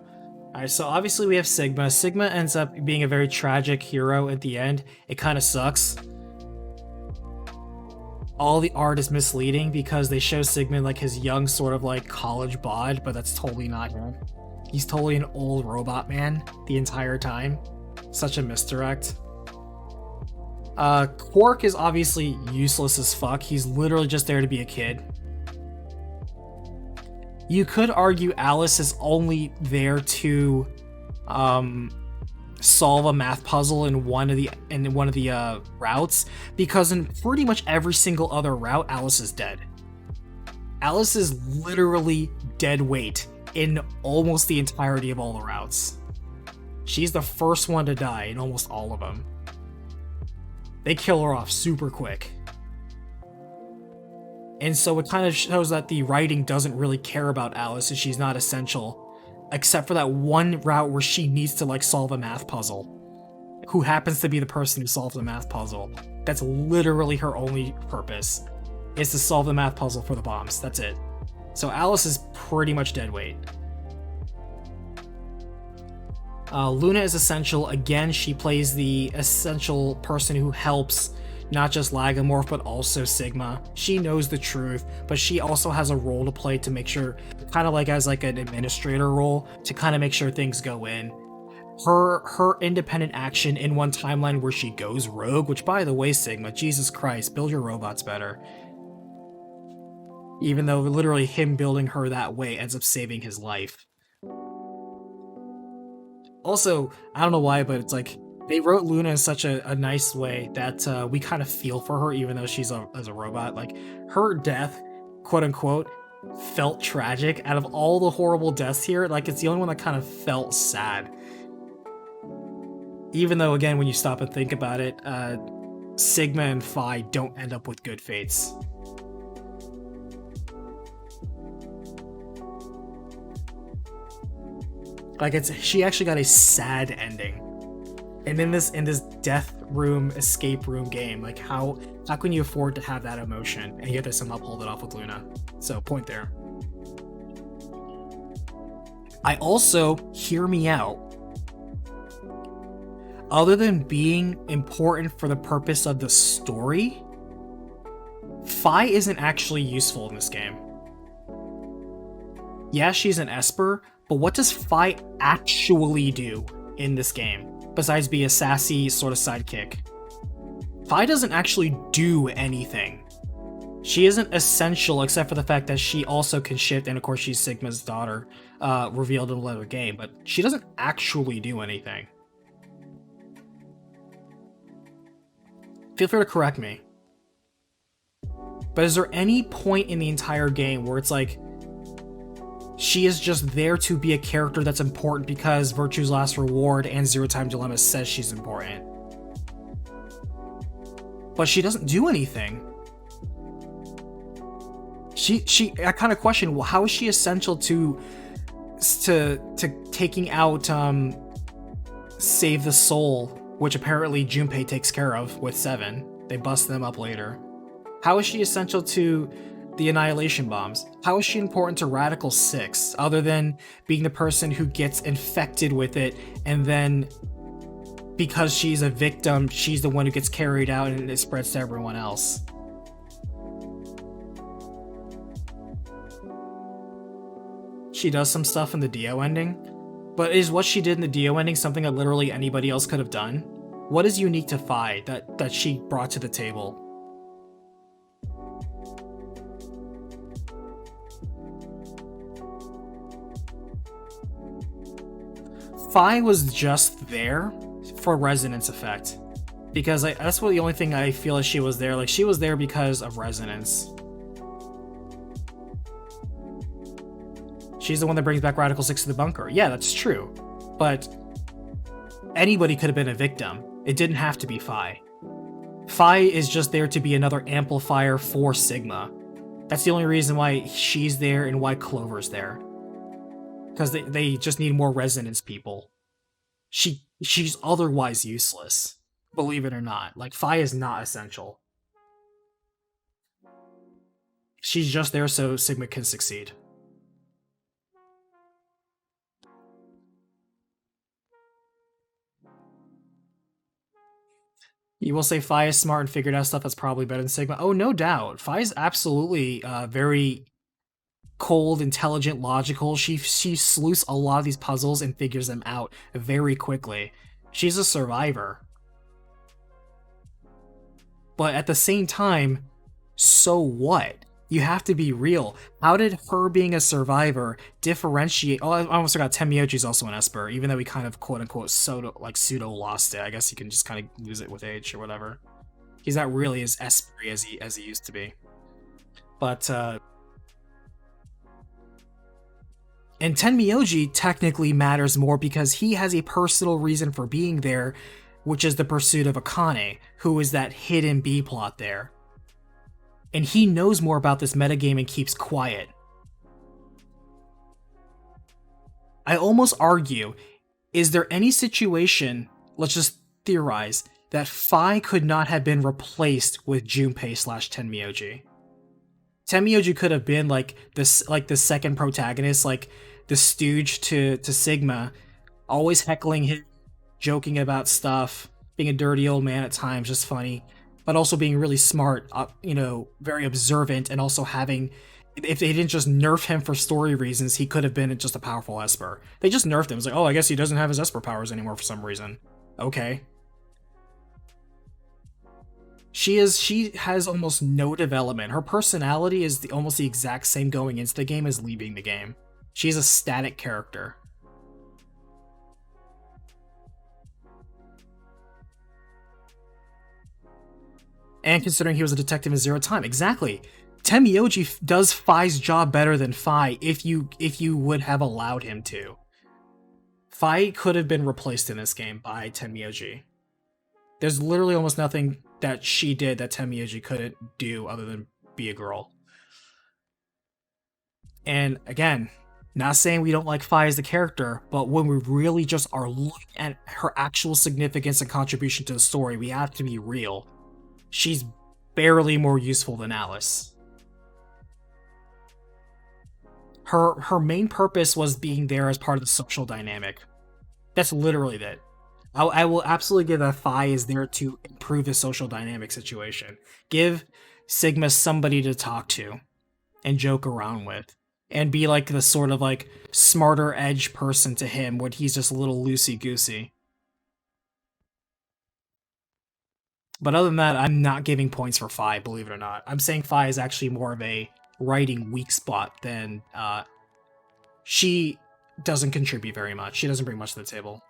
Alright, so obviously we have Sigma. Sigma ends up being a very tragic hero at the end. It kind of sucks. All the art is misleading because they show Sigma like his young sort of like college bod, but that's totally not him. He's totally an old robot man the entire time. Such a misdirect. Quark is obviously useless as fuck. He's literally just there to be a kid. You could argue Alice is only there to solve a math puzzle in one of the routes, because in pretty much every single other route, Alice is dead. Alice is literally dead weight in almost the entirety of all the routes. She's the first one to die in almost all of them. They kill her off super quick. And so it kind of shows that the writing doesn't really care about Alice, and she's not essential, except for that one route where she needs to like solve a math puzzle. Who happens to be the person who solves the math puzzle. That's literally her only purpose, is to solve the math puzzle for the bombs. That's it. So Alice is pretty much dead weight. Luna is essential. Again, she plays the essential person who helps not just Lagomorph, but also Sigma. She knows the truth, but she also has a role to play to make sure, kind of like as like an administrator role, to kind of make sure things go in. Her independent action in one timeline where she goes rogue, which by the way, Sigma, Jesus Christ, build your robots better. Even though literally him building her that way ends up saving his life. Also, I don't know why, but it's like, they wrote Luna in such a nice way that we kind of feel for her, even though she's as a robot. Like, her death, quote unquote, felt tragic. Out of all the horrible deaths here, like, it's the only one that kind of felt sad. Even though, again, when you stop and think about it, Sigma and Phi don't end up with good fates. Like, she actually got a sad ending. And in this death room, escape room game, like how can you afford to have that emotion and yet they somehow pulled it off with Luna? So point there. I also, hear me out, other than being important for the purpose of the story, Phi isn't actually useful in this game. Yeah, she's an Esper, but what does Phi actually do in this game? Besides be a sassy sort of sidekick. Phi doesn't actually do anything. She isn't essential except for the fact that she also can shift, and of course she's Sigma's daughter, revealed in a later game, but she doesn't actually do anything. Feel free to correct me. But is there any point in the entire game where it's like, she is just there to be a character that's important because Virtue's Last Reward and Zero Time Dilemma says she's important? But she doesn't do anything. I kind of question, well, how is she essential to taking out Save the Soul, which apparently Junpei takes care of with Seven. They bust them up later. How is she essential to the Annihilation Bombs? How is she important to Radical 6, other than being the person who gets infected with it, and then because she's a victim, she's the one who gets carried out and it spreads to everyone else? She does some stuff in the Dio ending, but is what she did in the Dio ending something that literally anybody else could have done? What is unique to Phi that she brought to the table? Phi was just there for resonance effect, because that's what the only thing I feel like she was there. Like, she was there because of resonance. She's the one that brings back Radical 6 to the bunker. Yeah, that's true, but anybody could have been a victim. It didn't have to be Phi. Phi is just there to be another amplifier for Sigma. That's the only reason why she's there and why Clover's there. Because they just need more resonance people. She's otherwise useless, believe it or not. Like, Phi is not essential. She's just there so Sigma can succeed. You will say Phi is smart and figured out stuff that's probably better than Sigma. Oh, no doubt. Phi is absolutely very cold, intelligent, logical. She sleuths a lot of these puzzles and figures them out very quickly. She's a survivor. But at the same time, so what? You have to be real. How did her being a survivor differentiate? Oh, I almost forgot Tenmyoji's also an Esper, even though he kind of quote unquote pseudo lost it. I guess he can just kind of lose it with age or whatever. He's not really as Espery as he used to be. But and Tenmyoji technically matters more because he has a personal reason for being there, which is the pursuit of Akane, who is that hidden B plot there. And he knows more about this metagame and keeps quiet. I almost argue, is there any situation, let's just theorize, that Phi could not have been replaced with Junpei / Tenmyoji? Tenmyoji could have been like this, like the second protagonist, like the stooge to Sigma, always heckling him, joking about stuff, being a dirty old man at times, just funny, but also being really smart, very observant, and also having, if they didn't just nerf him for story reasons, he could have been just a powerful Esper. They just nerfed him. It's like, oh, I guess he doesn't have his Esper powers anymore for some reason. Okay. She has almost no development. Her personality is almost the exact same going into the game as leaving the game. She's a static character. And considering he was a detective in Zero Time, exactly. Tenmyoji does Phi's job better than Phi if you would have allowed him to. Phi could have been replaced in this game by Tenmyoji. There's literally almost nothing that she did that Tenmyoji couldn't do other than be a girl. And again, not saying we don't like Phi as the character, but when we really just are looking at her actual significance and contribution to the story, we have to be real. She's barely more useful than Alice. Her main purpose was being there as part of the social dynamic. That's literally it. I will absolutely give that Phi is there to improve the social dynamic situation. Give Sigma somebody to talk to and joke around with. And be like the sort of like smarter edge person to him when he's just a little loosey-goosey. But other than that, I'm not giving points for Phi, believe it or not. I'm saying Phi is actually more of a writing weak spot than she doesn't contribute very much. She doesn't bring much to the table.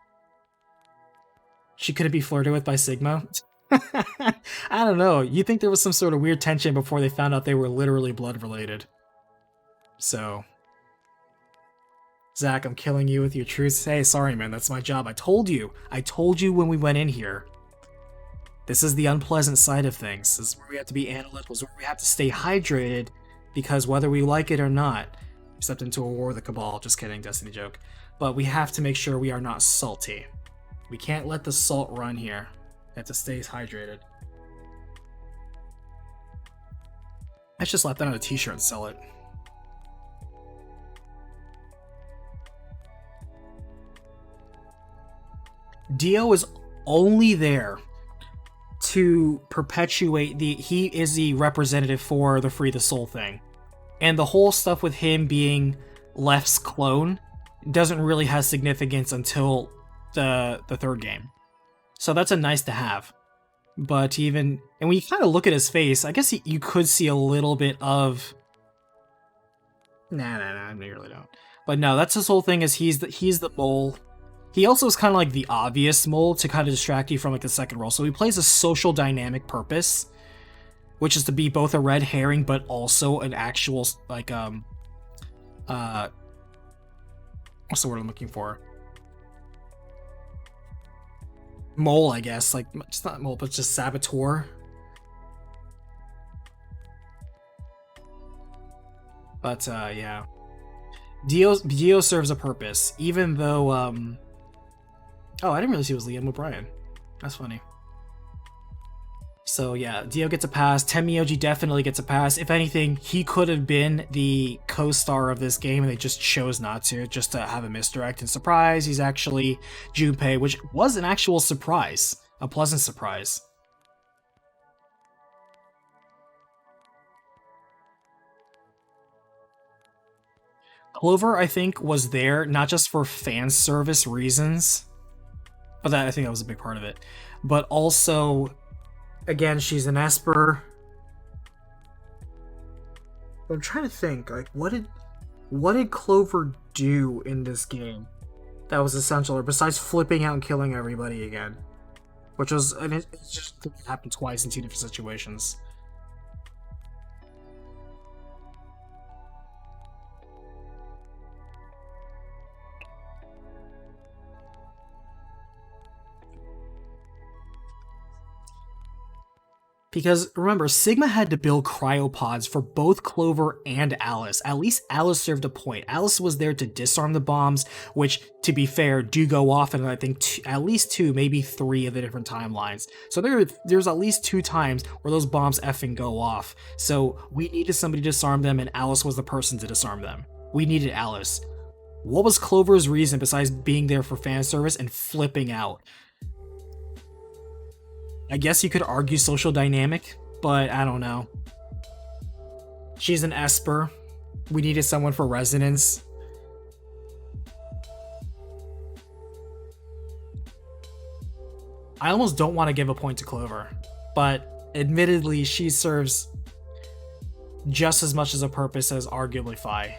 She couldn't be flirted with by Sigma? I don't know. You think there was some sort of weird tension before they found out they were literally blood related. So, Zach, I'm killing you with your truths. Hey, sorry, man, that's my job. I told you when we went in here. This is the unpleasant side of things. This is where we have to be analytical. This is where we have to stay hydrated, because whether we like it or not, we stepped into a war with the Cabal. Just kidding, Destiny joke. But we have to make sure we are not salty. We can't let the salt run here. We have to stay hydrated. I should slap that on a t-shirt and sell it. Dio is only there to perpetuate he is the representative for the Free the Soul thing. And the whole stuff with him being Left's clone doesn't really have significance until the third game. So that's a nice to have. But and when you kind of look at his face, I guess you could see a little bit of... Nah, I really don't. But no, that's his whole thing, is he's the mole. He also is kind of like the obvious mole to kind of distract you from like the second role. So he plays a social dynamic purpose, which is to be both a red herring but also an actual like what's the word I'm looking for? Mole, I guess. Like, it's not mole, but just saboteur. But yeah, Dio serves a purpose, even though oh, I didn't really see it was Liam O'Brien. That's funny. So yeah, Dio gets a pass. Tenmyoji definitely gets a pass. If anything, he could have been the co-star of this game, and they just chose not to, just to have a misdirect. And surprise, he's actually Junpei, which was an actual surprise, a pleasant surprise. Clover, I think, was there not just for fan service reasons, but I think that was a big part of it, but also, again, she's an Esper. I'm trying to think, like, what did Clover do in this game that was essential, or besides flipping out and killing everybody again, which was, and it just happened twice in two different situations. Because remember, Sigma had to build cryopods for both Clover and Alice. At least Alice served a point. Alice was there to disarm the bombs, which, to be fair, do go off in, I think, at least two, maybe three of the different timelines. So there's at least two times where those bombs effing go off. So we needed somebody to disarm them, and Alice was the person to disarm them. We needed Alice. What was Clover's reason besides being there for fan service and flipping out? I guess you could argue social dynamic, but I don't know. She's an Esper. We needed someone for resonance. I almost don't want to give a point to Clover, but admittedly, she serves just as much as a purpose as arguably Fi.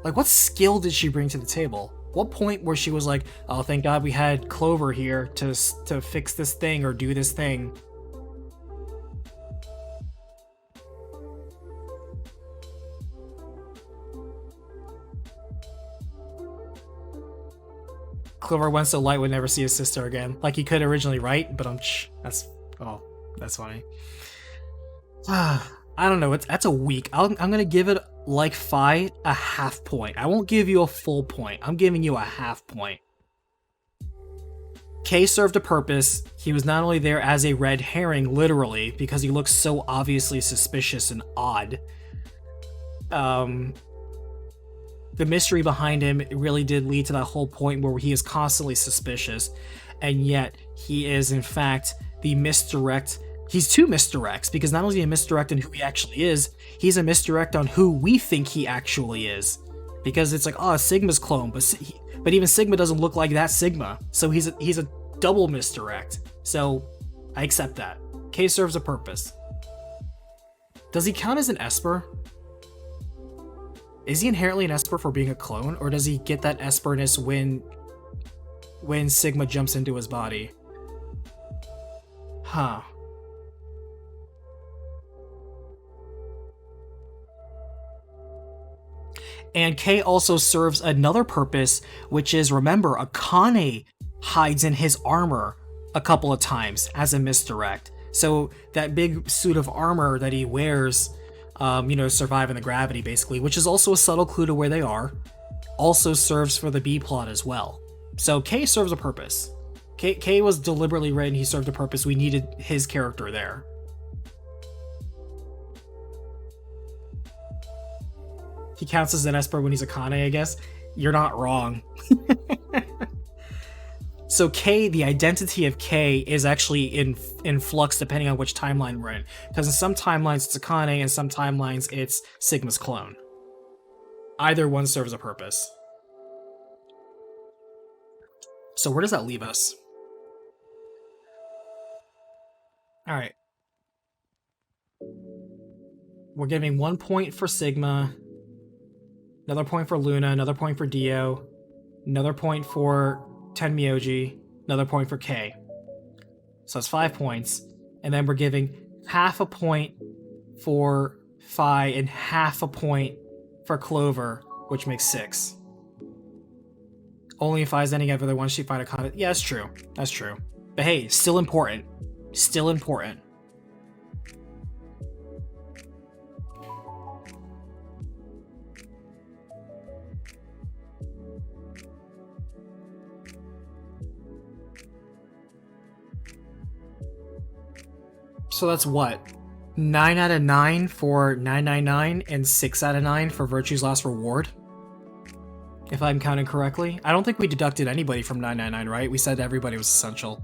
Like, what skill did she bring to the table? What point where she was like, oh, thank God we had Clover here to fix this thing or do this thing? Clover went so light would never see his sister again. Like he could originally, right? But that's funny. I don't know. That's a weak. I'm gonna give it, like Fi, a half point. I won't give you a full point. I'm giving you a half point. K served a purpose. He was not only there as a red herring, literally, because he looks so obviously suspicious and odd. The mystery behind him really did lead to that whole point where he is constantly suspicious, and yet he is, in fact, the misdirect. He's two misdirects, because not only is he a misdirect on who he actually is, he's a misdirect on who we think he actually is. Because it's like, oh, Sigma's clone, but even Sigma doesn't look like that Sigma, so he's a double misdirect. So I accept that. K serves a purpose. Does he count as an Esper? Is he inherently an Esper for being a clone, or does he get that Esperness when Sigma jumps into his body? Huh. And K also serves another purpose, which is, remember, Akane hides in his armor a couple of times as a misdirect. So that big suit of armor that he wears, surviving the gravity, basically, which is also a subtle clue to where they are, also serves for the B plot as well. So K serves a purpose. K was deliberately written, he served a purpose, we needed his character there. He counts as an Esper when he's Akane, I guess. You're not wrong. So K, the identity of K is actually in flux depending on which timeline we're in. Because in some timelines it's Akane, and some timelines it's Sigma's clone. Either one serves a purpose. So where does that leave us? Alright. We're giving 1 point for Sigma, another point for Luna, another point for Dio, another point for Tenmyoji, another point for K. So that's 5 points. And then we're giving half a point for Fi and half a point for Clover, which makes 6. Only if Fi's ending every other one sheet find a comment. Yeah, that's true. That's true. But hey, still important. Still important. So that's what? 9 out of 9 for 999 and 6 out of 9 for Virtue's Last Reward? If I'm counting correctly. I don't think we deducted anybody from 999, right? We said everybody was essential.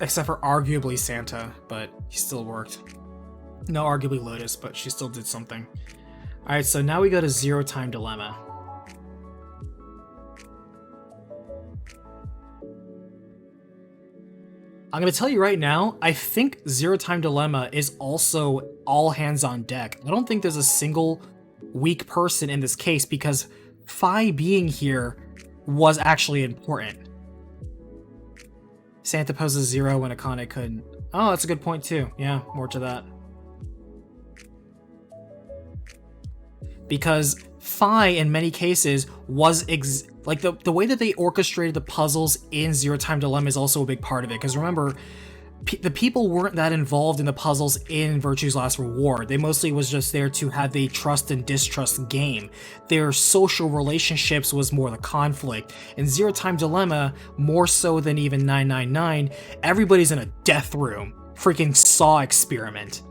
Except for arguably Santa, but he still worked. No, arguably Lotus, but she still did something. Alright, so now we go to Zero Time Dilemma. I'm going to tell you right now, I think Zero Time Dilemma is also all hands on deck. I don't think there's a single weak person in this case because Fi being here was actually important. Santa poses 0 when Akane couldn't. Oh, that's a good point too. Yeah, more to that. Because Fi, in many cases, was like the way that they orchestrated the puzzles in Zero Time Dilemma is also a big part of it. Because remember, the people weren't that involved in the puzzles in Virtue's Last Reward. They mostly was just there to have a trust and distrust game. Their social relationships was more the conflict. In Zero Time Dilemma, more so than even 999, everybody's in a death room. Freaking Saw experiment.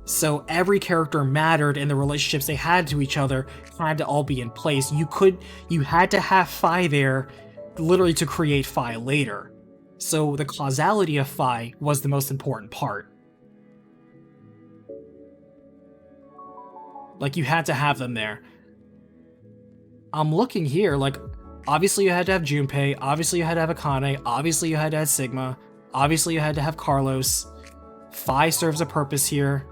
So every character mattered and the relationships they had to each other had to all be in place. You had to have Fi there literally to create Fi later. So the causality of Fi was the most important part. Like, you had to have them there. I'm looking here, like, obviously you had to have Junpei, obviously you had to have Akane, obviously you had to have Sigma, obviously you had to have Carlos. Fi serves a purpose here.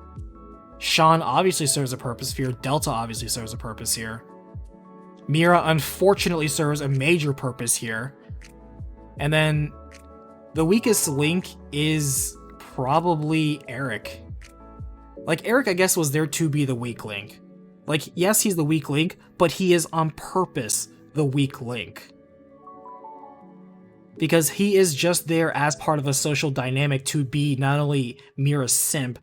Sean obviously serves a purpose here. Delta obviously serves a purpose here. Mira unfortunately serves a major purpose here. And then the weakest link is probably Eric. Like, Eric, I guess, was there to be the weak link. Like, yes, he's the weak link, but he is on purpose the weak link. Because he is just there as part of a social dynamic to be not only Mira's simp,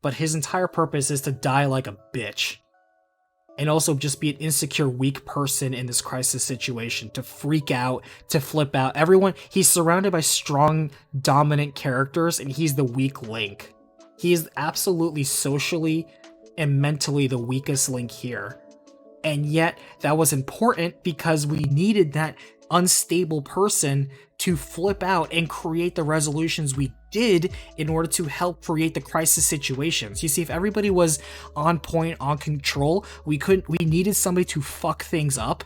but his entire purpose is to die like a bitch. And also just be an insecure, weak person in this crisis situation, to freak out, to flip out. Everyone, he's surrounded by strong, dominant characters, and he's the weak link. He is absolutely socially and mentally the weakest link here. And yet, that was important because we needed that unstable person to flip out and create the resolutions we did in order to help create the crisis situations. You see, if everybody was on point, on control, we needed somebody to fuck things up.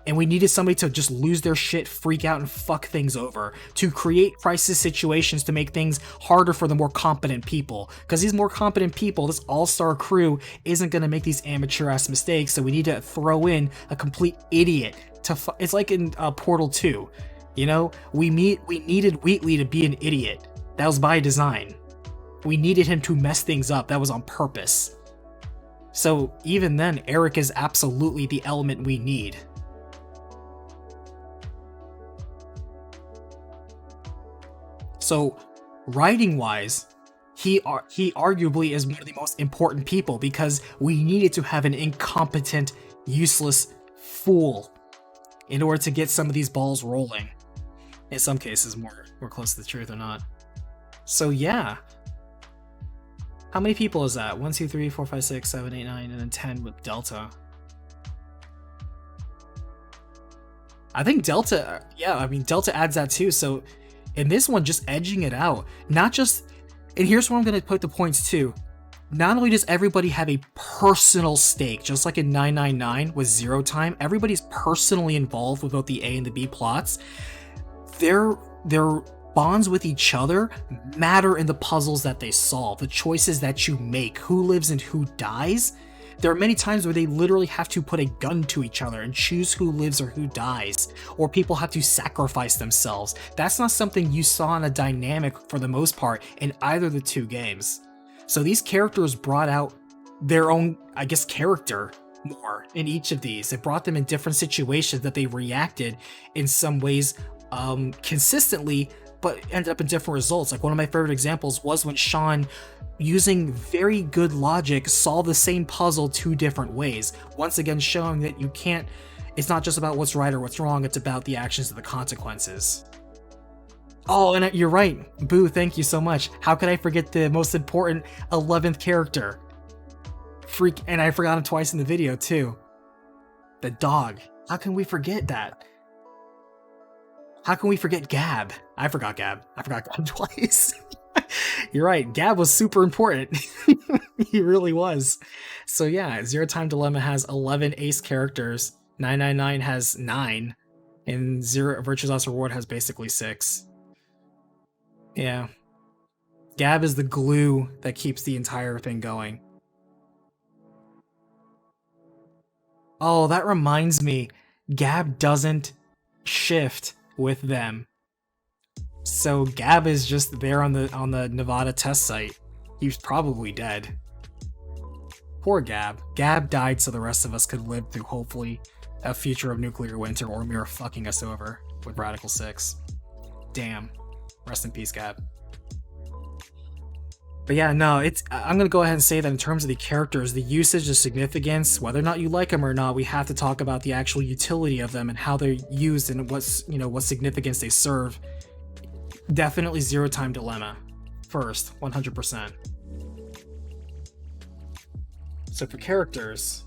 And we needed somebody to just lose their shit, freak out, and fuck things over. To create crisis situations to make things harder for the more competent people. Because these more competent people, this all-star crew, isn't going to make these amateur-ass mistakes, so we need to throw in a complete idiot. It's like in Portal 2. You know, we needed Wheatley to be an idiot. That was by design. We needed him to mess things up. That was on purpose. So even then, Eric is absolutely the element we need. So, writing-wise, he arguably is one of the most important people because we needed to have an incompetent, useless fool in order to get some of these balls rolling. In some cases, more close to the truth or not. So yeah. How many people is that? 1, 2, 3, 4, 5, 6, 7, 8, 9, and then 10 with Delta. I think Delta, yeah, I mean, Delta adds that too, so in this one, just edging it out, not just, and here's where I'm going to put the points too. Not only does everybody have a personal stake, just like in 999 with Zero Time, everybody's personally involved with both the A and the B plots. Their bonds with each other matter in the puzzles that they solve, the choices that you make, who lives and who dies. There are many times where they literally have to put a gun to each other and choose who lives or who dies, or people have to sacrifice themselves. That's not something you saw in a dynamic for the most part in either of the two games. So these characters brought out their own, I guess, character more in each of these. It brought them in different situations that they reacted in some ways consistently, but ended up in different results. Like one of my favorite examples was when Sean, using very good logic, solved the same puzzle 2 different ways. Once again showing that you can't, it's not just about what's right or what's wrong, it's about the actions and the consequences. Oh, and you're right. Boo, thank you so much. How could I forget the most important 11th character? Freak, and I forgot him twice in the video, too. The dog. How can we forget that? How can we forget Gab? I forgot Gab. I forgot Gab twice. You're right. Gab was super important. He really was. So yeah, Zero Time Dilemma has 11 ace characters. 999 has 9. And Virtue's Last Reward has basically 6. Yeah. Gab is the glue that keeps the entire thing going. Oh, that reminds me. Gab doesn't shift with them. So Gab is just there on the Nevada test site. He's probably dead. Poor Gab. Gab died so the rest of us could live through, hopefully, a future of nuclear winter or Mira fucking us over with Radical 6. Damn. Rest in peace, Gab. But yeah, no, I'm gonna go ahead and say that in terms of the characters, the usage, the significance, whether or not you like them or not, we have to talk about the actual utility of them and how they're used and what significance they serve. Definitely Zero Time Dilemma first, 100%. So for characters,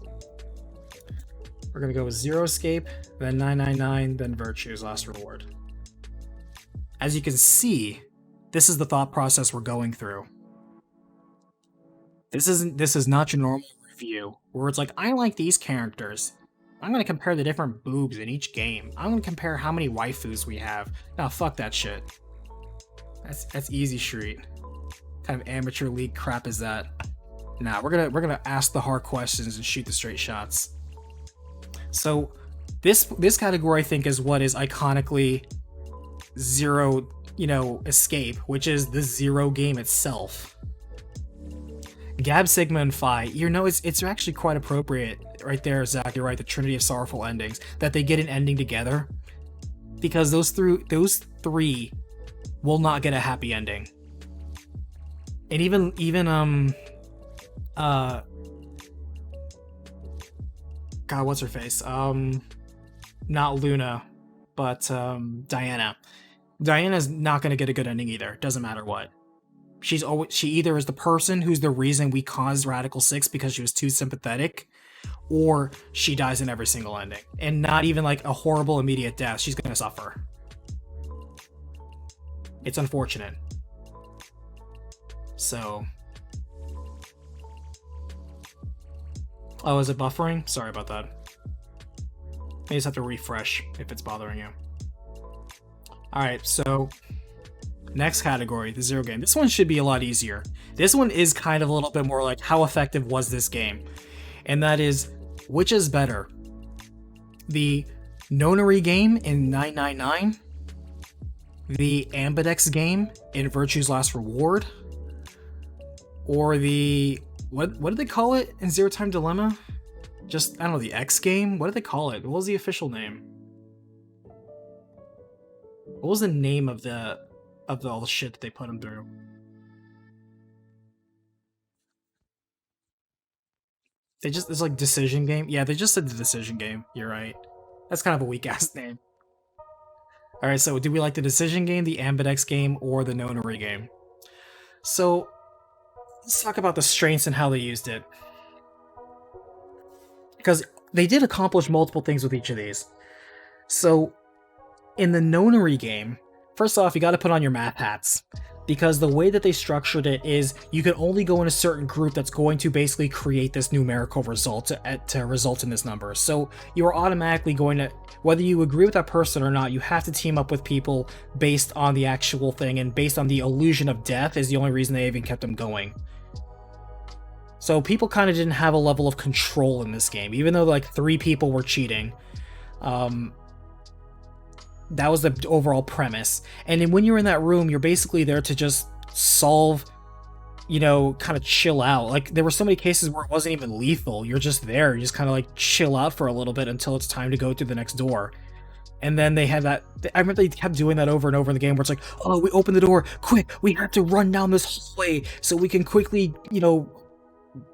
we're gonna go with Zero Escape, then 999, then Virtue's Last Reward. As you can see, this is the thought process we're going through. This is not your normal review where it's like, I like these characters. I'm gonna compare the different boobs in each game. I'm gonna compare how many waifus we have. Nah, fuck that shit. That's easy street. What kind of amateur league crap is that? Nah, we're gonna ask the hard questions and shoot the straight shots. So this category I think is what is iconically Zero, Escape, which is the Zero game itself. Gab, Sigma, and Phi, it's actually quite appropriate right there, Zach, you're right, the Trinity of Sorrowful Endings, that they get an ending together, because those three will not get a happy ending. And even God, what's her face? Not Luna, but Diana. Diana's not gonna get a good ending either, doesn't matter what. She either is the person who's the reason we caused Radical 6 because she was too sympathetic, or she dies in every single ending. And not even like a horrible immediate death. She's gonna suffer. It's unfortunate. So. Oh, is it buffering? Sorry about that. I just have to refresh if it's bothering you. Alright, so next category, the Zero game. This one should be a lot easier. This one is kind of a little bit more like, how effective was this game? And that is, which is better? The Nonary game in 999? The Ambidex game in Virtue's Last Reward? Or the... What did they call it in Zero Time Dilemma? Just, I don't know, the X game? What did they call it? What was the official name? What was the name of all the shit that they put him through? It's like Decision Game? Yeah, they just said the Decision Game. You're right. That's kind of a weak-ass name. Alright, so do we like the Decision Game, the Ambidex game, or the Nonary game? So, let's talk about the strengths and how they used it. Because they did accomplish multiple things with each of these. So, in the Nonary game, first off, you gotta put on your math hats. Because the way that they structured it is you can only go in a certain group that's going to basically create this numerical result to result in this number. So you're automatically going to, whether you agree with that person or not, you have to team up with people based on the actual thing, and based on the illusion of death is the only reason they even kept them going. So people kind of didn't have a level of control in this game, even though like 3 people were cheating. That was the overall premise. And then when you're in that room, you're basically there to just solve, kind of chill out. Like, there were so many cases where it wasn't even lethal. You're just there. You just kind of like chill out for a little bit until it's time to go through the next door. And then they had that, I remember they kept doing that over and over in the game where it's like, oh, we open the door, quick, we have to run down this hallway so we can quickly,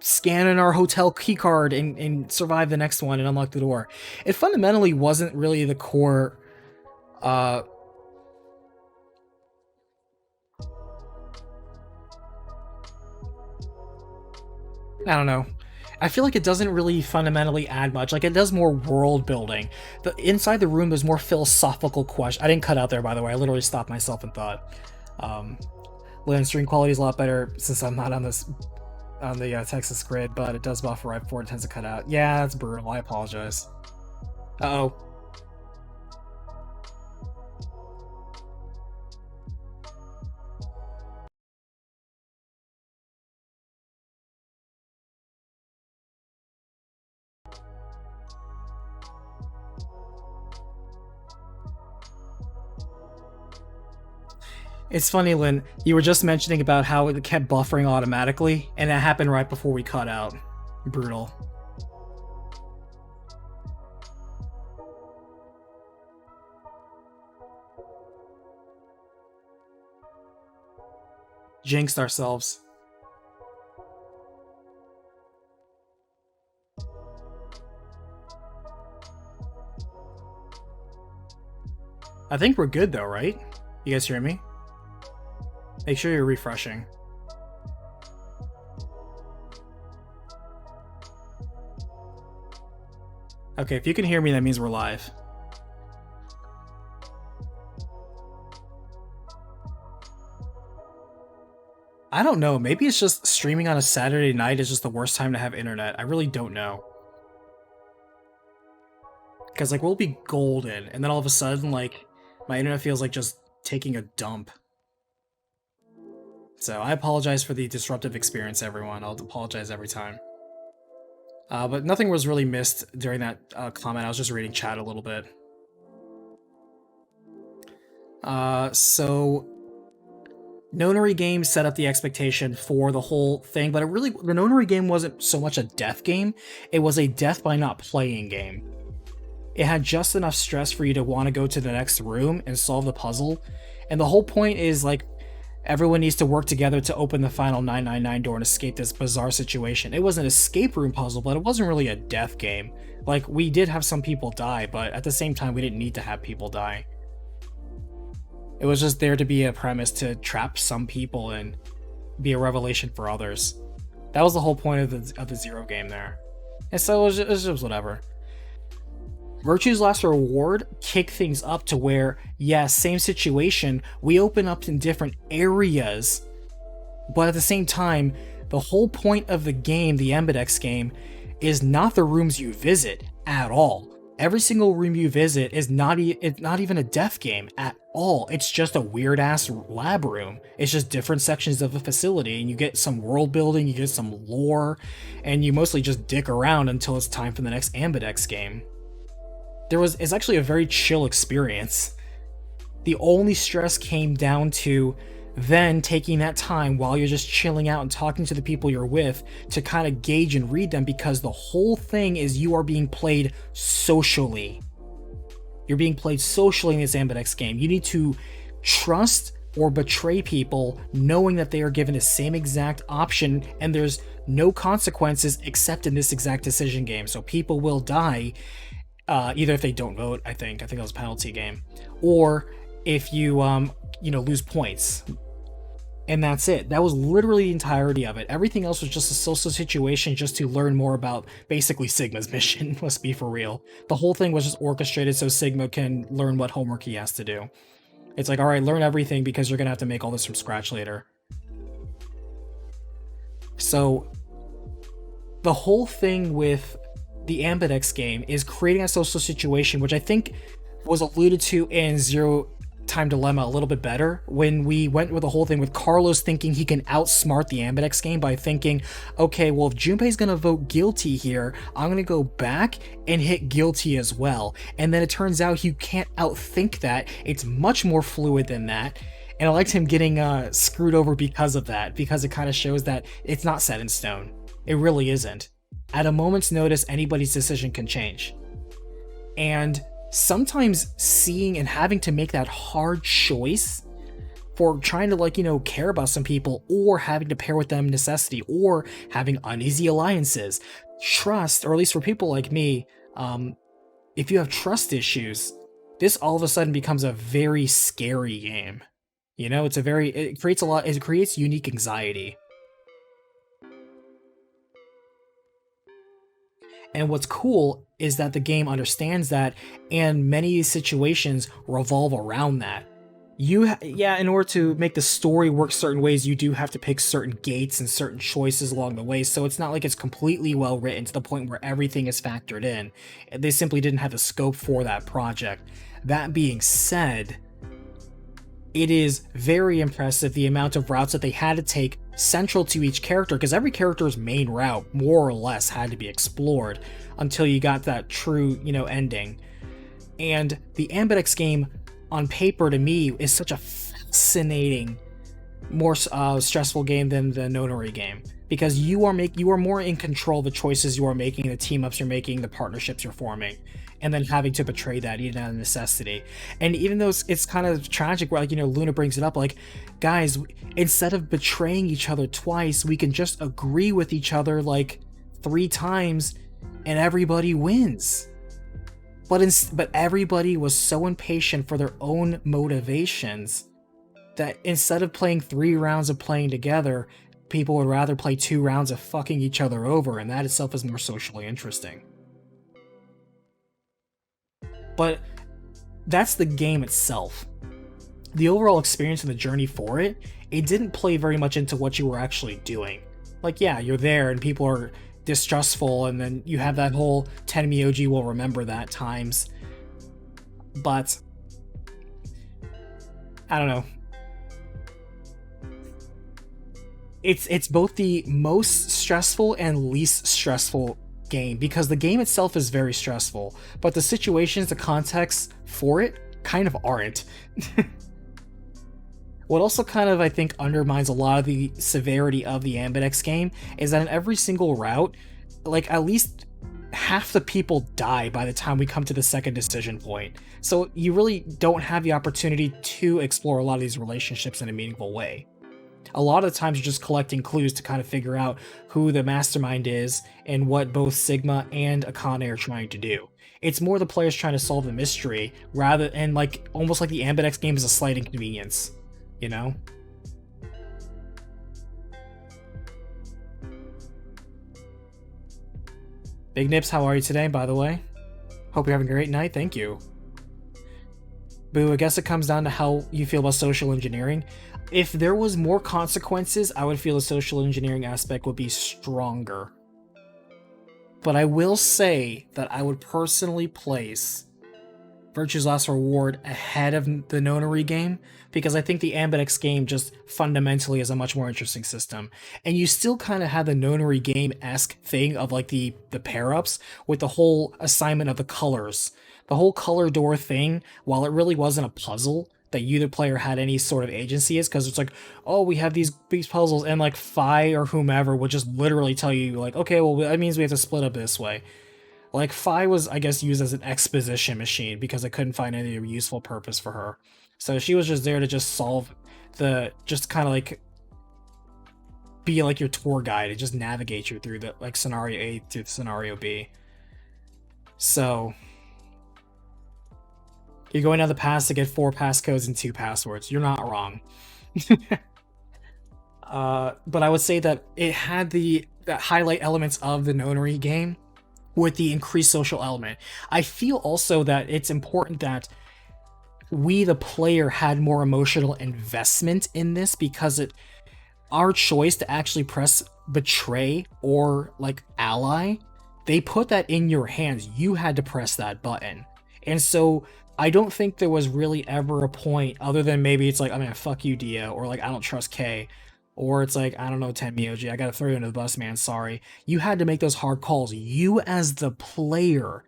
scan in our hotel keycard and survive the next one and unlock the door. It fundamentally wasn't really the core I don't know. I feel like it doesn't really fundamentally add much. Like, it does more world building. The inside the room, there's more philosophical question. I didn't cut out there, by the way. I literally stopped myself and thought. Um, Land stream quality is a lot better since I'm not on the Texas grid, but it does buffer right before it tends to cut out. Yeah, that's brutal. I apologize. Uh-oh. It's funny, Lynn, you were just mentioning about how it kept buffering automatically, and that happened right before we cut out. Brutal. Jinxed ourselves. I think we're good though, right? You guys hear me? Make sure you're refreshing. Okay, if you can hear me, that means we're live. I don't know, maybe it's just streaming on a Saturday night is just the worst time to have internet. I really don't know. Because, like, we'll be golden, and then all of a sudden, like, my internet feels like just taking a dump. So I apologize for the disruptive experience, everyone. I'll apologize every time. But nothing was really missed during that comment. I was just reading chat a little bit. So Nonary game set up the expectation for the whole thing, but the Nonary game wasn't so much a death game. It was a death by not playing game. It had just enough stress for you to want to go to the next room and solve the puzzle. And the whole point is, like, everyone needs to work together to open the final 999 door and escape this bizarre situation. It was an escape room puzzle, but it wasn't really a death game. Like, we did have some people die, but at the same time, we didn't need to have people die. It was just there to be a premise to trap some people and be a revelation for others. That was the whole point of the Zero game there. And so it was just whatever. Virtue's Last Reward kicked things up to where, yeah, same situation, we open up in different areas, but at the same time, the whole point of the game, the Ambidex game, is not the rooms you visit at all. Every single room you visit is not even a death game at all. It's just a weird-ass lab room. It's just different sections of a facility, and you get some world building, you get some lore, and you mostly just dick around until it's time for the next Ambidex game. It's actually a very chill experience. The only stress came down to then taking that time while you're just chilling out and talking to the people you're with to kind of gauge and read them, because the whole thing is you are being played socially. You're being played socially in this Ambidex game. You need to trust or betray people knowing that they are given the same exact option and there's no consequences except in this exact decision game. So people will die. Either if they don't vote, I think that was a penalty game, or if you lose points, and that's it. That was literally the entirety of it. Everything else was just a social situation, just to learn more about basically Sigma's mission. Let's be for real. The whole thing was just orchestrated so Sigma can learn what homework he has to do. It's like, all right, learn everything because you're gonna have to make all this from scratch later. So the whole thing with the Ambidex game is creating a social situation, which I think was alluded to in Zero Time Dilemma a little bit better, when we went with the whole thing with Carlos thinking he can outsmart the Ambidex game by thinking, okay, well, if Junpei's gonna vote guilty here, I'm gonna go back and hit guilty as well. And then it turns out you can't outthink that. It's much more fluid than that. And I liked him getting screwed over because of that, because it kind of shows that it's not set in stone. It really isn't. At a moment's notice, anybody's decision can change. And sometimes seeing and having to make that hard choice for trying to, care about some people, or having to pair with them necessity, or having uneasy alliances, trust, or at least for people like me, if you have trust issues, this all of a sudden becomes a very scary game. It creates unique anxiety. And what's cool is that the game understands that, and many situations revolve around that. Yeah, in order to make the story work certain ways, you do have to pick certain gates and certain choices along the way. So it's not like it's completely well written to the point where everything is factored in. They simply didn't have the scope for that project. That being said, it is very impressive the amount of routes that they had to take central to each character, because every character's main route more or less had to be explored until you got that true, ending. And the Ambidex game on paper to me is such a fascinating, more stressful game than the Nonary game, because you are more in control of the choices you are making, the team ups you're making, the partnerships you're forming, and then having to betray that even out of necessity. And even though it's kind of tragic, where Luna brings it up, like, guys, instead of betraying each other twice, we can just agree with each other like 3 times and everybody wins. But everybody was so impatient for their own motivations that instead of playing 3 rounds of playing together, people would rather play 2 rounds of fucking each other over, and that itself is more socially interesting. But that's the game itself. The overall experience and the journey for it didn't play very much into what you were actually doing. Like, yeah, you're there and people are distrustful, and then you have that whole Tenmyoji will remember that times. But I don't know. It's both the most stressful and least stressful game, because the game itself is very stressful, but the situations, the context for it kind of aren't. What also kind of, I think, undermines a lot of the severity of the Ambidex game is that in every single route, like, at least half the people die by the time we come to the second decision point. So you really don't have the opportunity to explore a lot of these relationships in a meaningful way. A lot of the times you're just collecting clues to kind of figure out who the mastermind is and what both Sigma and Akane are trying to do. It's more the players trying to solve the mystery, and like almost like the Ambidex game is a slight inconvenience. Big Nips, how are you today, by the way? Hope you're having a great night, thank you. Boo, I guess it comes down to how you feel about social engineering. If there was more consequences, I would feel the social engineering aspect would be stronger. But I will say that I would personally place Virtue's Last Reward ahead of the Nonary game, because I think the Ambidex game just fundamentally is a much more interesting system. And you still kind of have the Nonary game-esque thing of like the pair-ups with the whole assignment of the colors. The whole color door thing, while it really wasn't a puzzle that you, the player, had any sort of agency is, because it's like, oh, we have these puzzles, and like Phi or whomever would just literally tell you like, okay, well, that means we have to split up this way. Like, Phi was, I guess, used as an exposition machine because I couldn't find any useful purpose for her. So she was just there to just just kind of like be like your tour guide and just navigate you through the like scenario A to scenario B. So you're going down the pass to get 4 passcodes and 2 passwords. You're not wrong. But I would say that it had the highlight elements of the Nonary game with the increased social element. I feel also that it's important that we, the player, had more emotional investment in this, because our choice to actually press betray or like ally, they put that in your hands. You had to press that button. And so I don't think there was really ever a point, other than maybe it's like, I mean, fuck you, Dio, or like, I don't trust K, or it's like, I don't know, Tenmyoji, I gotta throw you under the bus, man, sorry. You had to make those hard calls. You, as the player,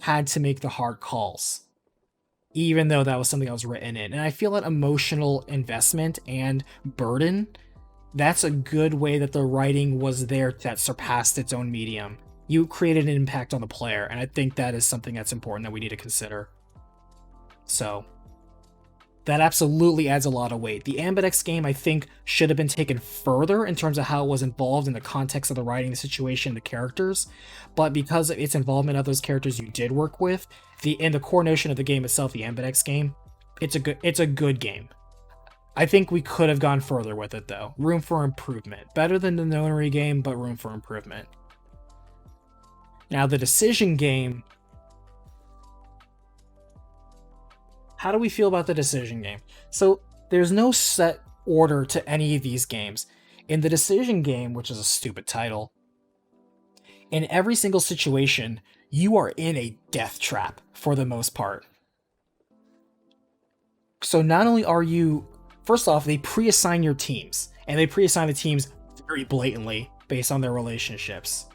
had to make the hard calls, even though that was something that was written in. And I feel that emotional investment and burden, that's a good way that the writing was there that surpassed its own medium. You created an impact on the player, and I think that is something that's important that we need to consider. So that absolutely adds a lot of weight. The Ambidex game, I think, should have been taken further in terms of how it was involved in the context of the writing, the situation, the characters. But because of its involvement of those characters you did work with, and the core notion of the game itself, the Ambidex game, it's a good game. I think we could have gone further with it, though. Room for improvement. Better than the Nonary game, but room for improvement. Now, the decision game. How do we feel about the decision game? So, there's no set order to any of these games. In the decision game, which is a stupid title, in every single situation, you are in a death trap for the most part. So not only are you, first off, they pre-assign your teams, and they pre-assign the teams very blatantly based on their relationships.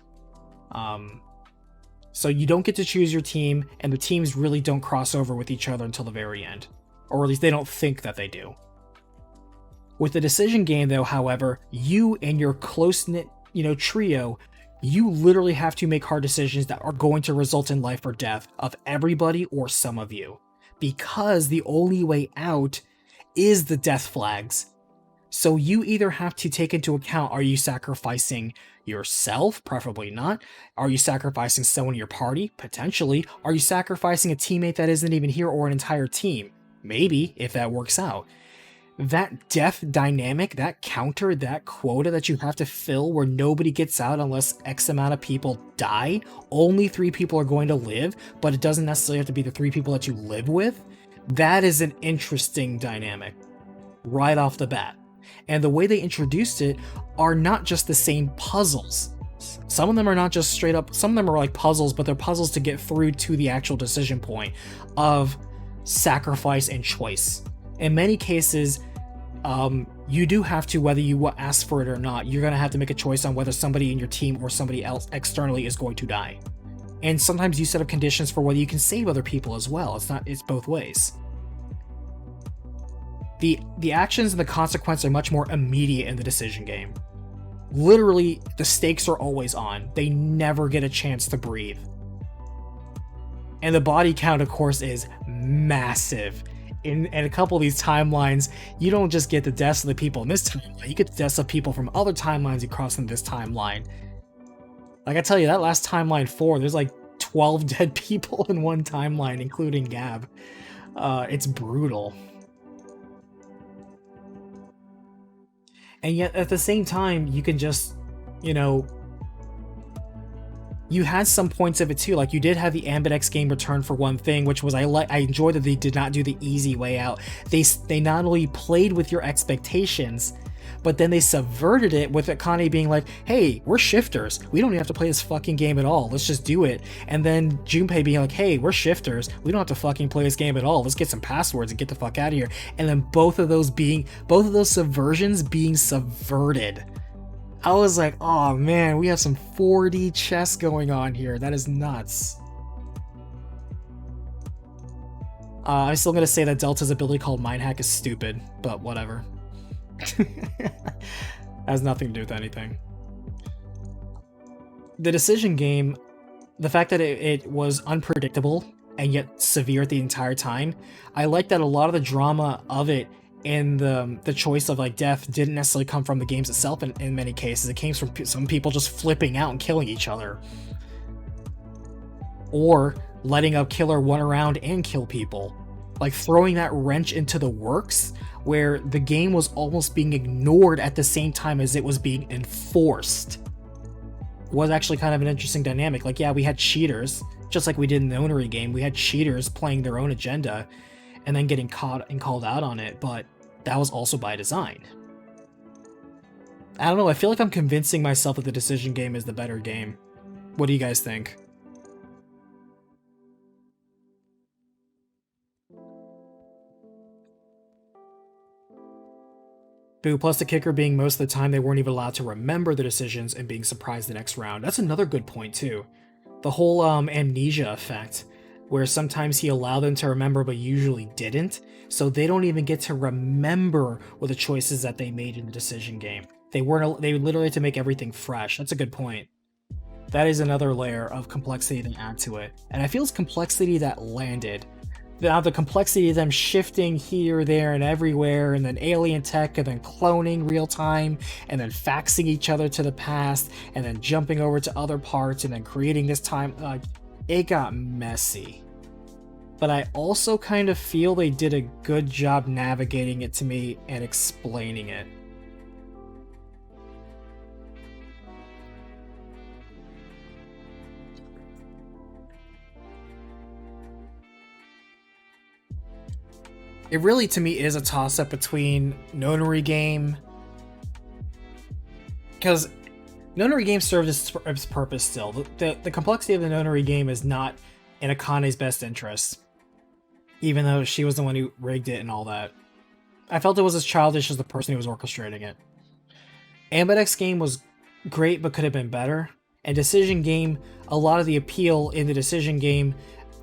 So you don't get to choose your team, and the teams really don't cross over with each other until the very end. Or at least they don't think that they do. With the decision game, though, however, you and your close-knit, trio, you literally have to make hard decisions that are going to result in life or death of everybody or some of you. Because the only way out is the death flags. So you either have to take into account, are you sacrificing yourself? Preferably not. Are you sacrificing someone in your party? Potentially. Are you sacrificing a teammate that isn't even here or an entire team? Maybe, if that works out. That death dynamic, that counter, that quota that you have to fill where nobody gets out unless X amount of people die, only 3 people are going to live, but it doesn't necessarily have to be the 3 people that you live with, that is an interesting dynamic right off the bat. And the way they introduced it are not just the same puzzles. Some of them are not just straight up, some of them are like puzzles, but they're puzzles to get through to the actual decision point of sacrifice and choice. In many cases, you do have to, whether you ask for it or not, you're going to have to make a choice on whether somebody in your team or somebody else externally is going to die. And sometimes you set up conditions for whether you can save other people as well. It's both ways. The actions and the consequences are much more immediate in the decision game. Literally, the stakes are always on. They never get a chance to breathe. And the body count, of course, is massive. In a couple of these timelines, you don't just get the deaths of the people in this timeline, you get the deaths of people from other timelines you cross in this timeline. Like I tell you, that last timeline 4, there's like 12 dead people in one timeline, including Gab. It's brutal. And yet, at the same time, you can just, you had some points of it too. Like you did have the Ambidex game return for one thing, which was I enjoyed that they did not do the easy way out. They not only played with your expectations, but then they subverted it with Akane being like, hey, we're shifters. We don't even have to play this fucking game at all. Let's just do it. And then Junpei being like, hey, we're shifters. We don't have to fucking play this game at all. Let's get some passwords and get the fuck out of here. And then both of those subversions being subverted. I was like, oh man, we have some 4D chess going on here. That is nuts. I'm still going to say that Delta's ability called Mind Hack is stupid, but whatever. Has nothing to do with anything. The decision game, the fact that it was unpredictable and yet severe the entire time, I like that a lot of the drama of it and the choice of like death didn't necessarily come from the games itself. In many cases, it came from some people just flipping out and killing each other, or letting a killer run around and kill people, like throwing that wrench into the works where the game was almost being ignored at the same time as it was being enforced. Was actually kind of an interesting dynamic. Like, yeah, we had cheaters, just like we did in the Onery game. We had cheaters playing their own agenda and then getting caught and called out on it, but that was also by design. I don't know, I feel like I'm convincing myself that the decision game is the better game. What do you guys think? Boo, plus the kicker being most of the time they weren't even allowed to remember the decisions and being surprised the next round. That's another good point too. The whole amnesia effect, where sometimes he allowed them to remember but usually didn't, so they don't even get to remember what the choices that they made in the decision game. They literally had to make everything fresh. That's a good point. That is another layer of complexity to add to it. And I feel it's complexity that landed. Now the complexity of them shifting here, there, and everywhere, and then alien tech, and then cloning real time, and then faxing each other to the past, and then jumping over to other parts, and then creating this time, it got messy. But I also kind of feel they did a good job navigating it to me and explaining it. It really, to me, is a toss-up between Nonary Game, because Nonary Game served its purpose still. The complexity of the Nonary Game is not in Akane's best interest, even though she was the one who rigged it and all that. I felt it was as childish as the person who was orchestrating it. Ambidex Game was great, but could have been better. And Decision Game, a lot of the appeal in the Decision Game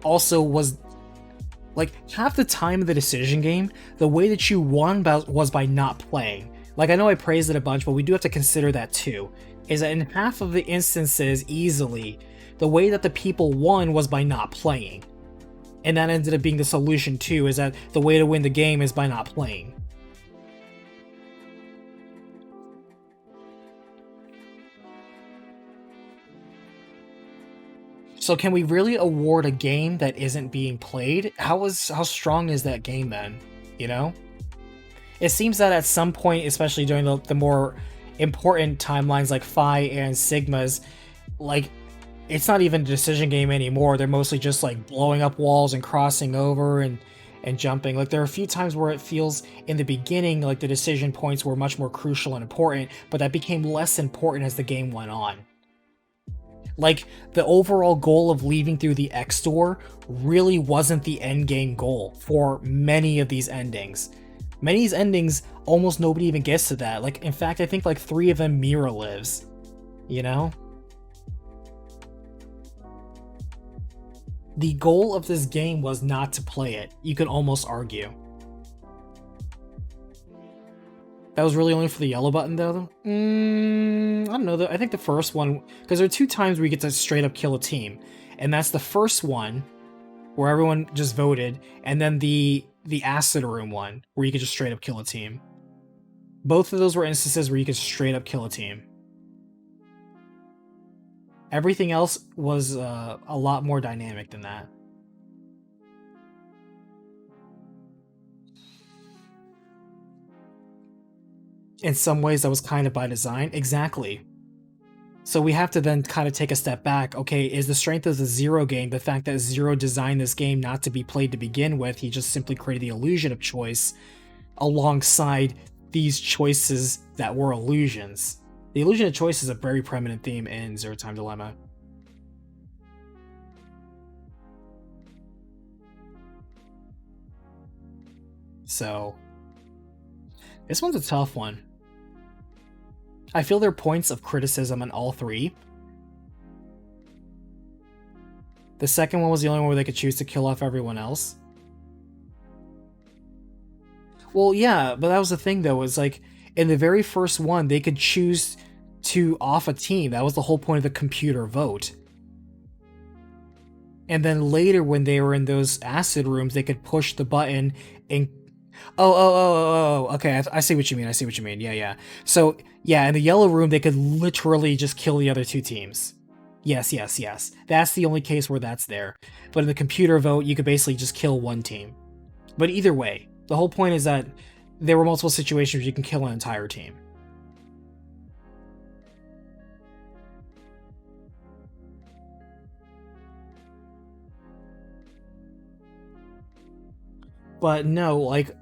also was, like, half the time of the Decision Game, the way that you won was by not playing. Like, I know I praised it a bunch, but we do have to consider that too. Is that in half of the instances, easily, the way that the people won was by not playing. And that ended up being the solution too, is that the way to win the game is by not playing. So can we really award a game that isn't being played? How strong is that game then? You know? It seems that at some point, especially during the more important timelines like Phi and Sigma's, like, it's not even a decision game anymore. They're mostly just like blowing up walls and crossing over and jumping. Like, there are a few times where it feels in the beginning like the decision points were much more crucial and important, but that became less important as the game went on. Like, the overall goal of leaving through the X door really wasn't the end game goal for many of these endings. Many of these endings, almost nobody even gets to that. Like, in fact, I think like 3 of them Mira lives. You know? The goal of this game was not to play it, you could almost argue. That was really only for the yellow button, though? I don't know, though. I think the first one, because there are 2 times where you get to straight up kill a team. And that's the first one, where everyone just voted, and then the acid room one, where you could just straight up kill a team. Both of those were instances where you could straight up kill a team. Everything else was a lot more dynamic than that. In some ways, that was kind of by design. Exactly. So we have to then kind of take a step back. Okay, is the strength of the Zero game the fact that Zero designed this game not to be played to begin with? He just simply created the illusion of choice alongside these choices that were illusions. The illusion of choice is a very prominent theme in Zero Time Dilemma. So, this one's a tough one. I feel there are points of criticism on all 3. The second one was the only one where they could choose to kill off everyone else. Well, yeah, but that was the thing, though, is like, in the very first one, they could choose to off a team. That was the whole point of the computer vote. And then later, when they were in those acid rooms, they could push the button and... Oh, okay, I see what you mean, yeah. So, yeah, in the yellow room, they could literally just kill the other 2 teams. Yes. That's the only case where that's there. But in the computer vote, you could basically just kill 1 team. But either way, the whole point is that there were multiple situations where you can kill an entire team. But no, like,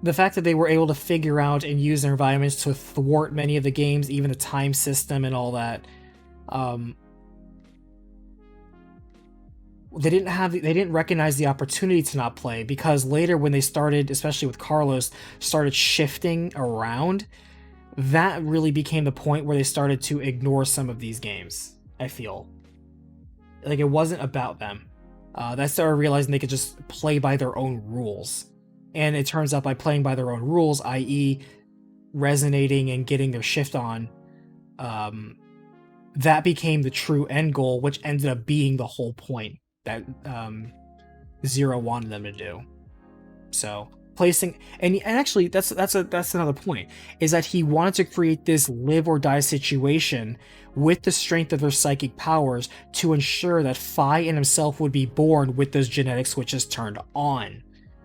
the fact that they were able to figure out and use their environments to thwart many of the games, even the time system and all that, they didn't recognize the opportunity to not play, because later when they started, especially with Carlos, started shifting around, that really became the point where they started to ignore some of these games, I feel. Like, it wasn't about them. They started realizing they could just play by their own rules. And it turns out by playing by their own rules, i.e. resonating and getting their shift on, that became the true end goal, which ended up being the whole point that Zero wanted them to do. So placing, and actually that's another point, is that he wanted to create this live or die situation with the strength of their psychic powers to ensure that Phi and himself would be born with those genetic switches turned on.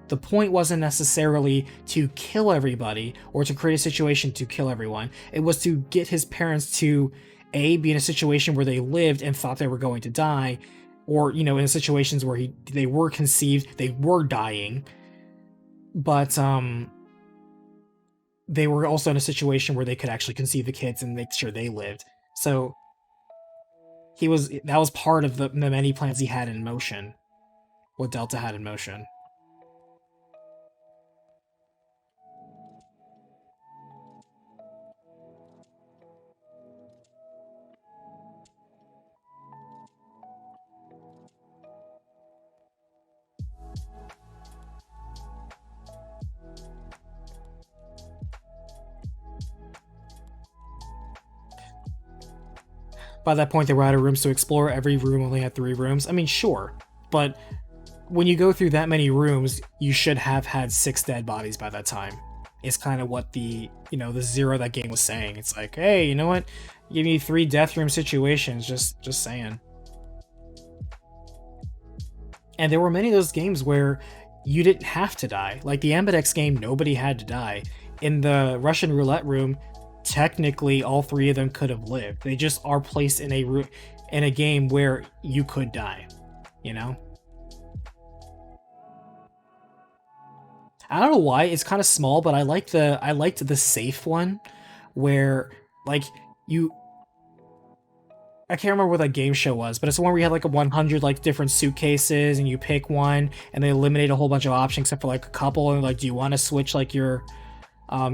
The point wasn't necessarily to kill everybody or to create a situation to kill everyone. It was to get his parents to A, be in a situation where they lived and thought they were going to die, or, in situations where they were conceived, they were dying, but they were also in a situation where they could actually conceive the kids and make sure they lived. So that was part of the many plans he had in motion. What Delta had in motion. By that point, they were out of rooms to explore. Every room only had 3 rooms. I mean, sure, but when you go through that many rooms, you should have had 6 dead bodies by that time. It's kind of what the zero that game was saying. It's like, hey, you know what? Give me 3 death room situations. Just saying. And there were many of those games where you didn't have to die. Like the Ambidex game, nobody had to die. In the Russian roulette room, technically all 3 of them could have lived. They just are placed in a game where you could die, you know? I don't know why, it's kind of small, but I liked the safe one where like I can't remember what that game show was, but it's the one where you had like a 100 like different suitcases and you pick one and they eliminate a whole bunch of options except for like a couple, and like, do you want to switch like your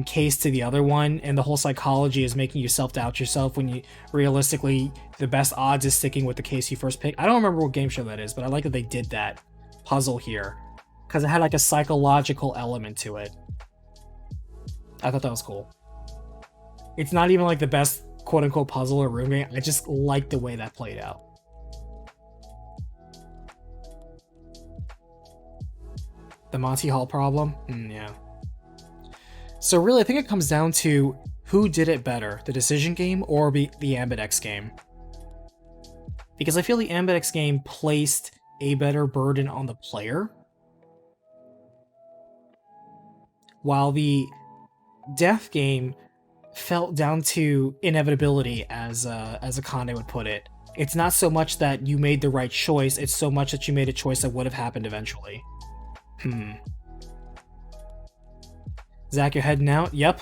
case to the other one? And the whole psychology is making you self-doubt yourself when you realistically the best odds is sticking with the case you first pick. I don't remember what game show that is, but I like that they did that puzzle here because it had like a psychological element to it. I thought that was cool. It's not even like the best quote-unquote puzzle or room game. I just like the way that played out. The Monty Hall problem? Yeah. So really, I think it comes down to who did it better, the Decision game or the Ambidex game. Because I feel the Ambidex game placed a better burden on the player, while the Death game felt down to inevitability, as Akane would put it. It's not so much that you made the right choice, it's so much that you made a choice that would have happened eventually. Zach, you're heading out? Yep.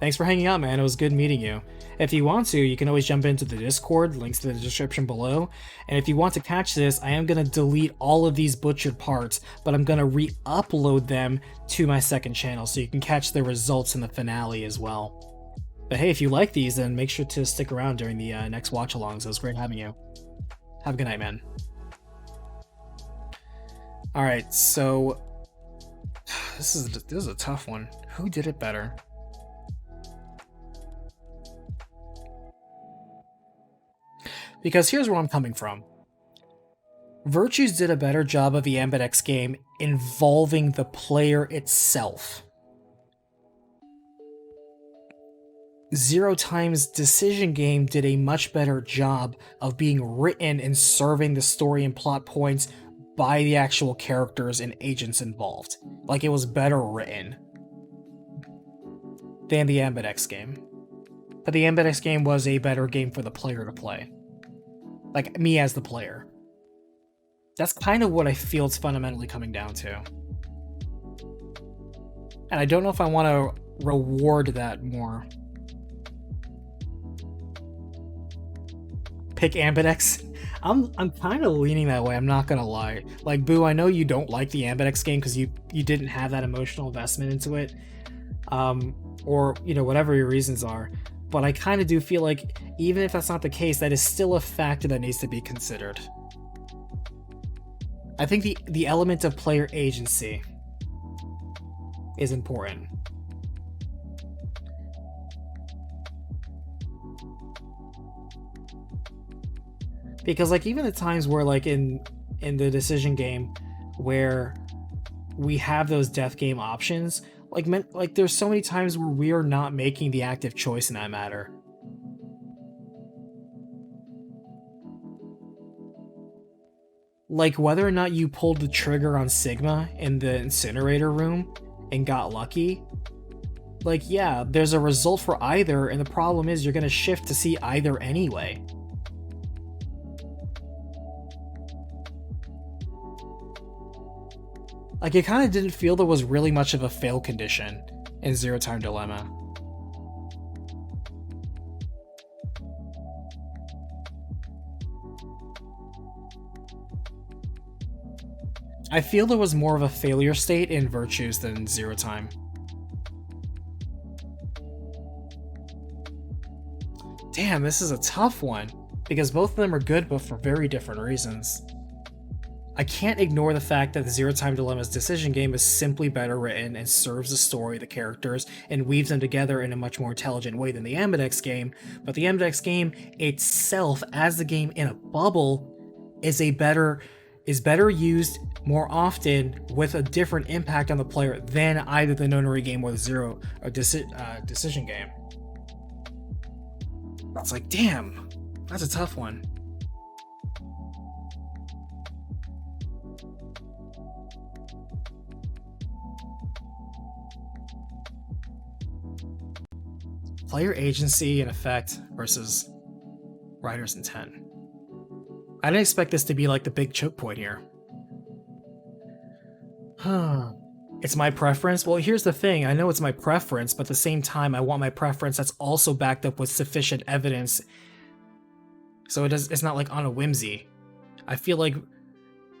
Thanks for hanging out, man. It was good meeting you. If you want to, you can always jump into the Discord, links to the description below. And if you want to catch this, I am going to delete all of these butchered parts, but I'm going to re-upload them to my second channel so you can catch the results in the finale as well. But hey, if you like these, then make sure to stick around during the next watch-alongs. It was great having you. Have a good night, man. Alright, so this is a tough one. Who did it better? Because here's where I'm coming from. Virtues did a better job of the Ambidex game involving the player itself. Zero Time's Decision game did a much better job of being written and serving the story and plot points by the actual characters and agents involved. Like, it was better written than the Ambidex game. But the Ambidex game was a better game for the player to play. Like, me as the player. That's kind of what I feel it's fundamentally coming down to. And I don't know if I want to reward that more. Pick Ambidex? I'm kind of leaning that way, I'm not gonna lie. Like, Boo, I know you don't like the Ambidex game because you didn't have that emotional investment into it. Or, you know, whatever your reasons are. But I kind of do feel like, even if that's not the case, that is still a factor that needs to be considered. I think the element of player agency is important. Because, like, even the times where, like, in the Decision game, where we have those death game options, like there's so many times where we are not making the active choice in that matter. Like, whether or not you pulled the trigger on Sigma in the incinerator room and got lucky, like, yeah, there's a result for either, and the problem is you're gonna shift to see either anyway. Like, it kind of didn't feel there was really much of a fail condition in Zero Time Dilemma. I feel there was more of a failure state in Virtues than Zero Time. Damn, this is a tough one, because both of them are good, but for very different reasons. I can't ignore the fact that the Zero Time Dilemma's decision game is simply better written and serves the story, the characters, and weaves them together in a much more intelligent way than the Ambidex game, but the Ambidex game itself, as the game in a bubble, is better used more often with a different impact on the player than either the Nonary game or the decision game. It's like, damn, that's a tough one. Player agency and effect versus writer's intent. I didn't expect this to be like the big choke point here. It's my preference? Well, here's the thing. I know it's my preference, but at the same time, I want my preference that's also backed up with sufficient evidence. So it's not like on a whimsy. I feel like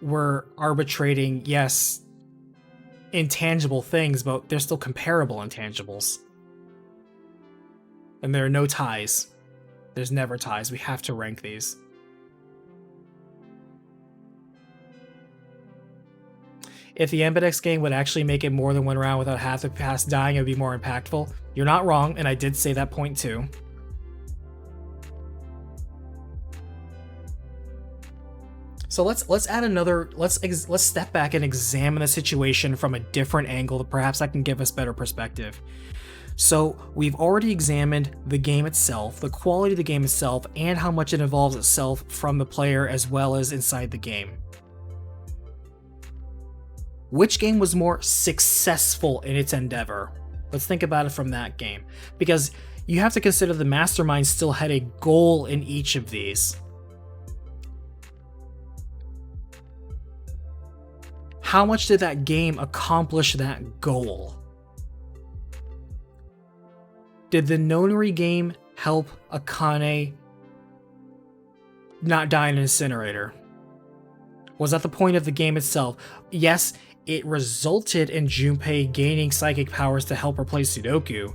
we're arbitrating, yes, intangible things, but they're still comparable intangibles. And there are no ties. There's never ties. We have to rank these. If the Ambidex game would actually make it more than one round without half the cast dying, it would be more impactful. You're not wrong, and I did say that point too. So let's add another. Let's step back and examine the situation from a different angle that perhaps that can give us better perspective. So we've already examined the game itself, the quality of the game itself, and how much it involves itself from the player as well as inside the game. Which game was more successful in its endeavor? Let's think about it from that game. Because you have to consider the mastermind still had a goal in each of these. How much did that game accomplish that goal? Did the Nonary game help Akane not die in an incinerator? Was that the point of the game itself? Yes, it resulted in Junpei gaining psychic powers to help her play Sudoku.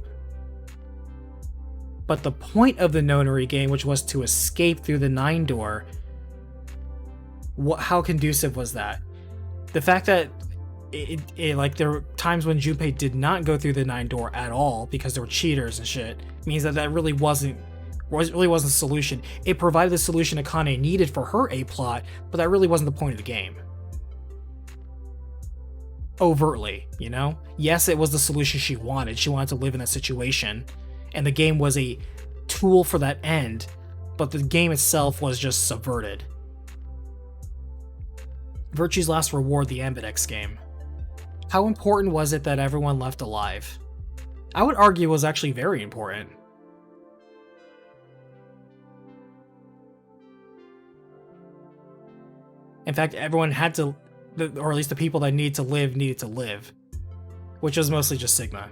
But the point of the Nonary game, which was to escape through the 9 door, how conducive was that? The fact that like there were times when Junpei did not go through the 9 door at all because there were cheaters and shit means that really wasn't a solution. It provided the solution Akane needed for her A plot, but that really wasn't the point of the game. Overtly, you know? Yes, it was the solution she wanted. She wanted to live in that situation, and the game was a tool for that end, but the game itself was just subverted. Virtue's last reward, the Ambidex game. How important was it that everyone left alive? I would argue it was actually very important. In fact, everyone had to, or at least the people that needed to live, which was mostly just Sigma.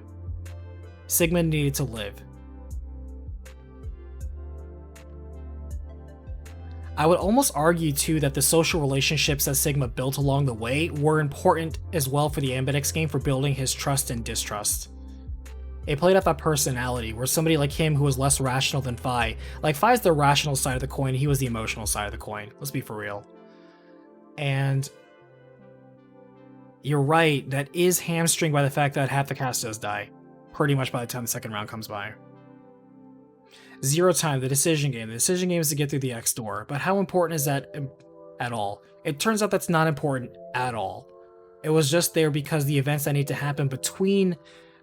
Sigma needed to live. I would almost argue too that the social relationships that Sigma built along the way were important as well for the Ambidex game for building his trust and distrust. It played up that personality, where somebody like him who was less rational than Fi, like Fi's the rational side of the coin, he was the emotional side of the coin, let's be for real. And you're right, that is hamstringed by the fact that half the cast does die, pretty much by the time the second round comes by. Zero Time, the decision game. The decision game is to get through the X door, but how important is that at all? It turns out that's not important at all. It was just there because the events that need to happen between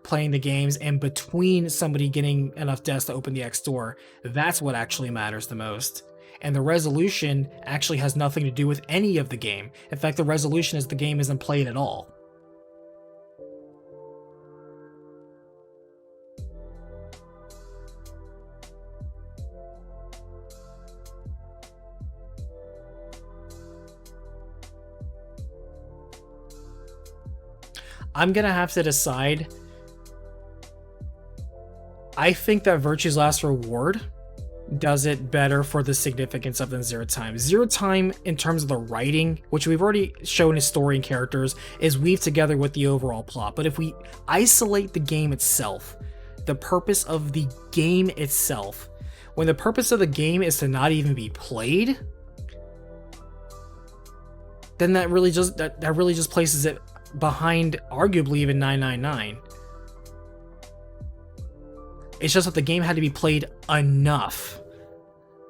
playing the games and between somebody getting enough deaths to open the X door, that's what actually matters the most. And the resolution actually has nothing to do with any of the game. In fact, the resolution is the game isn't played at all. I'm gonna have to decide. I think that Virtue's Last Reward does it better for the significance of than Zero Time. Zero Time, in terms of the writing, which we've already shown his story and characters, is weaved together with the overall plot. But if we isolate the game itself, the purpose of the game itself, when the purpose of the game is to not even be played, then that really just places it behind arguably even 999. It's just that the game had to be played enough.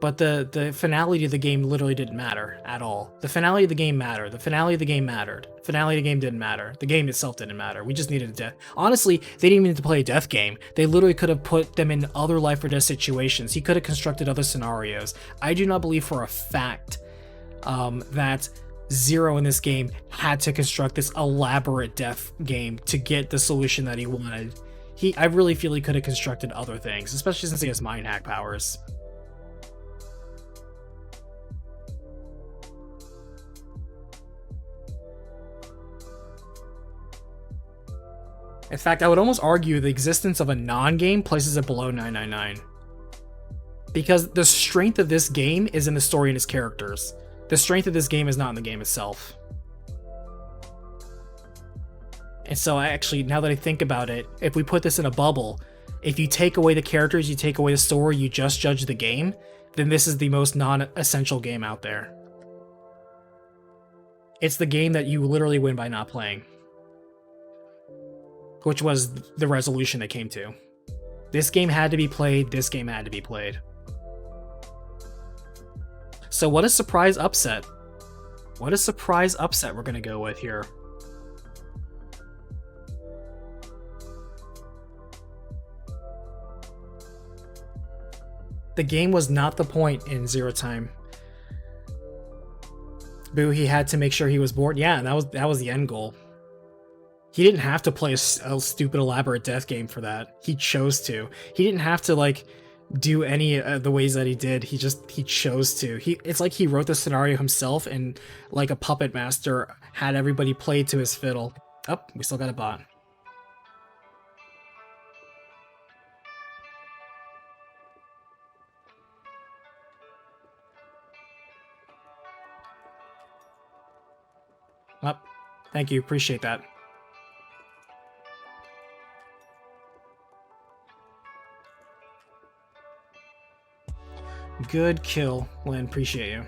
But the finality of the game literally didn't matter at all. The finality of the game mattered. The finality of the game mattered. The finality of the game didn't matter. The game itself didn't matter. We just needed a death. Honestly, they didn't even need to play a death game. They literally could have put them in other life or death situations. He could have constructed other scenarios. I do not believe for a fact that Zero in this game had to construct this elaborate death game to get the solution that he wanted. I really feel he could have constructed other things, especially since he has mind hack powers. In fact, I would almost argue the existence of a non-game places it below 999. Because the strength of this game is in the story and its characters. The strength of this game is not in the game itself. And so I actually, now that I think about it, if we put this in a bubble, if you take away the characters, you take away the story, you just judge the game, then this is the most non-essential game out there. It's the game that you literally win by not playing. Which was the resolution they came to. This game had to be played, this game had to be played. So what a surprise upset. What a surprise upset we're gonna go with here. The game was not the point in Zero Time. Boo, he had to make sure he was bored. Yeah, that was the end goal. He didn't have to play a stupid elaborate death game for that. He chose to. He didn't have to like do any of the ways that he did. He chose to. It's like he wrote the scenario himself and like a puppet master had everybody play to his fiddle. Oh, we still got a bot. Oh, thank you. Appreciate that. Good kill, Lynn. Appreciate you.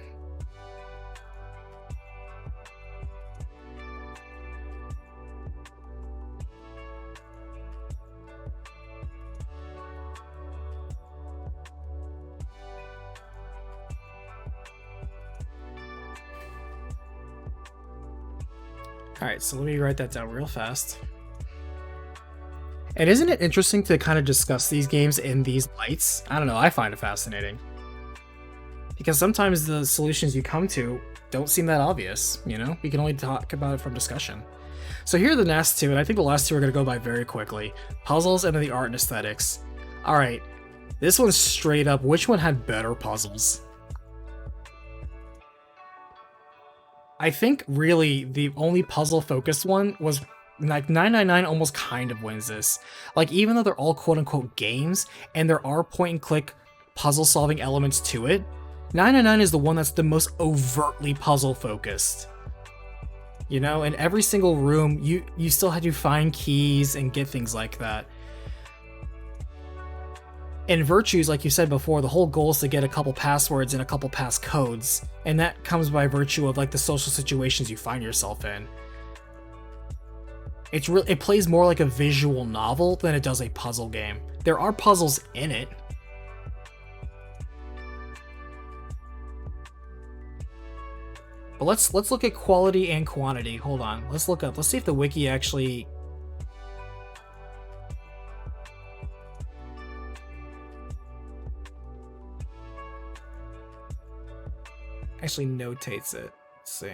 Alright, so let me write that down real fast. And isn't it interesting to kind of discuss these games in these lights? I don't know, I find it fascinating. Because sometimes the solutions you come to don't seem that obvious, you know? We can only talk about it from discussion. So here are the last two, and I think the last two are going to go by very quickly. Puzzles and then the art and aesthetics. Alright, this one's straight up, which one had better puzzles? I think really the only puzzle-focused one was like 999 almost kind of wins this. Like even though they're all quote-unquote games, and there are point-and-click puzzle-solving elements to it, 999 is the one that's the most overtly puzzle-focused. You know, in every single room, you still had to find keys and get things like that. In Virtues, like you said before, the whole goal is to get a couple passwords and a couple passcodes, and that comes by virtue of like the social situations you find yourself in. It plays more like a visual novel than it does a puzzle game. There are puzzles in it. But let's look at quality and quantity. Hold on. Let's look up. Let's see if the wiki actually notates it. Let's see.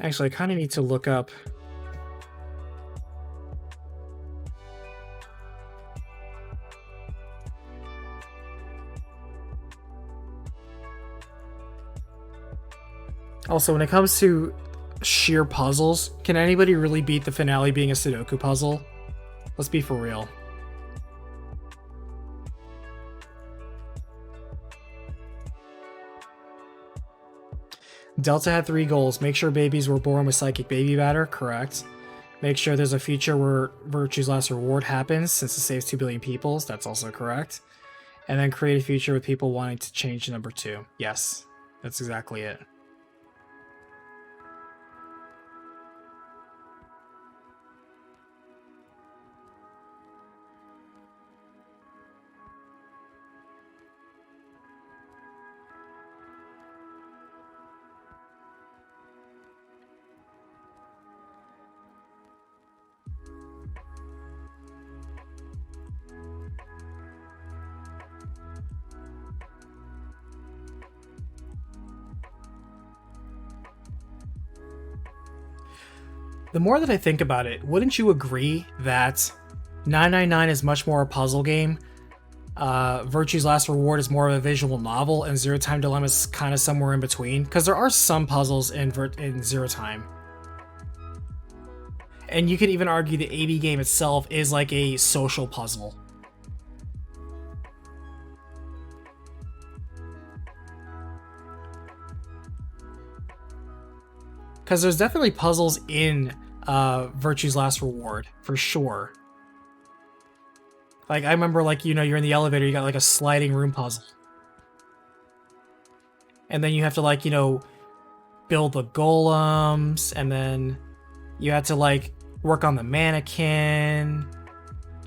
Actually, I kind of need to look up. Also, when it comes to sheer puzzles, can anybody really beat the finale being a Sudoku puzzle? Let's be for real. Delta had 3 goals. Make sure babies were born with psychic baby batter. Correct. Make sure there's a future where Virtue's Last Reward happens since it saves 2 billion peoples. That's also correct. And then create a future with people wanting to change number 2. Yes, that's exactly it. The more that I think about it, wouldn't you agree that 999 is much more a puzzle game? Virtue's Last Reward is more of a visual novel, and Zero Time Dilemma is kind of somewhere in between. Because there are some puzzles in Zero Time. And you could even argue the AB game itself is like a social puzzle. Because there's definitely puzzles in Virtue's Last Reward, for sure. Like, I remember, like, you know, you're in the elevator, you got, like, a sliding room puzzle. And then you have to, like, you know, build the golems, and then you had to, like, work on the mannequin.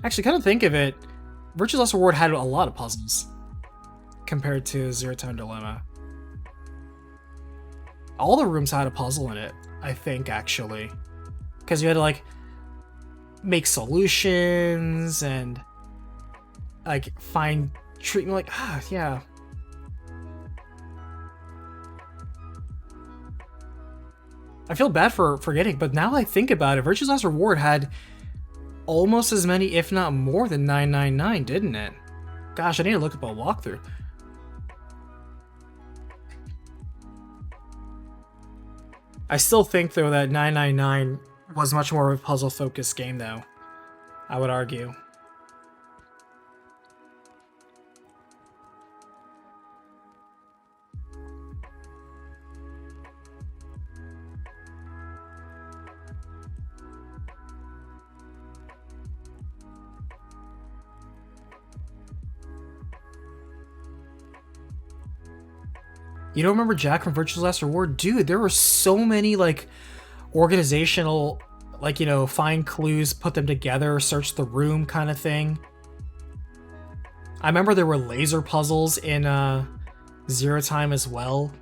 Actually, kind of think of it, Virtue's Last Reward had a lot of puzzles compared to Zero Time Dilemma. All the rooms had a puzzle in it, I think, actually. Because you had to, like, make solutions and, like, find treatment, like, yeah. I feel bad for forgetting, but now I think about it, Virtue's Last Reward had almost as many, if not more than 999, didn't it? Gosh, I need to look up a walkthrough. I still think, though, that 999 was much more of a puzzle-focused game, though. I would argue. You don't remember Jack from Virtue's Last Reward? Dude, there were so many, like, organizational, like, you know, find clues, put them together, search the room kind of thing. I remember there were laser puzzles in Zero Time as well.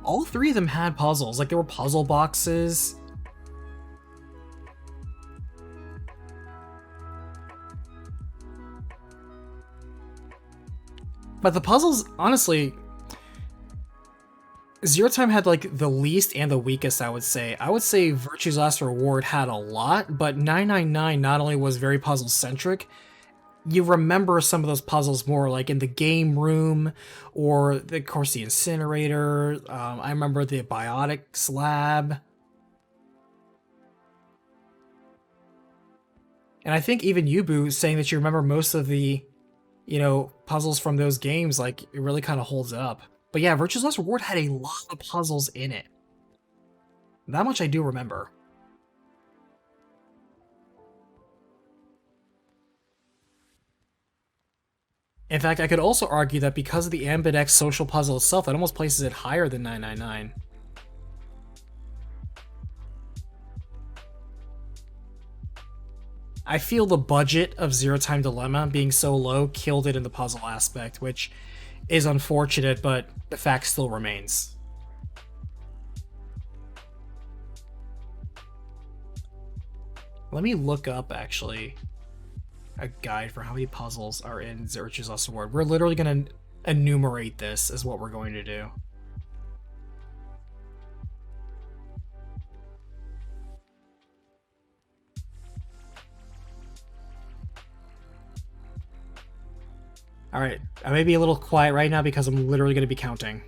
All 3 of them had puzzles. Like, there were puzzle boxes. But the puzzles, honestly, Zero Time had, like, the least and the weakest, I would say. I would say Virtue's Last Reward had a lot, but 999 not only was very puzzle-centric, you remember some of those puzzles more, like in the game room, or, of course, the incinerator. I remember the biotics lab. And I think even Yubu saying that you remember most of the, you know, puzzles from those games, like, it really kind of holds up. But yeah, Virtue's Last Reward had a lot of puzzles in it. That much I do remember. In fact, I could also argue that because of the Ambidex social puzzle itself, that almost places it higher than 999. I feel the budget of Zero Time Dilemma being so low killed it in the puzzle aspect, which is unfortunate, but the fact still remains. Let me look up, actually, a guide for how many puzzles are in Virtue's Last Reward. We're literally going to enumerate this, is what we're going to do. Alright, I may be a little quiet right now because I'm literally going to be counting.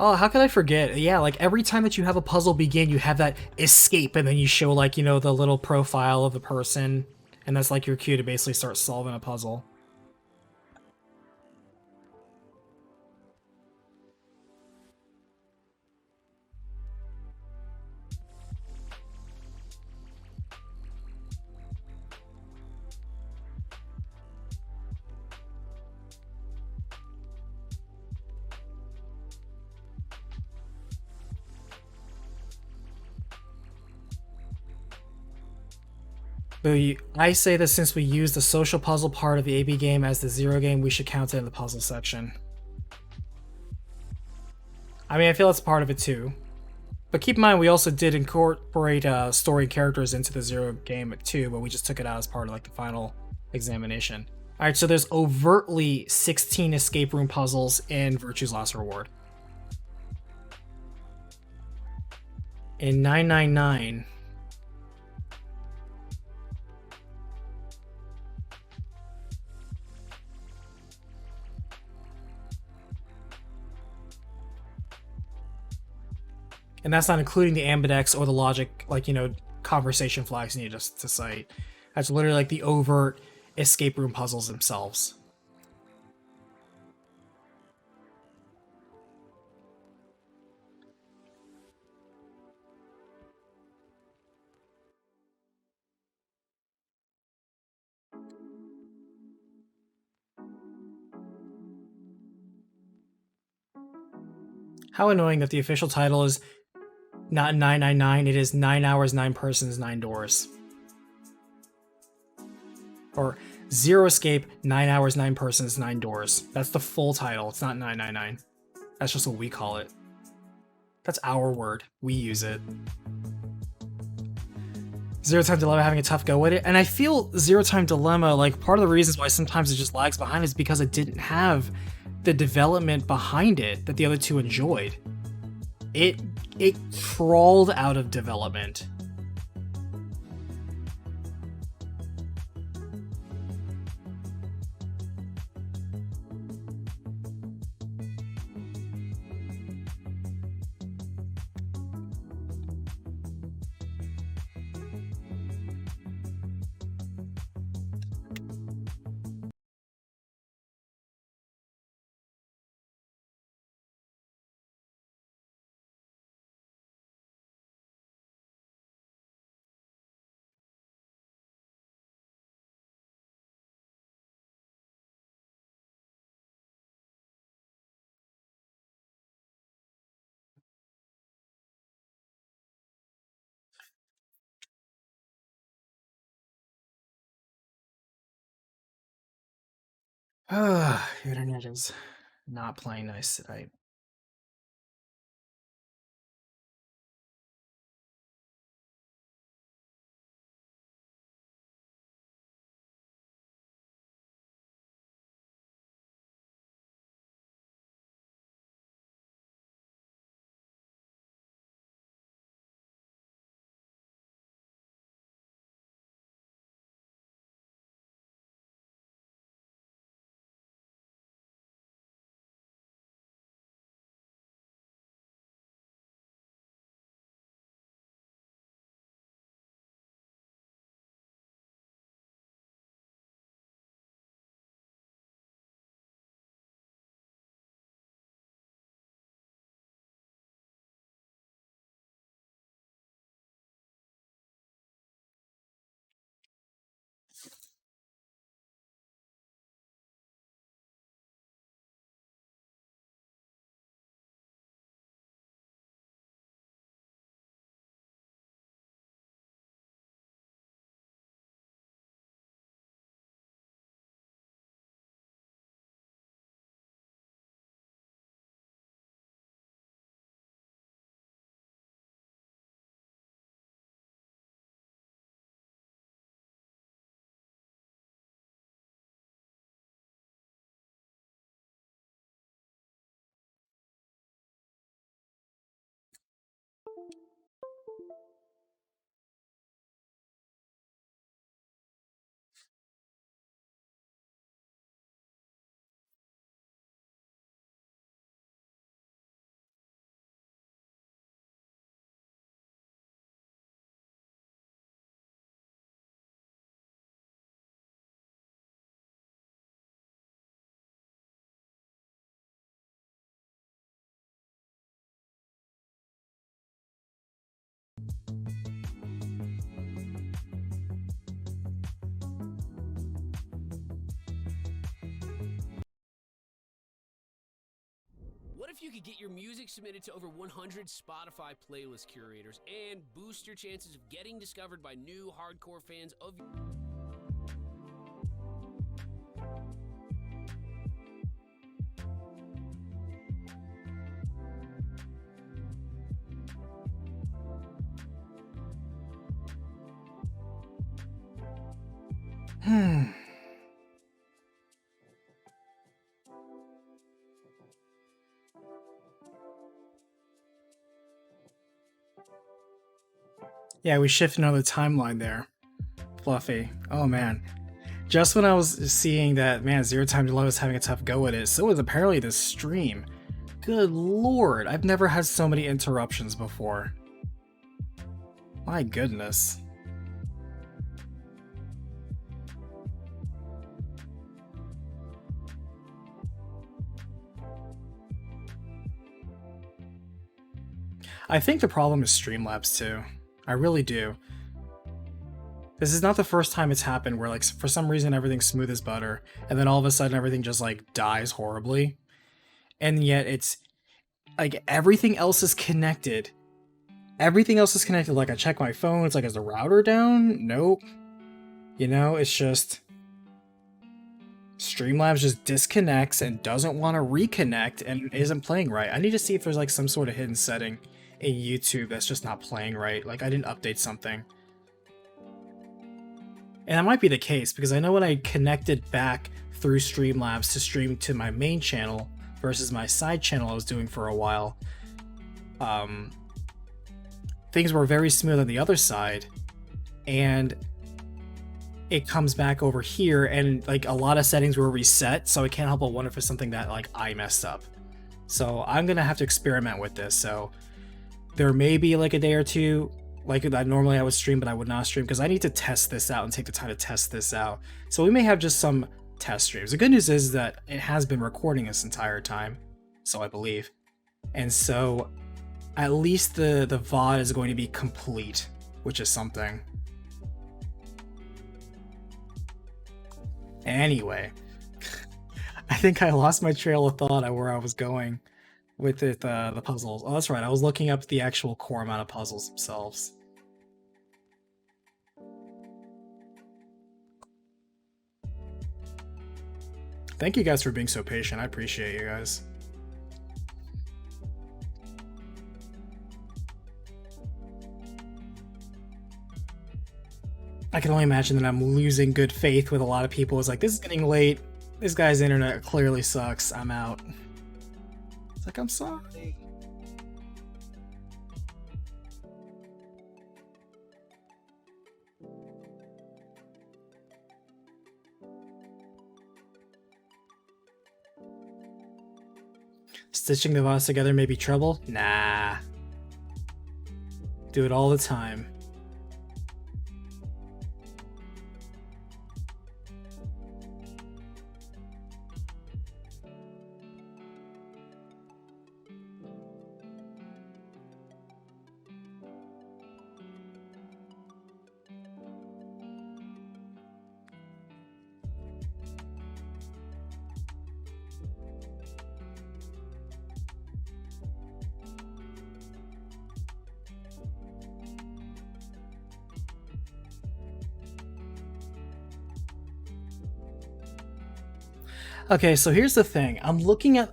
Oh, how could I forget? Yeah, like every time that you have a puzzle begin, you have that escape, and then you show like, you know, the little profile of the person, and that's like your cue to basically start solving a puzzle. I say that since we used the social puzzle part of the AB game as the zero game, we should count it in the puzzle section. I mean, I feel it's part of it too. But keep in mind, we also did incorporate story characters into the zero game too, but we just took it out as part of like the final examination. All right, so there's overtly 16 escape room puzzles in Virtue's Last Reward. In 999, and that's not including the ambidex or the logic, like, you know, conversation flags needed to cite. That's literally like the overt escape room puzzles themselves. How annoying that the official title is not 999, it is 9 hours, 9 persons, 9 doors. Or Zero Escape, 9 hours, 9 persons, 9 doors. That's the full title, it's not 999. That's just what we call it. That's our word. We use it. Zero Time Dilemma having a tough go with it, and I feel Zero Time Dilemma, like, part of the reasons why sometimes it just lags behind is because it didn't have the development behind it that the other two enjoyed. It crawled out of development. Internet is not playing nice tonight. What if you could get your music submitted to over 100 Spotify playlist curators and boost your chances of getting discovered by new hardcore fans of Yeah, we shifted another timeline there. Fluffy. Oh man. Just when I was seeing that, man, Zero Time to Love was having a tough go at it, so was apparently this stream. Good lord, I've never had so many interruptions before. My goodness. I think the problem is Streamlabs too. I really do. This is not the first time it's happened where, like, for some reason everything's smooth as butter, and then all of a sudden everything just, like, dies horribly. And yet it's, like, everything else is connected. Everything else is connected. Like, I check my phone, it's like, is the router down? Nope. You know, it's just... Streamlabs just disconnects and doesn't want to reconnect and isn't playing right. I need to see if there's, like, some sort of hidden setting in YouTube that's just not playing right. Like, I didn't update something. And that might be the case, because I know when I connected back through Streamlabs to stream to my main channel versus my side channel I was doing for a while, things were very smooth on the other side, and it comes back over here, and, like, a lot of settings were reset, so I can't help but wonder if it's something that, like, I messed up. So I'm gonna have to experiment with this, so there may be, like, a day or two like that normally I would stream, but I would not stream because I need to test this out and take the time to test this out. So we may have just some test streams. The good news is that it has been recording this entire time, so I believe. And so at least the VOD is going to be complete, which is something. Anyway, I think I lost my trail of thought at where I was going with it, the puzzles. Oh, that's right. I was looking up the actual core amount of puzzles themselves. Thank you guys for being so patient. I appreciate you guys. I can only imagine that I'm losing good faith with a lot of people. It's like, this is getting late. This guy's internet clearly sucks. I'm out. It's like, I'm sorry. Stitching the VODs together may be trouble? Nah. Do it all the time. Okay, so here's the thing. I'm looking at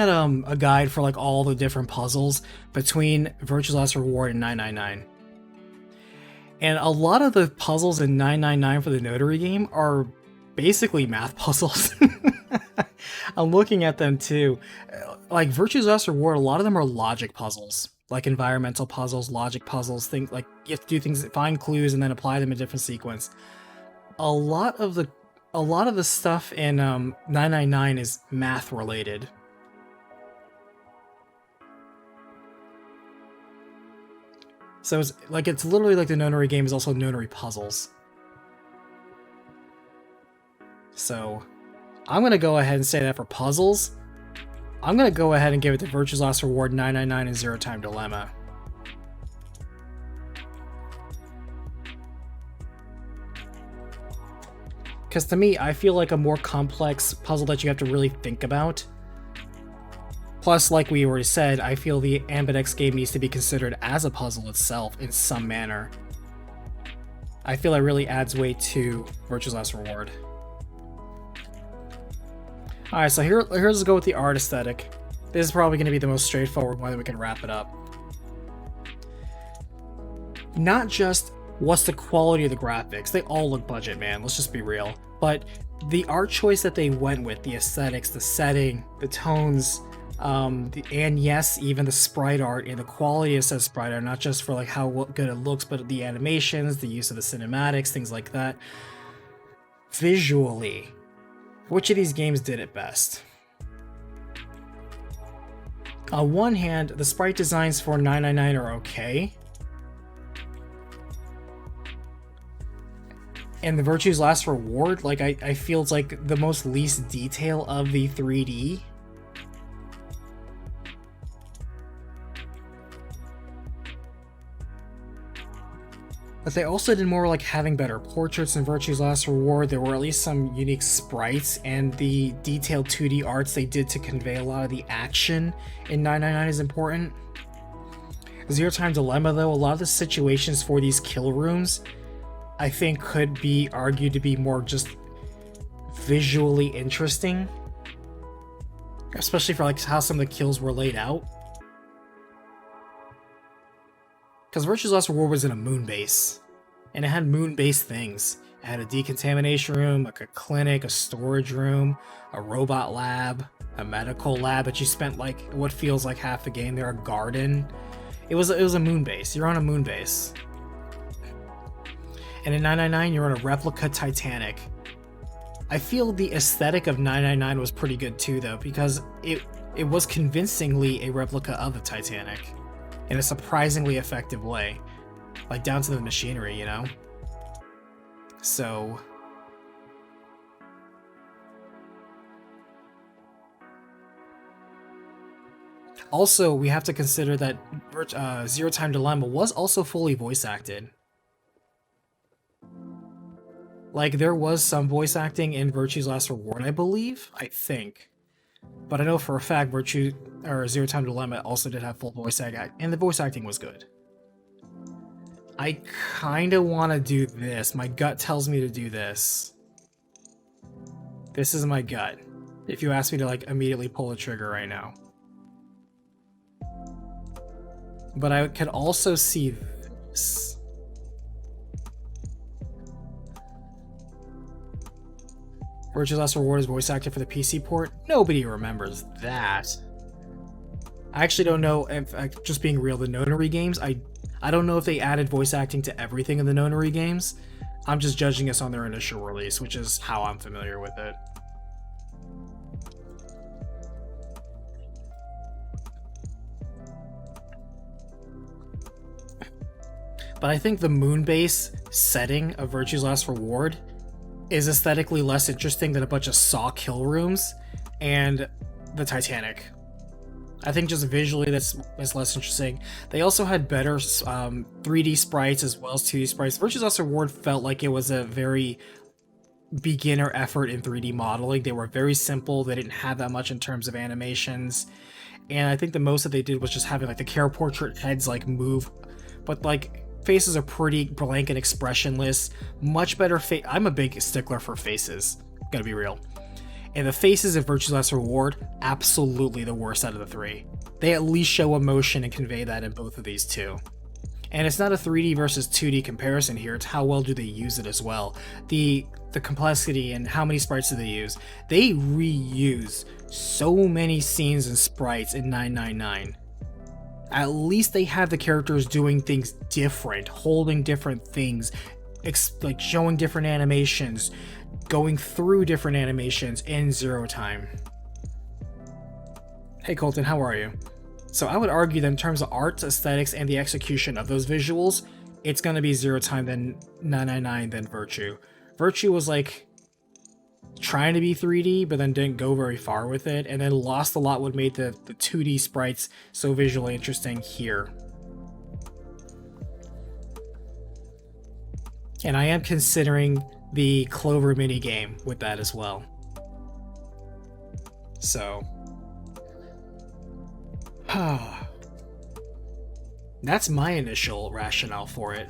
a guide for like all the different puzzles between Virtue's Last Reward and 999. And a lot of the puzzles in 999 for the Notary game are basically math puzzles. I'm looking at them too. Like Virtue's Last Reward, a lot of them are logic puzzles, like environmental puzzles, logic puzzles, things like you have to do things, find clues and then apply them in a different sequence. A lot of the stuff in 999 is math related. So it's literally like the Nonary game is also Nonary puzzles. So I'm gonna go ahead and say that for puzzles, I'm gonna go ahead and give it to Virtue's Last Reward, 999, and Zero Time Dilemma. Because to me, I feel like a more complex puzzle that you have to really think about. Plus, like we already said, I feel the Ambidex game needs to be considered as a puzzle itself in some manner. I feel it really adds weight to Virtue's Last Reward. Alright, so here's let's go with the art aesthetic. This is probably going to be the most straightforward one that we can wrap it up. Not just what's the quality of the graphics, they all look budget, man, let's just be real. But the art choice that they went with, the aesthetics, the setting, the tones, and yes, even the sprite art and the quality of said sprite art, not just for like how good it looks, but the animations, the use of the cinematics, things like that. Visually, which of these games did it best? On one hand, the sprite designs for 999 are okay. And the Virtue's Last Reward, like I feel it's like the most least detail of the 3D. But they also did more like having better portraits in Virtue's Last Reward. There were at least some unique sprites, and the detailed 2D arts they did to convey a lot of the action in 999 is important. Zero Time Dilemma, though, a lot of the situations for these kill rooms, I think could be argued to be more just visually interesting. Especially for like how some of the kills were laid out. Because Virtue's Last Reward was in a moon base, and it had moon base things. It had a decontamination room, like a clinic, a storage room, a robot lab, a medical lab that you spent like what feels like half the game there, a garden. It was a moon base. You're on a moon base. And in 999, you're on a replica Titanic. I feel the aesthetic of 999 was pretty good too, though, because it was convincingly a replica of the Titanic. In a surprisingly effective way. Like, down to the machinery, you know? So... Also, we have to consider that Zero Time Dilemma was also fully voice acted. Like, there was some voice acting in Virtue's Last Reward, I believe? I think. But I know for a fact Zero Time Dilemma also did have full voice acting, and the voice acting was good. I kinda wanna do this. My gut tells me to do this. This is my gut. If you ask me to like immediately pull the trigger right now. But I could also see this. Virtue's Last Reward is voice acted for the PC port. Nobody remembers that. I actually don't know if, just being real, the Nonary games, I don't know if they added voice acting to everything in the Nonary games. I'm just judging us on their initial release, which is how I'm familiar with it. But I think the moon base setting of Virtue's Last Reward is aesthetically less interesting than a bunch of Saw kill rooms and the Titanic. I think just visually that's less interesting. They also had better 3D sprites as well as 2D sprites. Virtue's Last Reward felt like it was a very beginner effort in 3D modeling. They were very simple. They didn't have that much in terms of animations. And I think the most that they did was just having like the character portrait heads like move. But like faces are pretty blank and expressionless. Much better I'm a big stickler for faces. Gotta be real. And the faces of Virtue's Last Reward, absolutely the worst out of the three. They at least show emotion and convey that in both of these two. And it's not a 3D versus 2D comparison here, it's how well do they use it as well. The complexity and how many sprites do they use. They reuse so many scenes and sprites in 999. At least they have the characters doing things different, holding different things, like showing different animations, going through different animations in Zero Time. Hey Colton, how are you? So I would argue that in terms of art, aesthetics, and the execution of those visuals, it's going to be Zero Time, then 999, then Virtue. Virtue was like trying to be 3D, but then didn't go very far with it, and then lost a lot what made the 2D sprites so visually interesting here. And I am considering the Clover mini game with that as well. So, that's my initial rationale for it.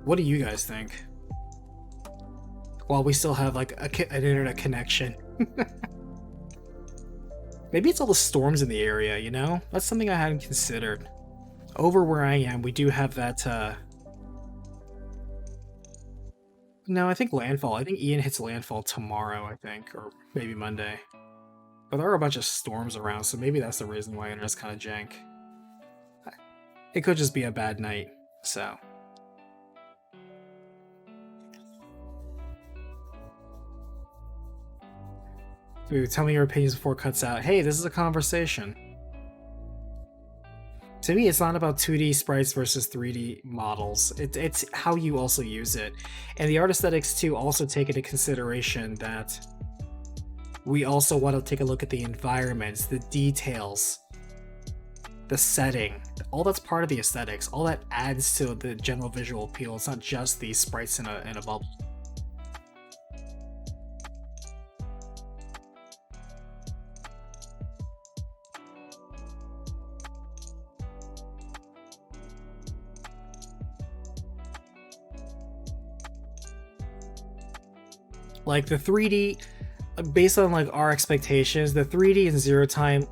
What do you guys think? While we still have like an internet connection. Maybe it's all the storms in the area, you know? That's something I hadn't considered. Over where I am, we do have that, No, I think landfall. I think Ian hits landfall tomorrow, I think, or maybe Monday. But there are a bunch of storms around, so maybe that's the reason why internet's kind of jank. It could just be a bad night, so... Ooh, tell me your opinions before it cuts out. Hey, this is a conversation. To me, it's not about 2D sprites versus 3D models. It's how you also use it. And the art aesthetics, too, also take into consideration that we also want to take a look at the environments, the details, the setting. All that's part of the aesthetics. All that adds to the general visual appeal. It's not just the sprites in a bubble. Like the 3D, based on like our expectations, the 3D in Zero Time,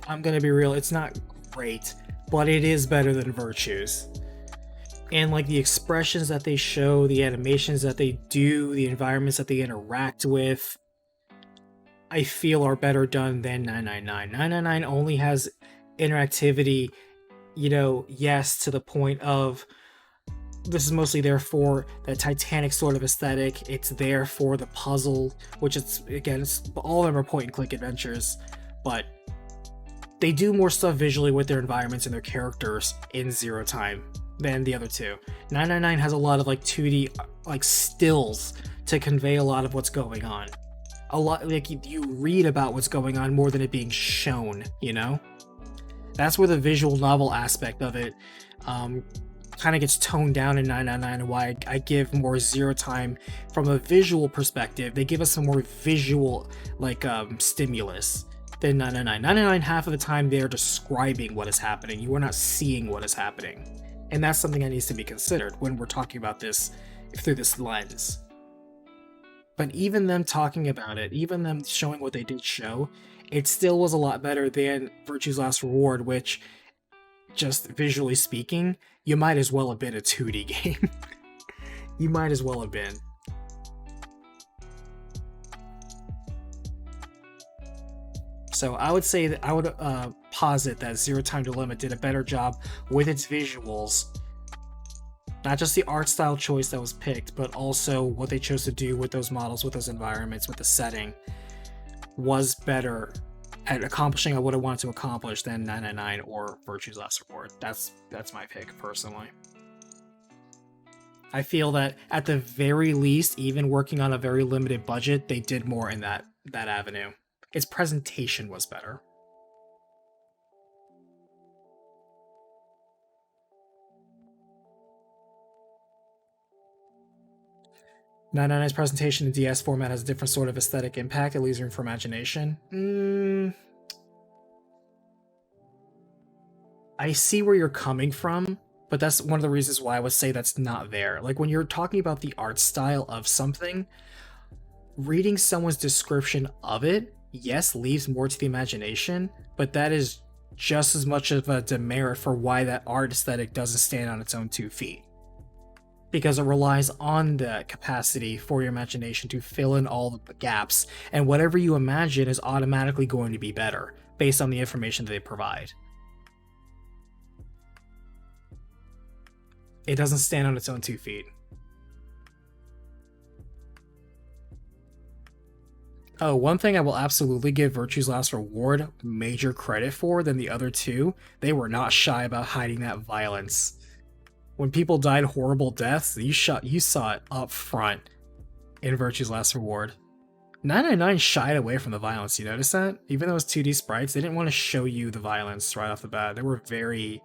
I'm gonna be real, it's not great, but it is better than Virtues. And like the expressions that they show, the animations that they do, the environments that they interact with, I feel are better done than 999. 999 only has interactivity, you know, yes, to the point of this is mostly there for the Titanic sort of aesthetic. It's there for the puzzle, which it's, again, all of them are point and click adventures, but they do more stuff visually with their environments and their characters in Zero Time than the other two. 999 has a lot of like 2D like stills to convey a lot of what's going on. A lot, like you read about what's going on more than it being shown, you know? That's where the visual novel aspect of it kind of gets toned down in 999, and why I give more Zero Time from a visual perspective. They give us some more visual like stimulus than 999. 999, half of the time they're describing what is happening. You are not seeing what is happening. And that's something that needs to be considered when we're talking about this through this lens. But even them talking about it, even them showing what they did show, it still was a lot better than Virtue's Last Reward, which, just visually speaking, you might as well have been a 2D game. You might as well have been. So I would say that I would posit that Zero Time Dilemma did a better job with its visuals. Not just the art style choice that was picked, but also what they chose to do with those models, with those environments, with the setting, was better at accomplishing what I wanted to accomplish than 999 or Virtue's Last Reward. That's my pick, personally. I feel that at the very least, even working on a very limited budget, they did more in that avenue. Its presentation was better. 999's presentation in DS format has a different sort of aesthetic impact. It leaves room for imagination. I see where you're coming from, but that's one of the reasons why I would say that's not there. Like when you're talking about the art style of something, reading someone's description of it, yes, leaves more to the imagination, but that is just as much of a demerit for why that art aesthetic doesn't stand on its own 2 feet. Because it relies on the capacity for your imagination to fill in all the gaps, and whatever you imagine is automatically going to be better based on the information that they provide. It doesn't stand on its own 2 feet. Oh, one thing I will absolutely give Virtue's Last Reward major credit for than the other two, they were not shy about hiding that violence. When people died horrible deaths, you saw it up front in Virtue's Last Reward. 999 shied away from the violence, you notice that? Even though it's 2D sprites, they didn't want to show you the violence right off the bat. They were very...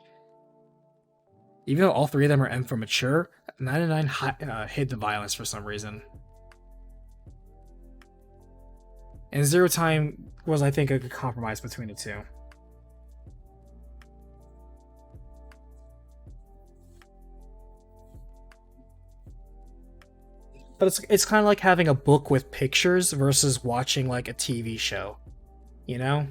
Even though all 3 of them are M for mature, 999 hid the violence for some reason. And Zero Time was, I think, a good compromise between the two. But it's kind of like having a book with pictures versus watching like a TV show, you know?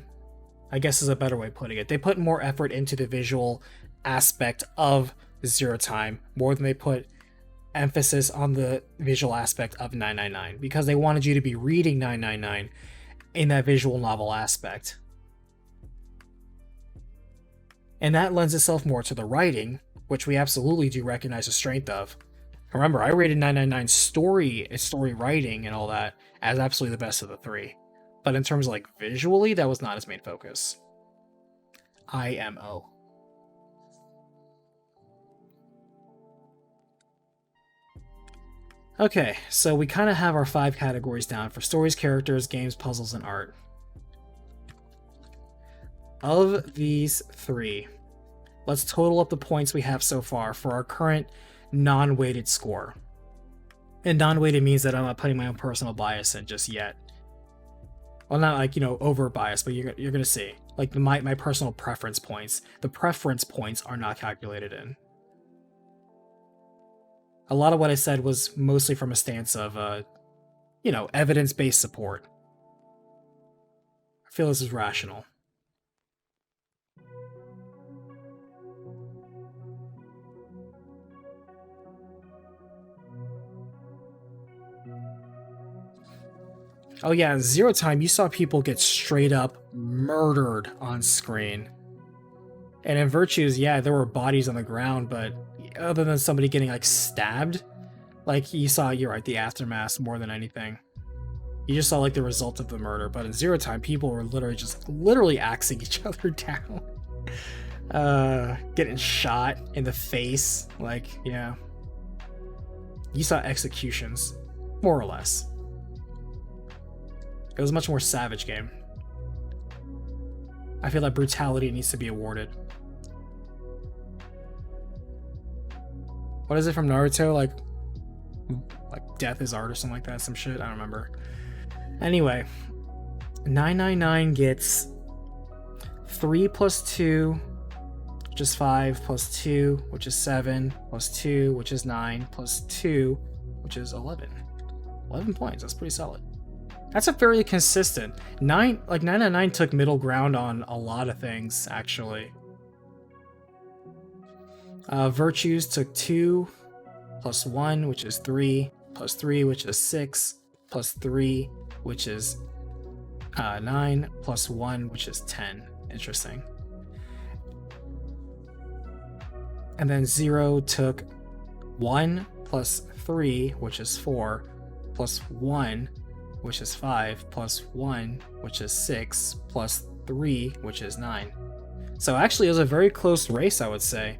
I guess is a better way of putting it. They put more effort into the visual aspect of Zero Time more than they put emphasis on the visual aspect of 999 because they wanted you to be reading 999 in that visual novel aspect. And that lends itself more to the writing, which we absolutely do recognize the strength of. Remember, I rated 999's story writing and all that as absolutely the best of the three. But in terms of like visually, that was not his main focus. IMO. Okay, so we kind of have our 5 categories down for stories, characters, games, puzzles, and art. Of these 3, let's total up the points we have so far for our current non-weighted score. And non-weighted means that I'm not putting my own personal bias in just yet. Well, not like, over bias, but you're gonna see. Like my personal preference points. The preference points are not calculated in. A lot of what I said was mostly from a stance of, evidence-based support. I feel this is rational. Oh yeah, in Zero Time, you saw people get straight up murdered on screen. And in Virtues, yeah, there were bodies on the ground, but other than somebody getting, like, stabbed, like, you saw, you're right, the aftermath more than anything. You just saw, like, the result of the murder, but in Zero Time, people were literally axing each other down. Getting shot in the face, like, yeah. You saw executions, more or less. It was a much more savage game. I feel like brutality needs to be awarded. What is it from Naruto? Like death is art or something like that, some shit, I don't remember. Anyway, 999 gets 3 plus 2, which is 5, plus 2, which is 7, plus 2, which is 9, plus 2, which is 11. 11 points, that's pretty solid. That's a fairly consistent. 999 took middle ground on a lot of things, actually. Virtues took 2, plus 1, which is 3, plus 3, which is 6, plus 3, which is 9, plus 1, which is 10. Interesting. And then 0 took 1, plus 3, which is 4, plus 1, which is 5, plus 1, which is 6, plus 3, which is 9. So actually it was a very close race, I would say.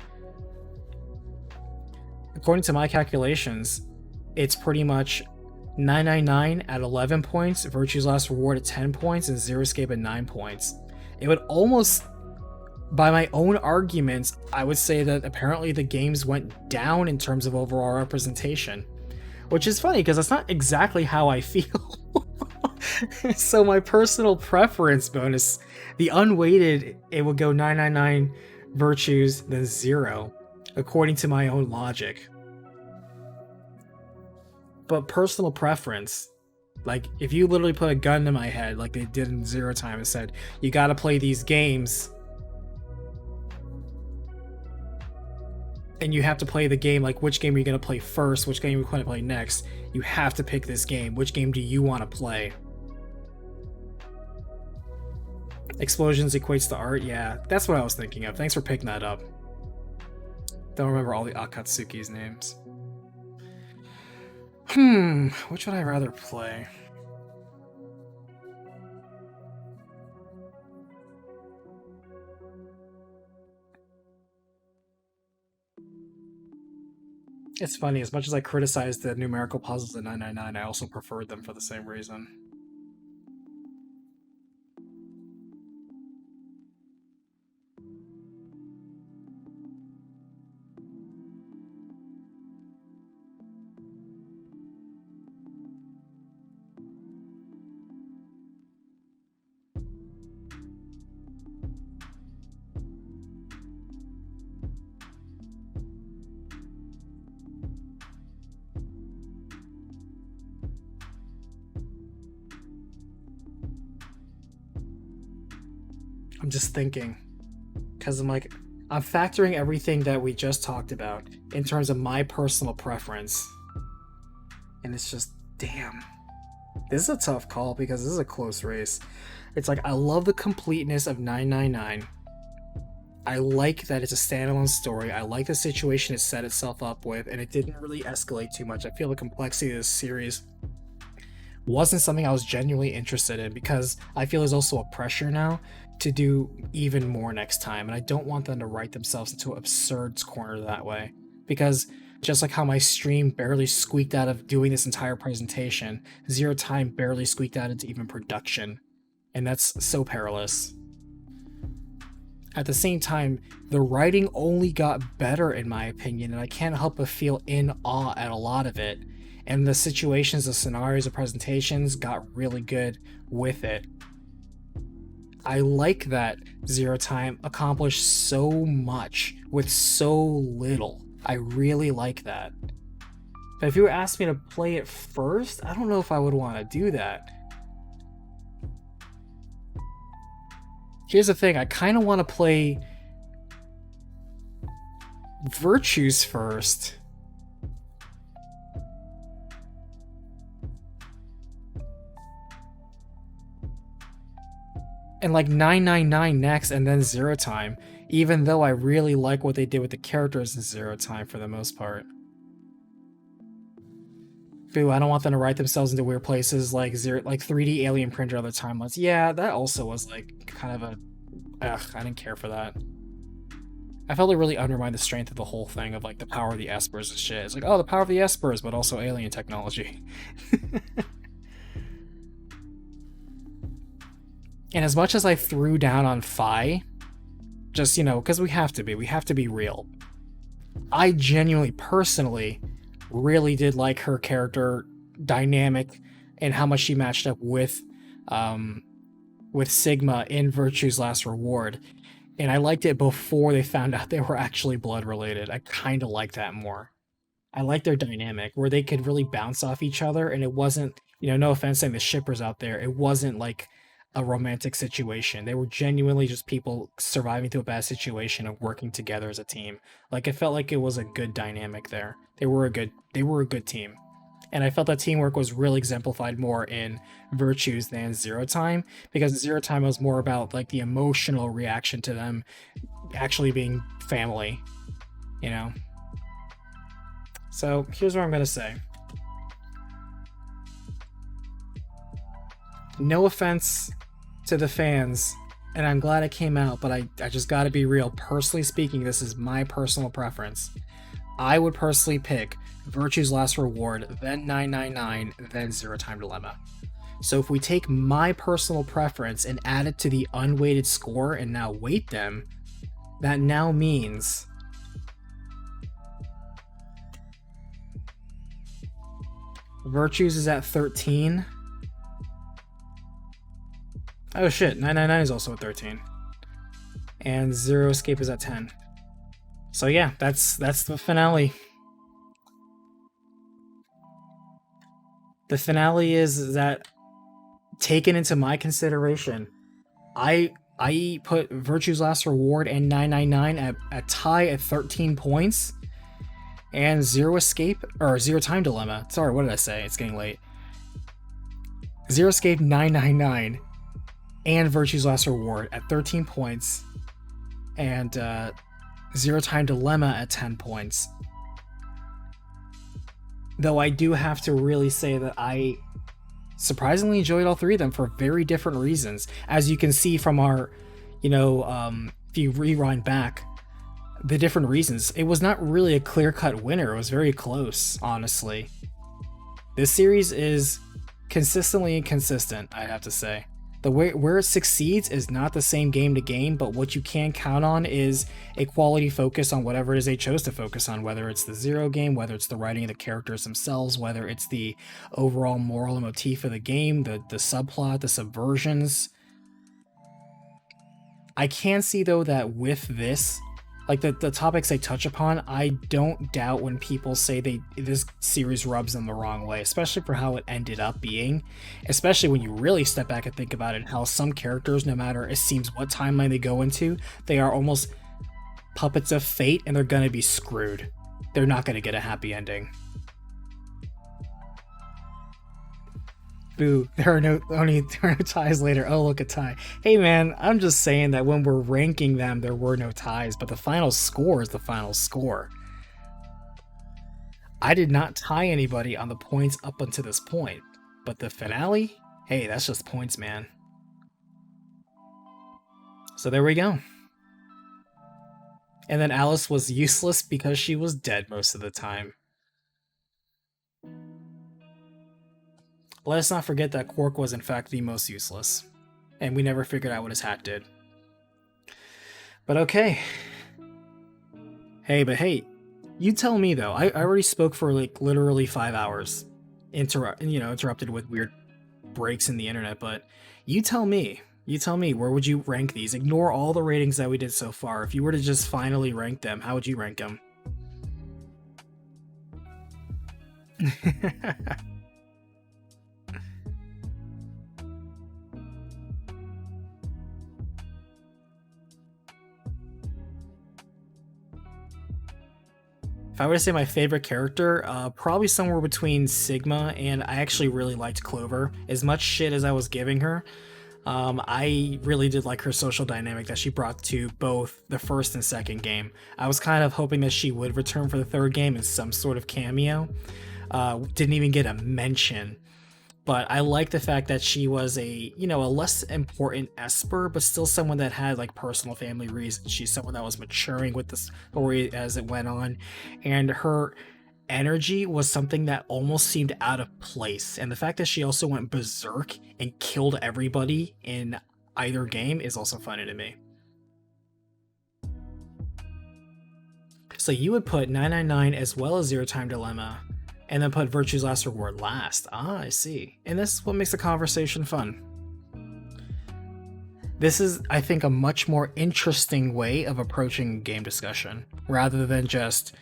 According to my calculations, it's pretty much 999 at 11 points, Virtue's Last Reward at 10 points, and Zero Escape at 9 points. It would almost, by my own arguments, I would say that apparently the games went down in terms of overall representation. Which is funny, because that's not exactly how I feel. So my personal preference bonus, the unweighted, it would go 999 Virtues, then 0, according to my own logic. But personal preference, like, if you literally put a gun to my head, like they did in Zero Time, and said, you gotta play these games, and you have to play the game, like, which game are you gonna play first, which game are you gonna play next, you have to pick this game. Which game do you want to play? Explosions equates to art? Yeah, that's what I was thinking of. Thanks for picking that up. Don't remember all the Akatsuki's names. Which would I rather play? It's funny, as much as I criticized the numerical puzzles in 999, I also preferred them for the same reason. I'm just thinking, because I'm factoring everything that we just talked about in terms of my personal preference. And it's just, damn. This is a tough call because this is a close race. It's like, I love the completeness of 999. I like that it's a standalone story. I like the situation it set itself up with, and it didn't really escalate too much. I feel the complexity of this series wasn't something I was genuinely interested in, because I feel there's also a pressure now to do even more next time, and I don't want them to write themselves into an absurd corner that way. Because just like how my stream barely squeaked out of doing this entire presentation, Zero Time barely squeaked out into even production. And that's so perilous. At the same time, the writing only got better in my opinion, and I can't help but feel in awe at a lot of it. And the situations, the scenarios, the presentations got really good with it. I like that Zero Time accomplished so much with so little. I really like that. But if you were asking me to play it first, I don't know if I would want to do that. Here's the thing, I kind of want to play Virtues first. And like 999 next, and then Zero Time, even though I really like what they did with the characters in Zero Time for the most part. Boo, I don't want them to write themselves into weird places like 3D Alien Printer other timelines. Yeah, that also was like kind of a... Ugh, I didn't care for that. I felt it really undermined the strength of the whole thing of like the power of the Espers and shit. It's like, oh, the power of the Espers, but also alien technology. And as much as I threw down on Phi, just, you know, because we have to be real. I genuinely, personally, really did like her character dynamic and how much she matched up with Sigma in Virtue's Last Reward. And I liked it before they found out they were actually blood related. I kind of like that more. I like their dynamic where they could really bounce off each other, and it wasn't, you know, no offense saying the shippers out there, it wasn't like a romantic situation. They were genuinely just people surviving through a bad situation and working together as a team. Like, it felt like it was a good dynamic there. They were a good team. And I felt that teamwork was really exemplified more in Virtues than Zero Time, because Zero Time was more about like the emotional reaction to them actually being family, you know? So here's what I'm gonna say. No offense to the fans, and I'm glad it came out, but I just gotta be real. Personally speaking, this is my personal preference. I would personally pick Virtue's Last Reward, then 999, then Zero Time Dilemma. So if we take my personal preference and add it to the unweighted score and now weight them, that now means Virtues is at 13. Oh shit, 999 is also at 13. And Zero Escape is at 10. So yeah, that's the finale. The finale is that, taken into my consideration, I put Virtue's Last Reward and 999 at tie at 13 points, and Zero Escape, or Zero Time Dilemma, sorry, what did I say? It's getting late. Zero Escape 999 and Virtue's Last Reward at 13 points, and Zero Time Dilemma at 10 points. Though I do have to really say that I surprisingly enjoyed all three of them for very different reasons. As you can see from our, you know, if you rewind back, the different reasons. It was not really a clear-cut winner. It was very close, honestly. This series is consistently inconsistent, I have to say. The way where it succeeds is not the same game to game, but what you can count on is a quality focus on whatever it is they chose to focus on, whether it's the Zero game, whether it's the writing of the characters themselves, whether it's the overall moral and motif of the game, the subplot, the subversions. I can see, though, that with this, like the topics they touch upon, I don't doubt when people say this series rubs them the wrong way, especially for how it ended up being, especially when you really step back and think about it, how some characters, no matter it seems what timeline they go into, they are almost puppets of fate and they're gonna be screwed. They're not gonna get a happy ending. Boo, there are no ties later. Oh, look, a tie. Hey man, I'm just saying that when we're ranking them, there were no ties, but the final score is the final score. I did not tie anybody on the points up until this point, but the finale, hey, that's just points, man. So there we go. And then Alice was useless because she was dead most of the time. Let us not forget that Quark was in fact the most useless, and we never figured out what his hat did. But okay. Hey, you tell me though. I already spoke for like literally 5 hours, interrupted with weird breaks in the internet. But you tell me, where would you rank these? Ignore all the ratings that we did so far. If you were to just finally rank them, how would you rank them? If I were to say my favorite character, probably somewhere between Sigma, and I actually really liked Clover. As much shit as I was giving her, I really did like her social dynamic that she brought to both the first and second game. I was kind of hoping that she would return for the third game in some sort of cameo. Didn't even get a mention. But I like the fact that she was a less important Esper, but still someone that had like personal family reasons. She's someone that was maturing with the story as it went on, and her energy was something that almost seemed out of place. And the fact that she also went berserk and killed everybody in either game is also funny to me. So you would put 999 as well as Zero Time Dilemma, and then put Virtue's Last Reward last. Ah, I see. And this is what makes the conversation fun. This is, I think, a much more interesting way of approaching game discussion, rather than just,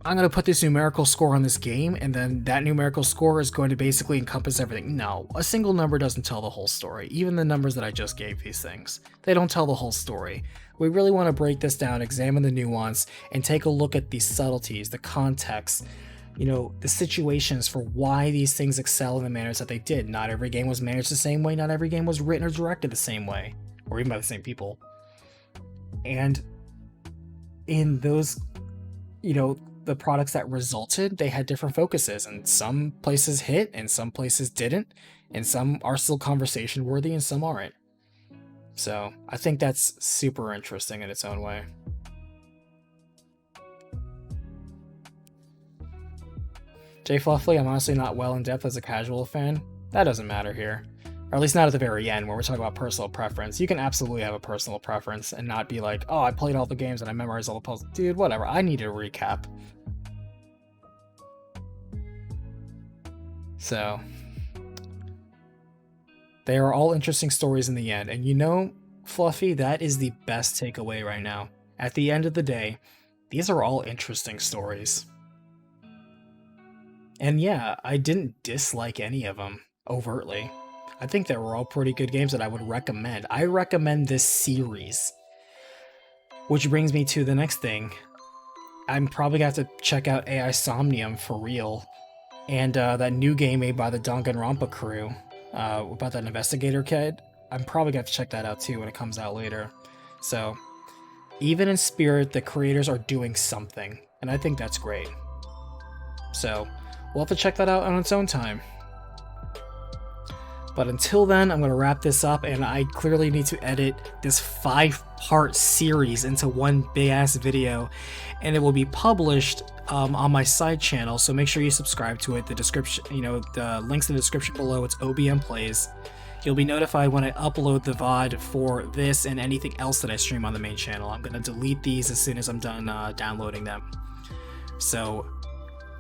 I'm going to put this numerical score on this game, and then that numerical score is going to basically encompass everything. No, a single number doesn't tell the whole story. Even the numbers that I just gave these things, they don't tell the whole story. We really want to break this down, examine the nuance, and take a look at the subtleties, the context, the situations for why these things excel in the manners that they did. Not every game was managed the same way, not every game was written or directed the same way, or even by the same people. And in those, the products that resulted, they had different focuses, and some places hit and some places didn't, and some are still conversation worthy and some aren't. So I think that's super interesting in its own way. Jay Fluffy, I'm honestly not well in depth as a casual fan. That doesn't matter here. Or at least not at the very end, where we're talking about personal preference. You can absolutely have a personal preference and not be like, oh, I played all the games and I memorized all the puzzles. Dude, whatever. I need a recap. So, they are all interesting stories in the end. And Fluffy, that is the best takeaway right now. At the end of the day, these are all interesting stories. And yeah, I didn't dislike any of them overtly. I think they were all pretty good games that I would recommend. I recommend this series. Which brings me to the next thing. I'm probably going to have to check out AI Somnium for real. And that new game made by the Danganronpa crew about that investigator kid. I'm probably going to have to check that out too when it comes out later. So, even in spirit, the creators are doing something. And I think that's great. So, we'll have to check that out on its own time. But until then, I'm going to wrap this up, and I clearly need to edit this 5-part series into one big-ass video, and it will be published on my side channel, so make sure you subscribe to it. The description, the links in the description below, it's OBM Plays. You'll be notified when I upload the VOD for this and anything else that I stream on the main channel. I'm going to delete these as soon as I'm done downloading them. So,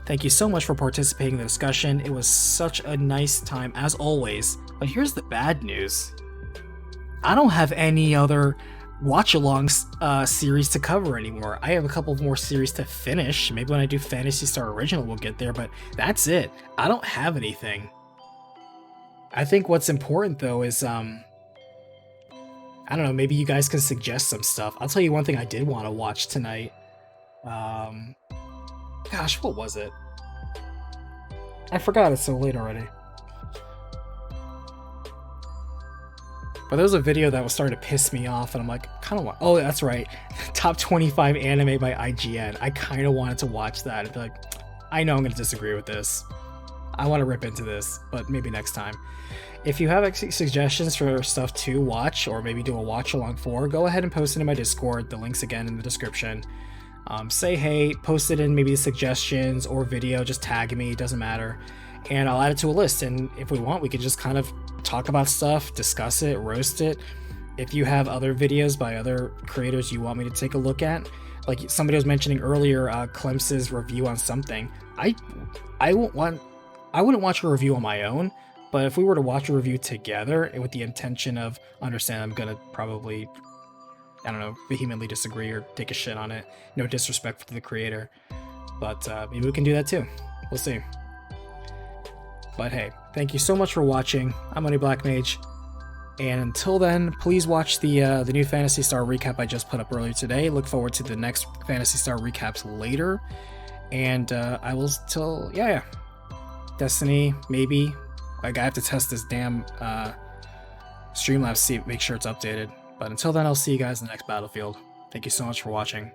thank you so much for participating in the discussion. It was such a nice time, as always. But here's the bad news. I don't have any other watch along series to cover anymore. I have a couple more series to finish. Maybe when I do Phantasy Star Original, we'll get there, but that's it. I don't have anything. I think what's important though is, I don't know, maybe you guys can suggest some stuff. I'll tell you one thing I did want to watch tonight. Gosh, what was it? I forgot, it's so late already. But there was a video that was starting to piss me off, and I'm like, kind of want. Oh, that's right, top 25 anime by IGN. I kind of wanted to watch that and be like, I know I'm going to disagree with this. I want to rip into this, but maybe next time. If you have suggestions for stuff to watch, or maybe do a watch along for, go ahead and post it in my Discord. The link's again in the description. Say hey, post it in maybe suggestions or video, just tag me, it doesn't matter. And I'll add it to a list, and if we want, we can just kind of talk about stuff, discuss it, roast it. If you have other videos by other creators you want me to take a look at, like somebody was mentioning earlier, Clems's review on something, I wouldn't watch a review on my own, but if we were to watch a review together and with the intention of understand I'm gonna probably, I don't know, vehemently disagree or take a shit on it, no disrespect to the creator, but maybe we can do that too. We'll see. But hey, thank you so much for watching. I'm Money Black Mage, and until then, please watch the new Phantasy Star recap I just put up earlier today. Look forward to the next Phantasy Star recaps later, and I will still, yeah, Destiny, maybe. Like, I have to test this damn Streamlabs, make sure it's updated. But until then, I'll see you guys in the next Battlefield. Thank you so much for watching.